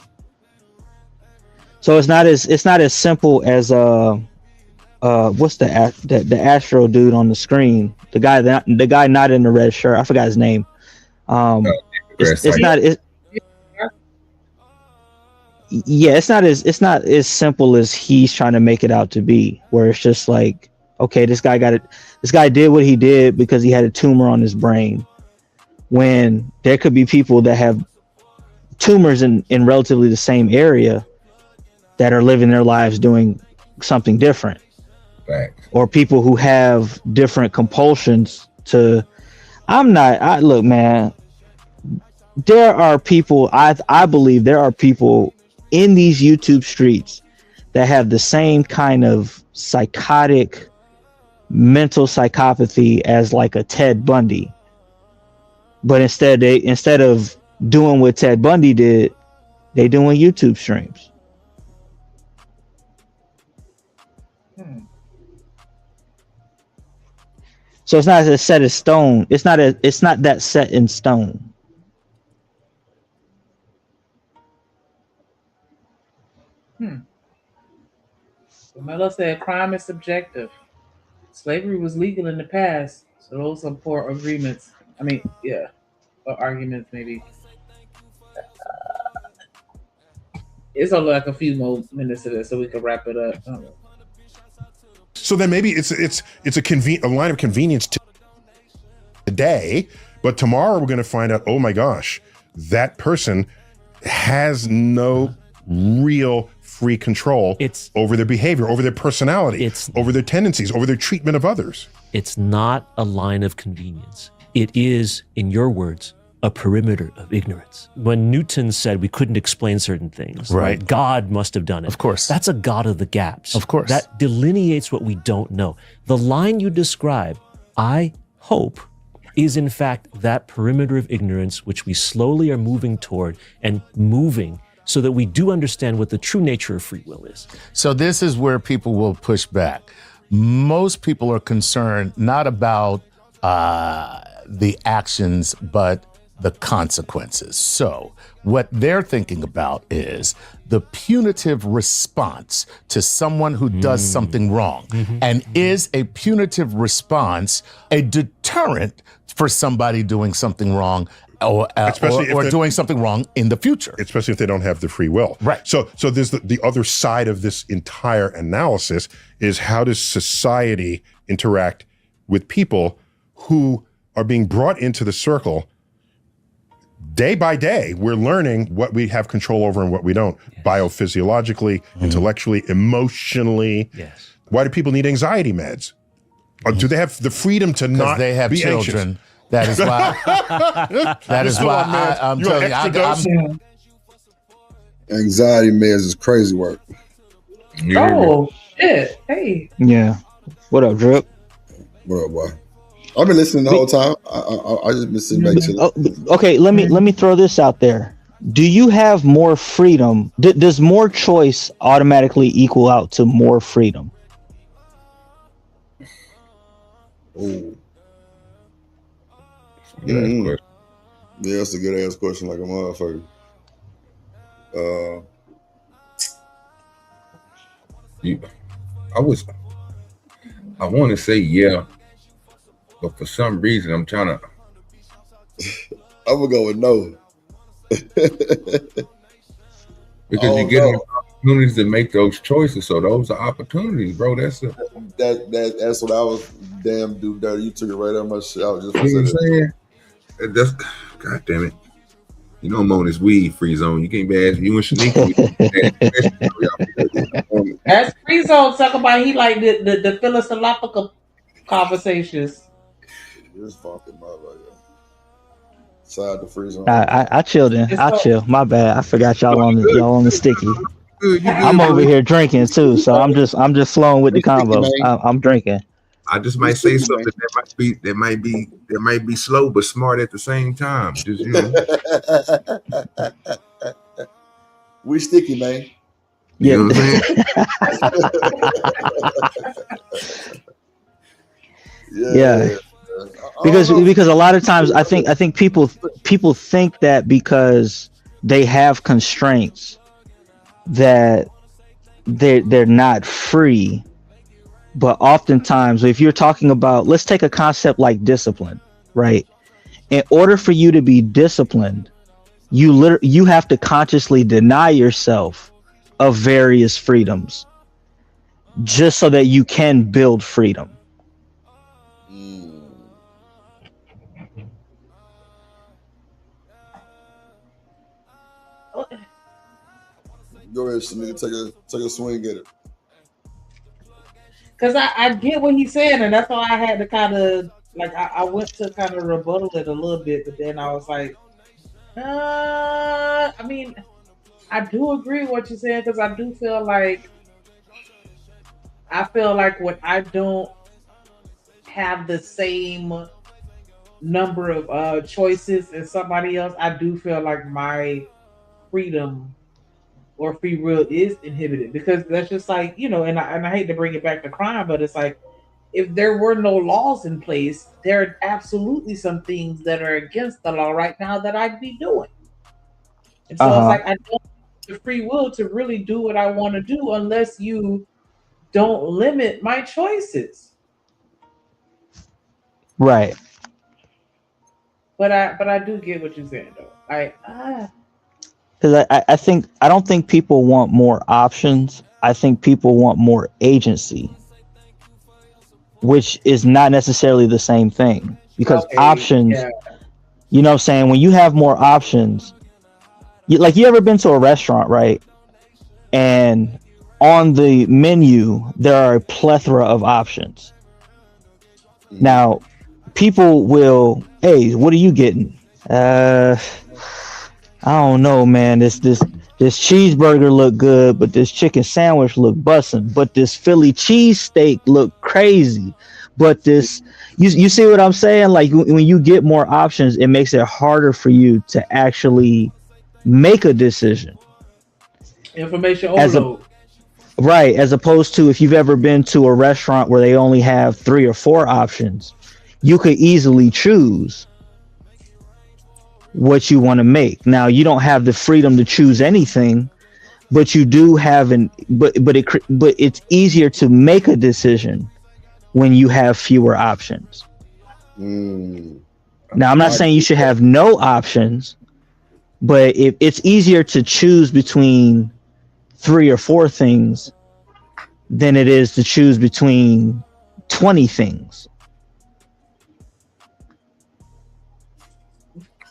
So it's not as simple as what's the Astro dude on the screen, the guy not in the red shirt, I forgot his name. It's not as simple as he's trying to make it out to be, where it's just like, okay, this guy did what he did because he had a tumor on his brain, when there could be people that have tumors in relatively the same area that are living their lives doing something different. Right. Or people who have different compulsions to, look, man, there are people, I believe there are people in these YouTube streets that have the same kind of psychotic mental psychopathy as like a Ted Bundy. But instead of doing what Ted Bundy did, they doing YouTube streams. So it's not as set in stone. It's not that set in stone. Melo said crime is subjective. Slavery was legal in the past, so those are poor agreements. I mean, yeah, or arguments maybe. It's only like a few more minutes of this, so we can wrap it up. So then maybe it's a line of convenience today, but tomorrow we're going to find out, oh my gosh, that person has no real free control over their behavior, over their personality, over their tendencies, over their treatment of others. It's not a line of convenience. It is, in your words, a perimeter of ignorance. When Newton said we couldn't explain certain things, right? God must have done it. Of course. That's a God of the gaps. Of course. That delineates what we don't know. The line you describe, I hope, is in fact that perimeter of ignorance which we slowly are moving toward and moving so that we do understand what the true nature of free will is. So this is where people will push back. Most people are concerned not about the actions, but the consequences. So what they're thinking about is the punitive response to someone who does something wrong. And is a punitive response a deterrent for somebody doing something wrong or doing something wrong in the future? Especially if they don't have the free will. Right. So there's the other side of this entire analysis is, how does society interact with people who are being brought into the circle day by day? We're learning what we have control over and what we don't, biophysiologically, intellectually, emotionally. Yes. Why do people need anxiety meds? Or do they have the freedom to not they have be children. anxious? That is why. That is why I'm telling you. Anxiety meds is crazy work. Oh shit! Hey. Yeah. What up, Drip? What up, boy? I've been listening the whole time. I just been sitting back chilling. Okay, let me throw this out there. Do you have more freedom? Does more choice automatically equal out to more freedom? Oh. Yeah, that's a good ass question, like a motherfucker. I want to say yeah, but for some reason I'm trying to. I'm gonna go with no. because you're getting opportunities to make those choices. So those are opportunities, bro. That's what I was. Damn, dude, dirty. You took it right out of my shit. I was just you know what I'm saying. That's God damn it. You know I'm on this weed free zone. You can't be asking you and Shanika. That's free zone talking about he like the philosophical conversations. This fucking motherfucker. Side the free zone. I chilled in. I chill. My bad. I forgot y'all on the sticky. I'm over here drinking too, so I'm just flowing with the combo. I'm drinking. I just might say something that might be slow but smart at the same time. Just you know. We sticky, man. Yeah. You know what I'm Yeah. Because a lot of times I think people think that because they have constraints that they're not free. But oftentimes, if you're talking about, let's take a concept like discipline, right? In order for you to be disciplined, you have to consciously deny yourself of various freedoms just so that you can build freedom. Go ahead, Shanika. Take a swing at it. Because I get what he's saying, and that's why I had to kind of like I went to kind of rebuttal it a little bit, but then I was like, I mean, I do agree with what you're saying because I do feel like when I don't have the same number of choices as somebody else, I do feel like my freedom or free will is inhibited because that's just like, you know, and I hate to bring it back to crime, but it's like if there were no laws in place, there are absolutely some things that are against the law right now that I'd be doing. And so it's like I don't have the free will to really do what I want to do unless you don't limit my choices. Right. But I do get what you're saying though. Because I don't think people want more options. I think people want more agency, which is not necessarily the same thing. Because options, you know what I'm saying? When you have more options, you ever been to a restaurant, right? And on the menu, there are a plethora of options. Now, people will, hey, what are you getting? I don't know, man. This cheeseburger look good, but this chicken sandwich look bussin'. But this Philly cheesesteak look crazy. But this, you see what I'm saying? Like when you get more options, it makes it harder for you to actually make a decision. Information overload. Right, as opposed to if you've ever been to a restaurant where they only have 3 or 4 options, you could easily choose what you want to make. Now you don't have the freedom to choose anything, but you do have but it's easier to make a decision when you have fewer options. Now I'm not saying you should have no options, but it's easier to choose between 3 or 4 things than it is to choose between 20 things.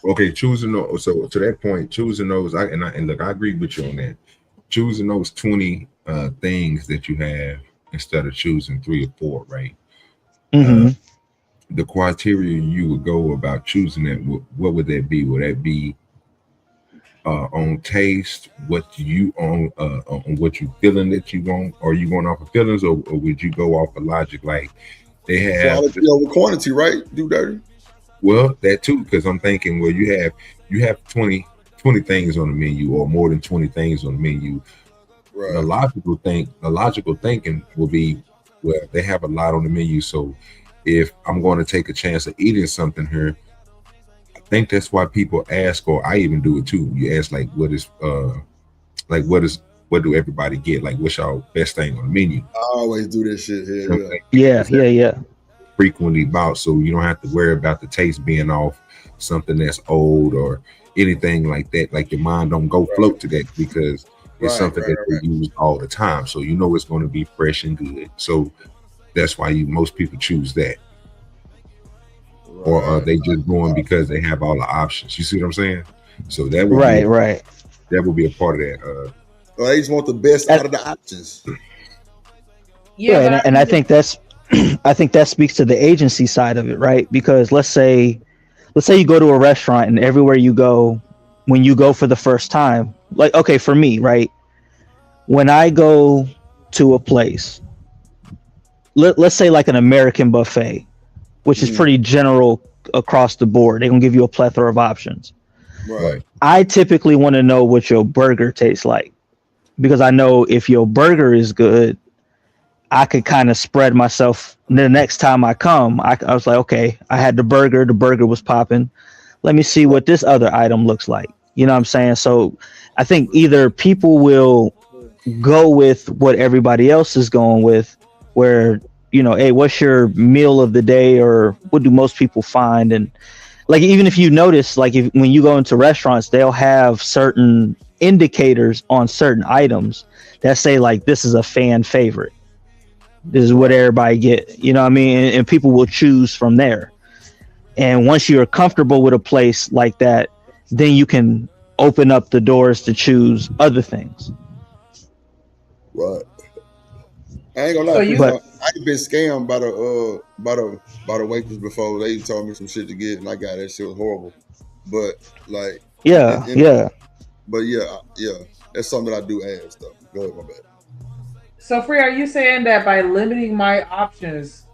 Okay, choosing those. So to that point, choosing those. And look, I agree with you on that. Choosing those 20 things that you have instead of choosing 3 or 4, right? The criteria you would go about choosing that, what would that be? Would that be on taste, what you on what you feeling that you want? Are you going off of feelings, or would you go off of logic? Like they have quality over quantity, right? Do dirty. Well, that too, because I'm thinking, well, you have 20 things on the menu, or more than 20 things on the menu. Right. The logical thinking will be, well, they have a lot on the menu, so if I'm going to take a chance of eating something here, I think that's why people ask, or I even do it too. You ask like, what do everybody get? Like, what's y'all best thing on the menu? I always do this shit here. Yeah. Frequently about, so you don't have to worry about the taste being off something that's old or anything like that. Like your mind don't go float to that, because It's something that they use all the time, so you know it's going to be fresh and good. So that's why most people choose that, or are they just going because they have all the options? You see what I'm saying? So that would right. That would be a part of that. Well, they just want the best out of the options. Yeah, and I think that's I think that speaks to the agency side of it, right? Because let's say you go to a restaurant and everywhere you go, when you go for the first time, like, okay, for me, right? When I go to a place, let's say like an American buffet, which is pretty general across the board. They're gonna give you a plethora of options. Right. I typically want to know what your burger tastes like, because I know if your burger is good, I could kind of spread myself. The next time I come, I was like, okay, I had the burger was popping. Let me see what this other item looks like. You know what I'm saying? So I think either people will go with what everybody else is going with, where, you know, hey, what's your meal of the day, or what do most people find? And like, even if you notice, like when you go into restaurants, they'll have certain indicators on certain items that say like, this is a fan favorite. This is what everybody get, you know what I mean? And people will choose from there. And once you're comfortable with a place like that, then you can open up the doors to choose other things. Right. I ain't gonna lie, I've been scammed by the waitress before. They told me some shit to get, and I got that shit was horrible. But like, But yeah, that's something that I do ask though. Go ahead, my bad. So, Free, are you saying that by limiting my options,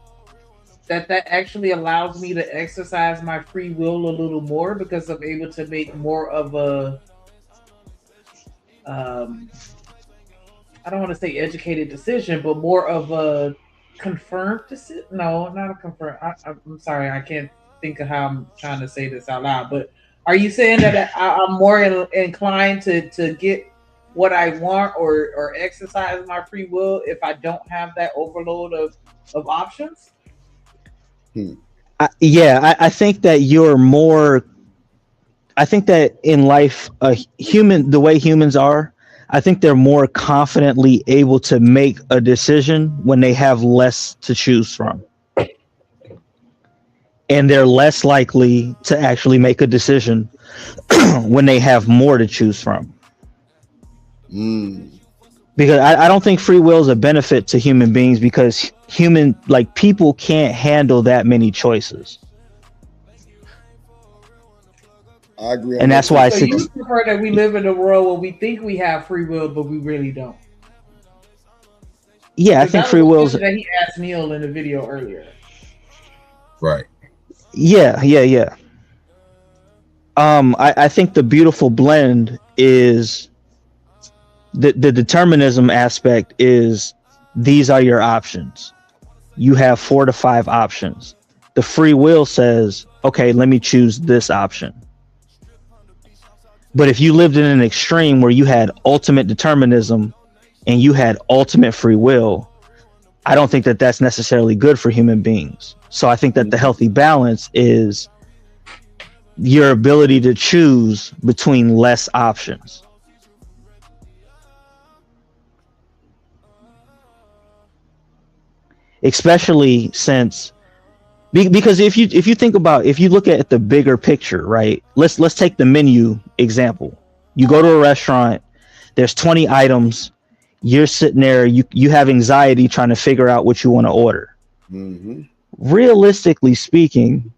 that actually allows me to exercise my free will a little more, because I'm able to make more of a, I don't want to say educated decision, but more of a confirmed decision? No, not a confirmed. I'm sorry, I can't think of how I'm trying to say this out loud. But are you saying that I'm more inclined to get what I want or exercise my free will if I don't have that overload of options? I think that you're more. I think that in life, the way humans are, I think they're more confidently able to make a decision when they have less to choose from. And they're less likely to actually make a decision when they have more to choose from. Because I don't think free will is a benefit to human beings, because people can't handle that many choices. I agree. And that's why so you prefer that we live in a world where we think we have free will, but we really don't. Yeah, I think free will is. That he asked Neil in the video earlier. Right. Yeah. I think the beautiful blend is the determinism aspect is these are your options. You have 4 to 5 options. The free will says, okay, let me choose this option. But if you lived in an extreme where you had ultimate determinism and you had ultimate free will, I don't think that that's necessarily good for human beings. So I think that the healthy balance is your ability to choose between less options. Especially since, because if you think about, if you look at the bigger picture, right? Let's take the menu example. You go to a restaurant, there's 20 items. You're sitting there, you have anxiety trying to figure out what you want to order. Realistically speaking,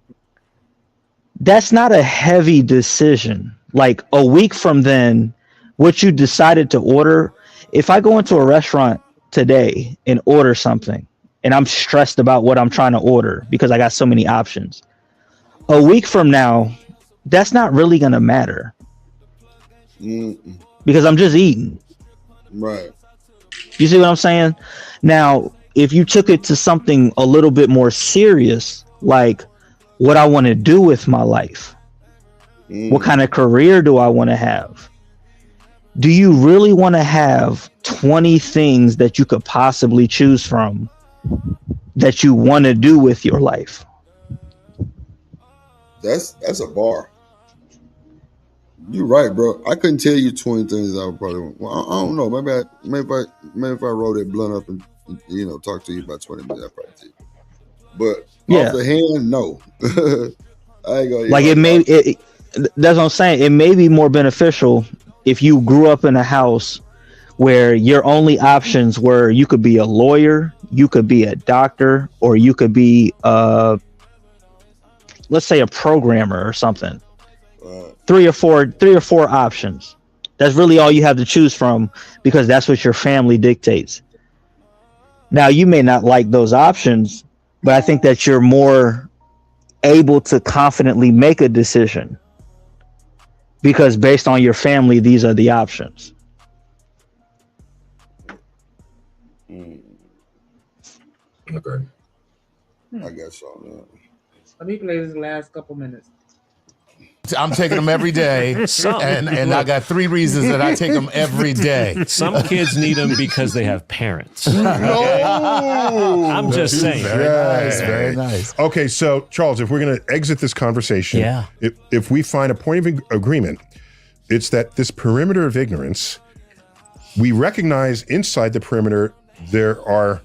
that's not a heavy decision. Like a week from then, what you decided to order, if I go into a restaurant today and order something, and I'm stressed about what I'm trying to order because I got so many options, a week from now, that's not really going to matter. Because I'm just eating. Right. You see what I'm saying? Now, if you took it to something a little bit more serious, like what I want to do with my life, what kind of career do I want to have? Do you really want to have 20 things that you could possibly choose from that you want to do with your life? That's a bar. You're right, bro. I couldn't tell you 20 things I would probably want. Well, I don't know. Maybe if I roll that blunt up and talk to you about 20 minutes, I probably tell you. But off the hand, no. I ain't gonna. Like that's what I'm saying. It may be more beneficial if you grew up in a house where your only options were you could be a lawyer, you could be a doctor, or you could be let's say a programmer or something. Three or four options. That's really all you have to choose from because that's what your family dictates. Now you may not like those options, but I think that you're more able to confidently make a decision because based on your family, these are the options. Okay. I guess so. Yeah. Let me play this last couple minutes. I'm taking them every day, and I got 3 reasons that I take them every day. Some kids need them because they have parents. Okay? I'm just saying. Very nice. Okay, so Charles, if we're going to exit this conversation, if we find a point of agreement, it's that this perimeter of ignorance, we recognize inside the perimeter there are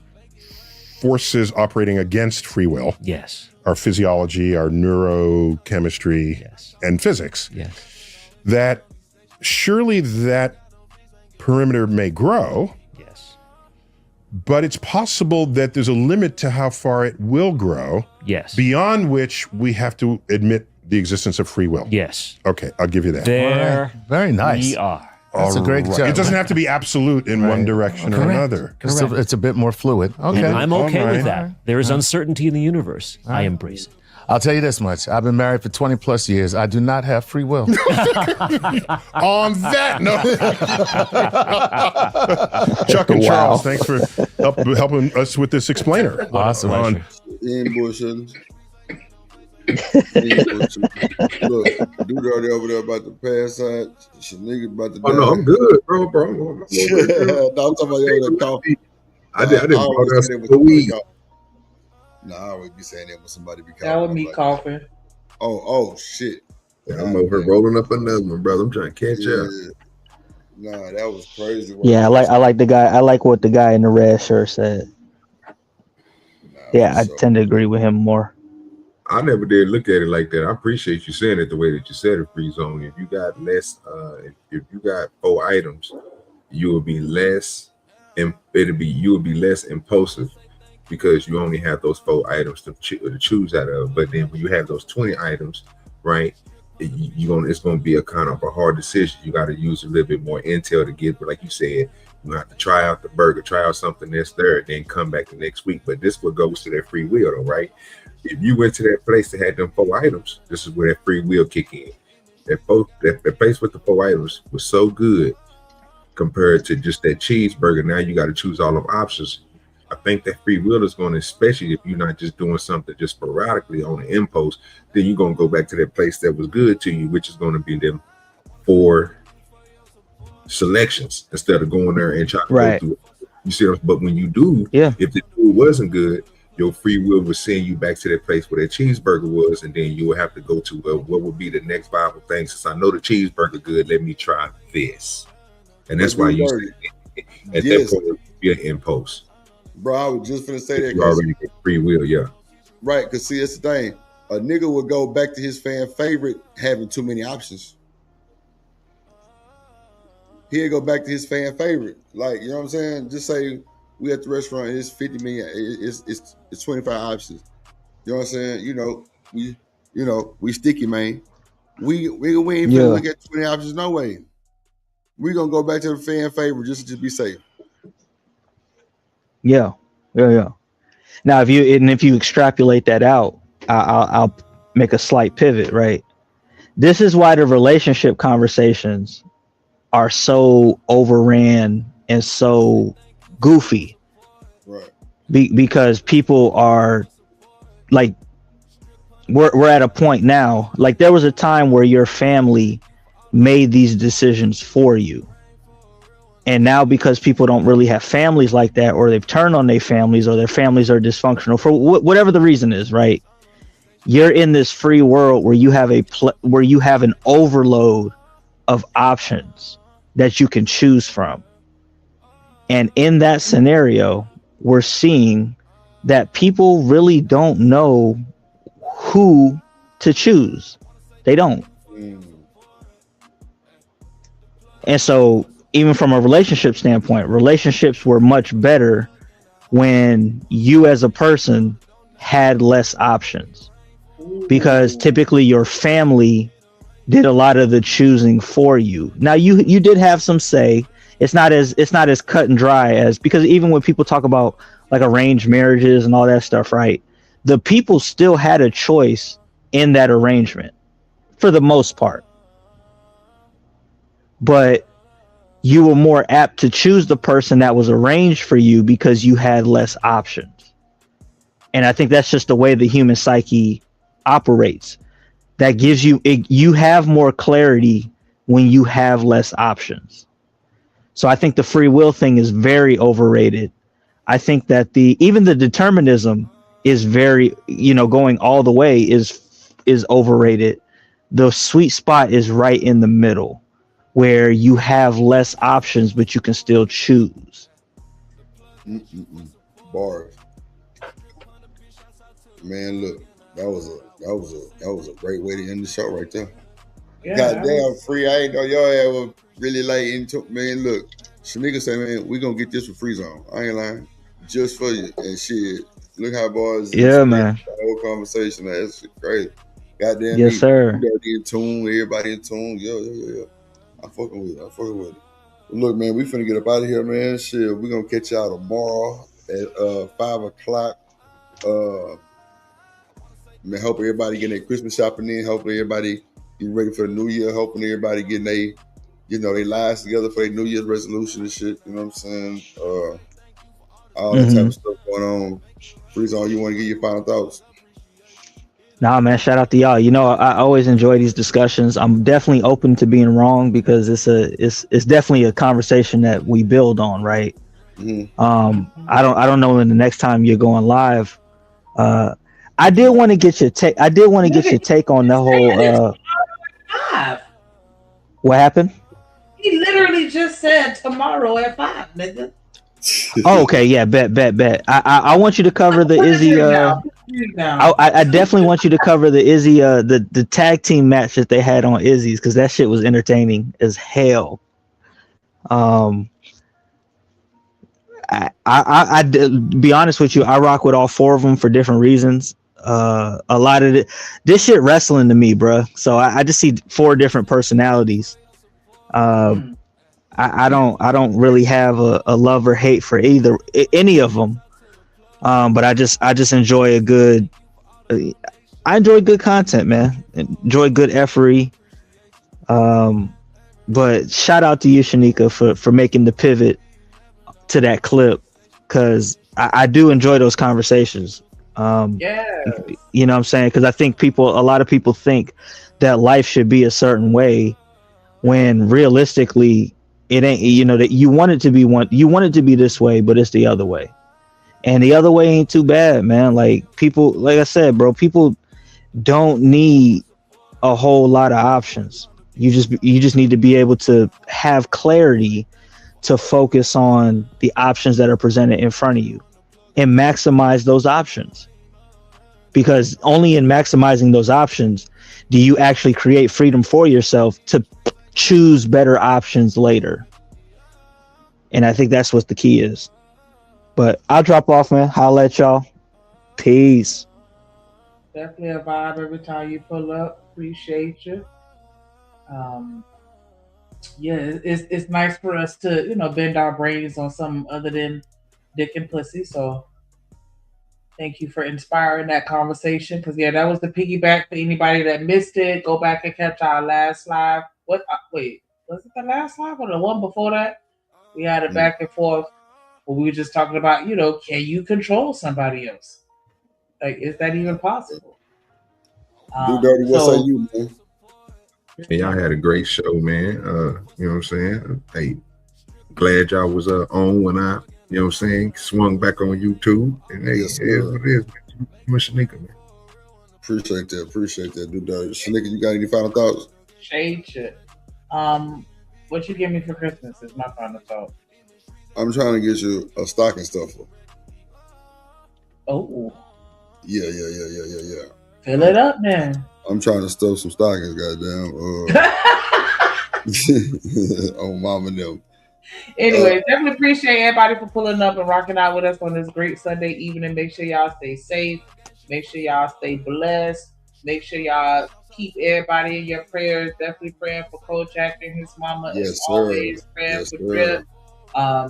forces operating against free will. Yes. Our physiology, our neurochemistry, and physics. Yes. That surely that perimeter may grow. Yes. But it's possible that there's a limit to how far it will grow. Yes. Beyond which we have to admit the existence of free will. Yes. Okay, I'll give you that. There very nice. We are. That's a great job. It doesn't have to be absolute in one direction or another. It's a bit more fluid. Okay. I'm okay with that. There is uncertainty in the universe. I embrace it. I'll tell you this much. I've been married for 20 plus years. I do not have free will. On that note, Chuck and Charles, thanks for helping us with this explainer. Awesome. Ain't bullshitting. Look, dude already over there about to pass out. Nigga about to die. Oh no, I'm good, bro. No, I'm talking about you over there coughing. I didn't brought us the weed. No, I always be saying that when somebody be coughing. That was me coughing. Oh shit. Yeah, I'm over here rolling up another one, brother. I'm trying to catch up. Nah, that was crazy. Yeah, I like the guy. I like what the guy in the red shirt said. I tend to agree with him more. I never did look at it like that. I appreciate you saying it the way that you said it, Free Zone. If you got less, if you got 4 items, you will be less, and you will be less impulsive because you only have those 4 items to choose out of. But then when you have those 20 items, right, it's going to be a kind of a hard decision. You got to use a little bit more intel to get, but like you said, you have to try out the burger, try out something that's there, then come back the next week. But this what goes to that free will, though, right? If you went to that place that had them 4 items, this is where that free will kick in. That place with the 4 items was so good compared to just that cheeseburger. Now you got to choose all of options. I think that free will is going to, especially if you're not just doing something just sporadically on the impulse, then you're going to go back to that place that was good to you, which is going to be them 4 selections instead of going there and trying to go through it. You see, but when you do, if the food wasn't good, your free will will send you back to that place where that cheeseburger was, and then you will have to go to what would be the next viable thing. Since I know the cheeseburger good, let me try this. And that's why you say at that point it would be an impulse. Bro, I was just gonna say that. You already get free will, Right, because see, that's the thing. A nigga would go back to his fan favorite having too many options. He'd go back to his fan favorite. Like, you know what I'm saying? Just say we at the restaurant and it's 50 million, it's 25 options. You know what I'm saying? We sticky, man. We ain't finna look at 20 options no way. We gonna go back to the fan favorite just to be safe. Yeah. Now, if you extrapolate that out, I'll make a slight pivot, right? This is why the relationship conversations are so overran and so goofy, right? Because people are like, we're at a point now. Like, there was a time where your family made these decisions for you. And now, because people don't really have families like that, or they've turned on their families, or their families are dysfunctional for whatever the reason is, right? You're in this free world where you have where you have an overload of options that you can choose from. And in that scenario, we're seeing that people really don't know who to choose. They don't. And so even from a relationship standpoint, relationships were much better when you as a person had less options, because typically your family did a lot of the choosing for you. Now you did have some say. It's not as cut and dry as, because even when people talk about like arranged marriages and all that stuff, right? The people still had a choice in that arrangement for the most part. But you were more apt to choose the person that was arranged for you because you had less options. And I think that's just the way the human psyche operates. That gives you have more clarity when you have less options. So I think the free will thing is very overrated. I think that even the determinism is very, going all the way is overrated. The sweet spot is right in the middle, where you have less options, but you can still choose. Bars. Man, look, that was a great way to end the show right there. Yeah, Goddamn free. I ain't know y'all ever really like into, man. Look, Shanika say, man, we gonna get this for free zone. I ain't lying. Just for you. And shit. Look how bars Yeah, man. the whole conversation. That's great. Goddamn. Yes, sir. Everybody in tune, everybody in tune. Yeah. I'm fucking with it. Look, man, we finna get up out of here, man. Shit, we gonna catch y'all tomorrow at 5 o'clock. Man, hope everybody getting their Christmas shopping in. Hopefully everybody getting ready for the new year. Hoping everybody getting their lives together for their New Year's resolution and shit. You know what I'm saying? All that type of stuff going on. Free Zone, you want to give your final thoughts? Nah, man, shout out to y'all. I always enjoy these discussions. I'm definitely open to being wrong, because it's definitely a conversation that we build on, right? I don't know when the next time you're going live. I did want to get your take. I did want to get your take on the whole. What happened? He literally just said tomorrow at 5, nigga. Oh, okay, yeah, bet. I want you to cover the Izzy. I definitely want you to cover the Izzy. The tag team match that they had on Izzy's, because that shit was entertaining as hell. I be honest with you, I rock with all 4 of them for different reasons. A lot of this shit wrestling to me, bruh. So I just see 4 different personalities. I don't really have a love or hate for any of them. But I just enjoy I enjoy good content, man. Enjoy good effery. But shout out to you, Shanika, for making the pivot to that clip, because I do enjoy those conversations. You know what I'm saying? Because I think a lot of people think that life should be a certain way, when realistically it ain't. That you want it to be this way, but it's the other way, and the other way ain't too bad, man. Like people, like I said, bro, people don't need a whole lot of options. You just need to be able to have clarity to focus on the options that are presented in front of you and maximize those options. Because only in maximizing those options do you actually create freedom for yourself to choose better options later. And I think that's what the key is. But I'll drop off, man. Holla at y'all. Peace. Definitely a vibe every time you pull up. Appreciate you. It's nice for us to, bend our brains on something other than dick and pussy. So thank you for inspiring that conversation. Because, that was the piggyback for anybody that missed it. Go back and catch our last live. Wait, was it the last live or the one before that? We had a back and forth where we were just talking about, can you control somebody else? Like, is that even possible? Do Dirty, what say you, man? And y'all had a great show, man. You know what I'm saying? Hey, glad y'all was on when I, swung back on YouTube. And hey, Yes, it is what it is. You and Shanika, man. Appreciate that. Do Dirty. Shanika, you got any final thoughts? Shade shit. What you give me for Christmas is my final thought. I'm trying to get you a stocking stuffer. Oh. Yeah. Fill it up, man. I'm trying to stuff some stockings, goddamn. Oh, mama and them. Anyway, definitely appreciate everybody for pulling up and rocking out with us on this great Sunday evening. Make sure y'all stay safe. Make sure y'all stay blessed. Make sure y'all keep everybody in your prayers. Definitely praying for Coach Jack and his mama. Yes, as sir. always, praying Yes, for sir. Drip.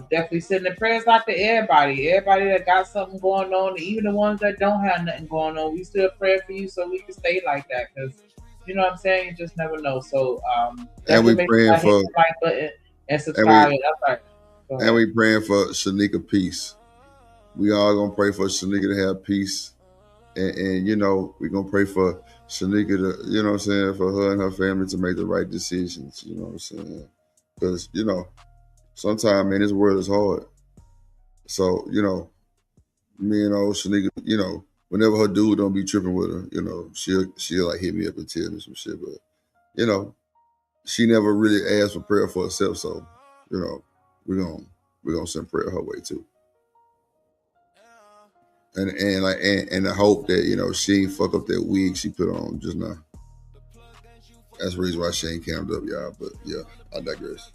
Definitely sending prayers out to everybody that got something going on, even the ones that don't have nothing going on. We still pray for you so we can stay like that, because you know what I'm saying, you just never know. So And we praying for hit the like button and subscribe. And we praying for Shanika peace. We all gonna pray for Shanika to have peace, and you know, we're gonna pray for Shanika to, you know what I'm saying, for her and her family to make the right decisions. You know what I'm saying? Because you know, sometimes, man, this world is hard. So, you know, me and old Shanika, you know, whenever her dude don't be tripping with her, you know, she'll like hit me up and tell me some shit. But, you know, she never really asked for prayer for herself. So, you know, we're gonna send prayer her way too. And I hope that, you know, she ain't fuck up that wig she put on just now. That's the reason why she ain't cammed up, y'all. But yeah, I digress.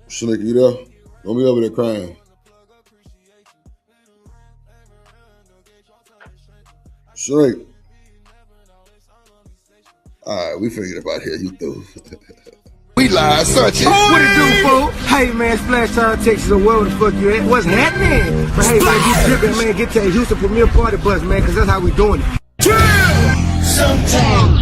Shanika, you there? Don't be over there crying. Shanika. All right, we figured about here. You through. We live, searching. What it do, fool? Hey, man, Splash Town, Texas, or wherever the fuck you at. What's happening? But hey, man, you tripping, man. Get to that Houston Premier Party bus, man, because that's how we doing it. Sometimes.